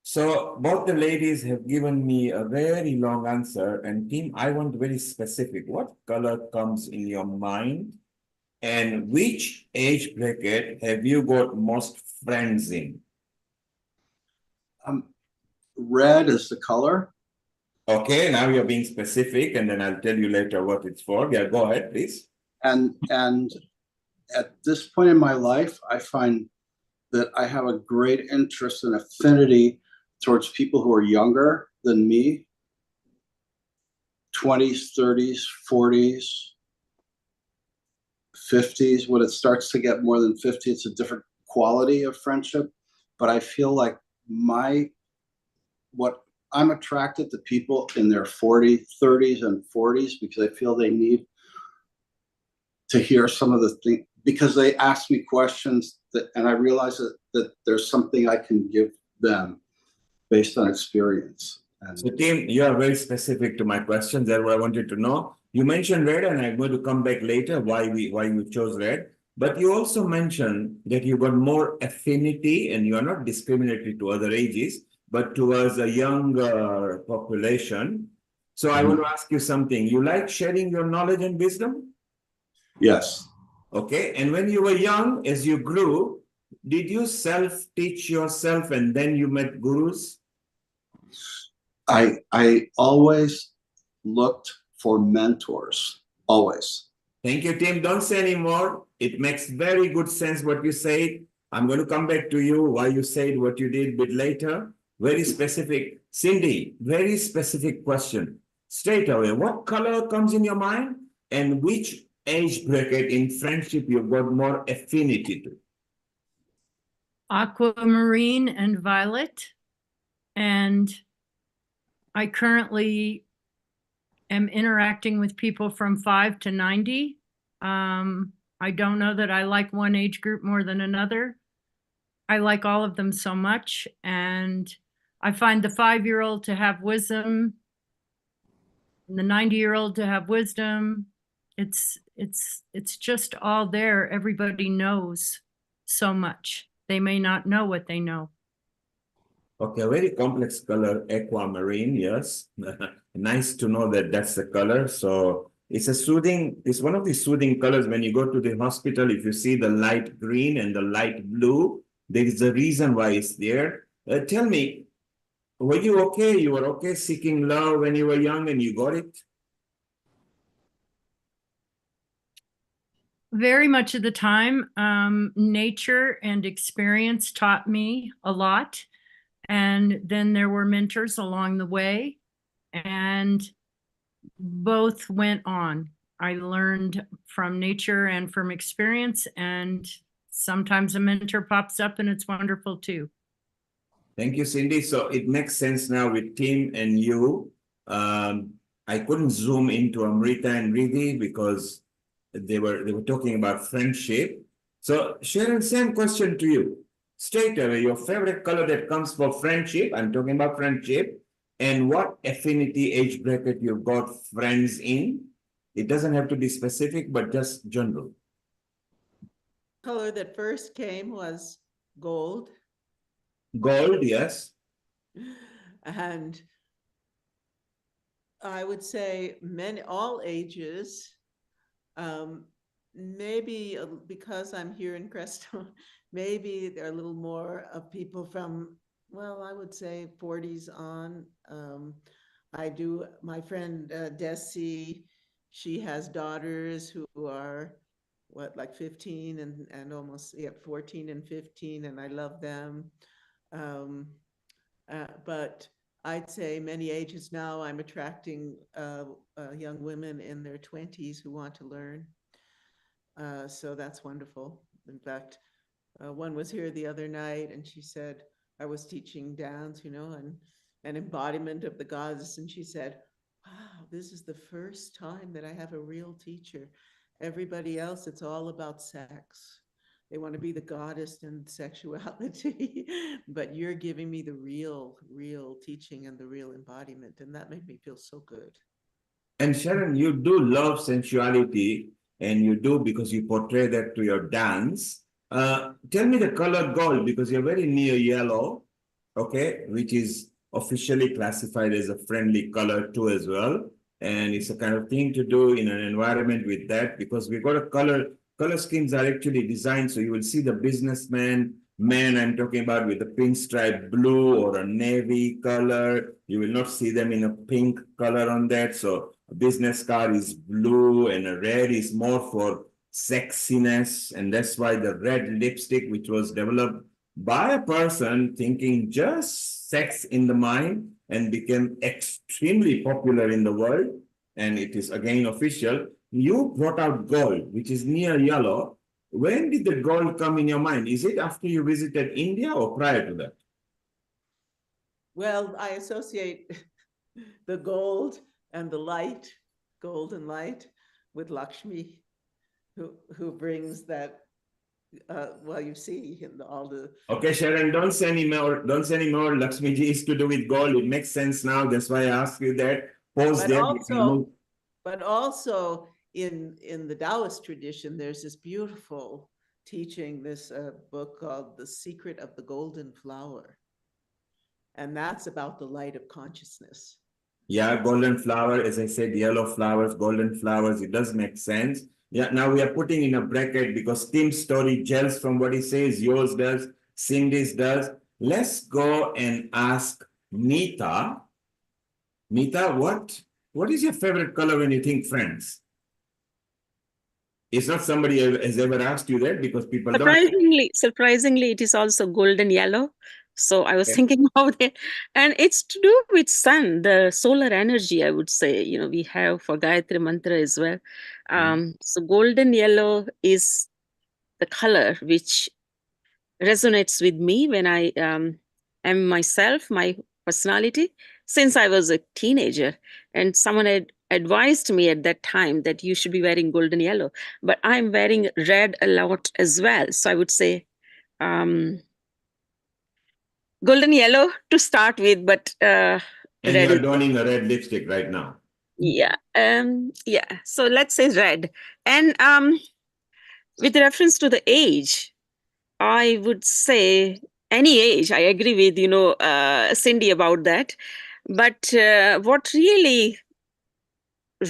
So both the ladies have given me a very long answer, and Tim, I want very specific. What color comes in your mind, and which age bracket have you got most friends in? Red is the color. Okay, now you're being specific, and then I'll tell you later what it's for. Yeah, go ahead, please. And at this point in my life, I find that I have a great interest and affinity towards people who are younger than me, 20s, 30s, 40s, 50s. When it starts to get more than 50, it's a different quality of friendship. But I feel like what I'm attracted to people in their 40s, 30s, and 40s, because I feel they need to hear some of the things, because they ask me questions and I realize that there's something I can give them based on experience. So Tim, you are very specific to my questions. That's what I wanted to know. You mentioned red, and I'm going to come back later why you chose red. But you also mentioned that you got more affinity and you are not discriminatory to other ages, but towards a younger population. So I want to ask you something. You like sharing your knowledge and wisdom? Yes. Okay. And when you were young, as you grew, did you self-teach yourself and then you met gurus? I always looked for mentors, always. Thank you, Tim. Don't say anymore. It makes very good sense what you said. I'm going to come back to you why you said what you did a bit later. Very specific. Cindy, very specific question. Straight away, what color comes in your mind and which age bracket in friendship you've got more affinity to? Aquamarine and violet. And I currently am interacting with people from 5 to 90. I don't know that I like one age group more than another. I like all of them so much. And I find the 5-year-old to have wisdom and the 90-year-old to have wisdom. It's just all there. Everybody knows so much. They may not know what they know. Okay, very complex color, aquamarine, yes. Nice to know that that's the color. So it's a soothing, it's one of the soothing colors when you go to the hospital. If you see the light green and the light blue, there is a reason why it's there. Tell me, were you okay? You were okay seeking love when you were young and you got it? Very much of the time, nature and experience taught me a lot. And then there were mentors along the way, and both went on. I learned from nature and from experience, and sometimes a mentor pops up and it's wonderful too. Thank you, Cindy. So it makes sense now with Tim and you. I couldn't zoom into Amrita and Riddhi because they were talking about friendship. So Sharon, same question to you. Straight away, your favorite color that comes for friendship, I'm talking about friendship, and what affinity age bracket you've got friends in. It doesn't have to be specific, but just general. Color that first came was gold. Gold, yes. And I would say all ages, maybe because I'm here in Crestone, maybe there are a little more of people from, well, I would say 40s on. My friend Desi, she has daughters who are like 15 and almost 14 and 15, and I love them. But I'd say many ages now, I'm attracting young women in their 20s who want to learn. So that's wonderful. In fact, one was here the other night and she said, I was teaching dance, and an embodiment of the goddess. And she said, wow, this is the first time that I have a real teacher. Everybody else, it's all about sex. They want to be the goddess and sexuality, but you're giving me the real teaching and the real embodiment. And that made me feel so good. And Sharon, you do love sensuality, and you do because you portray that to your dance. Tell me the color gold, because you're very near yellow, okay, which is officially classified as a friendly color too as well. And it's a kind of thing to do in an environment with that, because we've got a color schemes are actually designed so you will see the businessman, I'm talking about, with a pinstripe blue or a navy color. You will not see them in a pink color on that. So a business car is blue and a red is more for sexiness. And that's why the red lipstick, which was developed by a person thinking just sex in the mind and became extremely popular in the world. And it is again official. You brought out gold, which is near yellow. When did the gold come in your mind? Is it after you visited India or prior to that? Well, I associate the gold and the light, golden light, with Lakshmi, who brings that. Well, you see in all the. Okay, Sharon, don't say any more. Don't say any more. Lakshmi ji is to do with gold. It makes sense now. That's why I asked you that. Pause there. But also, in the Taoist tradition, there's this beautiful teaching, this book called The Secret of the Golden Flower. And that's about the light of consciousness. Yeah, golden flower, as I said, yellow flowers, golden flowers, it does make sense. Yeah, now we are putting in a bracket because Tim's story gels from what he says, yours does, Cindy's does. Let's go and ask Nita. Nita, what is your favorite color when you think friends? It's not somebody has ever asked you that because people don't. Surprisingly, it is also golden yellow. So I was thinking about it, and it's to do with sun, the solar energy, I would say. You know, we have for Gayatri Mantra as well. So golden yellow is the color which resonates with me when I am myself, my personality, since I was a teenager. And someone had advised me at that time that you should be wearing golden yellow, but I'm wearing red a lot as well. So I would say golden yellow to start with, but And red you're is, donning a red lipstick right now. yeah. So let's say red. And with reference to the age, I would say any age. I agree with, Cindy about that. But what really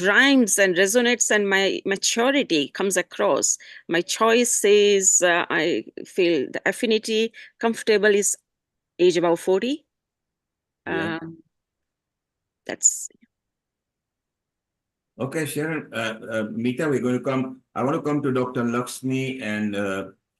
rhymes and resonates and my maturity comes across, my choice is, I feel the affinity, comfortable is age about 40. Yeah. That's Okay, Sharon, Mita, we're going to come. I want to come to Dr. Lakshmi and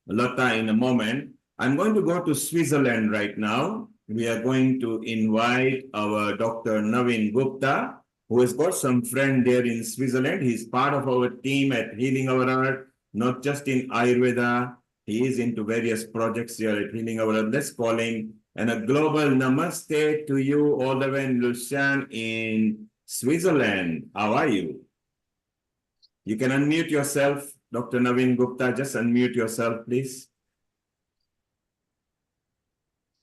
Lata in a moment. I'm going to go to Switzerland right now. We are going to invite our Dr. Naveen Gupta, who has got some friend there in Switzerland. He's part of our team at Healing Our Earth, not just in Ayurveda. He is into various projects here at Healing Our Earth. Let's call him. And a global namaste to you all the way in Lucerne in Switzerland. How are you? You can unmute yourself, Dr. Naveen Gupta. Just unmute yourself, please.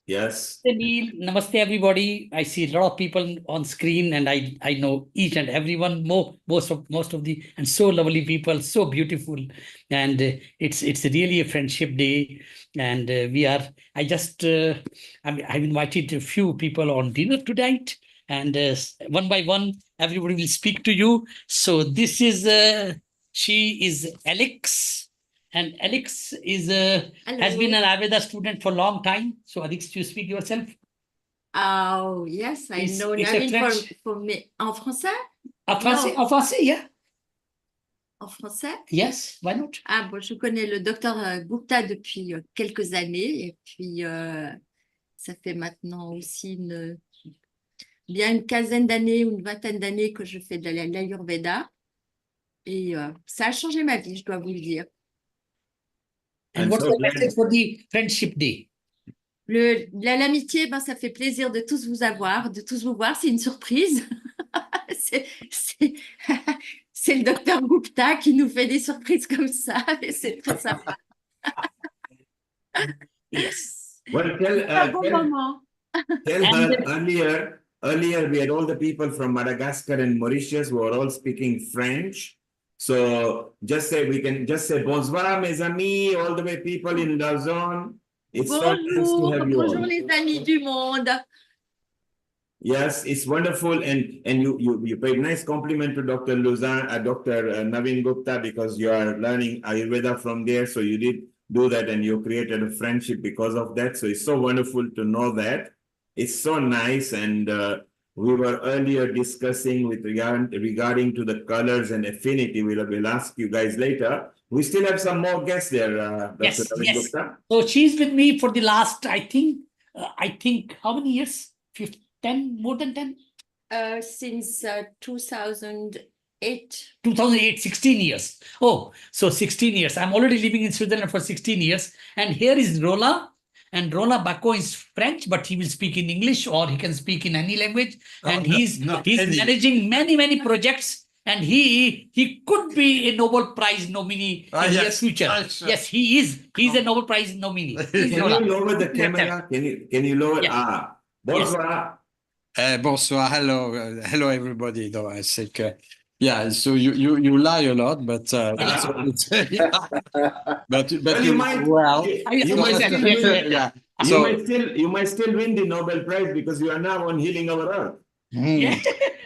Yes. Neil, namaste everybody. I see a lot of people on screen, and I know each and everyone. Most of the and so lovely people, so beautiful, and it's really a friendship day, and I've invited a few people on dinner tonight, and one by one everybody will speak to you. So this is she is Alex. And Alex is has been an Ayurveda student for a long time. So Alex, you speak yourself? Oh, yes, I know Naveen for me. En français? En français, No. en français, yeah. En français? Yes, why not? Ah, bon, je connais le docteur Gupta depuis quelques années. Et puis, ça fait maintenant aussi bien une quinzaine d'années ou une vingtaine d'années que je fais de l'Ayurveda. Et ça a changé ma vie, je dois vous le dire. And what's the message for the Friendship Day? L'amitié, ben, ça fait plaisir de tous vous avoir, de tous vous voir. C'est une surprise. C'est le docteur Gupta qui nous fait des surprises comme ça. Et c'est très sympa. Yes. Well, tell her earlier we had all the people from Madagascar and Mauritius who are all speaking French. So just say bonsoir mes amis, all the way people in Lausanne. It's so nice to have you all. Bonjour les amis du monde. Yes, it's wonderful, and you paid nice compliment to Dr. Naveen Gupta because you are learning Ayurveda from there. So you did do that, and you created a friendship because of that. So it's so wonderful to know that. It's so nice, and we were earlier discussing with regarding to the colors and affinity. We'll ask you guys later. We still have some more guests there, Dr. Yes, Naveen yes. Gupta. So she's with me for the last, I think how many years? 10, more than 10? Since 2008. 2008, 16 years. Oh, so 16 years. I'm already living in Switzerland for 16 years. And here is Rola. And Rola Bacco is French, but he will speak in English or he can speak in any language. And he's managing many projects. And he could be a Nobel Prize nominee in the future. Yes, he is. He's a Nobel Prize nominee. Can you lower the camera? Can you lower? Yeah. Bonsoir. Bonsoir, hello everybody. No, I think Yeah, so you lie a lot, but that's what it's, yeah. But Well, you might yeah. You might still win the Nobel Prize because you are now on Healing Our Earth.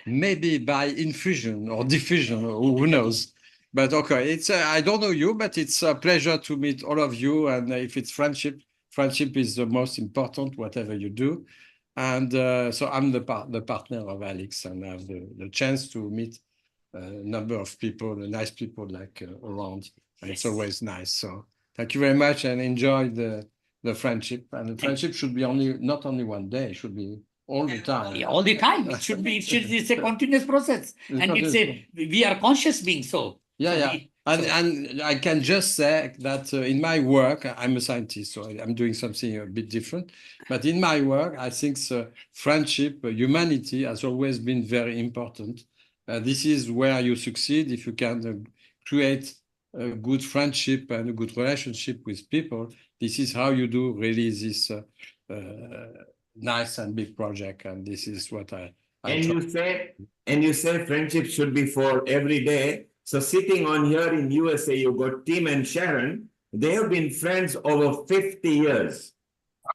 Maybe by infusion or diffusion, or who knows? But okay, it's I don't know you, but it's a pleasure to meet all of you. And if it's friendship is the most important, whatever you do. And so I'm the partner of Alex, and I have the chance to meet a number of people, nice people like around. And it's always nice. So thank you very much, and enjoy the friendship. And the friendship should be not only one day, it should be all the time. Yeah, all the time. It should be. It's a continuous process, and we are conscious beings. So Yeah. And I can just say that in my work, I'm a scientist, so I'm doing something a bit different. But in my work, I think friendship, humanity has always been very important. This is where you succeed if you can create a good friendship and a good relationship with people. This is how you do really this nice and big project. And this is what I And you say friendship should be for every day. So sitting on here in USA, you got Tim and Sharon. They have been friends over 50 years.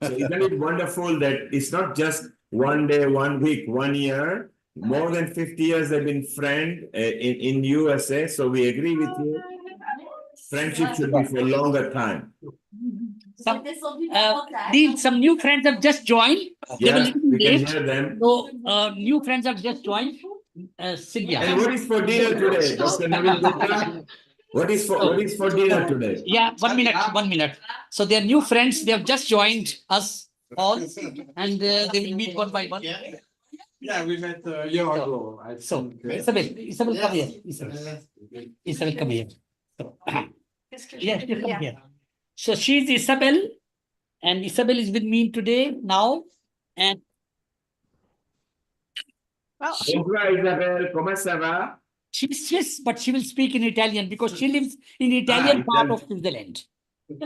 So isn't it wonderful that it's not just 1 day, 1 week, 1 year? More than 50 years they've been friends in USA. So we agree with you. Friendship should be for longer time. Some new friends have just joined. Yeah, we can hear them. So new friends have just joined. Sylvia. And what is for dinner today, Dr. Naveen Gupta? What is for dinner today? Yeah, 1 minute. So they're new friends. They have just joined us all, and they will meet one by one. Yeah, we met a year ago. So Isabel, come here. Isabel, come here. So, yeah, come here. So she's Isabel, and Isabel is with me today now, and. Bonjour Isabel, comment ça va? She's Swiss, but she will speak in Italian because she lives in the Italian part of Switzerland.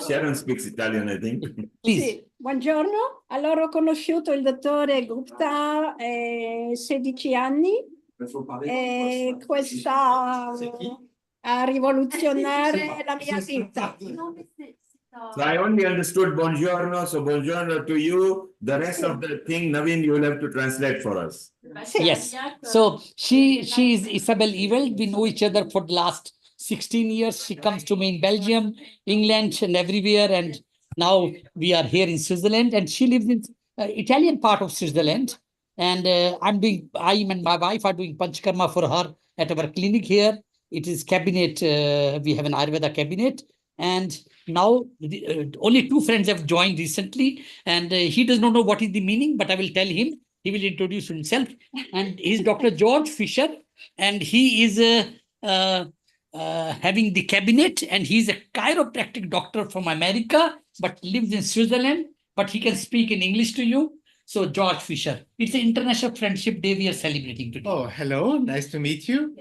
Sharon speaks Italian, I think. Please. Sì, buongiorno. Allora ho conosciuto il dottore Gupta 16 anni e questa a rivoluzionare la mia vita. So I only understood buongiorno, so buongiorno to you. The rest of the thing, Naveen, you will have to translate for us. Yes. So she is Isabel Ewell. We know each other for the last 16 years. She comes to me in Belgium, England, and everywhere. And now we are here in Switzerland. And she lives in Italian part of Switzerland. And I and my wife are doing Panchakarma for her at our clinic here. It is cabinet. We have an Ayurveda cabinet. And now only 2 friends have joined recently. And he does not know what is the meaning, but I will tell him. He will introduce himself. And he's Dr. George Fisher. And he is having the cabinet. And he's a chiropractic doctor from America, but lives in Switzerland. But he can speak in English to you. So George Fisher. It's an International Friendship Day we are celebrating today. Oh, hello. Nice to meet you.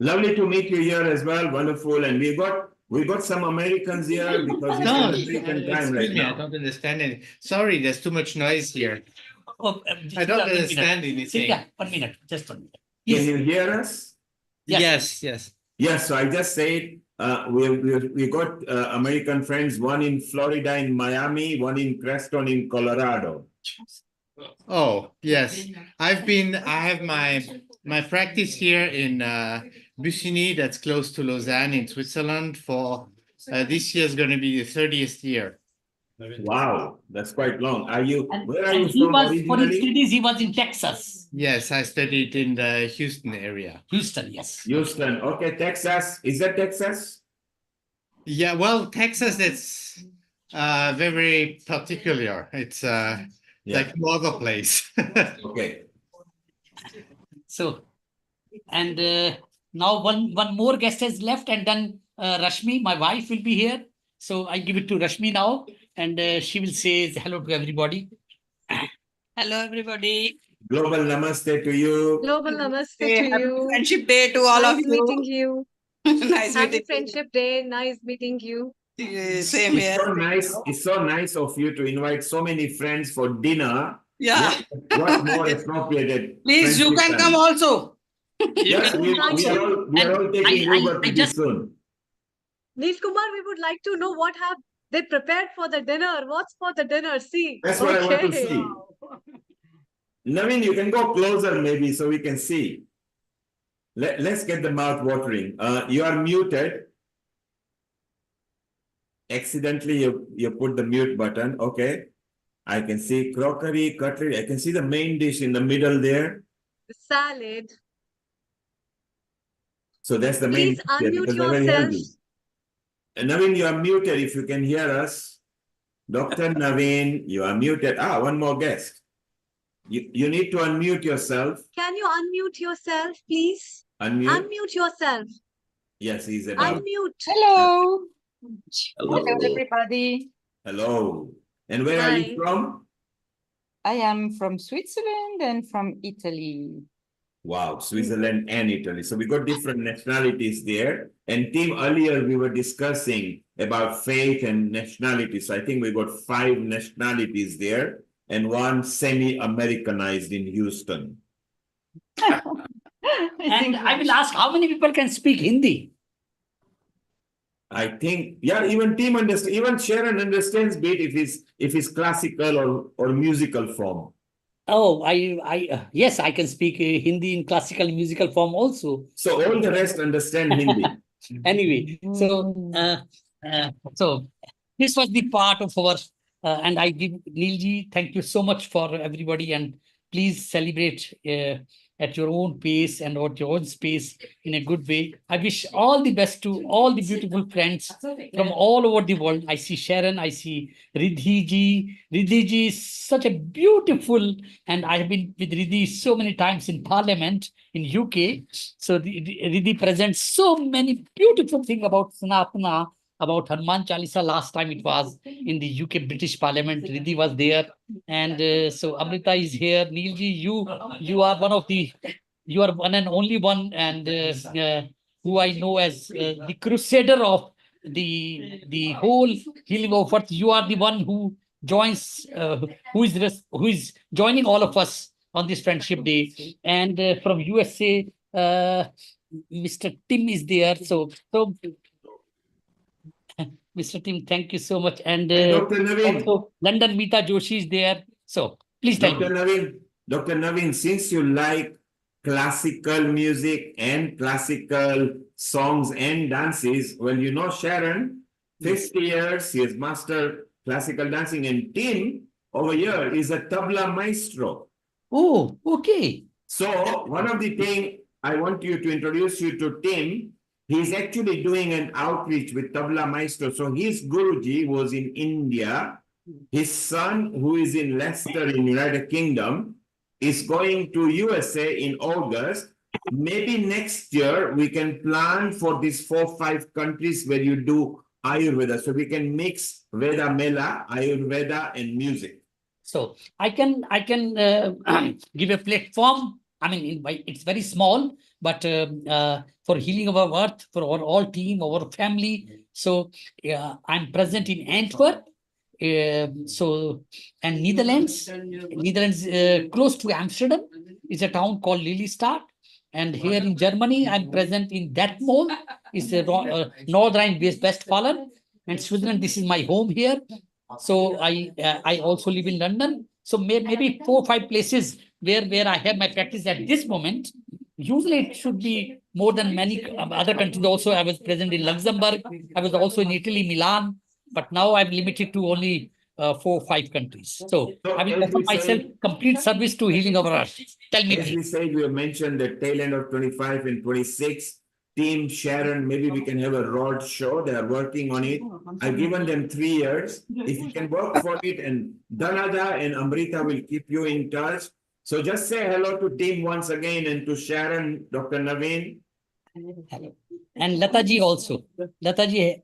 Lovely to meet you here as well. Wonderful. And we got some Americans here because it's American time right now. I don't understand anything. Sorry, there's too much noise here. I don't understand anything. 1 minute, just 1 minute. Can you hear us? Yes. Yes, so I just said we got American friends, one in Florida, in Miami, one in Creston, in Colorado. Oh, yes. I have my practice here in Bussigny, that's close to Lausanne in Switzerland. For this year is going to be the 30th year. Wow, that's quite long. Where are you he from was, originally? for his studies, he was in Texas. Yes, I studied in the Houston area. Houston, yes. Houston, okay, Texas. Is that Texas? Yeah, well, Texas, it's very particular. It's like no other place. Okay. So, and now one more guest has left, and then Rashmi, my wife, will be here. So I give it to Rashmi now, and she will say hello to everybody. Hello, everybody. Global namaste to you. Global namaste to Happy you. Friendship Day to all of Nice you. meeting you. Nice Happy meeting Friendship Day. Nice meeting you. Same here. It's so nice of you to invite so many friends for dinner. Yeah. What more appropriate? Please, you can come also. Yes, we are all taking Uber pretty soon. Neil Kumar, we would like to know what have they prepared for the dinner. What's for the dinner? See. That's what I want to see. Naveen, you can go closer maybe so we can see. Let's get the mouth watering. You are muted. Accidentally, you put the mute button. Okay. I can see crockery, cutlery. I can see the main dish in the middle there. The salad. So that's the Please main dish unmute because they're very yourself. healthy. And Naveen, you are muted if you can hear us. Dr. Naveen, you are muted. One more guest. You need to unmute yourself. Can you unmute yourself, please? Unmute. Unmute yourself. Yes, he's about. Unmute. Hello. Hello. Hello, everybody. Hello. And where are you from? I am from Switzerland and from Italy. Wow, Switzerland and Italy. So we got different nationalities there. And team, earlier we were discussing about faith and nationality. So I think we got 5 nationalities there and 1 semi-Americanized in Houston. And I will ask how many people can speak Hindi? I think, yeah, even team understands, even Sharon understands bit if it's classical or musical form. Oh, yes, I can speak Hindi in classical musical form also. So all the rest understand Hindi. Anyway, so this was the part of our, and I give Neilji, thank you so much for everybody, and please celebrate at your own pace and at your own space in a good way. I wish all the best to all the beautiful friends from all over the world. I see Sharon, I see Riddhi ji. Riddhi ji is such a beautiful, and I have been with Riddhi so many times in Parliament in UK. So Riddhi presents so many beautiful things about Sanatana, about Hanuman Chalisa. Last time it was in the UK British Parliament. Riddhi was there, and so Amrita is here. Neilji, you are one of the, you are one and only one, and who I know as the crusader of the whole healing of earth. You are the one who joins, who is joining all of us on this Friendship Day, and from USA, Mr. Tim is there. So. Mr. Tim, thank you so much. And Dr. Naveen. Also London Meeta Joshi is there. So please tell me. Dr. Naveen, since you like classical music and classical songs and dances, well, you know Sharon, 50 years, he has mastered classical dancing, and Tim over here is a tabla maestro. Oh, okay. So one of the things I want you to introduce you to Tim. He's actually doing an outreach with Tabla Maestro. So his Guruji was in India. His son, who is in Leicester in United Kingdom, is going to USA in August. Maybe next year we can plan for these 4-5 countries where you do Ayurveda. So we can mix Veda Mela, Ayurveda, and music. So I can give a platform. I mean, it's very small, but for healing of our earth, for our all team, our family. So I'm present in Antwerp, and Netherlands. Netherlands, close to Amsterdam, is a town called Lelystad. And here in Germany, I'm present in Detmold, is North Rhine-Westphalia, and Switzerland. This is my home here. So I also live in London. So maybe 4 or 5 places where I have my practice at this moment. Usually it should be more than many other countries also. I was present in Luxembourg. I was also in Italy, Milan. But now I'm limited to only 4 or 5 countries. So I will offer myself complete service to healing our earth. Tell me. As we said, we have mentioned the tail end of 25 and 26. Team Sharon, maybe we can have a road show. They are working on it. I've given them 3 years. If you can work for it, and Danada and Amrita will keep you in touch. So just say hello to team once again, and to Sharon, Dr. Naveen. Hello. And Lataji also. Lataji,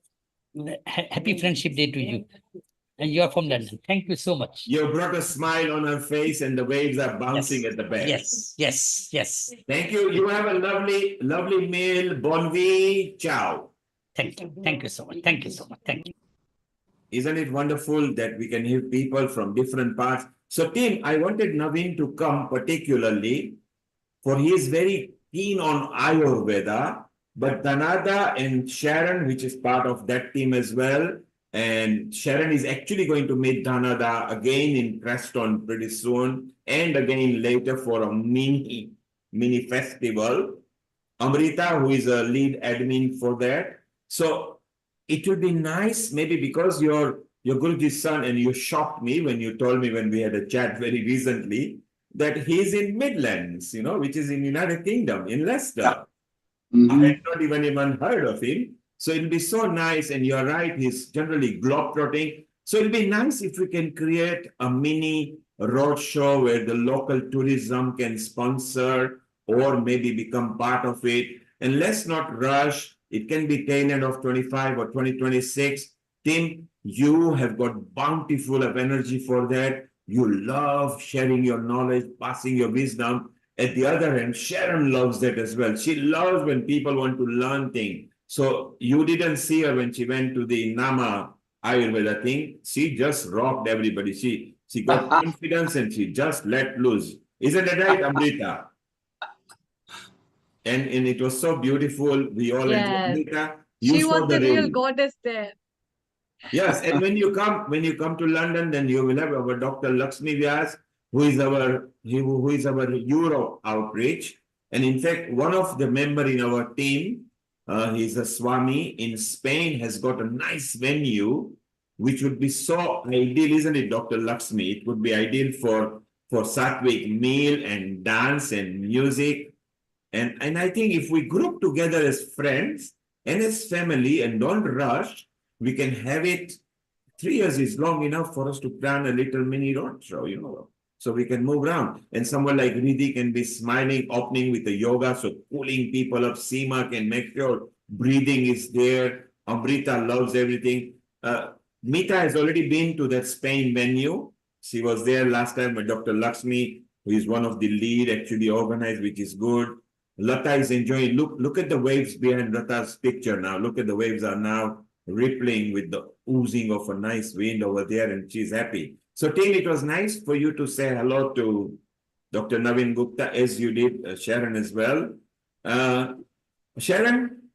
happy Friendship Day to you. And you are from London. Thank you so much. You brought a smile on her face, and the waves are bouncing at the back. Yes. Thank you. You have a lovely meal. Bon vie. Ciao. Thank you so much. Thank you so much. Thank you. Isn't it wonderful that we can have people from different parts? So team, I wanted Naveen to come particularly for his very keen on Ayurveda, but Dhanada and Sharon, which is part of that team as well, and Sharon is actually going to meet Dhanada again in Preston pretty soon, and again later for a mini festival. Amrita, who is a lead admin for that. So it would be nice, maybe because you're Guruji's son, and you shocked me when you told me when we had a chat very recently that he's in Midlands, which is in United Kingdom, in Leicester. I had not even heard of him. So it'll be so nice, and you're right, he's generally globetrotting. So it'll be nice if we can create a mini roadshow where the local tourism can sponsor or maybe become part of it. And let's not rush. It can be tail end of 25 or 2026. Tim, you have got bountiful of energy for that. You love sharing your knowledge, passing your wisdom. At the other end, Sharon loves that as well. She loves when people want to learn things. So you didn't see her when she went to the Nama Ayurveda thing. She just rocked everybody. She got confidence and she just let loose. Isn't that right, Amrita? And it was so beautiful. We all enjoyed Amrita. She was the real goddess there. Yes, and when you come to London, then you will have our Dr. Lakshmi Vyas, who is our Europe outreach. And in fact, one of the member in our team, he's a Swami in Spain, has got a nice venue, which would be so ideal, isn't it, Dr. Lakshmi? It would be ideal for Sattvic meal and dance and music. And I think if we group together as friends and as family and don't rush, we can have it. 3 years is long enough for us to plan a little mini roadshow, so we can move around. And someone like Riddhi can be smiling, opening with the yoga, so cooling people up. Seema can make sure breathing is there. Amrita loves everything. Mita has already been to that Spain venue. She was there last time with Dr. Lakshmi, who is one of the lead, actually organized, which is good. Lata is enjoying. Look at the waves behind Lata's picture now. Look at the waves are now rippling with the oozing of a nice wind over there, and she's happy. So, Tim, it was nice for you to say hello to Dr. Naveen Gupta, as you did, Sharon as well. Sharon,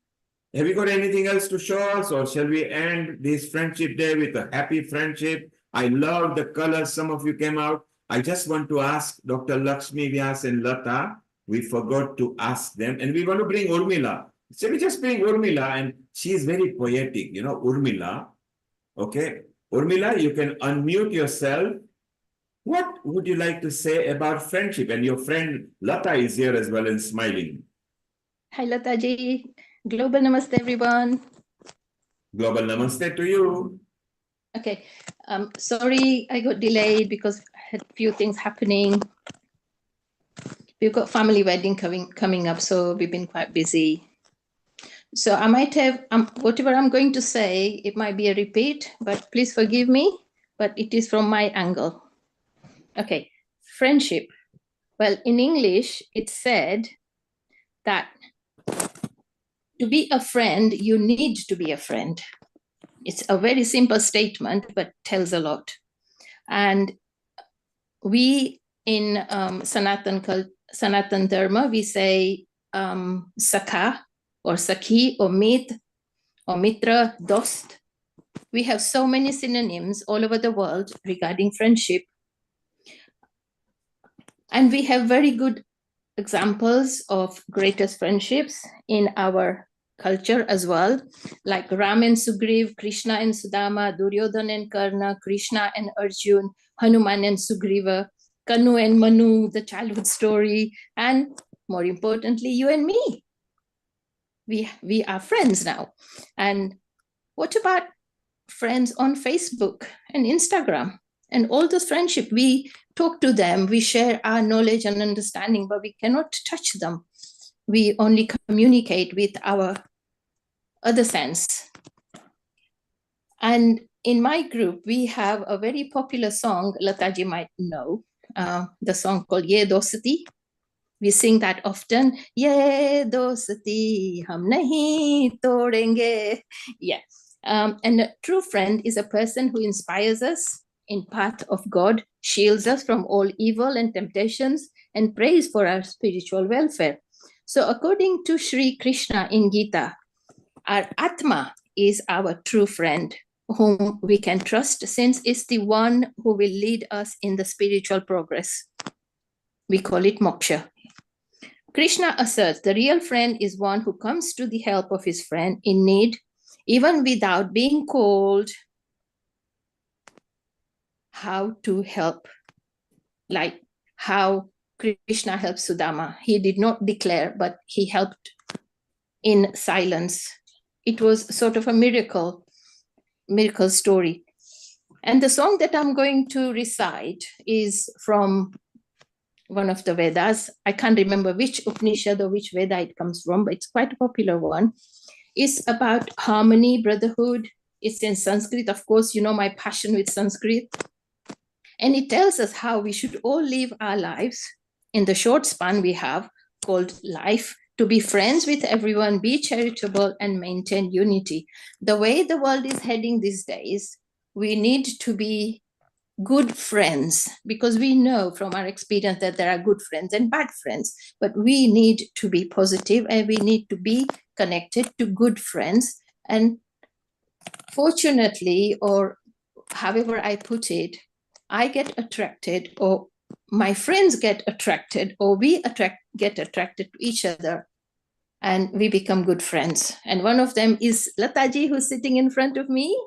have you got anything else to show us, or shall we end this Friendship Day with a happy friendship? I love the colors some of you came out. I just want to ask Dr. Lakshmi Vyas and Lata. We forgot to ask them, and we want to bring Urmila. So we just bring Urmila, and she is very poetic, Urmila. Okay, Urmila, you can unmute yourself. What would you like to say about friendship? And your friend Lata is here as well and smiling. Hi, Lata ji. Global namaste, everyone. Global namaste to you. Okay, sorry I got delayed because I had a few things happening. We've got family wedding coming up, so we've been quite busy. So I might have, whatever I'm going to say, it might be a repeat, but please forgive me, but it is from my angle. Okay, friendship. Well, in English, it's said that to be a friend, you need to be a friend. It's a very simple statement, but tells a lot. And we in Sanatan Dharma, we say Sakha or Sakhi or Mit or Mitra, Dost. We have so many synonyms all over the world regarding friendship. And we have very good examples of greatest friendships in our culture as well, like Ram and Sugriv, Krishna and Sudama, Duryodhana and Karna, Krishna and Arjun, Hanuman and Sugriva, Kanu and Manu, the childhood story, and more importantly, you and me. We are friends now. And what about friends on Facebook and Instagram? And all those friendships, we talk to them, we share our knowledge and understanding, but we cannot touch them. We only communicate with our other sense. And in my group, we have a very popular song, Lataji might know, the song called Ye Dostati. We sing that often. Ye Dostati, hum nahi todenge. Yeah. And a true friend is a person who inspires us in path of God, shields us from all evil and temptations, and prays for our spiritual welfare. So according to Sri Krishna in Gita, our Atma is our true friend whom we can trust since it's the one who will lead us in the spiritual progress. We call it moksha. Krishna asserts the real friend is one who comes to the help of his friend in need, even without being told how to help, like how Krishna helped Sudama. He did not declare, but he helped in silence. It was sort of a miracle story. And the song that I'm going to recite is from one of the Vedas. I can't remember which Upanishad or which Veda it comes from, but it's quite a popular one. It's about harmony, brotherhood. It's in Sanskrit. Of course, you know my passion with Sanskrit. And it tells us how we should all live our lives in the short span we have called life, to be friends with everyone, be charitable, and maintain unity. The way the world is heading these days, we need to be good friends, because we know from our experience that there are good friends and bad friends, but we need to be positive and we need to be connected to good friends. And fortunately, or however I put it, I get attracted, or my friends get attracted, or we get attracted to each other, and we become good friends. And one of them is Lataji, who's sitting in front of me.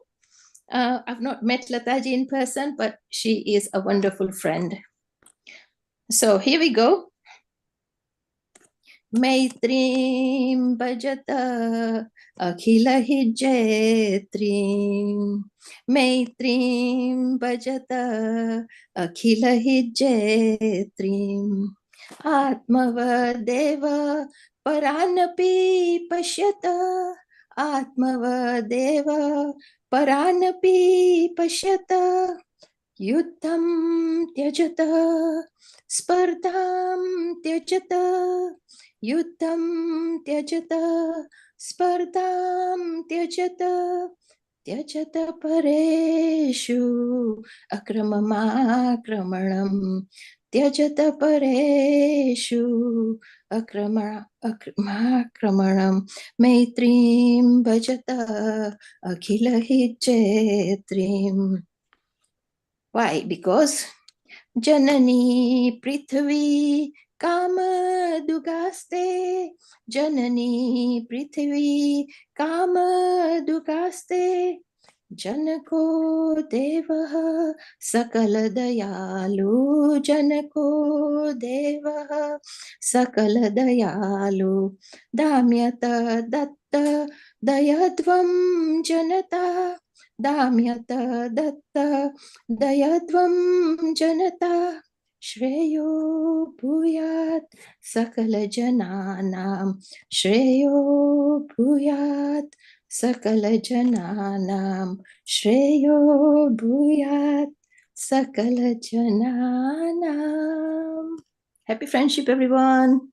I've not met Lataji in person, but she is a wonderful friend. So here we go. Maitrim bhajata akhila hijjetrim. Maitrim bhajata akhila hijjetrim. Atmavadeva paranapi pashyata. Atmavadeva paranapi pashyata. Yuddham tyajata spardham tyajata. Yuddham tyajata spardham tyajata. Tyajata pareshu akramakramanam. Tyajata pareshu akramakramanam. Maitrim bhajata akhila hijjetrim. Why? Because Janani Prithvi Kama Dugaste. Janani Prithvi Kama Dugaste. Janako Devaha Sakala Dayalu. Janako Devaha Sakala Dayalu. Damyata Datta Dayadvam Janata. Damyata Datta Dayadvam Janata. Shreyo Bhuyat Sakala Jananam. Shreyo Bhuyat Sakala Jananam. Shreyo Bhuyat Sakala Jananam. Happy friendship, everyone.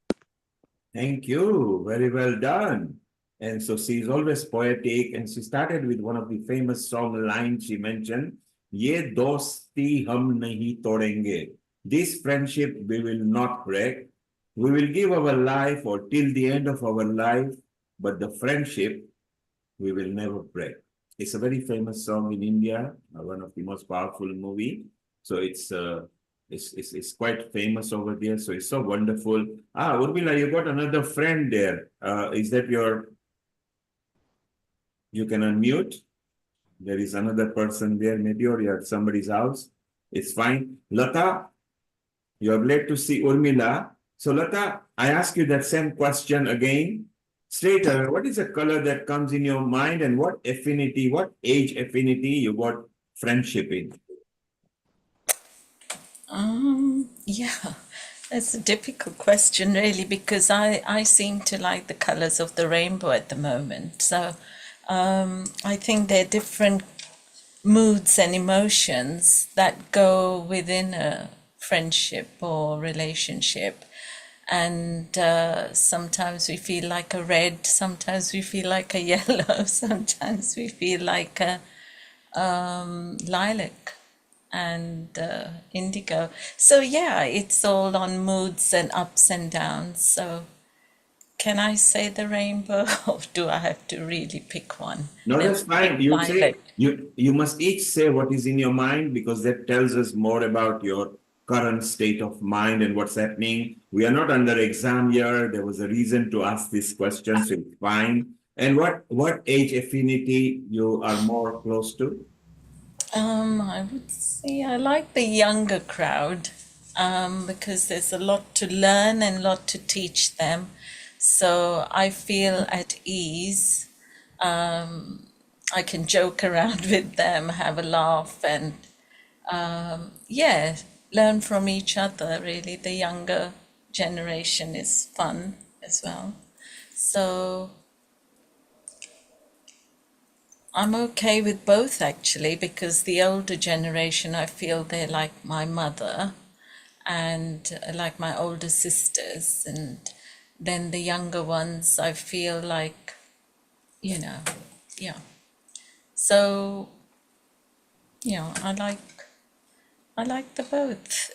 Thank you. Very well done. And so she's always poetic, and she started with one of the famous song lines she mentioned, Ye dosti hum nahi todenge. This friendship we will not break. We will give our life or till the end of our life, but the friendship we will never break. It's a very famous song in India, one of the most powerful movie. So it's quite famous over there. So it's so wonderful. Urmila, you got another friend there. Is that your? You can unmute. There is another person there, maybe, or you're at somebody's house. It's fine. Lata, you're glad to see Urmila. So Lata, I ask you that same question again. Straight away, what is the color that comes in your mind, and what affinity, what age affinity you got friendship in? Yeah, that's a difficult question, really, because I seem to like the colors of the rainbow at the moment. So I think there are different moods and emotions that go within a friendship or relationship. And sometimes we feel like a red, sometimes we feel like a yellow, sometimes we feel like a lilac and indigo. So yeah, it's all on moods and ups and downs. So can I say the rainbow or do I have to really pick one? No, that's fine. You say Violet. you must each say what is in your mind because that tells us more about your current state of mind and what's happening. We are not under exam here. There was a reason to ask this question, so it's fine. And what age affinity you are more close to? I would say I like the younger crowd because there's a lot to learn and a lot to teach them. So I feel at ease. I can joke around with them, have a laugh, and yeah, learn from each other. Really, the younger generation is fun as well. So I'm okay with both actually, because the older generation, I feel they're like my mother and like my older sisters, and then the younger ones, I feel like, you know, yeah. So, you know, I like the both.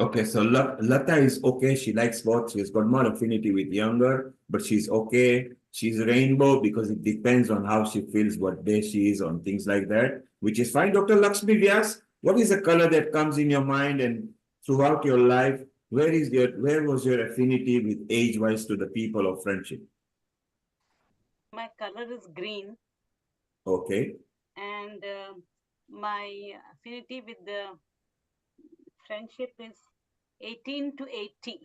Okay, so Lata is okay. She likes both. She's got more affinity with younger, but she's okay. She's rainbow because it depends on how she feels, what day she is, on things like that, which is fine. Dr. Lakshmi Vyas, what is the color that comes in your mind and throughout your life? Where was your affinity with age-wise to the people of friendship? My color is green, Okay. and my affinity with the friendship is 18 to 80.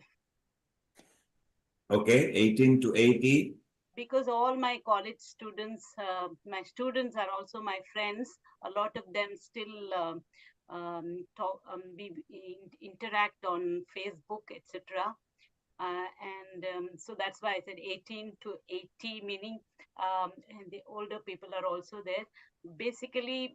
Okay, 18 to 80. Because all my college students, my students are also my friends. A lot of them still interact on Facebook, etc. So that's why I said 18 to 80, meaning and the older people are also there. Basically,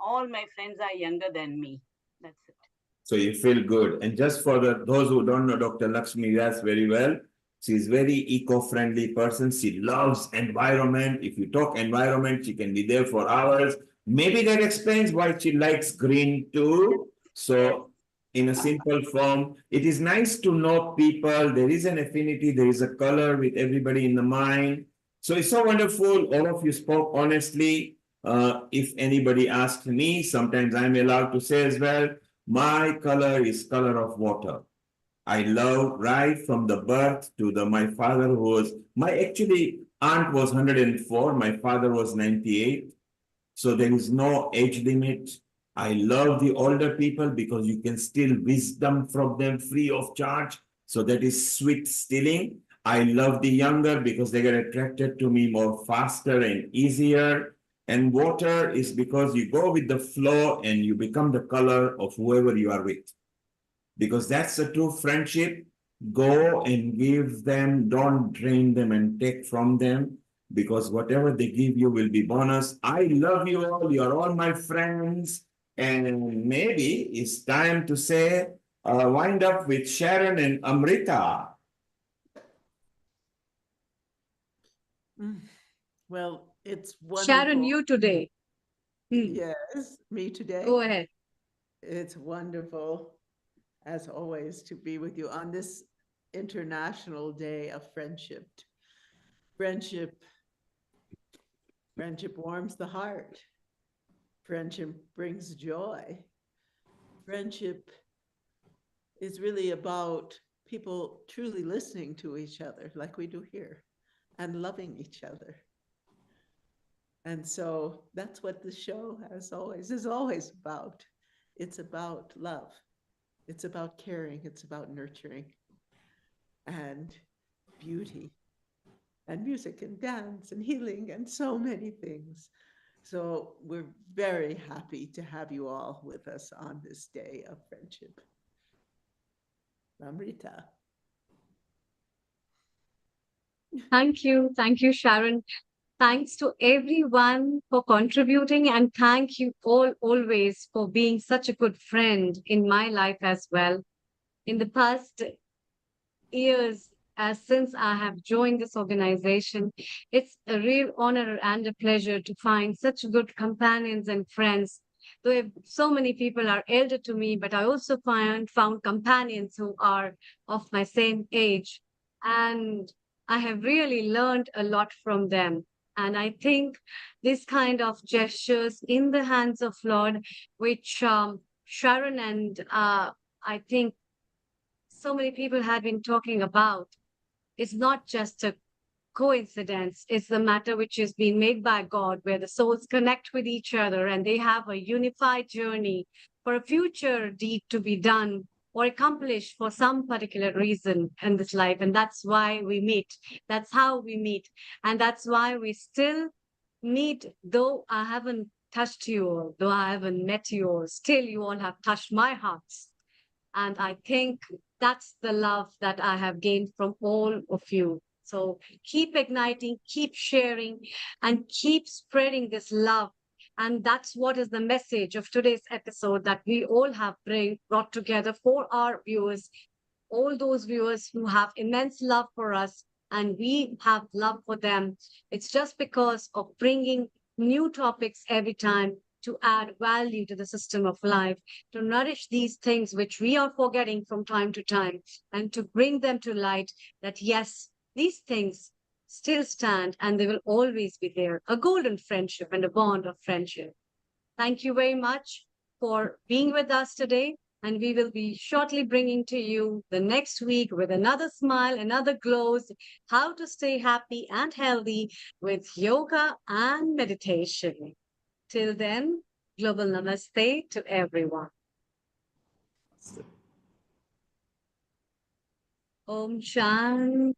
all my friends are younger than me. That's it. So you feel good. And just for those who don't know Dr. Lakshmi Vyas very well, she's very eco-friendly person. She loves environment. If you talk environment, she can be there for hours. Maybe that explains why she likes green too. So in a simple form, it is nice to know people. There is an affinity. There is a color with everybody in the mind. So it's so wonderful. All of you spoke honestly. If anybody asked me, sometimes I'm allowed to say as well, my color is color of water. I love right from the birth to my father who was, my actually aunt was 104, my father was 98. So there is no age limit. I love the older people because you can steal wisdom from them free of charge. So that is sweet stealing. I love the younger because they get attracted to me more faster and easier. And water is because you go with the flow and you become the color of whoever you are with. Because that's a true friendship. Go and give them, don't drain them and take from them, because whatever they give you will be bonus. I love you all. You're all my friends. And maybe it's time to say, wind up with Sharon and Amrita. Well, it's wonderful. Sharon, you today. Yes, me today. Go ahead. It's wonderful, as always, to be with you on this International Day of Friendship. Friendship warms the heart. Friendship brings joy. Friendship is really about people truly listening to each other like we do here and loving each other. And so that's what the show is always about. It's about love. It's about caring. It's about nurturing and beauty and music and dance and healing and so many things. So we're very happy to have you all with us on this day of friendship. Amrita. Thank you. Thank you, Sharon. Thanks to everyone for contributing, and thank you all always for being such a good friend in my life as well. In the past years, since I have joined this organization, it's a real honor and a pleasure to find such good companions and friends. so many people are elder to me, but I also found companions who are of my same age. And I have really learned a lot from them. And I think this kind of gestures in the hands of Lord, which Sharon and I think so many people had been talking about, is not just a coincidence. It's the matter which is being made by God, where the souls connect with each other and they have a unified journey for a future deed to be done or accomplished for some particular reason in this life. And that's why we meet. That's how we meet. And that's why we still meet, though I haven't touched you all, though I haven't met you all, still you all have touched my hearts. And I think that's the love that I have gained from all of you. So keep igniting, keep sharing, and keep spreading this love. And that's what is the message of today's episode, that we all have brought together for our viewers, all those viewers who have immense love for us, and we have love for them. It's just because of bringing new topics every time to add value to the system of life, to nourish these things which we are forgetting from time to time, and to bring them to light that yes, these things still stand and they will always be there. A golden friendship and a bond of friendship. Thank you very much for being with us today. And we will be shortly bringing to you the next week with another smile, another glows, how to stay happy and healthy with yoga and meditation. Till then, global namaste to everyone. Om Shanti.